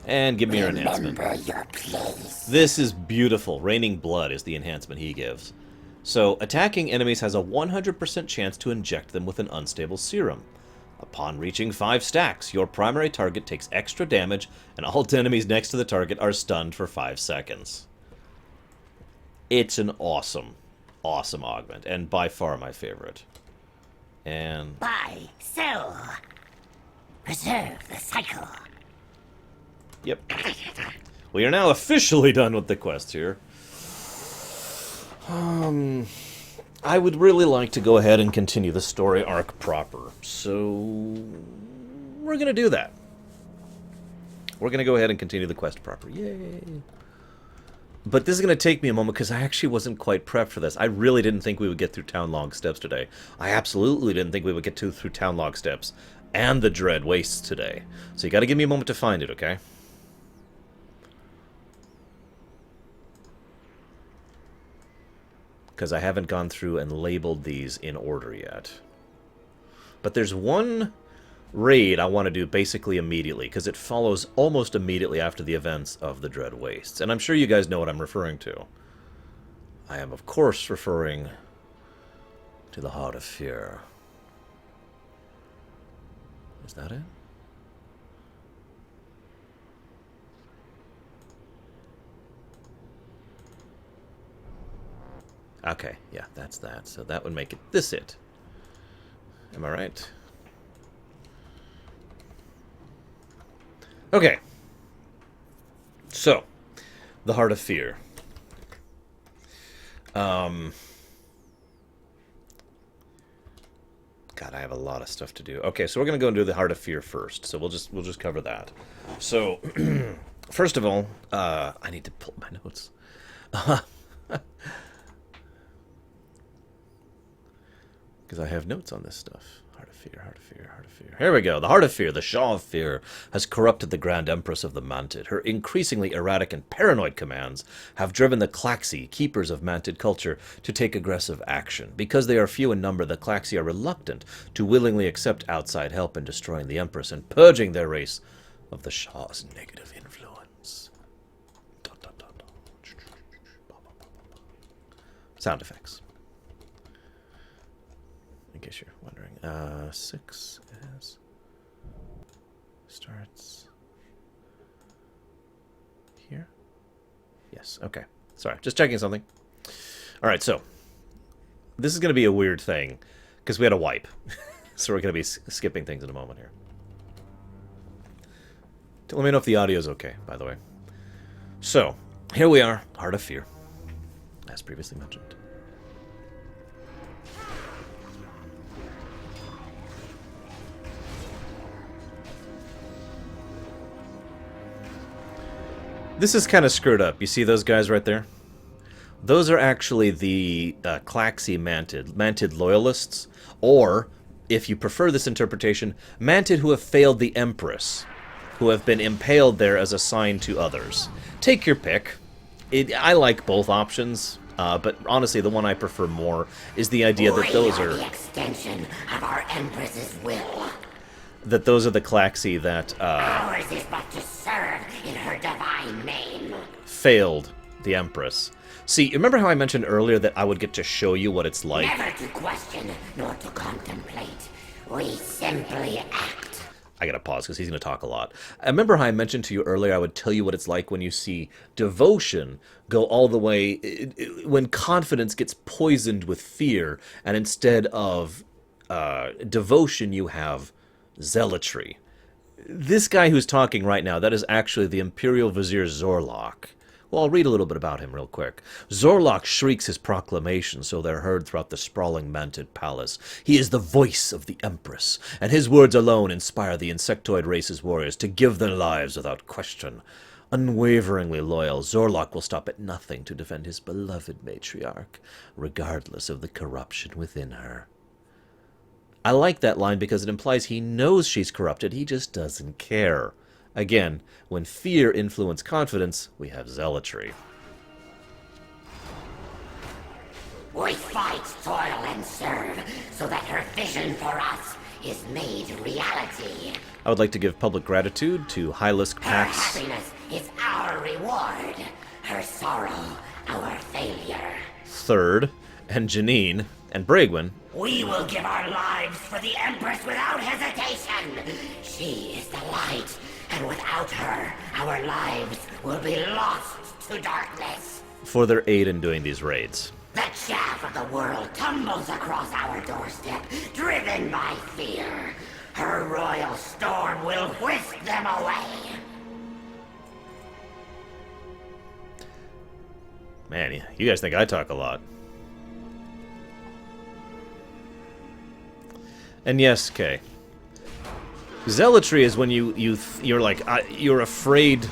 And give me your enhancement. Your place. This is beautiful. Raining Blood is the enhancement he gives. So, attacking enemies has a 100% chance to inject them with an unstable serum. Upon reaching 5 stacks, your primary target takes extra damage, and all enemies next to the target are stunned for 5 seconds. It's an awesome, awesome augment, and by far my favorite. And... Buy, sell, preserve the cycle. Yep. We are now officially done with the quest here. I would really like to go ahead and continue the story arc proper, so we're going to do that. We're going to go ahead and continue the quest proper. Yay! But this is going to take me a moment because I actually wasn't quite prepped for this. I really didn't think we would get through Town Log Steps today. I absolutely didn't think we would get through Town Log Steps and the Dread Wastes today. So you got to give me a moment to find it, okay? Because I haven't gone through and labeled these in order yet. But there's one raid I want to do basically immediately, because it follows almost immediately after the events of the Dread Wastes. And I'm sure you guys know what I'm referring to. I am, of course, referring to the Heart of Fear. Is that it? Okay, yeah, that's that. So that would make it this it. Am I right? Okay. So, the Heart of Fear. God, I have a lot of stuff to do. Okay, so we're gonna go and do the Heart of Fear first. So we'll just cover that. So, first of all, I need to pull my notes. Because I have notes on this stuff. Heart of Fear, Heart of Fear, Heart of Fear. Here we go. The Heart of Fear, the Shaw of Fear, has corrupted the Grand Empress of the Mantid. Her increasingly erratic and paranoid commands have driven the Klaxxi, keepers of Mantid culture, to take aggressive action. Because they are few in number, the Klaxxi are reluctant to willingly accept outside help in destroying the Empress and purging their race of the Shah's negative influence. Sound effects. In case you're wondering. 6 starts here. Yes, okay. Sorry, just checking something. Alright, so this is going to be a weird thing because we had a wipe. So we're going to be skipping things in a moment here. Let me know if the audio is okay, by the way. So, here we are, Heart of Fear, as previously mentioned. This is kind of screwed up. You see those guys right there? Those are actually the Klaxxi Mantid loyalists, or, if you prefer this interpretation, Mantid who have failed the Empress, who have been impaled there as a sign to others. Take your pick. I like both options. But honestly, the one I prefer more is the idea that those are the extension of our Empress's will. That those are the Klaxxi that Ours is but to serve in her divine name. Failed the Empress. See, remember how I mentioned earlier that I would get to show you what it's like? Never to question nor to contemplate. We simply act. I gotta pause because he's gonna talk a lot. I remember how I mentioned to you earlier I would tell you what it's like when you see devotion go all the way, when confidence gets poisoned with fear, and instead of devotion you have zealotry. This guy who's talking right now, that is actually the Imperial Vizier Zorlok. Well, I'll read a little bit about him real quick. Zorlok shrieks his proclamation so they're heard throughout the sprawling Mantid palace. He is the voice of the Empress, and his words alone inspire the insectoid race's warriors to give their lives without question. Unwaveringly loyal, Zorlok will stop at nothing to defend his beloved matriarch, regardless of the corruption within her. I like that line because it implies he knows she's corrupted, he just doesn't care. Again, when fear influences confidence, we have zealotry. We fight, toil, and serve so that her vision for us is made reality. I would like to give public gratitude to Hylisk Her Pax. happiness is our reward. Her sorrow, our failure. Third, and Janine, and Bragwin. We will give our lives for the Empress without hesitation. She is the light, and without her, our lives will be lost to darkness. For their aid in doing these raids. The chaff of the world tumbles across our doorstep, driven by fear. Her royal storm will whisk them away. Man, you guys think I talk a lot. And yes, Kay. Zealotry is when you're like you're afraid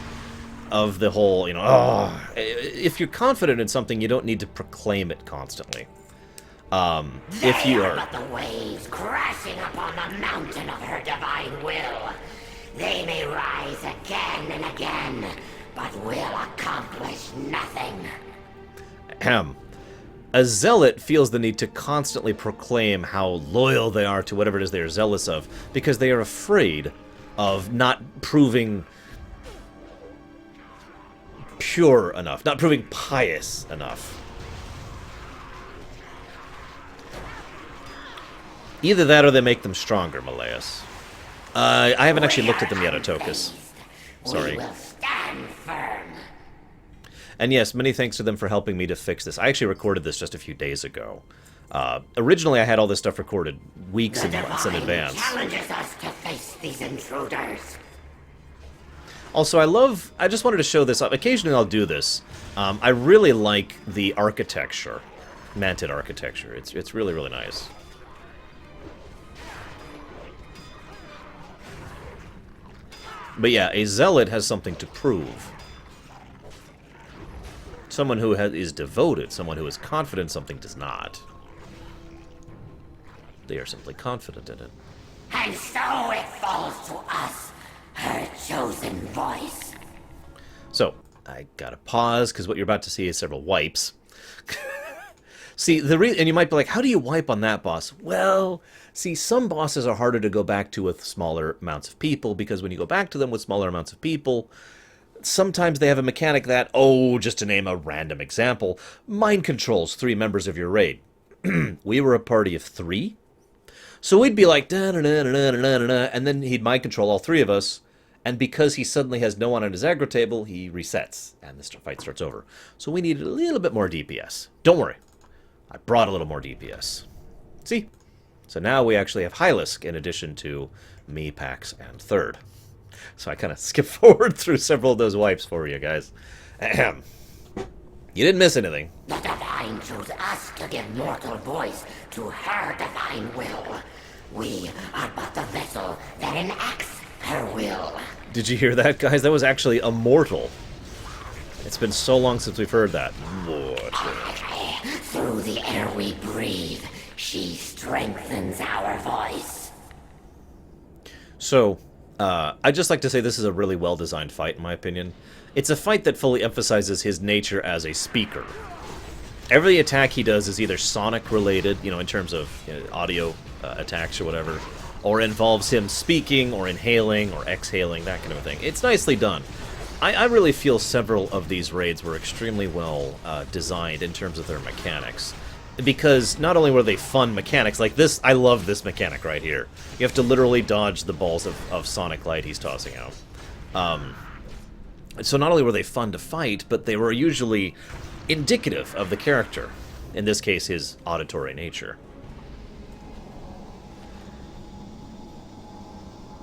of the whole, if you're confident in something, you don't need to proclaim it constantly. If you are but the waves crashing upon the mountain of her divine will. They may rise again and again, but will accomplish nothing. Ahem. A zealot feels the need to constantly proclaim how loyal they are to whatever it is they are zealous of, because they are afraid of not proving pure enough, not proving pious enough. Either that or they make them stronger, Malleus. I haven't actually looked at them yet, Atokus. Sorry. We will stand firm. And yes, many thanks to them for helping me to fix this. I actually recorded this just a few days ago. Originally, I had all this stuff recorded weeks and months in advance. Challenges us to face these intruders. Also, I just wanted to show this. Occasionally I'll do this. I really like the architecture. Mantid architecture. It's really, really nice. But yeah, a zealot has something to prove. Someone who is devoted, someone who is confident something does not. They are simply confident in it. And so it falls to us, her chosen voice. So, I gotta pause, because what you're about to see is several wipes. See, and you might be like, how do you wipe on that boss? Well, see, some bosses are harder to go back to with smaller amounts of people, because when you go back to them with smaller amounts of people, sometimes they have a mechanic that, just to name a random example, mind controls 3 members of your raid. We were a party of 3, so we'd be like, da-na-na-na-na-na-na, and then he'd mind control all 3 of us, and because he suddenly has no one on his aggro table, he resets, and the fight starts over. So we needed a little bit more DPS. Don't worry. I brought a little more DPS. See? So now we actually have Hylisk in addition to me, Pax, and Third. So I kind of skipped forward through several of those wipes for you guys. Ahem. You didn't miss anything. The Divine chose us to give mortal voice to her divine will. We are but the vessel that enacts her will. Did you hear that, guys? That was actually immortal. It's been so long since we've heard that. Through the air we breathe, she strengthens our voice. So, I'd just like to say this is a really well-designed fight, in my opinion. It's a fight that fully emphasizes his nature as a speaker. Every attack he does is either sonic related, you know, in terms of audio attacks or whatever, or involves him speaking or inhaling or exhaling, that kind of a thing. It's nicely done. I really feel several of these raids were extremely well designed in terms of their mechanics. Because not only were they fun mechanics, like this, I love this mechanic right here. You have to literally dodge the balls of sonic light he's tossing out. So not only were they fun to fight, but they were usually indicative of the character. In this case, his auditory nature.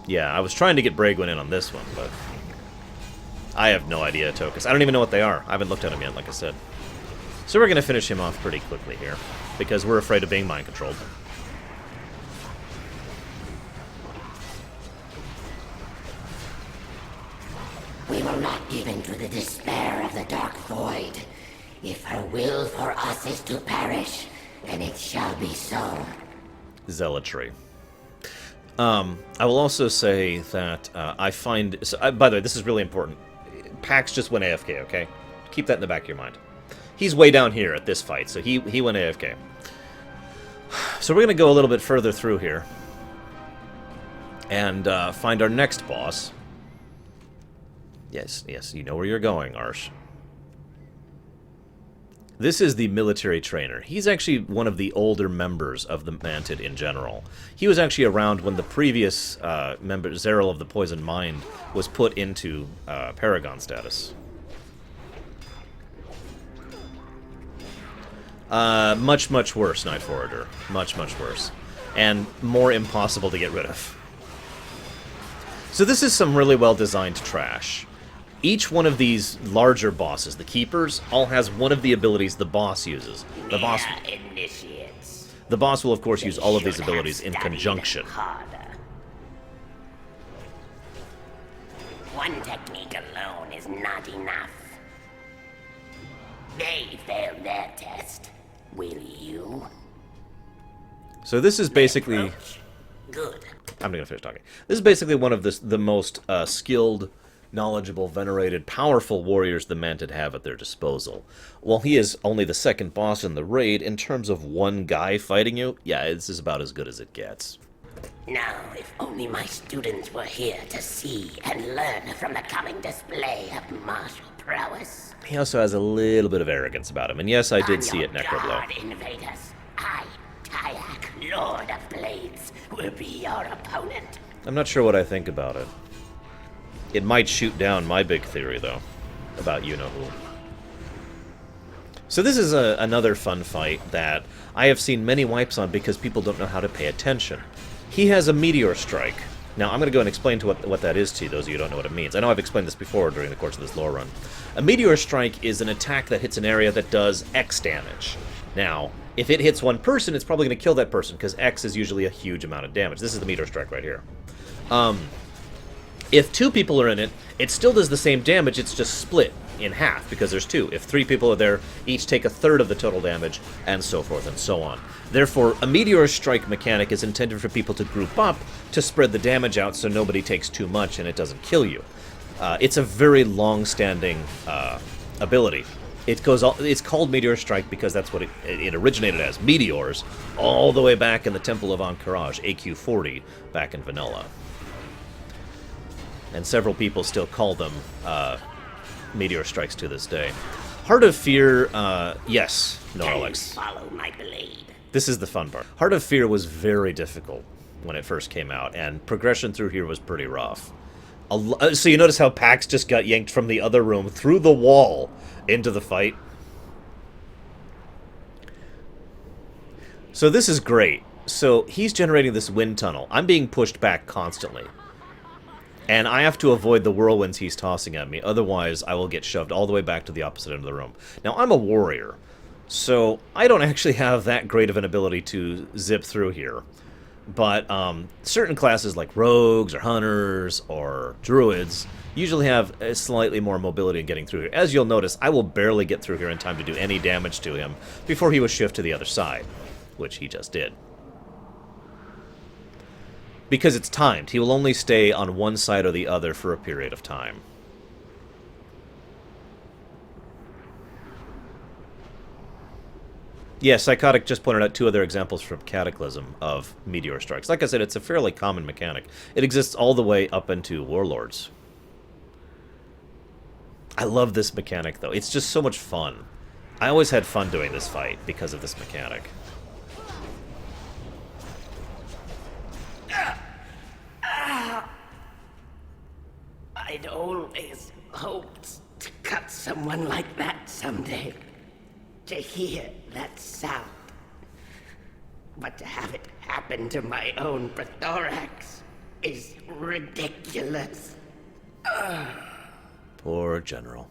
Yeah, I was trying to get Braegwyn in on this one, but I have no idea, Tokus. I don't even know what they are. I haven't looked at them yet, like I said. So we're going to finish him off pretty quickly here, because we're afraid of being mind-controlled. We will not give in to the despair of the Dark Void. If her will for us is to perish, then it shall be so. Zealotry. I will also say that I find... by the way, this is really important. Pax just went AFK, okay? Keep that in the back of your mind. He's way down here at this fight, so he went AFK. So we're going to go a little bit further through here. And find our next boss. Yes, you know where you're going, Arsh. This is the military trainer. He's actually one of the older members of the Mantid in general. He was actually around when the previous member, Zeril of the Poisoned Mind, was put into Paragon status. Much, much worse, Night Forwarder. Much, much worse. And more impossible to get rid of. So this is some really well-designed trash. Each one of these larger bosses, the Keepers, all has one of the abilities the boss uses. The boss will, of course, use all of these abilities in conjunction. One technique alone is not enough. They failed their test. Will you? So this is basically... Good. I'm going to finish talking. This is basically one of the most skilled, knowledgeable, venerated, powerful warriors the Mantid have at their disposal. While he is only the second boss in the raid, in terms of one guy fighting you, yeah, this is about as good as it gets. Now, if only my students were here to see and learn from the coming display of martial prowess. He also has a little bit of arrogance about him, and yes, I did see it, Necroblow. Invaders, I, Kayak, Lord of Blades, will be your opponent. I'm not sure what I think about it. It might shoot down my big theory, though, about you-know-who. So this is another fun fight that I have seen many wipes on because people don't know how to pay attention. He has a Meteor Strike. Now, I'm going to go and explain to what that is to you, those of you who don't know what it means. I know I've explained this before during the course of this lore run. A Meteor Strike is an attack that hits an area that does X damage. Now, if it hits one person, it's probably going to kill that person, because X is usually a huge amount of damage. This is the Meteor Strike right here. If two people are in it, it still does the same damage, it's just split in half, because there's two. If three people are there, each take a third of the total damage, and so forth and so on. Therefore, a Meteor Strike mechanic is intended for people to group up to spread the damage out so nobody takes too much and it doesn't kill you. It's a very long-standing ability. It's called Meteor Strike because that's what it originated as, meteors, all the way back in the Temple of Ahn'Qiraj, AQ40, back in vanilla. And several people still call them Meteor Strikes to this day. Heart of Fear, yes, Noralex. Follow my blade. This is the fun part. Heart of Fear was very difficult when it first came out, and progression through here was pretty rough. So you notice how Pax just got yanked from the other room through the wall into the fight? So this is great. So he's generating this wind tunnel. I'm being pushed back constantly. And I have to avoid the whirlwinds he's tossing at me, otherwise I will get shoved all the way back to the opposite end of the room. Now, I'm a warrior, so I don't actually have that great of an ability to zip through here. But certain classes like rogues or hunters or druids usually have a slightly more mobility in getting through here. As you'll notice, I will barely get through here in time to do any damage to him before he was shifted to the other side, which he just did. Because it's timed. He will only stay on one side or the other for a period of time. Yeah, Psychotic just pointed out 2 other examples from Cataclysm of meteor strikes. Like I said, it's a fairly common mechanic. It exists all the way up into Warlords. I love this mechanic, though. It's just so much fun. I always had fun doing this fight because of this mechanic. I'd always hoped to cut someone like that someday. To hear that sound. But to have it happen to my own prothorax is ridiculous. Poor General.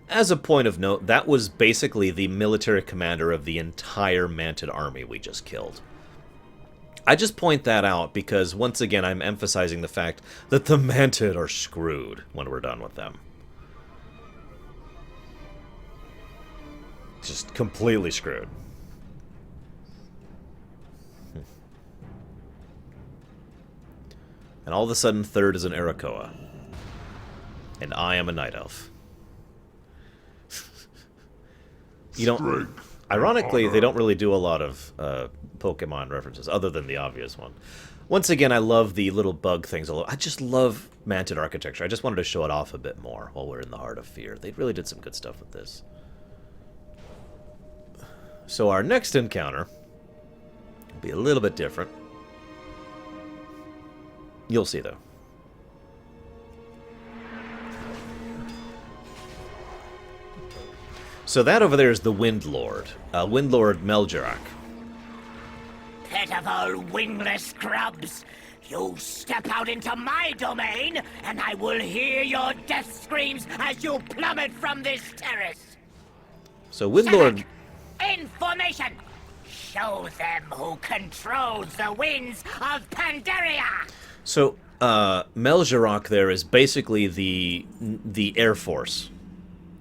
As a point of note, that was basically the military commander of the entire Mantid army we just killed. I just point that out because, once again, I'm emphasizing the fact that the Mantid are screwed when we're done with them. Just completely screwed. And all of a sudden, third is an Arakoa. And I am a Night Elf. You don't... Ironically, they don't really do a lot of Pokemon references, other than the obvious one. Once again, I love the little bug things. I just love Mantid architecture. I just wanted to show it off a bit more while we're in the Heart of Fear. They really did some good stuff with this. So our next encounter will be a little bit different. You'll see, though. So that over there is the Wind Lord. Wind Lord Mel'Jarrak. Pitiful wingless scrubs! You step out into my domain, and I will hear your death screams as you plummet from this terrace! So Wind Lord... In formation! Show them who controls the winds of Pandaria! So, Mel'Jarrak there is basically the Air Force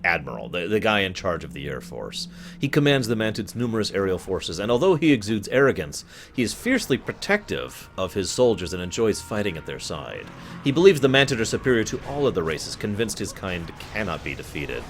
Admiral, the guy in charge of the Air Force. He commands the Mantid's numerous aerial forces, and although he exudes arrogance, he is fiercely protective of his soldiers and enjoys fighting at their side. He believes the Mantid are superior to all other races, convinced his kind cannot be defeated.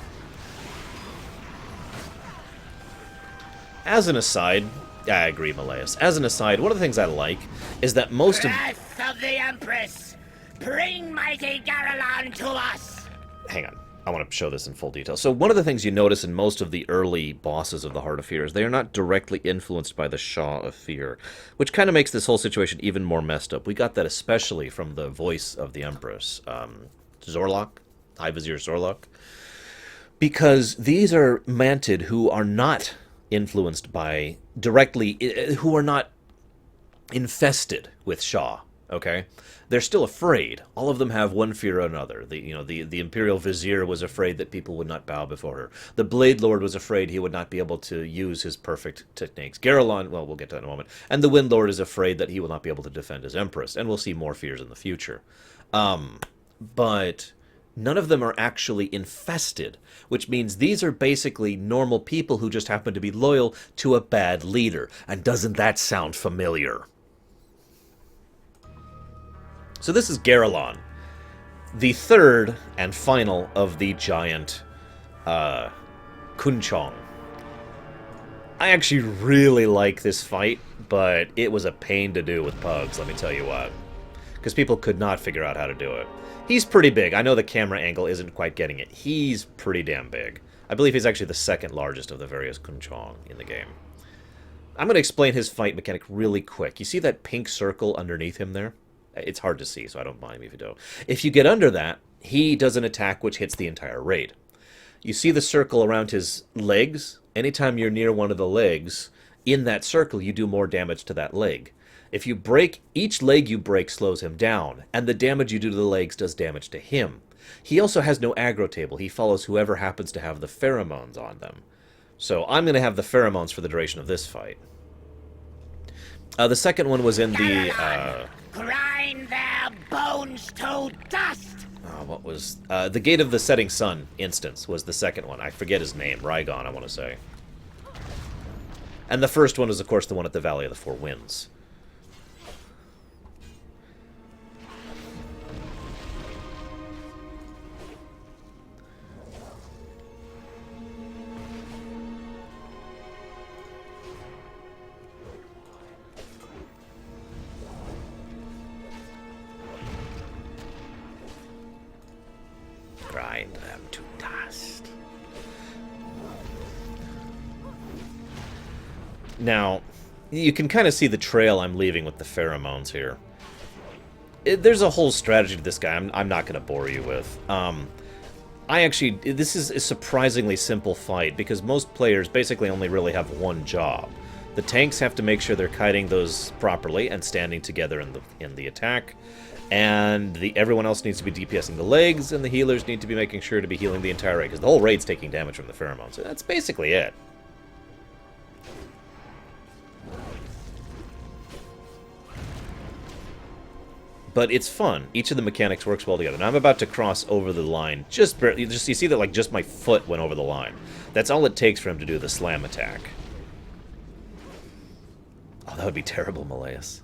As an aside, I agree, Malleus. As an aside, one of the things I like is that most Wrath of the Empress! Bring mighty Garalon to us! Hang on. I want to show this in full detail. So one of the things you notice in most of the early bosses of the Heart of Fear is they are not directly influenced by the Shah of Fear, which kind of makes this whole situation even more messed up. We got that especially from the voice of the Empress, Zorlok, High Vizier Zorlok, because these are Mantid who are not influenced by directly, who are not infested with Shah. Okay, they're still afraid. All of them have one fear or another. The Imperial Vizier was afraid that people would not bow before her. The Blade Lord was afraid he would not be able to use his perfect techniques. Garalon, well, we'll get to that in a moment. And the Wind Lord is afraid that he will not be able to defend his Empress. And we'll see more fears in the future. But none of them are actually infested, which means these are basically normal people who just happen to be loyal to a bad leader. And doesn't that sound familiar? So this is Garalon, the third and final of the giant Kun-Chong. I actually really like this fight, but it was a pain to do with pugs, let me tell you what. Because people could not figure out how to do it. He's pretty big. I know the camera angle isn't quite getting it. He's pretty damn big. I believe he's actually the second largest of the various Kun-Chong in the game. I'm going to explain his fight mechanic really quick. You see that pink circle underneath him there? It's hard to see, so I don't mind if you don't. If you get under that, he does an attack which hits the entire raid. You see the circle around his legs? Anytime you're near one of the legs, in that circle, you do more damage to that leg. If you break, each leg you break slows him down, and the damage you do to the legs does damage to him. He also has no aggro table. He follows whoever happens to have the pheromones on them. So I'm going to have the pheromones for the duration of this fight. The second one was in the... Grind their bones to dust! What was... the Gate of the Setting Sun instance was the second one. I forget his name. Ryon, I want to say. And the first one was, of course, the one at the Valley of the Four Winds. grind them to dust. Now, you can kind of see the trail I'm leaving with the pheromones here. There's a whole strategy to this guy I'm not going to bore you with. This is a surprisingly simple fight, because most players basically only really have one job. The tanks have to make sure they're kiting those properly and standing together in the attack, and everyone else needs to be DPSing the legs, and the healers need to be making sure to be healing the entire raid, because the whole raid's taking damage from the pheromones. So that's basically it. But it's fun. Each of the mechanics works well together. Now I'm about to cross over the line. Just barely. You see that, like, just my foot went over the line. That's all it takes for him to do the slam attack. Oh, that would be terrible, Malleus.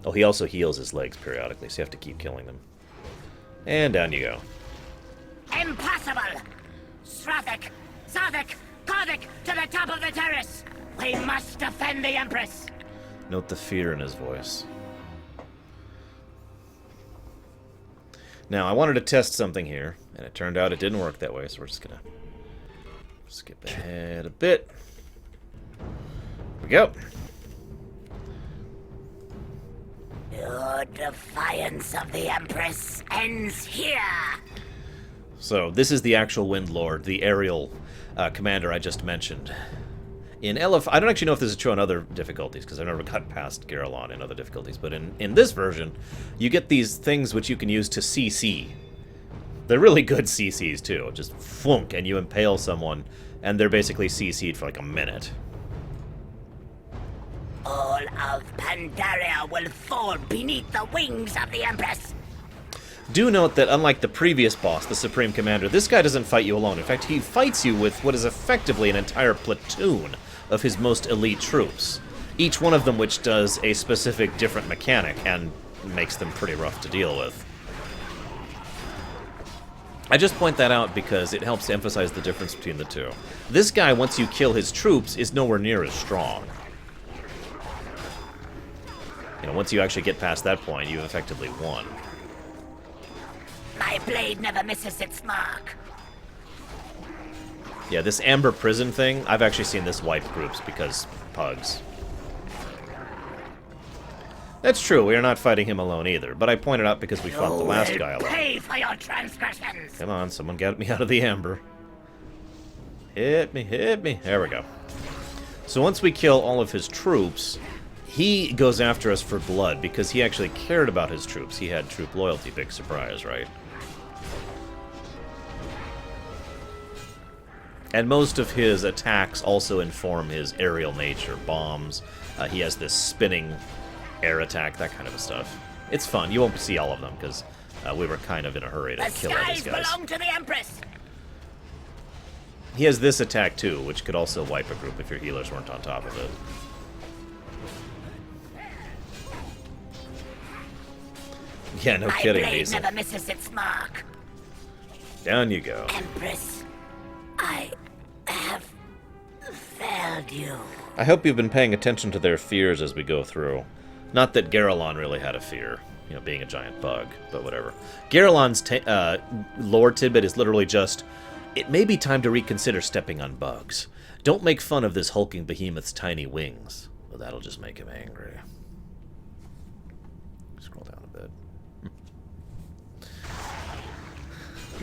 Oh, he also heals his legs periodically, so you have to keep killing them. And down you go. Impossible! Srathik, Sarthik, Kovok to the top of the terrace! We must defend the Empress! Note the fear in his voice. Now, I wanted to test something here, and it turned out it didn't work that way, so we're just gonna skip ahead a bit. Here we go. Your defiance of the Empress ends here! So, this is the actual Wind Lord, the aerial commander I just mentioned. In LF, I don't actually know if this is true on other difficulties, because I never got past Garalon in other difficulties, but in this version, you get these things which you can use to CC. They're really good CCs, too. Just flunk, and you impale someone, and they're basically CC'd for like a minute. All of Pandaria will fall beneath the wings of the Empress! Do note that unlike the previous boss, the Supreme Commander, this guy doesn't fight you alone. In fact, he fights you with what is effectively an entire platoon of his most elite troops. Each one of them which does a specific different mechanic and makes them pretty rough to deal with. I just point that out because it helps to emphasize the difference between the two. This guy, once you kill his troops, is nowhere near as strong. You know, once you actually get past that point, you've effectively won. My blade never misses its mark. Yeah, this Amber Prison thing, I've actually seen this wipe groups because pugs. That's true, we are not fighting him alone either, but I pointed out because we fought the last guy alone. Pay for your transgressions! Come on, someone get me out of the Amber. Hit me, hit me. There we go. So once we kill all of his troops, he goes after us for blood because he actually cared about his troops. He had troop loyalty. Big surprise, right? And most of his attacks also inform his aerial nature. Bombs. He has this spinning air attack, that kind of stuff. It's fun. You won't see all of them because we were kind of in a hurry to kill all these guys. Belong to the Empress! He has this attack too, which could also wipe a group if your healers weren't on top of it. Yeah, no kidding, My blade Diesel. never misses its mark. Down you go. Empress, I have failed you. I hope you've been paying attention to their fears as we go through. Not that Garalon really had a fear, you know, being a giant bug, but whatever. Garalon's lore tidbit is literally just, it may be time to reconsider stepping on bugs. Don't make fun of this hulking behemoth's tiny wings. Well, that'll just make him angry. Scroll down a bit.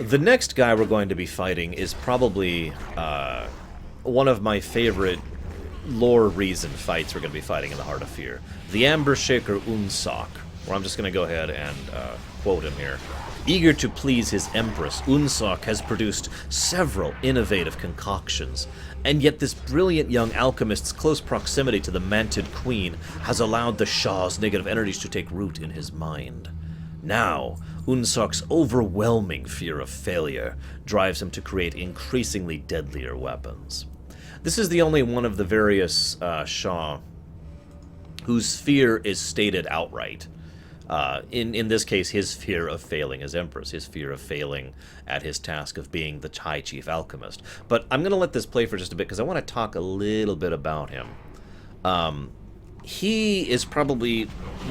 The next guy we're going to be fighting is probably one of my favorite lore reason fights we're going to be fighting in the Heart of Fear. The Amber Shaker Unsok, where I'm just going to go ahead and quote him here. Eager to please his Empress, Unsok has produced several innovative concoctions, and yet this brilliant young alchemist's close proximity to the Mantid Queen has allowed the Shah's negative energies to take root in his mind. Now, Unsok's overwhelming fear of failure drives him to create increasingly deadlier weapons. This is the only one of the various Shah whose fear is stated outright. In this case, his fear of failing as Empress, his fear of failing at his task of being the High Chief Alchemist. But I'm going to let this play for just a bit because I want to talk a little bit about him. He is probably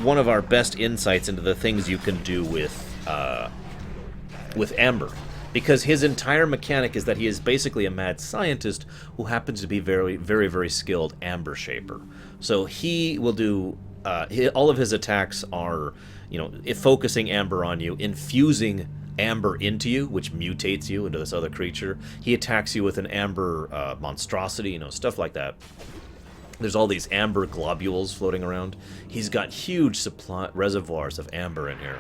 one of our best insights into the things you can do with amber. Because his entire mechanic is that he is basically a mad scientist who happens to be very, very, very skilled amber shaper. So he will do... all of his attacks are, focusing amber on you, infusing amber into you, which mutates you into this other creature. He attacks you with an amber monstrosity, stuff like that. There's all these amber globules floating around. He's got huge reservoirs of amber in here.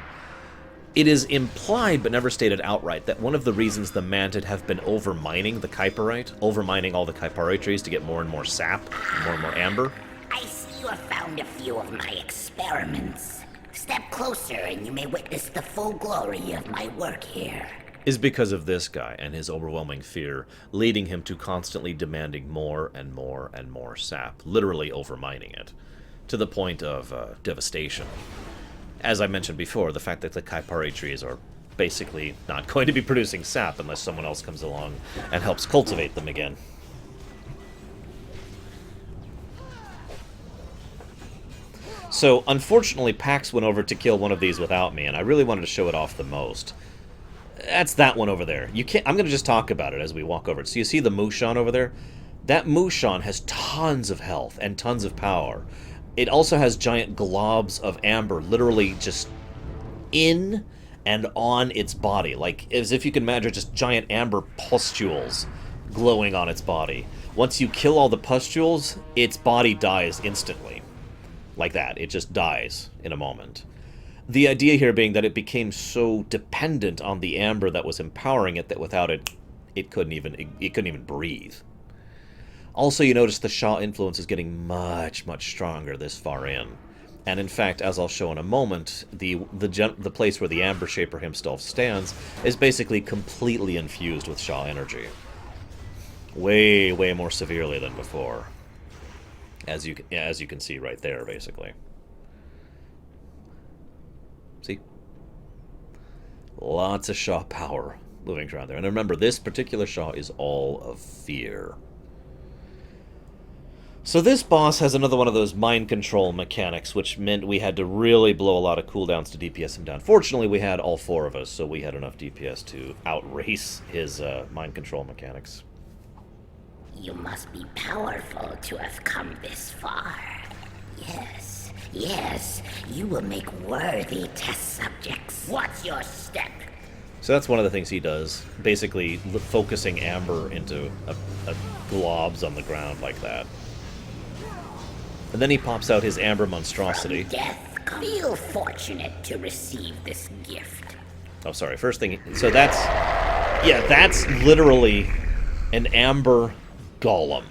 It is implied, but never stated outright, that one of the reasons the Mantid have been over-mining the Kyparite, over-mining all the Kyparite trees to get more and more sap, more and more amber. I see you have found a few of my experiments. Step closer and you may witness the full glory of my work here. Is because of this guy and his overwhelming fear, leading him to constantly demanding more and more and more sap, literally over-mining it, to the point of devastation. As I mentioned before, the fact that the Kyparite trees are basically not going to be producing sap unless someone else comes along and helps cultivate them again. So, unfortunately, Pax went over to kill one of these without me, and I really wanted to show it off the most. That's that one over there. I'm going to just talk about it as we walk over it. So you see the Mushan over there? That Mushan has tons of health and tons of power. It also has giant globs of amber literally just in and on its body. Like, as if you can imagine just giant amber pustules glowing on its body. Once you kill all the pustules, its body dies instantly. Like that. It just dies in a moment. The idea here being that it became so dependent on the amber that was empowering it that without it, it couldn't even breathe. Also, you notice the Shah influence is getting much, much stronger this far in. And in fact, as I'll show in a moment, the place where the Amber Shaper himself stands is basically completely infused with Shah energy. Way, way more severely than before. As you can see right there, basically. See? Lots of Shah power moving around there. And remember, this particular Shah is all of fear. So this boss has another one of those mind control mechanics, which meant we had to really blow a lot of cooldowns to DPS him down. Fortunately, we had all four of us, so we had enough DPS to outrace his mind control mechanics. You must be powerful to have come this far. Yes, yes, you will make worthy test subjects. What's your step? So that's one of the things he does, basically focusing amber into a globs on the ground like that. And then he pops out his amber monstrosity. From death, feel fortunate to receive this gift. Oh, sorry. First thing... So that's... Yeah, that's literally an amber golem.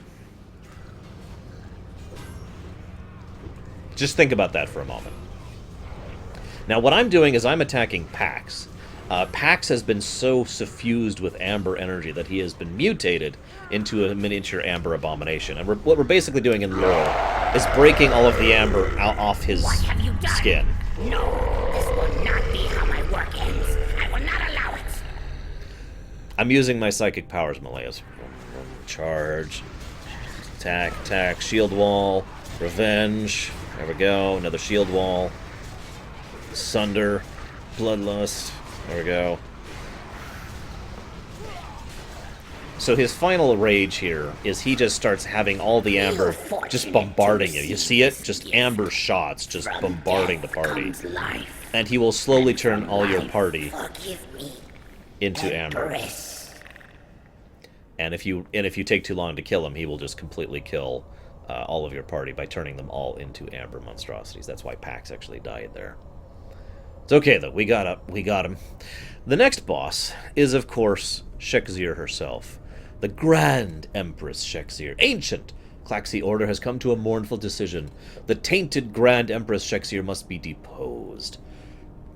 Just think about that for a moment. Now, what I'm doing is I'm attacking Pax. Pax has been so suffused with amber energy that he has been mutated into a miniature amber abomination. And what we're basically doing in lore is breaking all of the amber off his skin. No, this will not be how my work ends. I will not allow it. I'm using my psychic powers, Malaya's. Charge. Attack, shield wall, revenge. There we go, another shield wall. Sunder, bloodlust. There we go. So his final rage here is he just starts having all the amber just bombarding you. You see it? Just amber shots just bombarding the party. And he will slowly turn all your party into amber. And if you take too long to kill him, he will just completely kill all of your party by turning them all into amber monstrosities. That's why Pax actually died there. It's okay, though. We got him. The next boss is, of course, Shek'Zir herself. The Grand Empress Shek'Zir. Ancient Klaxxi order has come to a mournful decision. The tainted Grand Empress Shek'Zir must be deposed.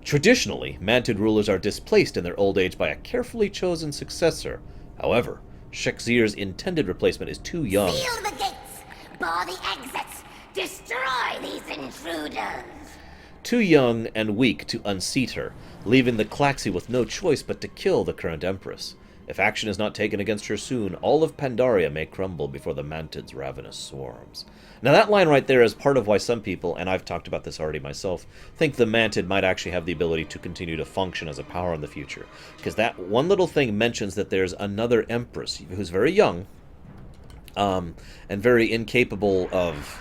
Traditionally, Mantid rulers are displaced in their old age by a carefully chosen successor. However, Shek'Zir's intended replacement is too young. Seal the gates! Bar the exits! Destroy these intruders! Too young and weak to unseat her, leaving the Klaxxi with no choice but to kill the current Empress. If action is not taken against her soon, all of Pandaria may crumble before the Mantid's ravenous swarms. Now that line right there is part of why some people, and I've talked about this already myself, think the Mantid might actually have the ability to continue to function as a power in the future. Because that one little thing mentions that there's another Empress who's very young, and very incapable of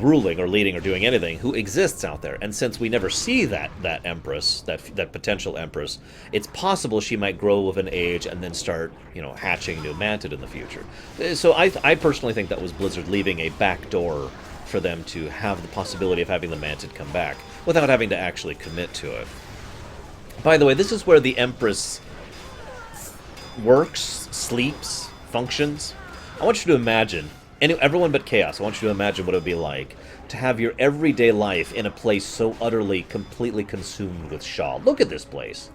ruling or leading or doing anything, who exists out there. And since we never see that Empress, that potential Empress, it's possible she might grow with an age and then start, hatching new Mantid in the future. So I personally think that was Blizzard leaving a back door for them to have the possibility of having the Mantid come back without having to actually commit to it. By the way, this is where the Empress works, sleeps, functions. I want you to imagine, everyone but Chaos, I want you to imagine what it would be like to have your everyday life in a place so utterly, completely consumed with Shah. Look at this place.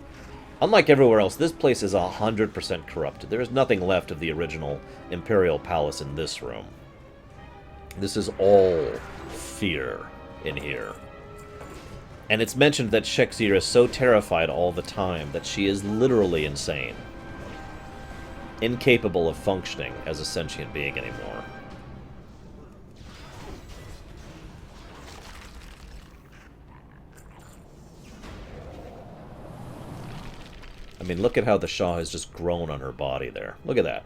Unlike everywhere else, this place is 100% corrupted. There is nothing left of the original Imperial Palace in this room. This is all fear in here. And it's mentioned that Shek'Zir is so terrified all the time that she is literally insane. Incapable of functioning as a sentient being anymore. I mean, look at how the Shah has just grown on her body there. Look at that.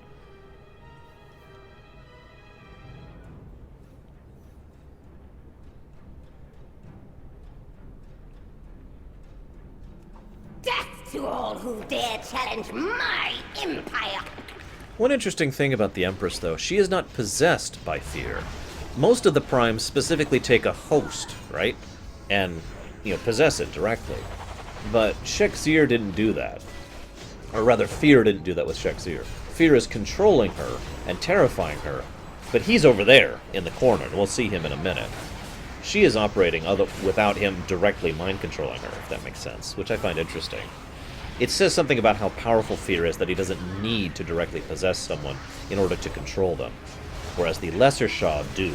Death to all who dare challenge my empire! One interesting thing about the Empress, though, she is not possessed by fear. Most of the Primes specifically take a host, right? And, possess it directly. But Shek'Zir didn't do that. Or rather, fear didn't do that with Shek'Zir. Fear is controlling her and terrifying her, but he's over there in the corner, and we'll see him in a minute. She is operating without him directly mind-controlling her, if that makes sense, which I find interesting. It says something about how powerful fear is, that he doesn't need to directly possess someone in order to control them, whereas the lesser Shah do.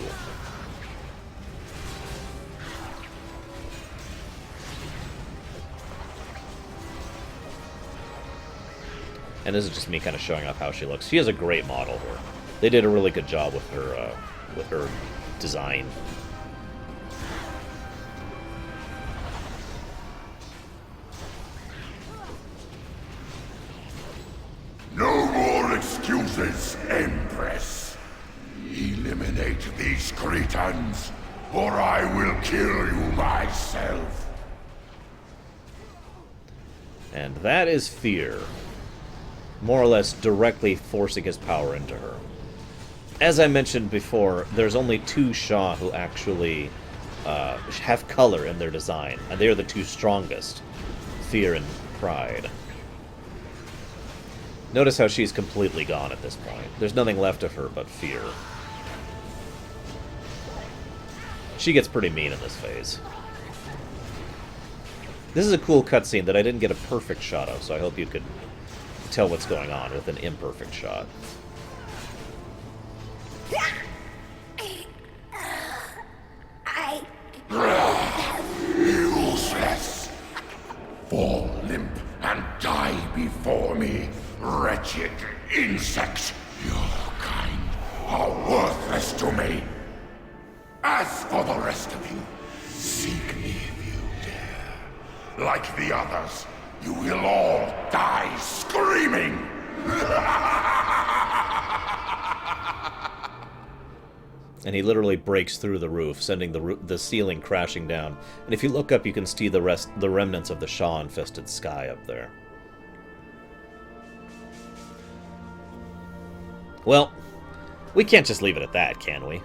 And this is just me kind of showing off how she looks. She has a great model here. They did a really good job with her design. No more excuses, Empress. Eliminate these Cretans, or I will kill you myself. And that is fear. More or less directly forcing his power into her. As I mentioned before, there's only two Shah who actually have color in their design, and they are the two strongest. Fear and Pride. Notice how she's completely gone at this point. There's nothing left of her but fear. She gets pretty mean in this phase. This is a cool cutscene that I didn't get a perfect shot of, so I hope you could tell what's going on with an imperfect shot. Useless! Fall limp and die before me, wretched insect! Your kind are worthless to me! As for the rest of you, seek me if you dare. Like the others, you will all die screaming! And he literally breaks through the roof, sending the ceiling crashing down. And if you look up, you can see the remnants of the Shah-infested sky up there. Well, we can't just leave it at that, can we?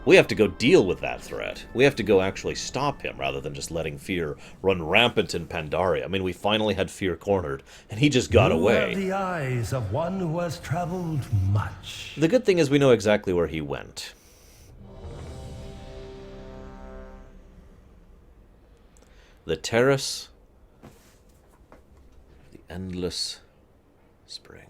We have to go deal with that threat. We have to go actually stop him, rather than just letting fear run rampant in Pandaria. I mean, we finally had fear cornered, and he just got away. You have the eyes of one who has traveled much. The good thing is we know exactly where he went. The Terrace, the Endless Spring.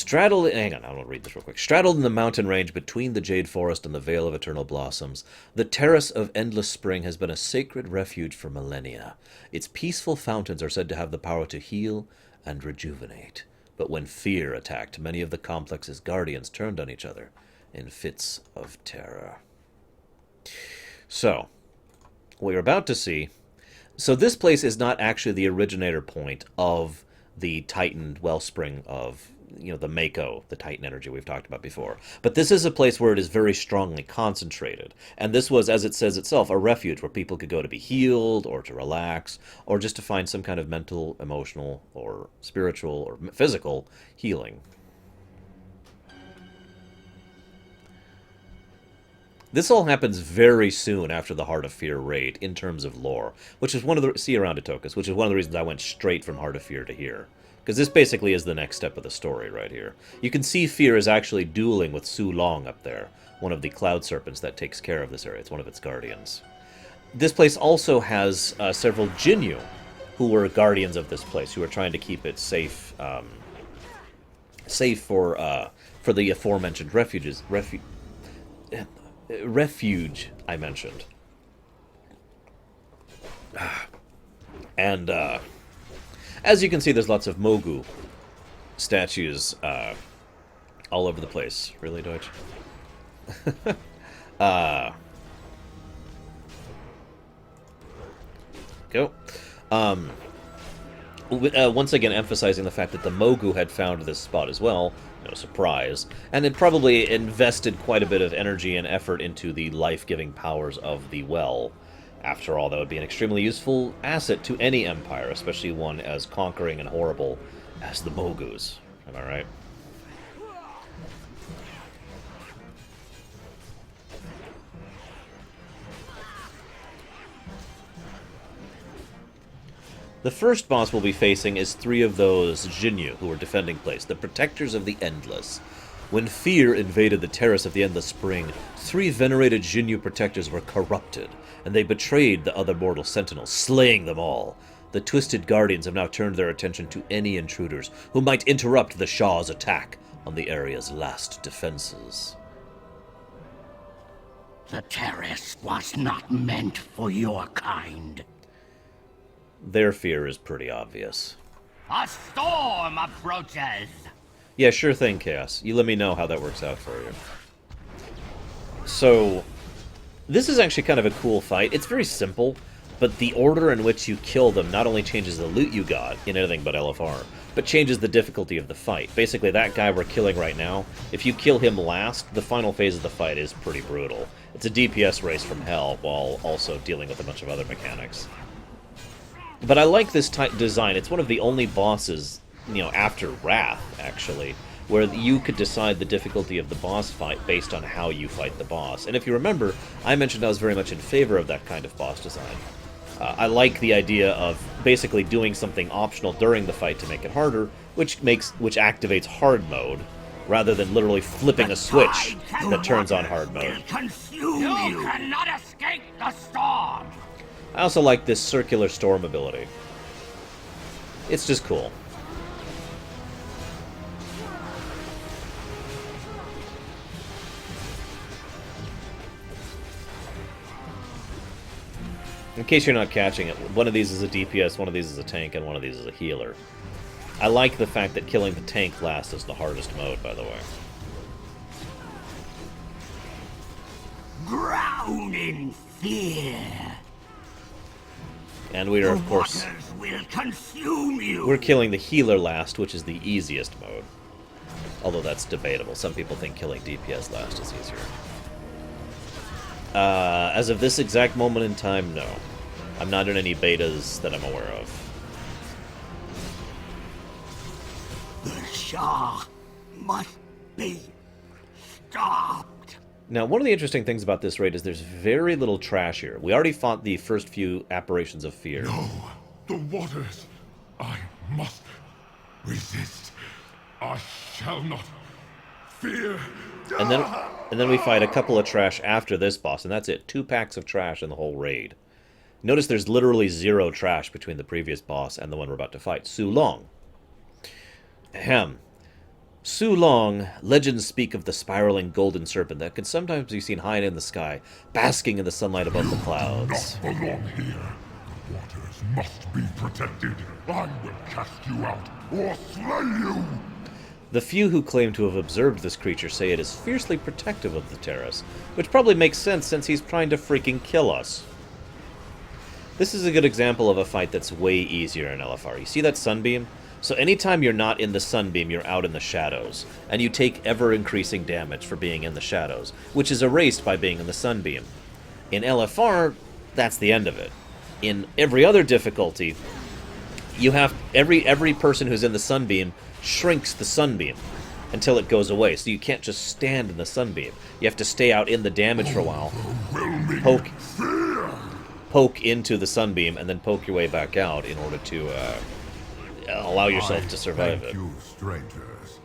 Hang on, I'll read this real quick. Straddled in the mountain range between the Jade Forest and the Vale of Eternal Blossoms, the Terrace of Endless Spring has been a sacred refuge for millennia. Its peaceful fountains are said to have the power to heal and rejuvenate. But when fear attacked, many of the complex's guardians turned on each other in fits of terror. So, what you're about to see... So this place is not actually the originator point of the Titan wellspring of, the Mako, the Titan energy we've talked about before. But this is a place where it is very strongly concentrated. And this was, as it says itself, a refuge where people could go to be healed, or to relax, or just to find some kind of mental, emotional, or spiritual, or physical healing. This all happens very soon after the Heart of Fear raid, in terms of lore, which is one of the... See around it, Tokus, which is one of the reasons I went straight from Heart of Fear to here. Because this basically is the next step of the story right here. You can see Fear is actually dueling with Su Long up there, one of the Cloud Serpents that takes care of this area. It's one of its guardians. This place also has several Jinyu, who were guardians of this place, who are trying to keep it safe, safe for the aforementioned refuge I mentioned. And as you can see, there's lots of Mogu statues all over the place. Really, Deutsch? Go. Once again, emphasizing the fact that the Mogu had found this spot as well. No surprise. And it probably invested quite a bit of energy and effort into the life-giving powers of the well. After all, that would be an extremely useful asset to any empire, especially one as conquering and horrible as the Mogus. Am I right? The first boss we'll be facing is 3 of those Jinyu who are defending place, the Protectors of the Endless. When fear invaded the Terrace of the Endless Spring, 3 venerated Jinyu protectors were corrupted, and they betrayed the other mortal sentinels, slaying them all. The Twisted Guardians have now turned their attention to any intruders who might interrupt the Shah's attack on the area's last defenses. The Terrace was not meant for your kind. Their fear is pretty obvious. A storm approaches! Yeah, sure thing, Chaos. You let me know how that works out for you. So, this is actually kind of a cool fight. It's very simple, but the order in which you kill them not only changes the loot you got in anything but LFR, but changes the difficulty of the fight. Basically, that guy we're killing right now, if you kill him last, the final phase of the fight is pretty brutal. It's a DPS race from hell, while also dealing with a bunch of other mechanics. But I like this design. It's one of the only bosses, after Wrath, actually, where you could decide the difficulty of the boss fight based on how you fight the boss. And if you remember, I mentioned I was very much in favor of that kind of boss design. I like the idea of basically doing something optional during the fight to make it harder, which activates hard mode, rather than literally flipping a switch that turns on hard mode. You cannot escape the storm! I also like this circular storm ability. It's just cool. In case you're not catching it, one of these is a DPS, one of these is a tank, and one of these is a healer. I like the fact that killing the tank last is the hardest mode, by the way. Drown in fear! And we are, of course, will consume you. We're killing the healer last, which is the easiest mode. Although that's debatable. Some people think killing DPS last is easier. As of this exact moment in time, no. I'm not in any betas that I'm aware of. The Shah must be stopped. Now, one of the interesting things about this raid is there's very little trash here. We already fought the first few apparitions of fear. No, the waters. I must resist. I shall not fear. And then we fight a couple of trash after this boss, and that's it. 2 packs of trash in the whole raid. Notice there's literally 0 trash between the previous boss and the one we're about to fight, Su Long. Ahem. Su Long, legends speak of the spiraling golden serpent that can sometimes be seen high in the sky, basking in the sunlight above the clouds. Not belong here. The waters must be protected. I will cast you out or slay you! The few who claim to have observed this creature say it is fiercely protective of the Terrace, which probably makes sense since he's trying to freaking kill us. This is a good example of a fight that's way easier in LFR. You see that sunbeam? So anytime you're not in the sunbeam, you're out in the shadows, and you take ever-increasing damage for being in the shadows, which is erased by being in the sunbeam. In LFR, that's the end of it. In every other difficulty, you have every person who's in the sunbeam shrinks the sunbeam until it goes away, so you can't just stand in the sunbeam. You have to stay out in the damage for a while, poke into the sunbeam, and then poke your way back out in order to allow yourself to survive it. Thank you, strangers.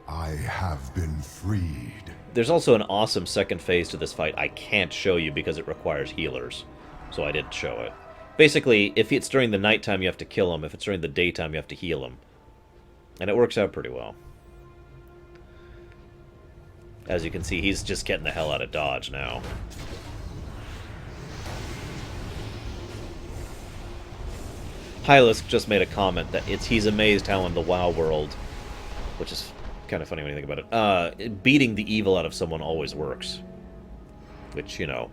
I have been freed. There's also an awesome second phase to this fight I can't show you because it requires healers, so I didn't show it. Basically, if it's during the nighttime, you have to kill him. If it's during the daytime, you have to heal him. And it works out pretty well. As you can see, he's just getting the hell out of dodge now. Hylisk just made a comment that he's amazed how in the WoW world, which is kind of funny when you think about it, beating the evil out of someone always works. Which, you know,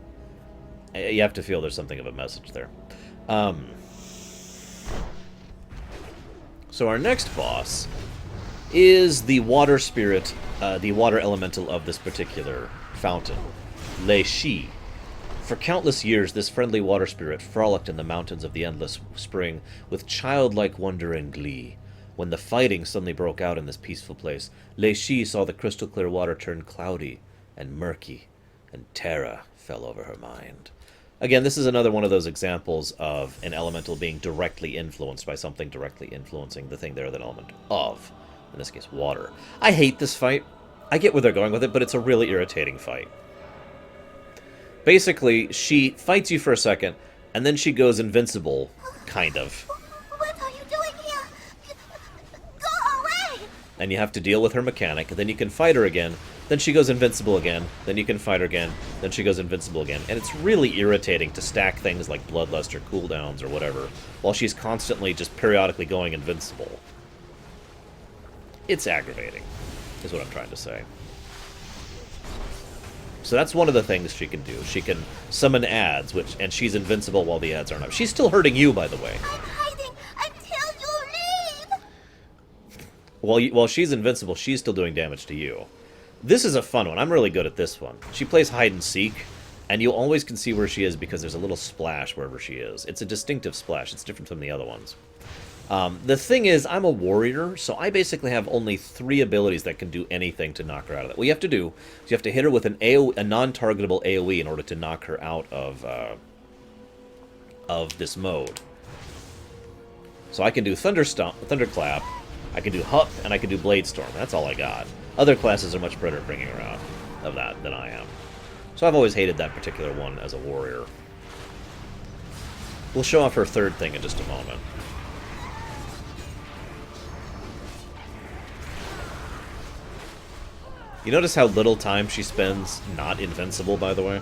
you have to feel there's something of a message there. So our next boss is the water spirit, the water elemental of this particular fountain, Le Shi. For countless years, this friendly water spirit frolicked in the mountains of the Endless Spring with childlike wonder and glee. When the fighting suddenly broke out in this peaceful place, Le Shi saw the crystal-clear water turn cloudy and murky, and terror fell over her mind. Again, this is another one of those examples of an elemental being directly influenced by something directly influencing the thing they're the element of. In this case, water. I hate this fight. I get where they're going with it, but it's a really irritating fight. Basically, she fights you for a second, and then she goes invincible, kind of. What are you doing here? Go away! And you have to deal with her mechanic, and then you can fight her again, then she goes invincible again, then you can fight her again, then she goes invincible again. And it's really irritating to stack things like Bloodlust or cooldowns or whatever, while she's constantly just periodically going invincible. It's aggravating, is what I'm trying to say. So that's one of the things she can do. She can summon ads, and she's invincible while the ads aren't up. She's still hurting you, by the way. I'm hiding until you leave! While she's invincible, she's still doing damage to you. This is a fun one. I'm really good at this one. She plays hide and seek, and you always can see where she is because there's a little splash wherever she is. It's a distinctive splash. It's different from the other ones. The thing is, I'm a warrior, so I basically have only 3 abilities that can do anything to knock her out of that. What you have to do is you have to hit her with a non-targetable AoE in order to knock her out of this mode. So I can do Thunderclap, I can do Hup, and I can do Blade Storm. That's all I got. Other classes are much better at bringing her out of that than I am. So I've always hated that particular one as a warrior. We'll show off her third thing in just a moment. You notice how little time she spends not invincible, by the way?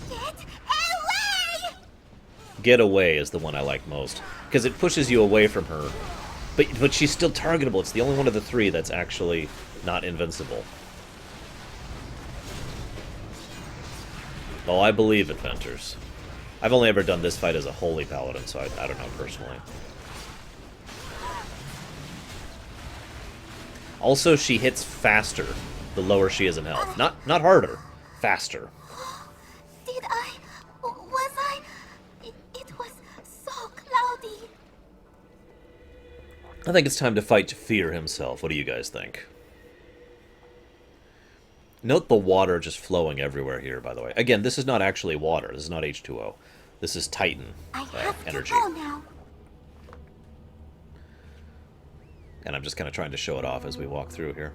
Get away! Get away is the one I like most, because it pushes you away from her. But she's still targetable. It's the only one of the 3 that's actually not invincible. Oh, I believe it, Venters. I've only ever done this fight as a holy paladin, so I don't know personally. Also, she hits faster the lower she is in health. Not harder, faster. Did I? Was I? It was so cloudy. I think it's time to fight Fear himself. What do you guys think? Note the water just flowing everywhere here, by the way. Again, this is not actually water. This is not H2O. This is Titan energy. I have to go now. And I'm just kind of trying to show it off as we walk through here.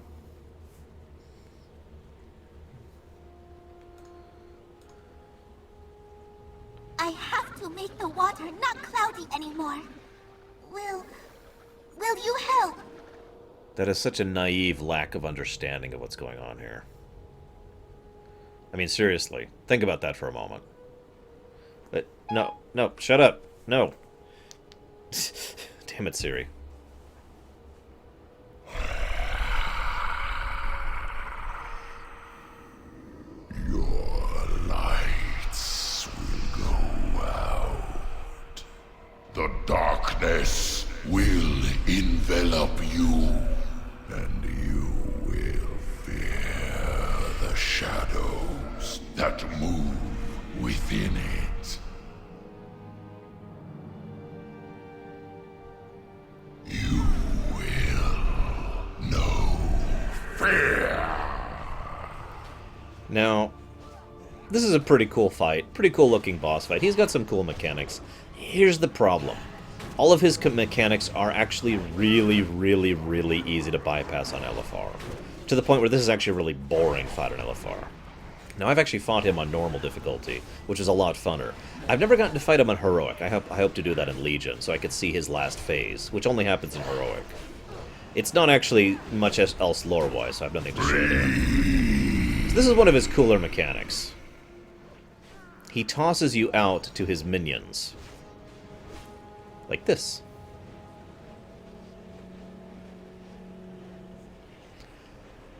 I have to make the water not cloudy anymore. Will you help? That is such a naive lack of understanding of what's going on here. I mean, seriously, think about that for a moment. But no, No, shut up. No. Damn it, Siri. Your lights will go out. The darkness will envelop you, and you will fear the shadows that move within it. You will know fear. Now, this is a pretty cool fight. Pretty cool looking boss fight. He's got some cool mechanics. Here's the problem. All of his mechanics are actually really, really, really easy to bypass on LFR. To the point where this is actually a really boring fight on LFR. Now, I've actually fought him on normal difficulty, which is a lot funner. I've never gotten to fight him on Heroic. I hope to do that in Legion, so I could see his last phase, which only happens in Heroic. It's not actually much else lore-wise, so I have nothing to show there. So this is one of his cooler mechanics. He tosses you out to his minions. Like this.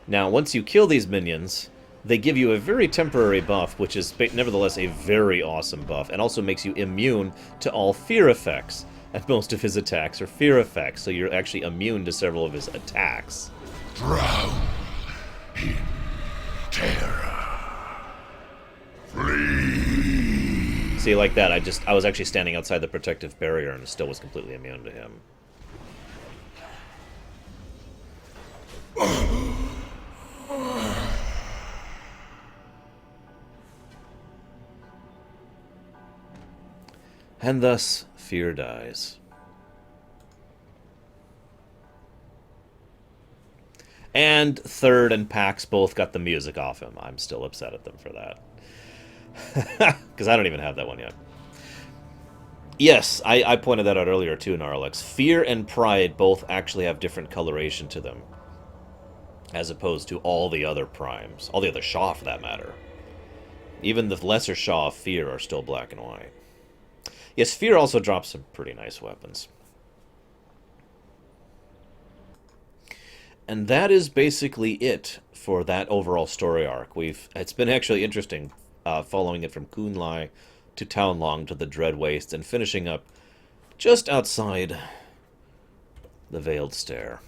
Now, once you kill these minions, they give you a very temporary buff, which is nevertheless a very awesome buff, and also makes you immune to all fear effects. And most of his attacks are fear effects, so you're actually immune to several of his attacks. Drown in terror. Flee. See, like that, I was actually standing outside the protective barrier and still was completely immune to him. And thus, fear dies. And Third and Pax both got the music off him. I'm still upset at them for that. Because I don't even have that one yet. Yes, I pointed that out earlier too, Gnarlex. Fear and Pride both actually have different coloration to them. As opposed to all the other primes. All the other Shaw, for that matter. Even the lesser Shaw of Fear are still black and white. Yes, Fear also drops some pretty nice weapons. And that is basically it for that overall story arc. It's been actually interesting following it from Kunlai to Townlong to the Dread Waste and finishing up just outside the Veiled Stair.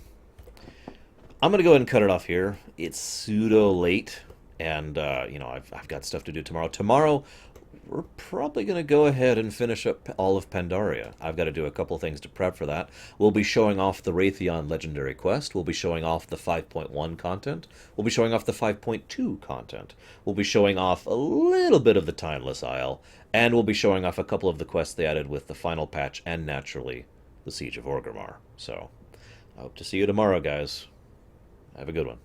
I'm going to go ahead and cut it off here. It's pseudo late, and you know, I've got stuff to do tomorrow. Tomorrow, we're probably going to go ahead and finish up all of Pandaria. I've got to do a couple things to prep for that. We'll be showing off the Raytheon Legendary Quest. We'll be showing off the 5.1 content. We'll be showing off the 5.2 content. We'll be showing off a little bit of the Timeless Isle. And we'll be showing off a couple of the quests they added with the final patch and, naturally, the Siege of Orgrimmar. So, I hope to see you tomorrow, guys. Have a good one.